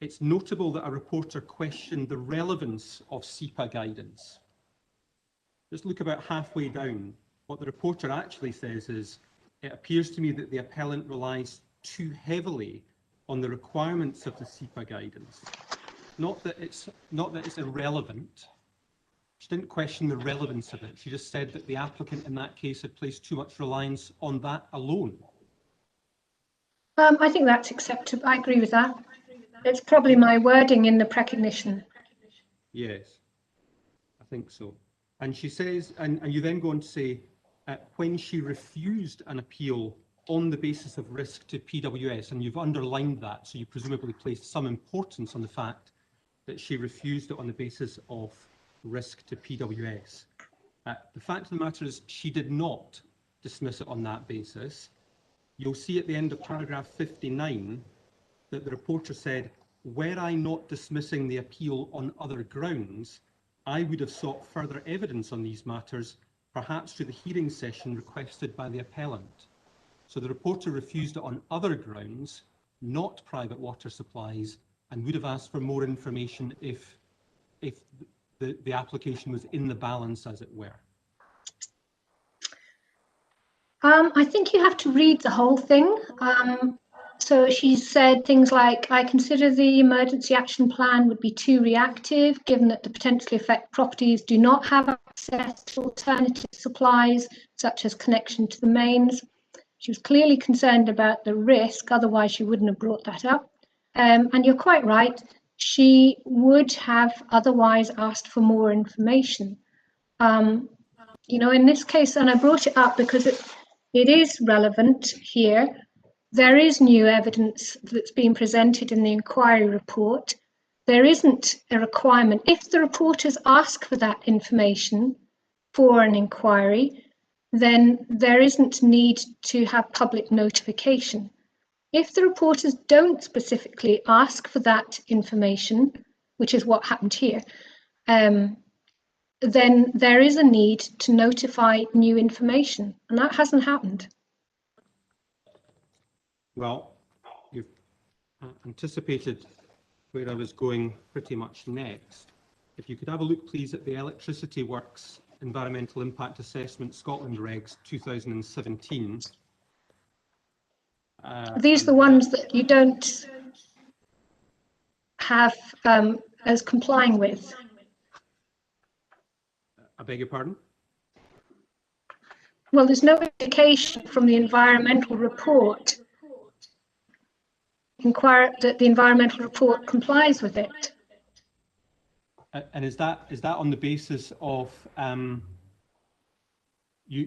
Speaker 1: it's notable that a reporter questioned the relevance of SEPA guidance. Just look about halfway down. What the reporter actually says is, it appears to me that the appellant relies too heavily on the requirements of the SEPA guidance. Not that it's irrelevant. She didn't question the relevance of it. She just said that the applicant in that case had placed too much reliance on that alone.
Speaker 4: I think that's acceptable. I agree with that. It's probably my wording in the precognition.
Speaker 1: Yes, I think so. And she says, and you then go on to say, when she refused an appeal on the basis of risk to PWS, and you've underlined that, so you presumably placed some importance on the fact that she refused it on the basis of risk to PWS. The fact of the matter is she did not dismiss it on that basis. You'll see at the end of paragraph 59 that the reporter said, were I not dismissing the appeal on other grounds, I would have sought further evidence on these matters, perhaps through the hearing session requested by the appellant. So the reporter refused it on other grounds, not private water supplies, and would have asked for more information if the application was in the balance, as it were.
Speaker 4: I think you have to read the whole thing. So she said things like, I consider the emergency action plan would be too reactive, given that the potentially affected properties do not have access to alternative supplies, such as connection to the mains. She was clearly concerned about the risk, otherwise she wouldn't have brought that up. And you're quite right, she would have otherwise asked for more information. You know, in this case, and I brought it up because it is relevant here. There is new evidence that's been presented in the inquiry report. There isn't a requirement. If the reporters ask for that information for an inquiry, then there isn't need to have public notification. If the reporters don't specifically ask for that information, which is what happened here, then there is a need to notify new information, and that hasn't happened.
Speaker 1: Well, you've anticipated where I was going pretty much next. If you could have a look, please, at the Electricity Works Environmental Impact Assessment Scotland Regs 2017.
Speaker 4: These are the ones that you don't have as complying with.
Speaker 1: I beg your pardon?
Speaker 4: Well, there's no indication from the environmental report that the environmental report complies with it.
Speaker 1: And is that on the basis of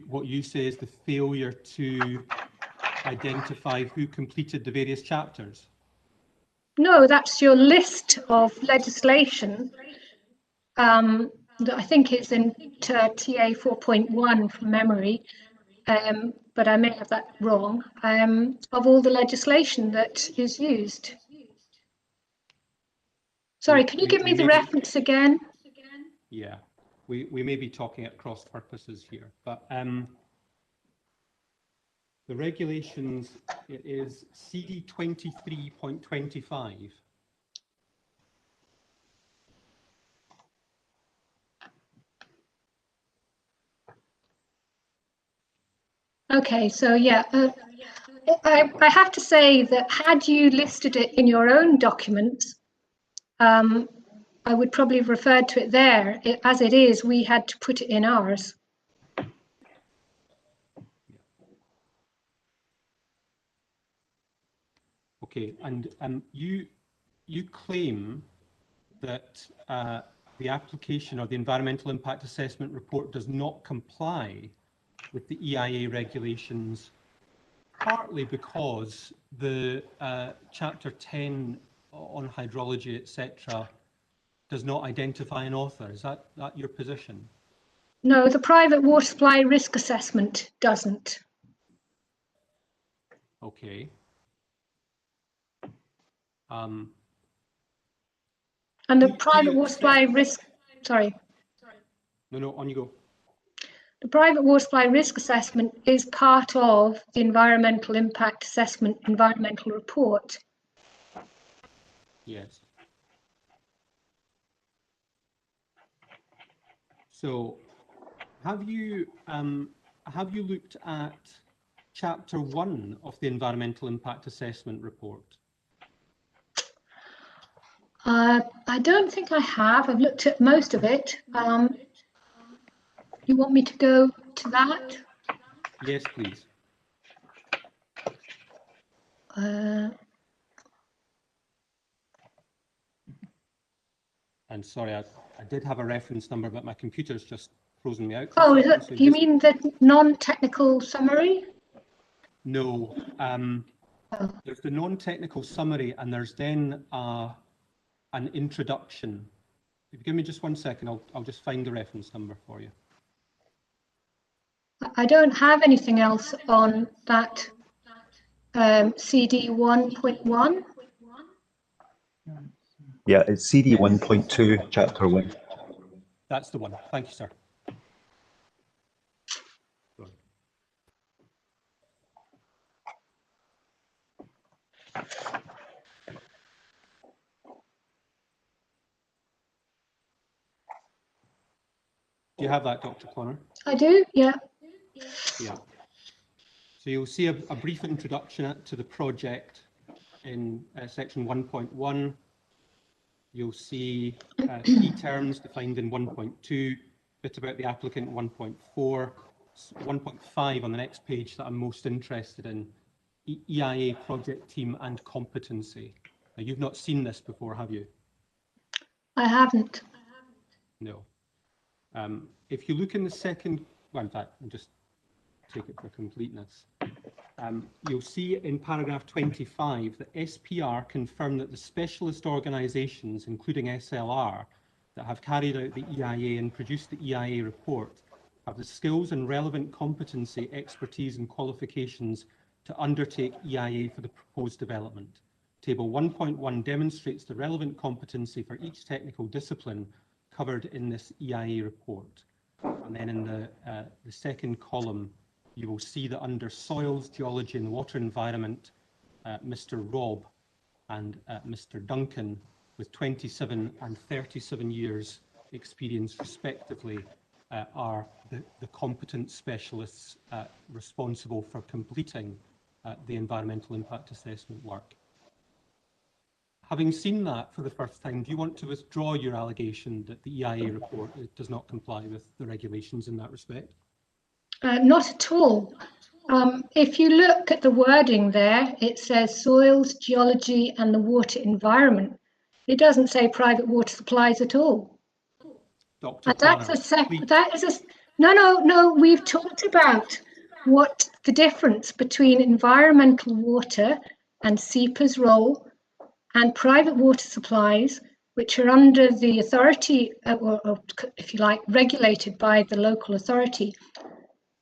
Speaker 1: what you say is the failure to identify who completed the various chapters?
Speaker 4: No, that's your list of legislation. That I think it's in TA 4.1 from memory, but I may have that wrong, of all the legislation that is used. Sorry, can you give me the reference again?
Speaker 1: Yeah, we may be talking at cross purposes here, but the regulations, it is CD 23.25.
Speaker 4: Okay, so yeah, I have to say that had you listed it in your own documents, I would probably have referred to it there. As it is, we had to put it in ours.
Speaker 1: Okay, and you claim that the application or the environmental impact assessment report does not comply with the EIA regulations, partly because the chapter 10 on hydrology, etc., does not identify an author. Is that your position?
Speaker 4: No, the private water supply risk assessment doesn't.
Speaker 1: Okay.
Speaker 4: And the private water supply risk, sorry.
Speaker 1: No, on you go.
Speaker 4: The private water supply risk assessment is part of the environmental impact assessment environmental report.
Speaker 1: Yes. So, have you looked at Chapter 1 of the environmental impact assessment report?
Speaker 4: I don't think I have. I've looked at most of it. You want me to go to that?
Speaker 1: Yes, please. And sorry, I did have a reference number, but my computer's just frozen me out.
Speaker 4: Oh, is it, you mean the non-technical summary?
Speaker 1: No. There's the non-technical summary, and there's then an introduction. If you give me just 1 second, I'll just find the reference number for you.
Speaker 4: I don't have anything else on that CD 1.1.
Speaker 3: Yeah, it's CD 1.2, Chapter 1.
Speaker 1: That's the one. Thank you, sir. Do you have that, Dr. Connor?
Speaker 4: I do, yeah.
Speaker 1: Yeah. So you'll see a brief introduction to the project in section 1.1. You'll see key terms defined in 1.2, bit about the applicant 1.4, 1.5 on the next page that I'm most interested in, EIA project team and competency. Now, you've not seen this before, have you?
Speaker 4: I haven't.
Speaker 1: No. If you look in the second, well, in fact, I'll just take it for completeness. You'll see in paragraph 25 that SPR confirmed that the specialist organisations, including SLR, that have carried out the EIA and produced the EIA report, have the skills and relevant competency, expertise and qualifications to undertake EIA for the proposed development. Table 1.1 demonstrates the relevant competency for each technical discipline covered in this EIA report. And then in the second column, you will see that under soils, geology and water environment, Mr. Robb and Mr. Duncan, with 27 and 37 years experience respectively, are the competent specialists responsible for completing the environmental impact assessment work. Having seen that for the first time, do you want to withdraw your allegation that the EIA report does not comply with the regulations in that respect?
Speaker 4: Not at all. If you look at the wording there, it says soils, geology and the water environment. It doesn't say private water supplies at all.
Speaker 1: Dr.
Speaker 4: And that's
Speaker 1: Connor,
Speaker 4: no, we've talked about what the difference between environmental water and SEPA's role and private water supplies, which are under the authority, or if you like, regulated by the local authority.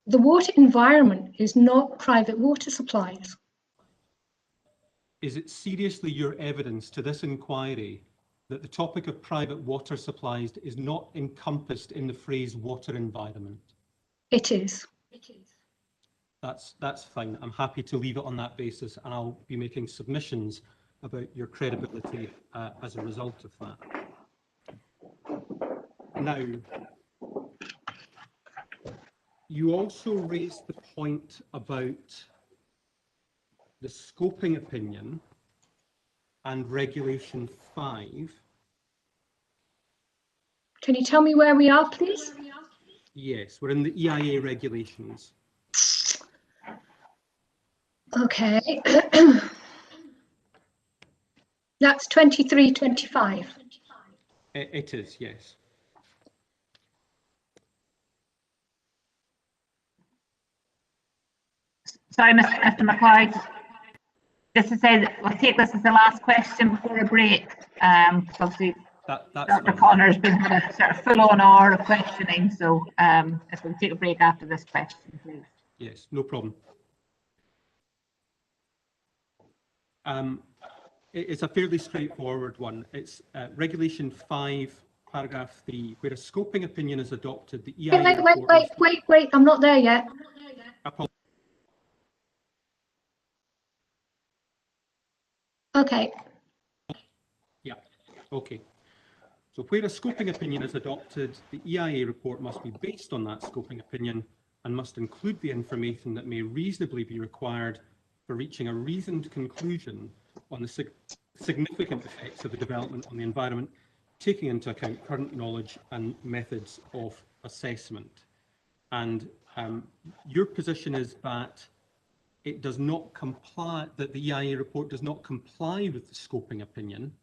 Speaker 4: The water environment is not private water supplies.
Speaker 1: is it seriously your evidence to this inquiry that the topic of private water supplies is not encompassed in the phrase water environment?
Speaker 4: It is.
Speaker 1: That's fine. I'm happy to leave it on that basis, and I'll be making submissions about your credibility as a result of that. Now, you also raised the point about the scoping opinion and Regulation 5.
Speaker 4: Can you tell me where we are, please?
Speaker 1: Yes, we're in the EIA regulations.
Speaker 4: Okay. That's 2325.
Speaker 1: It is, yes.
Speaker 2: Sorry, Mr. McLeod. Just to say that we'll take this as the last question before a break. Obviously, Dr. Connor's been had a sort of full-on hour of questioning, so if we'll take a break after this question, please.
Speaker 1: Yes, no problem. It's a fairly straightforward one. It's Regulation 5, paragraph 3, where a scoping opinion is adopted. The EIA
Speaker 4: wait, I'm not there yet. Okay.
Speaker 1: Yeah, okay. So where a scoping opinion is adopted, the EIA report must be based on that scoping opinion and must include the information that may reasonably be required for reaching a reasoned conclusion on the significant effects of the development on the environment, taking into account current knowledge and methods of assessment. And your position is that it does not comply, that the EIA report does not comply with the scoping opinion.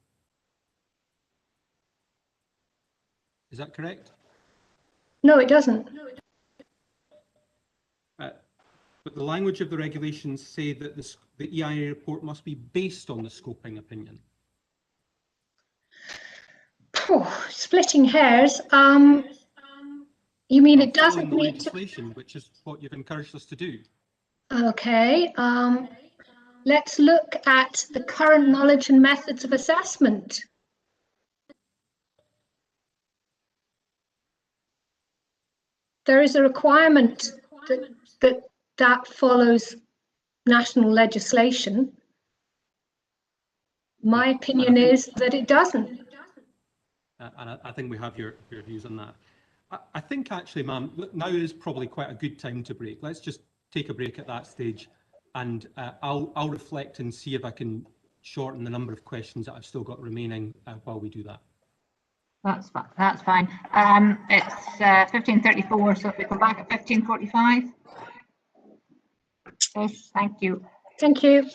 Speaker 1: Is that correct?
Speaker 4: No, it doesn't.
Speaker 1: But the language of the regulations say that the EIA report must be based on the scoping opinion.
Speaker 4: Splitting hairs. You mean it doesn't need
Speaker 1: legislation, which is what you've encouraged us to do.
Speaker 4: Okay. Let's look at the current knowledge and methods of assessment. There is a requirement that follows national legislation. My opinion is that it doesn't.
Speaker 1: And I think we have your views on that. I think actually, ma'am, now is probably quite a good time to break. Let's just take a break at that stage, and I'll reflect and see if I can shorten the number of questions that I've still got remaining while we do that.
Speaker 2: That's fine. That's fine. It's 15:34, so if we come back at 15:45. Yes, thank you.
Speaker 4: Thank you.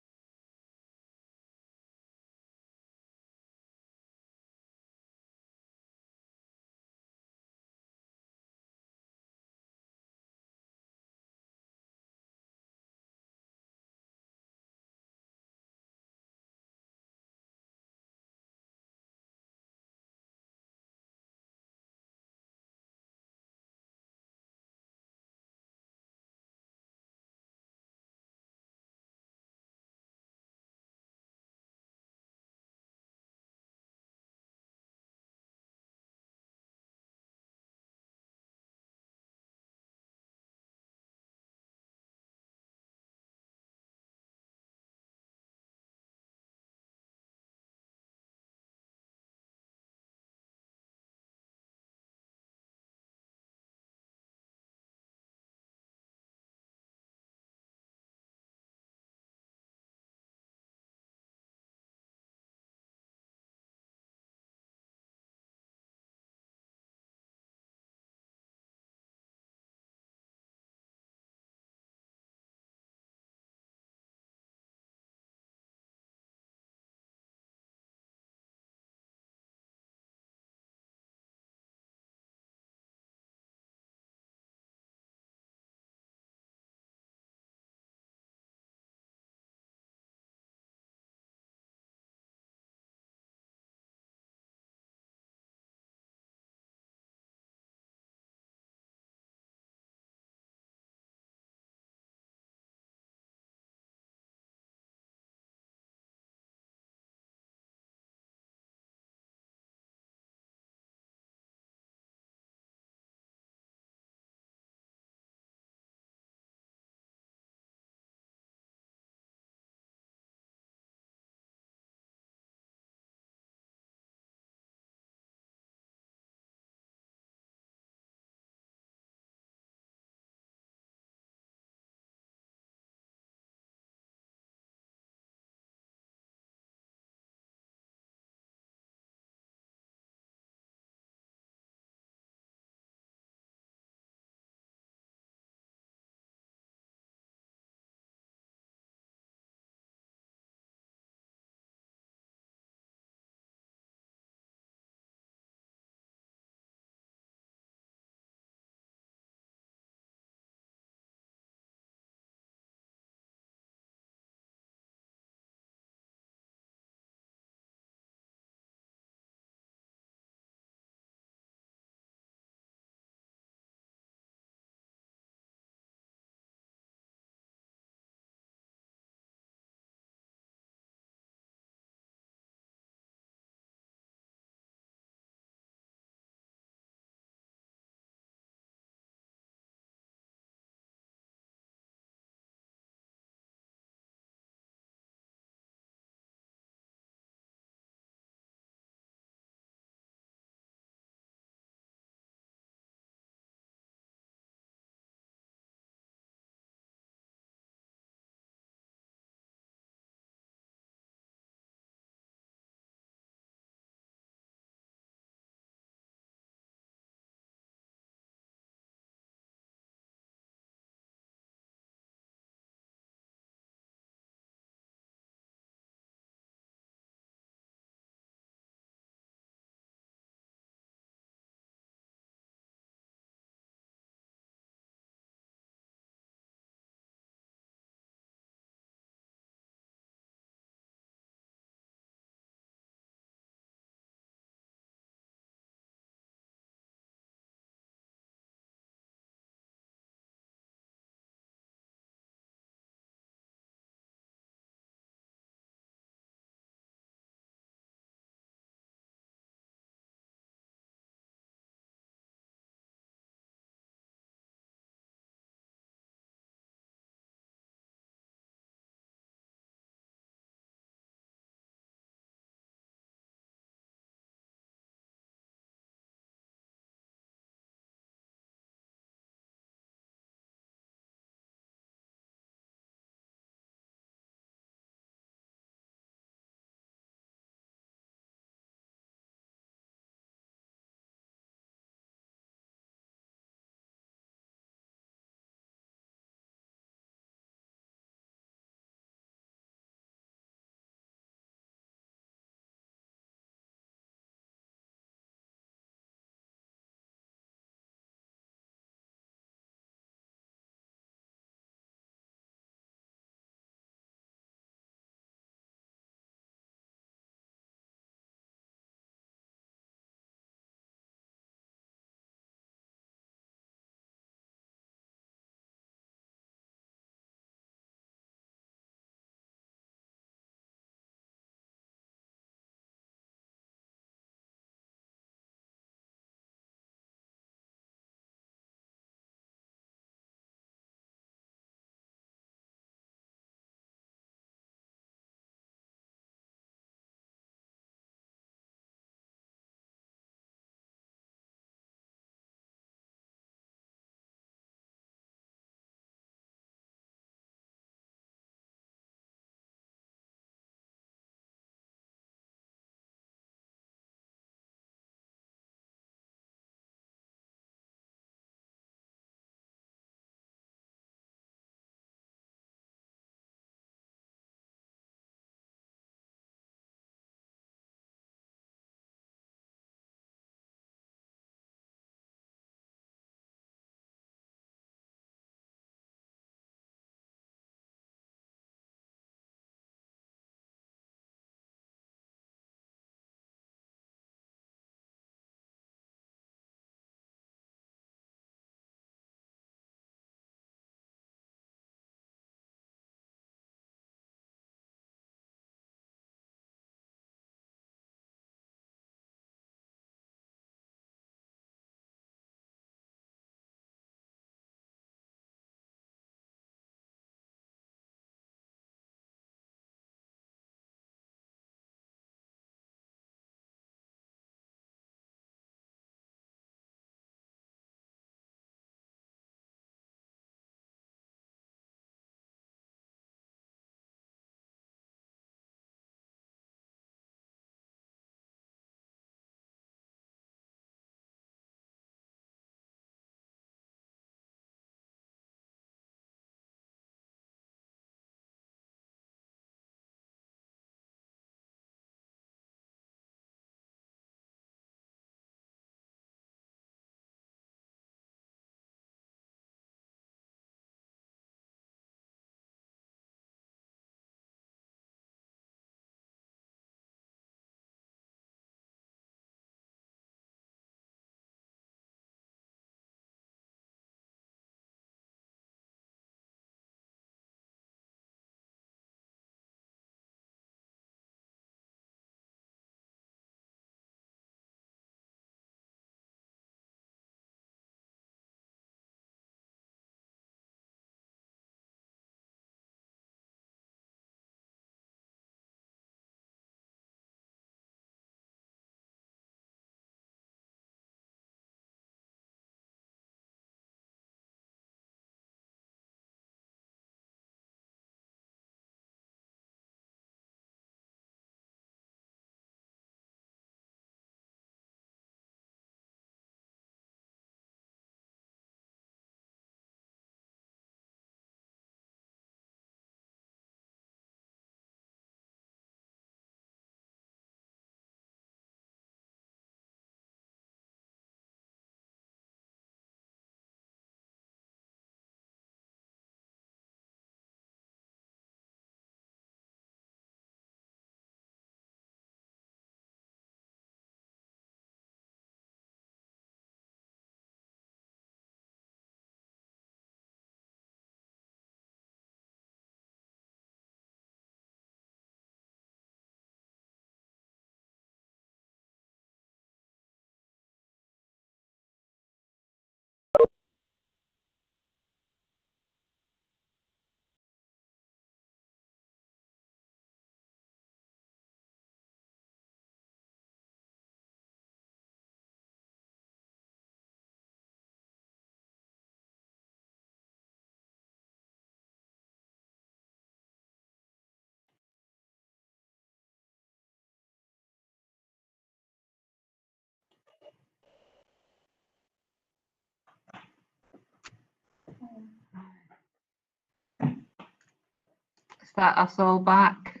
Speaker 2: Is that us all back?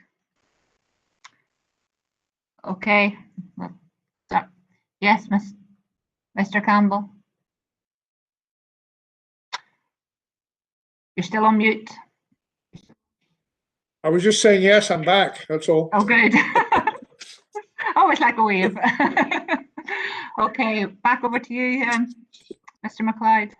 Speaker 2: Okay. Yes, Mr. Campbell. You're still on mute.
Speaker 5: I was just saying, yes, I'm back. That's all.
Speaker 2: Oh, good. Always like a wave. Okay, back over to you, Mr. McLeod.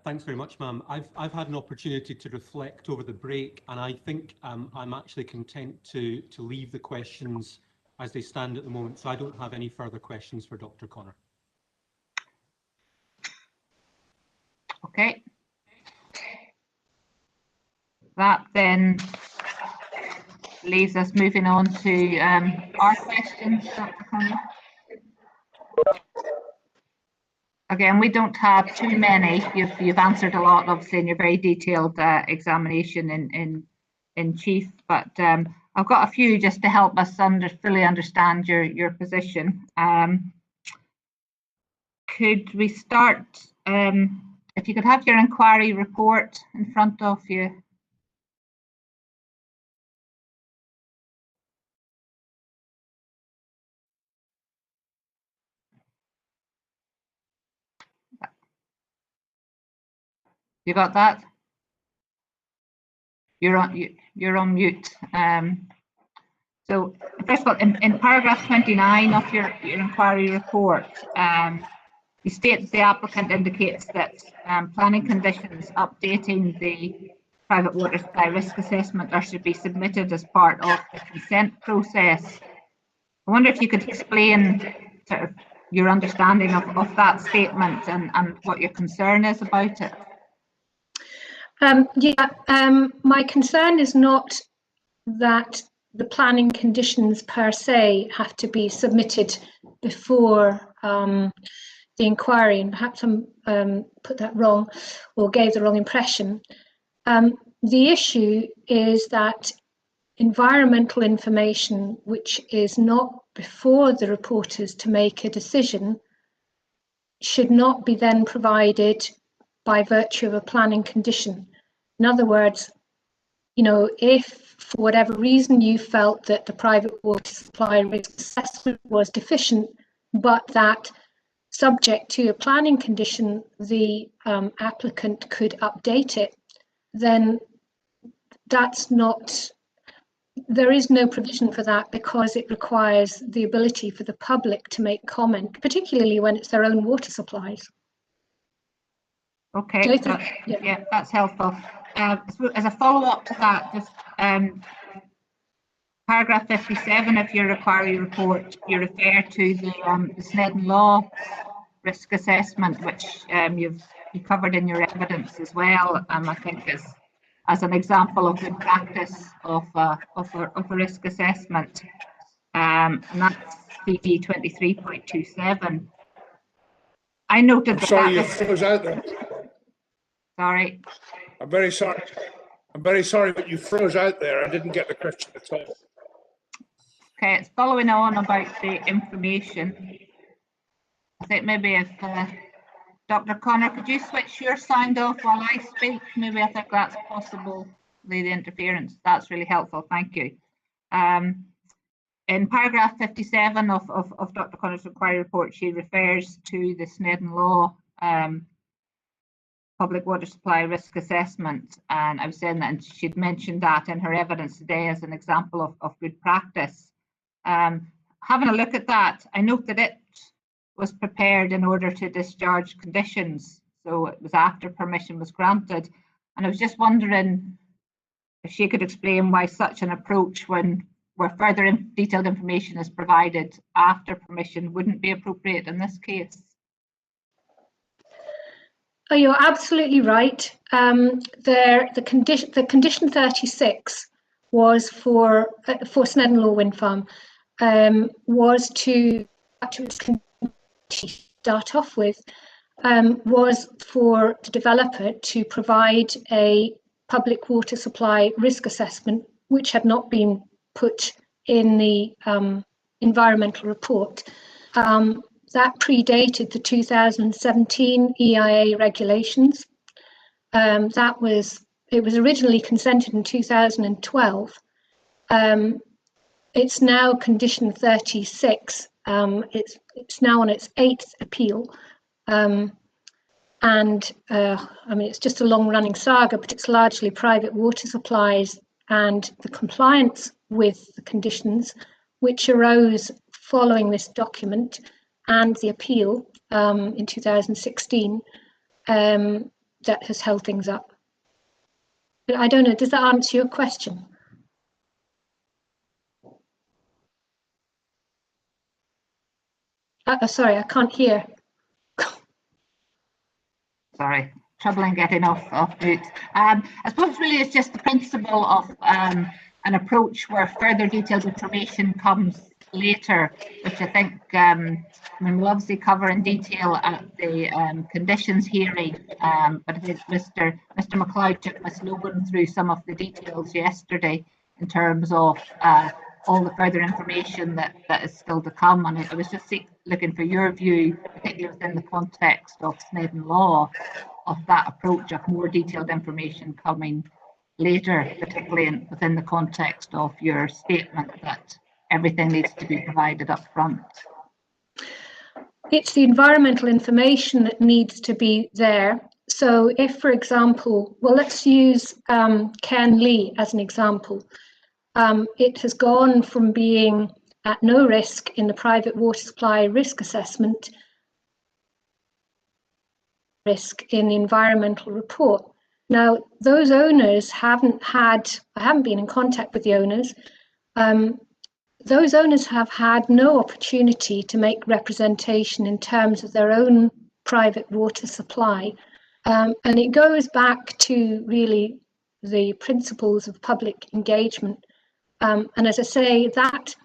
Speaker 1: Thanks very much, ma'am. I've had an opportunity to reflect over the break, and I think I'm actually content to leave the questions as they stand at the moment. So I don't have any further questions for Dr. Connor.
Speaker 2: Okay. That then leaves us moving on to our questions, Dr. Connor. Again, we don't have too many. You've answered a lot, obviously, in your very detailed examination in chief, but I've got a few just to help us fully understand your position. Could we start, if you could have your inquiry report in front of you. You got that? You're on mute. So first of all, in paragraph 29 of your inquiry report, you state the applicant indicates that planning conditions updating the private water supply risk assessment are should be submitted as part of the consent process. I wonder if you could explain sort of your understanding of that statement and what your concern is about it.
Speaker 4: My concern is not that the planning conditions per se have to be submitted before the inquiry, and perhaps I put that wrong or gave the wrong impression. The issue is that environmental information which is not before the reporters to make a decision should not be then provided by virtue of a planning condition. In other words, you know, if for whatever reason you felt that the private water supply risk assessment was deficient, but that subject to a planning condition, the applicant could update it, then that's not, there is no provision for that because it requires the ability for the public to make comment, particularly when it's their own water supplies.
Speaker 2: Okay, yeah, that's helpful. As a follow-up to that, just paragraph 57 of your inquiry report, you refer to the Snedden Law risk assessment, which you covered in your evidence as well. I think as an example of good practice of a risk assessment, and that's CP 23.27. I noted that.
Speaker 5: Sorry, you froze out there.
Speaker 2: Sorry.
Speaker 5: I'm very sorry. I'm very sorry, but you froze out there. I didn't get the question at all.
Speaker 2: Okay, it's following on about the information. I think maybe if Dr. Connor, could you switch your sound off while I speak? Maybe I think that's possible, the interference. That's really helpful, thank you. In paragraph 57 of Dr. Connor's inquiry report, she refers to the Snedden Law public water supply risk assessment, and I was saying that, and she'd mentioned that in her evidence today as an example of good practice. Having a look at that, I note that it was prepared in order to discharge conditions, so it was after permission was granted, and I was just wondering if she could explain why such an approach, where further detailed information is provided after permission, wouldn't be appropriate in this case.
Speaker 4: Oh, you're absolutely right. The condition 36 was for Snedden Law Wind Farm, was to start off with, was for the developer to provide a public water supply risk assessment, which had not been put in the environmental report. that predated the 2017 EIA regulations. It was originally consented in 2012. It's now condition 36. It's now on its 8th appeal. I mean, it's just a long-running saga, but it's largely private water supplies and the compliance with the conditions which arose following this document and the appeal in 2016 that has held things up. I don't know, does that answer your question? Sorry, I can't hear.
Speaker 2: Sorry, troubling getting off mute. I suppose really it's just the principle of an approach where further detailed information comes later, which I think I mean, we'll obviously cover in detail at the conditions hearing, but I think Mr. MacLeod took Ms. Logan through some of the details yesterday in terms of all the further information that is still to come. And I was just looking for your view, particularly within the context of Snedden law, of that approach of more detailed information coming later, particularly within the context of your statement that everything needs to be provided up front.
Speaker 4: It's the environmental information that needs to be there. So if, for example, well, let's use Ken Lee as an example. It has gone from being at no risk in the private water supply risk assessment, risk in the environmental report. Now, those owners I haven't been in contact with the owners. Those owners have had no opportunity to make representation in terms of their own private water supply. And it goes back to really the principles of public engagement. And as I say, that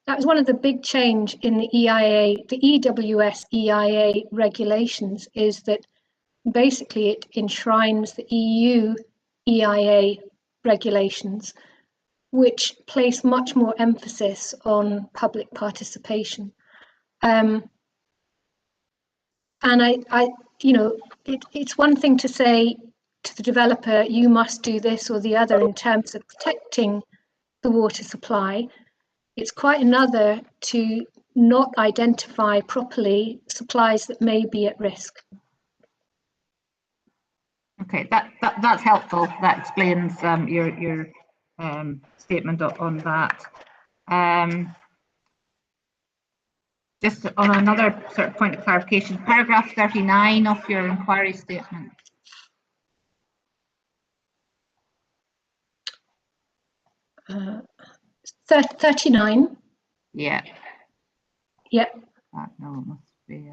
Speaker 4: was one of the big change in the EIA, the EWS EIA regulations, is that basically it enshrines the EU EIA regulations, which place much more emphasis on public participation. And it's one thing to say to the developer, you must do this or the other in terms of protecting the water supply. It's quite another to not identify properly supplies that may be at risk.
Speaker 2: Okay, that's helpful. That explains your statement on that. Just on another sort of point of clarification, paragraph 39 of your inquiry statement.
Speaker 4: Uh, 39.
Speaker 2: Yeah.
Speaker 4: Yeah.
Speaker 2: No, it must be.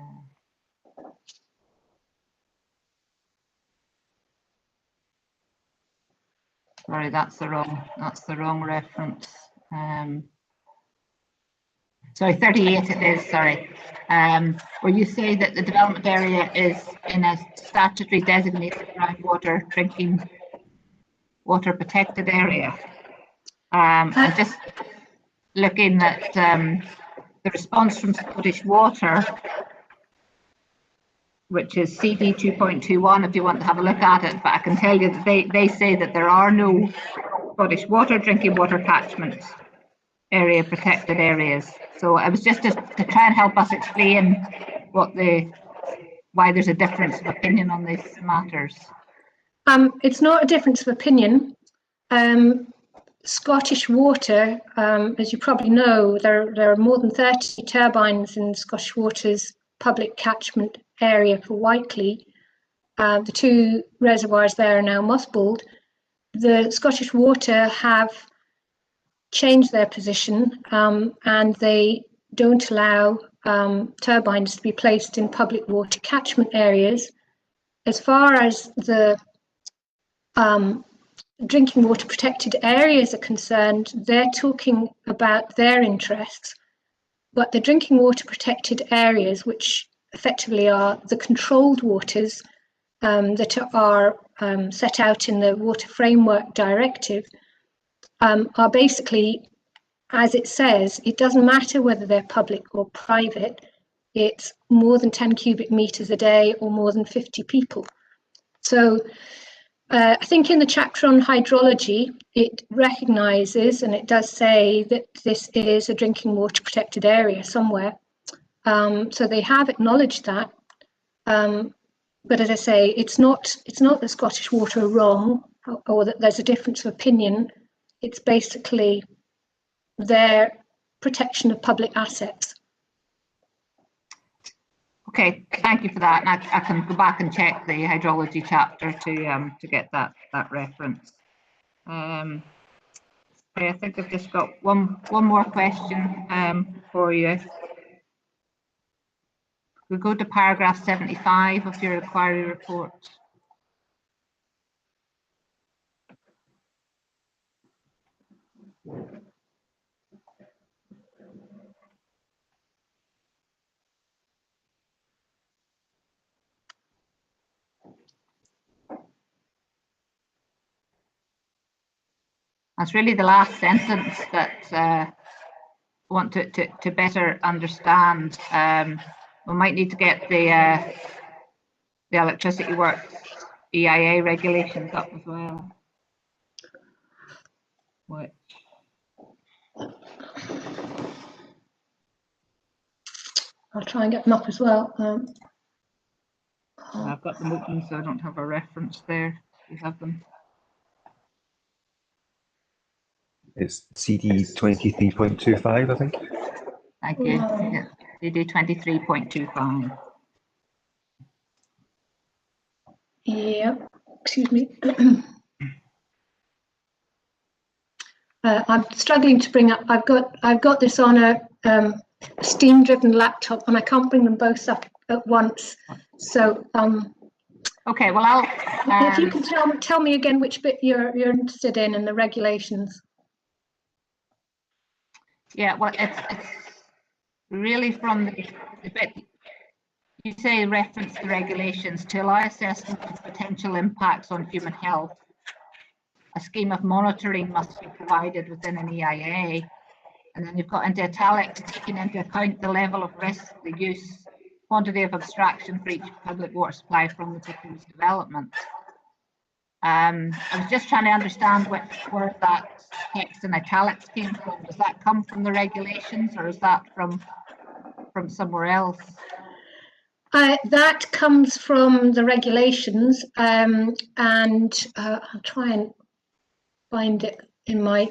Speaker 2: Sorry, that's the wrong reference. Sorry, 38 it is, sorry. Where you say that the development area is in a statutory designated groundwater drinking water protected area. I'm just looking at the response from Scottish Water, which is CD 2.21 if you want to have a look at it, but I can tell you that they say that there are no Scottish Water drinking water catchment area protected areas. So it was just to try and help us explain why there's a difference of opinion on these matters.
Speaker 4: It's not a difference of opinion. Scottish Water, as you probably know, there are more than 30 turbines in Scottish Water's public catchment area for Whiteley. The two reservoirs there are now mothballed. The Scottish Water have changed their position and they don't allow turbines to be placed in public water catchment areas. As far as the drinking water protected areas are concerned, they're talking about their interests, but the drinking water protected areas, which effectively are the controlled waters that are set out in the Water Framework Directive, are basically, as it says, it doesn't matter whether they're public or private. it's more than 10 cubic meters a day or more than 50 people. So I think in the chapter on hydrology, it recognises, and it does say that this is a drinking water protected area somewhere. So they have acknowledged that. But as I say, it's not that Scottish Water are wrong or that there's a difference of opinion. It's basically their protection of public assets.
Speaker 2: Okay, thank you for that. And I can go back and check the hydrology chapter to get that reference. Okay, I think I've just got one more question for you. We'll go to paragraph 75 of your inquiry report. That's really the last sentence that I want to better understand. We might need to get the Electricity Works EIA regulations up as well. Which
Speaker 4: I'll try and get them up as well.
Speaker 2: I've got them open, so I don't have a reference there. You have them.
Speaker 3: It's CD 23.25, I think.
Speaker 2: Thank you. Yeah, CD 23.25.
Speaker 4: Yeah, excuse me. I'm struggling to bring up. I've got this on a steam-driven laptop, and I can't bring them both up at once. So
Speaker 2: okay, well,
Speaker 4: if you can tell me again which bit you're interested in the regulations.
Speaker 2: Yeah, well, it's really from the bit you say reference the regulations to allow assessment of potential impacts on human health. A scheme of monitoring must be provided within an EIA. And then you've got into italics, taking into account the level of risk, the use, quantity of abstraction for each public water supply from the proposed development. I was just trying to understand where that text in italics came from. Does that come from the regulations, or is that from somewhere else?
Speaker 4: That comes from the regulations, and I'll try and find it in my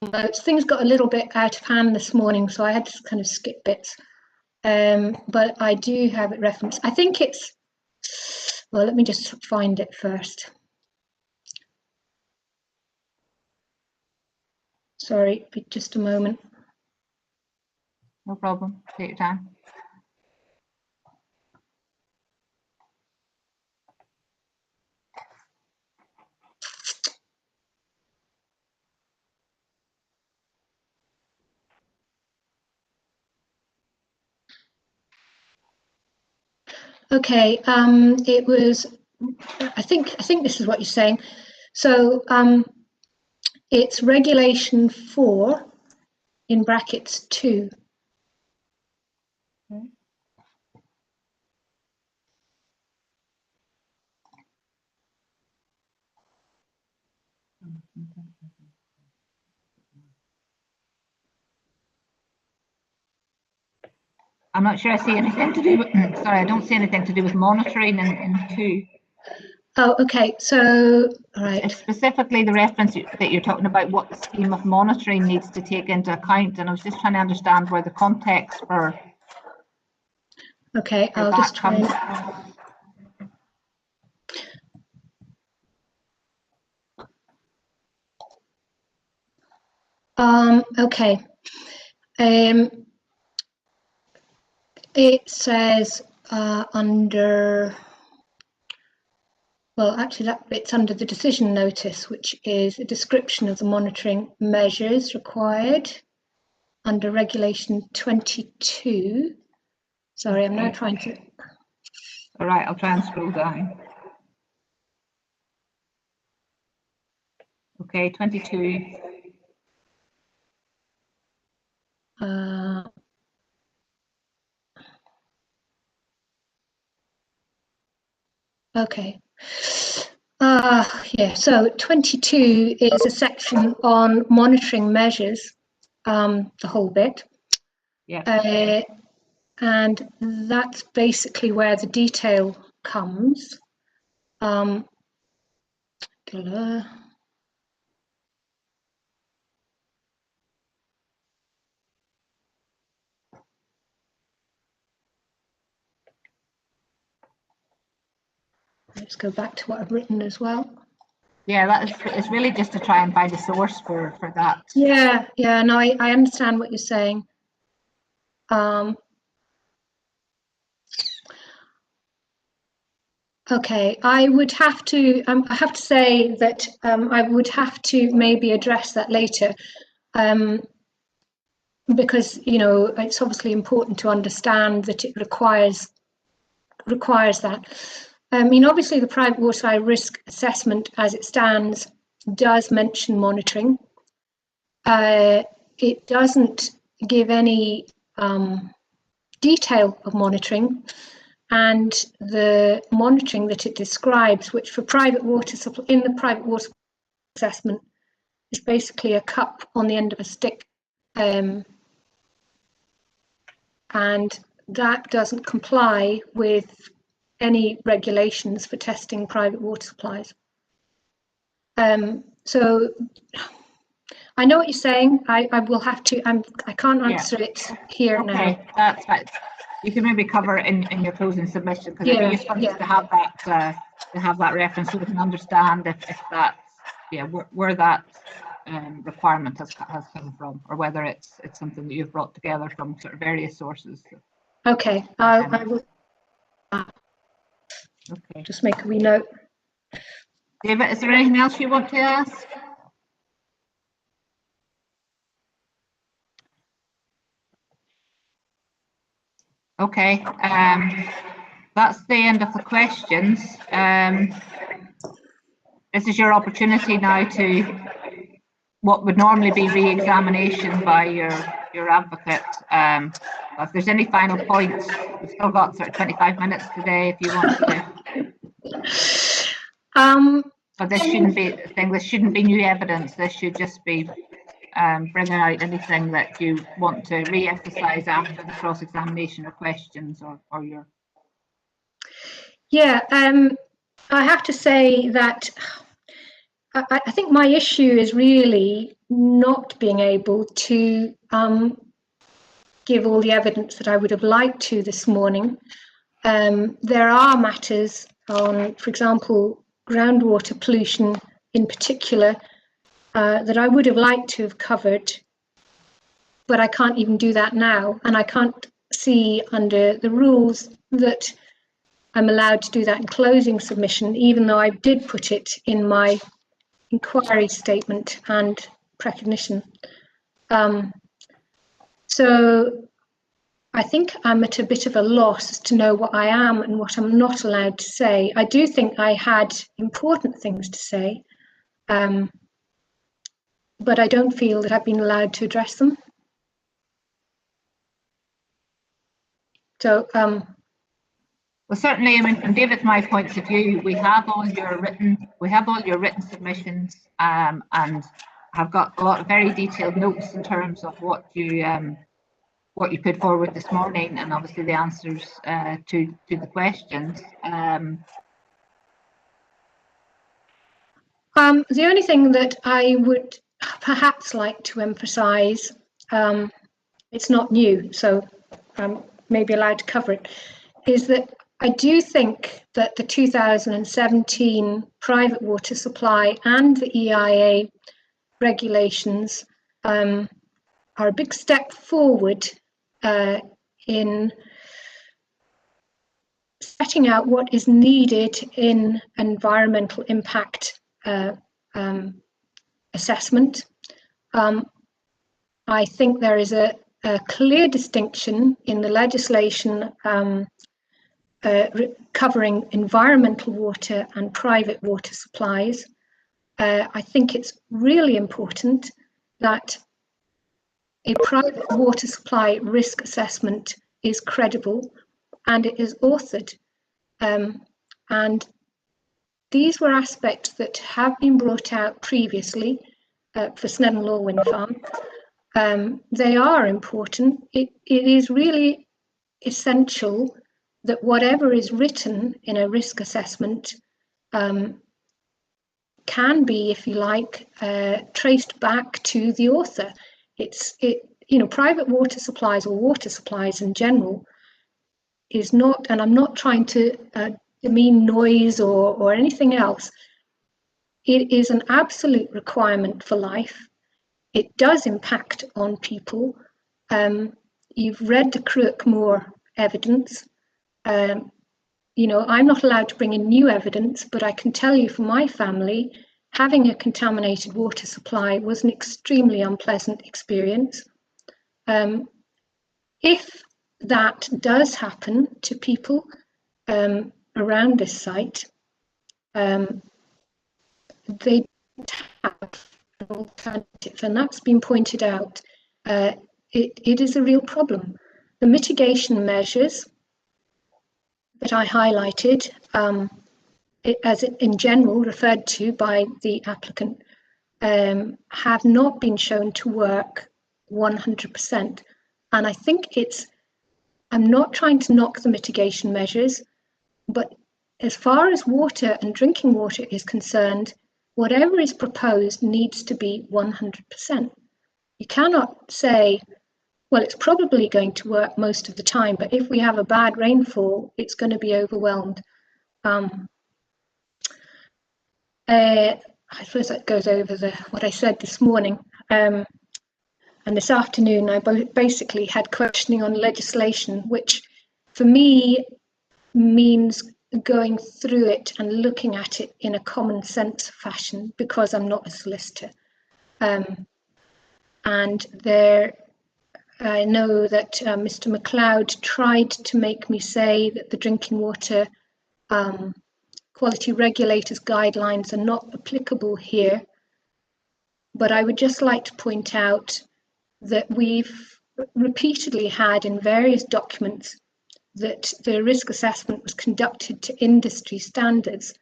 Speaker 4: notes. Things got a little bit out of hand this morning, so I had to kind of skip bits. But I do have it referenced. I think it's, well, let me just find it first. Sorry, just a moment.
Speaker 2: No problem, take your time.
Speaker 4: Okay, it was, I think this is what you're saying. So it's regulation 4 in brackets 2.
Speaker 2: Okay. I'm not sure I see anything to do with, sorry, I don't see anything to do with monitoring in 2.
Speaker 4: Oh, okay, so, all right.
Speaker 2: It's specifically the reference that you're talking about, what the scheme of monitoring needs to take into account, and I was just trying to understand where the context for.
Speaker 4: Okay, I'll just try and. Okay. It says under. Well, actually, it's under the decision notice, which is a description of the monitoring measures required under regulation 22. Sorry, I'm now trying to.
Speaker 2: All right, I'll try and scroll down. Okay, 22.
Speaker 4: Okay. Yeah, so 22 is a section on monitoring measures, the whole bit.
Speaker 2: Yeah.
Speaker 4: And that's basically where the detail comes. Let's go back to what I've written as well.
Speaker 2: Yeah, it's really just to try and find a source for that.
Speaker 4: Yeah, no, I understand what you're saying. Okay, I would have to. I have to say that I would have to maybe address that later, because it's obviously important to understand that it requires that. I mean, obviously, the private water risk assessment, as it stands, does mention monitoring. It doesn't give any detail of monitoring. And the monitoring that it describes, which for private water supply in the private water assessment, is basically a cup on the end of a stick, and that doesn't comply with any regulations for testing private water supplies. So I know what you're saying. I will have to. I can't answer it here now.
Speaker 2: Okay, that's fine. You can maybe cover it in your closing submission, because it'd be useful just to have that reference, so we can understand if that's where that requirement has come from, or whether it's something that you've brought together from sort of various sources.
Speaker 4: Okay, I will.
Speaker 2: Okay.
Speaker 4: Just make a wee note.
Speaker 2: David, is there anything else you want to ask? Okay, that's the end of the questions. This is your opportunity now to what would normally be re-examination by your advocate. If there's any final points, we've still got sort of 25 minutes today if you want to. But this shouldn't be a thing. This shouldn't be new evidence. This should just be bringing out anything that you want to re-emphasise after the cross-examination or questions or your.
Speaker 4: Yeah, I have to say that I think my issue is really not being able to give all the evidence that I would have liked to this morning. There are matters on, for example, groundwater pollution in particular, that I would have liked to have covered, but I can't even do that now. And I can't see under the rules that I'm allowed to do that in closing submission, even though I did put it in my inquiry statement and recognition. So I think I'm at a bit of a loss to know what I am and what I'm not allowed to say. I do think I had important things to say, but I don't feel that I've been allowed to address them. So,
Speaker 2: well, certainly, I mean, from David's my points of view, we have all your written submissions, and I've got a lot of very detailed notes in terms of what you put forward this morning, and obviously the answers to the questions.
Speaker 4: The only thing that I would perhaps like to emphasise, it's not new, so I'm maybe allowed to cover it, is that I do think that the 2017 private water supply and the EIA regulations are a big step forward in setting out what is needed in environmental impact assessment. I think there is a clear distinction in the legislation covering environmental water and private water supplies. I think it's really important that a private water supply risk assessment is credible and it is authored. And these were aspects that have been brought out previously for Snedden Law Wind Farm. They are important. It is really essential that whatever is written in a risk assessment can be, if you like, traced back to the author. Private water supplies or water supplies in general is not, and I'm not trying to demean noise or anything else. It is an absolute requirement for life. It does impact on people. You've read the Arecleoch evidence. I'm not allowed to bring in new evidence, but I can tell you from my family, having a contaminated water supply was an extremely unpleasant experience. If that does happen to people around this site, they don't have an alternative, and that's been pointed out. It is a real problem. The mitigation measures that I highlighted, as in general referred to by the applicant, have not been shown to work 100%. And I think I'm not trying to knock the mitigation measures, but as far as water and drinking water is concerned, whatever is proposed needs to be 100%. You cannot say, well, it's probably going to work most of the time, but if we have a bad rainfall, it's going to be overwhelmed. I suppose that goes over what I said this morning. And this afternoon, I basically had questioning on legislation, which for me means going through it and looking at it in a common sense fashion, because I'm not a solicitor. And I know that Mr. MacLeod tried to make me say that the drinking water quality regulators guidelines are not applicable here. But I would just like to point out that we've repeatedly had in various documents that the risk assessment was conducted to industry standards,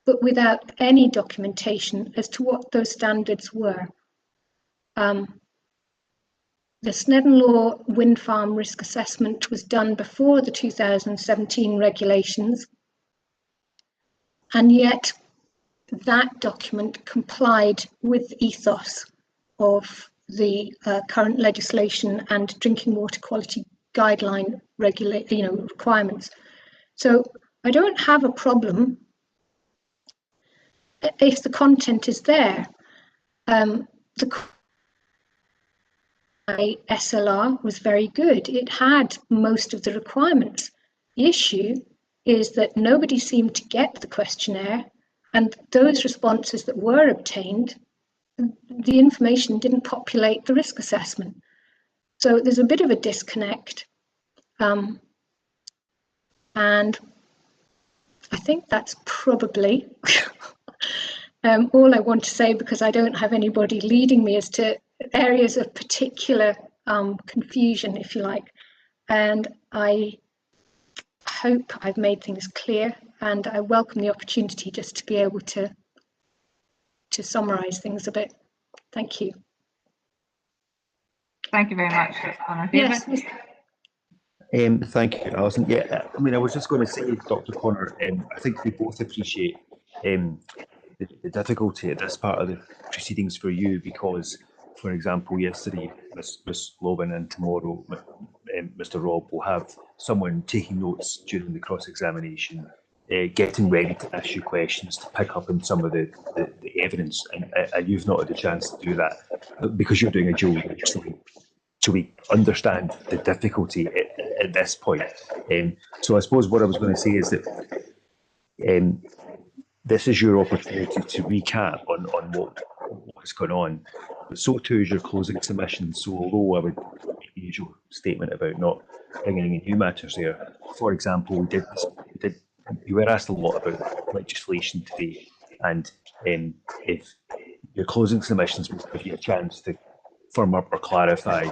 Speaker 4: but without any documentation as to what those standards were. The Snedden Law Wind Farm risk assessment was done before the 2017 regulations, and yet that document complied with the ethos of the current legislation and drinking water quality guideline requirements. So I don't have a problem if the content is there. The SLR was very good. It had most of the requirements. The issue is that nobody seemed to get the questionnaire, and those responses that were obtained, the information didn't populate the risk assessment. So there's a bit of a disconnect. And I think that's probably all I want to say, because I don't have anybody leading me as to areas of particular confusion, if you like. And I hope I've made things clear, and I welcome the opportunity just to be able to summarise things a bit. Thank you.
Speaker 2: Thank you very much, Conor.
Speaker 4: Yes.
Speaker 3: Thank you, Alison. Yeah, I mean, I was just going to say, Dr. Conor, I think we both appreciate the difficulty at this part of the proceedings for you, because, for example, yesterday, Ms. Lobin, and tomorrow, Mr. Robb will have someone taking notes during the cross-examination, getting ready to ask you questions, to pick up on some of the evidence, and you've not had a chance to do that because you're doing a dual. So we understand the difficulty at this point. So I suppose what I was going to say is that this is your opportunity to recap on what's going on. But so too is your closing submission. So although I would make the usual statement about not bringing any new matters there, for example, you were asked a lot about legislation today, and if your closing submissions will give you a chance to firm up or clarify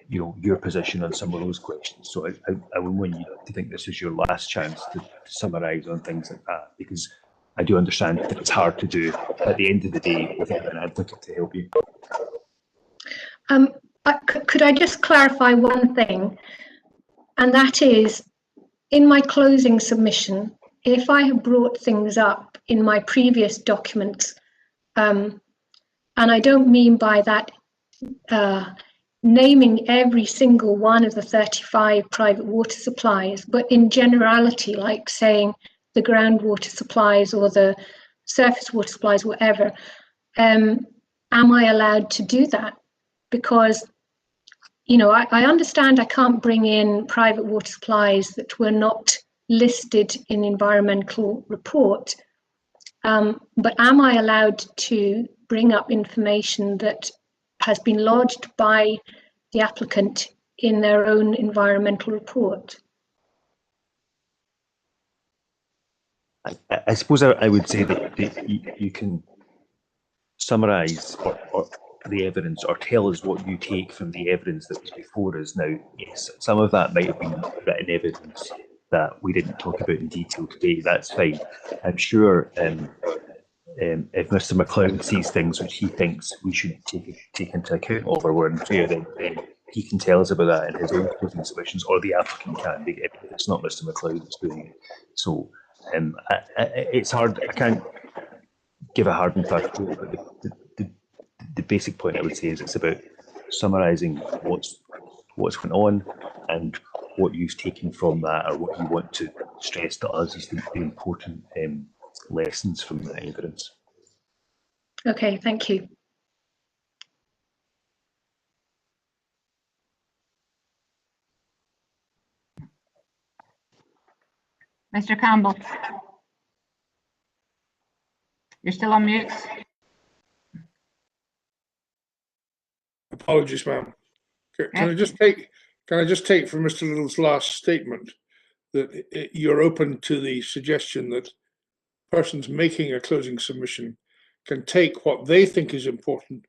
Speaker 3: your position on some of those questions. So I would want you to think this is your last chance to summarise on things like that, because I do understand that it's hard to do. At the end of the day, we've got an advocate to help you.
Speaker 4: Could I just clarify one thing? And that is, in my closing submission, if I have brought things up in my previous documents, and I don't mean by that naming every single one of the 35 private water supplies, but in generality, like saying the groundwater supplies or the surface water supplies, whatever, am I allowed to do that? Because, you know, I understand I can't bring in private water supplies that were not listed in the environmental report, but am I allowed to bring up information that has been lodged by the applicant in their own environmental report?
Speaker 3: I suppose I would say that you can summarise or the evidence, or tell us what you take from the evidence that was before us. Now, yes, some of that might have been written evidence that we didn't talk about in detail today. That's fine. I'm sure if Mr. McLeod sees things which he thinks we should take into account of, or we're unfair, then he can tell us about that in his own closing submissions, or the applicant can. If it's not Mr. McLeod that's doing it. So it's hard. I can't give a hard and fast rule, but the basic point I would say is it's about summarising what's went on and what you've taken from that, or what you want to stress to us as the important lessons from the evidence.
Speaker 4: Okay, thank you.
Speaker 2: Mr. Campbell, you're still on mute.
Speaker 5: Apologies, ma'am. Can I just take from Mr. Little's last statement that you're open to the suggestion that persons making a closing submission can take what they think is important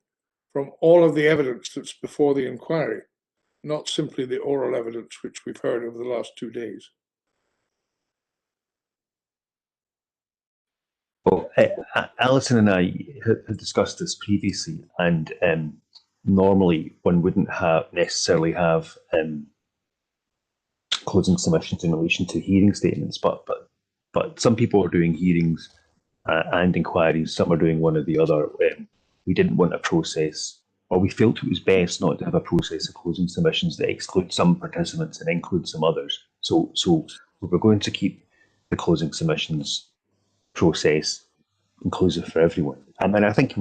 Speaker 5: from all of the evidence that's before the inquiry, not simply the oral evidence which we've heard over the last 2 days?
Speaker 3: Well, Alison and I had discussed this previously, and normally one wouldn't necessarily have closing submissions in relation to hearing statements, but some people are doing hearings and inquiries. Some are doing one or the other. We didn't want a process, or we felt it was best not to have a process of closing submissions that exclude some participants and include some others. So we're going to keep the closing submissions process inclusive for everyone. And I think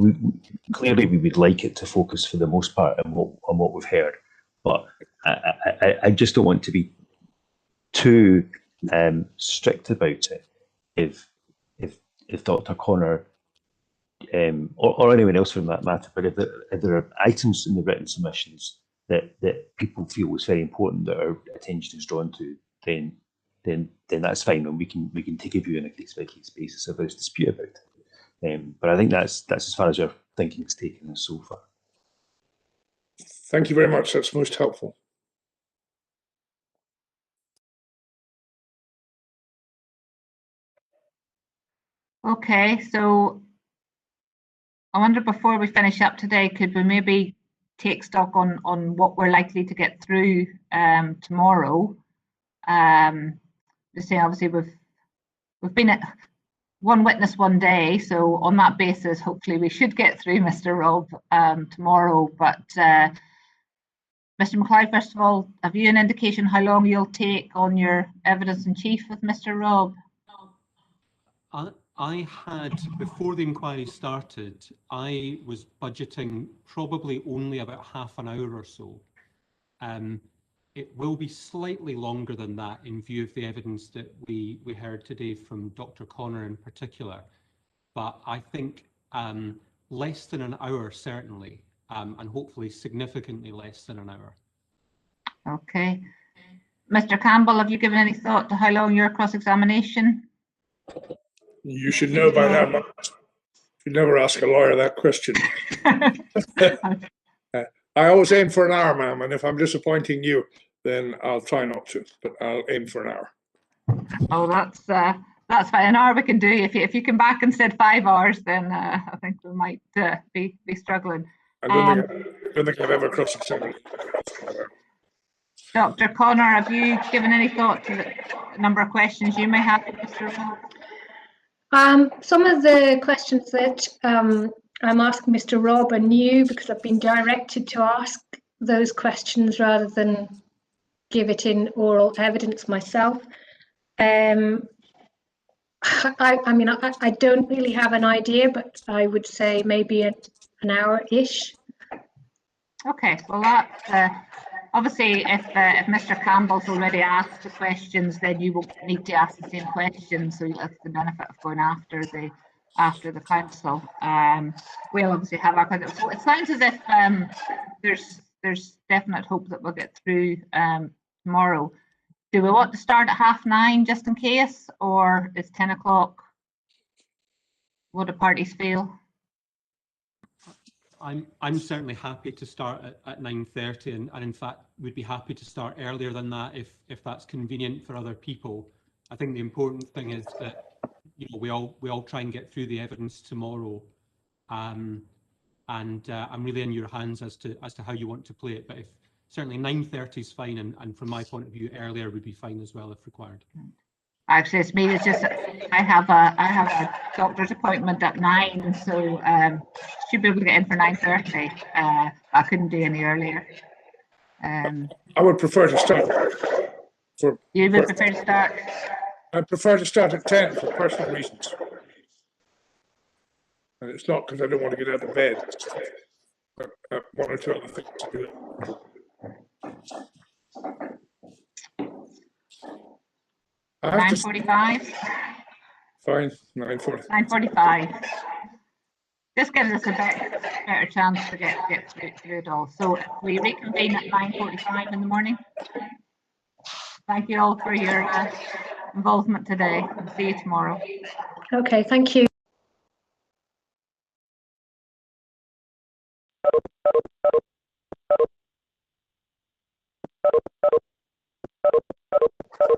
Speaker 3: clearly we would like it to focus for the most part on what we've heard, but I just don't want to be too strict about it. If Dr. Connor or anyone else for that matter, but if there are items in the written submissions that people feel was very important that our attention is drawn to, then that's fine, and we can take a view on a case by case basis if there's dispute about it. But I think that's as far as our thinking has taken us so far.
Speaker 5: Thank you very much. That's most helpful.
Speaker 2: Okay, so I wonder, before we finish up today, could we maybe take stock on what we're likely to get through tomorrow? Just say, obviously we've been at one witness one day, so on that basis, hopefully we should get through Mr. Robb tomorrow. But Mr. McLeod, first of all, have you an indication how long you'll take on your evidence in chief with Mr. Robb?
Speaker 1: I had, before the inquiry started, I was budgeting probably only about half an hour or so. It will be slightly longer than that in view of the evidence that we heard today from Dr. Connor in particular, but I think less than an hour certainly, and hopefully significantly less than an hour. Okay.
Speaker 2: Mr. Campbell, have you given any thought to how long your cross-examination?
Speaker 5: You should know by now. You never ask a lawyer that question. I always aim for an hour, ma'am, and if I'm disappointing you, then I'll try not to, but I'll aim for an hour.
Speaker 2: Oh, that's That's fine. An hour we can do. If you come back and said 5 hours, then I think we might be struggling.
Speaker 5: I don't think I've ever cross-examined.
Speaker 2: Dr. Connor, have you given any thought to the number of questions you may have for Mr. Rob?
Speaker 4: Some of the questions that I'm asking Mr. Rob are new because I've been directed to ask those questions rather than give it in oral evidence myself. I mean, I don't really have an idea, but I would say maybe an hour-ish.
Speaker 2: Okay, well, that obviously, if Mr. Campbell's already asked the questions, then you won't need to ask the same questions. So that's the benefit of going after the council. We'll obviously have our. So it sounds as if there's definite hope that we'll get through tomorrow. Do we want to start at 9:30 just in case, or is 10 o'clock? What do parties feel?
Speaker 1: I'm certainly happy to start at 9:30, and in fact would be happy to start earlier than that if that's convenient for other people. I think the important thing is that we all try and get through the evidence tomorrow, and I'm really in your hands as to how you want to play it. But if certainly 9:30 is fine, and from my point of view, earlier would be fine as well if required.
Speaker 2: Actually, it's me. It's just I have a doctor's appointment at 9, so should be able to get in for 9:30. I couldn't do any earlier.
Speaker 5: I would prefer to start.
Speaker 2: You would prefer to start?
Speaker 5: I prefer to start at 10 for personal reasons. And it's not because I don't want to get out of bed. But one or two other things to do. I have
Speaker 2: 9:45.
Speaker 5: Fine, 9:40.
Speaker 2: 9:45. This gives us a better chance to get through it all. So we reconvene at 9:45 in the morning. Thank you all for your involvement today. See you tomorrow.
Speaker 4: Okay, thank you.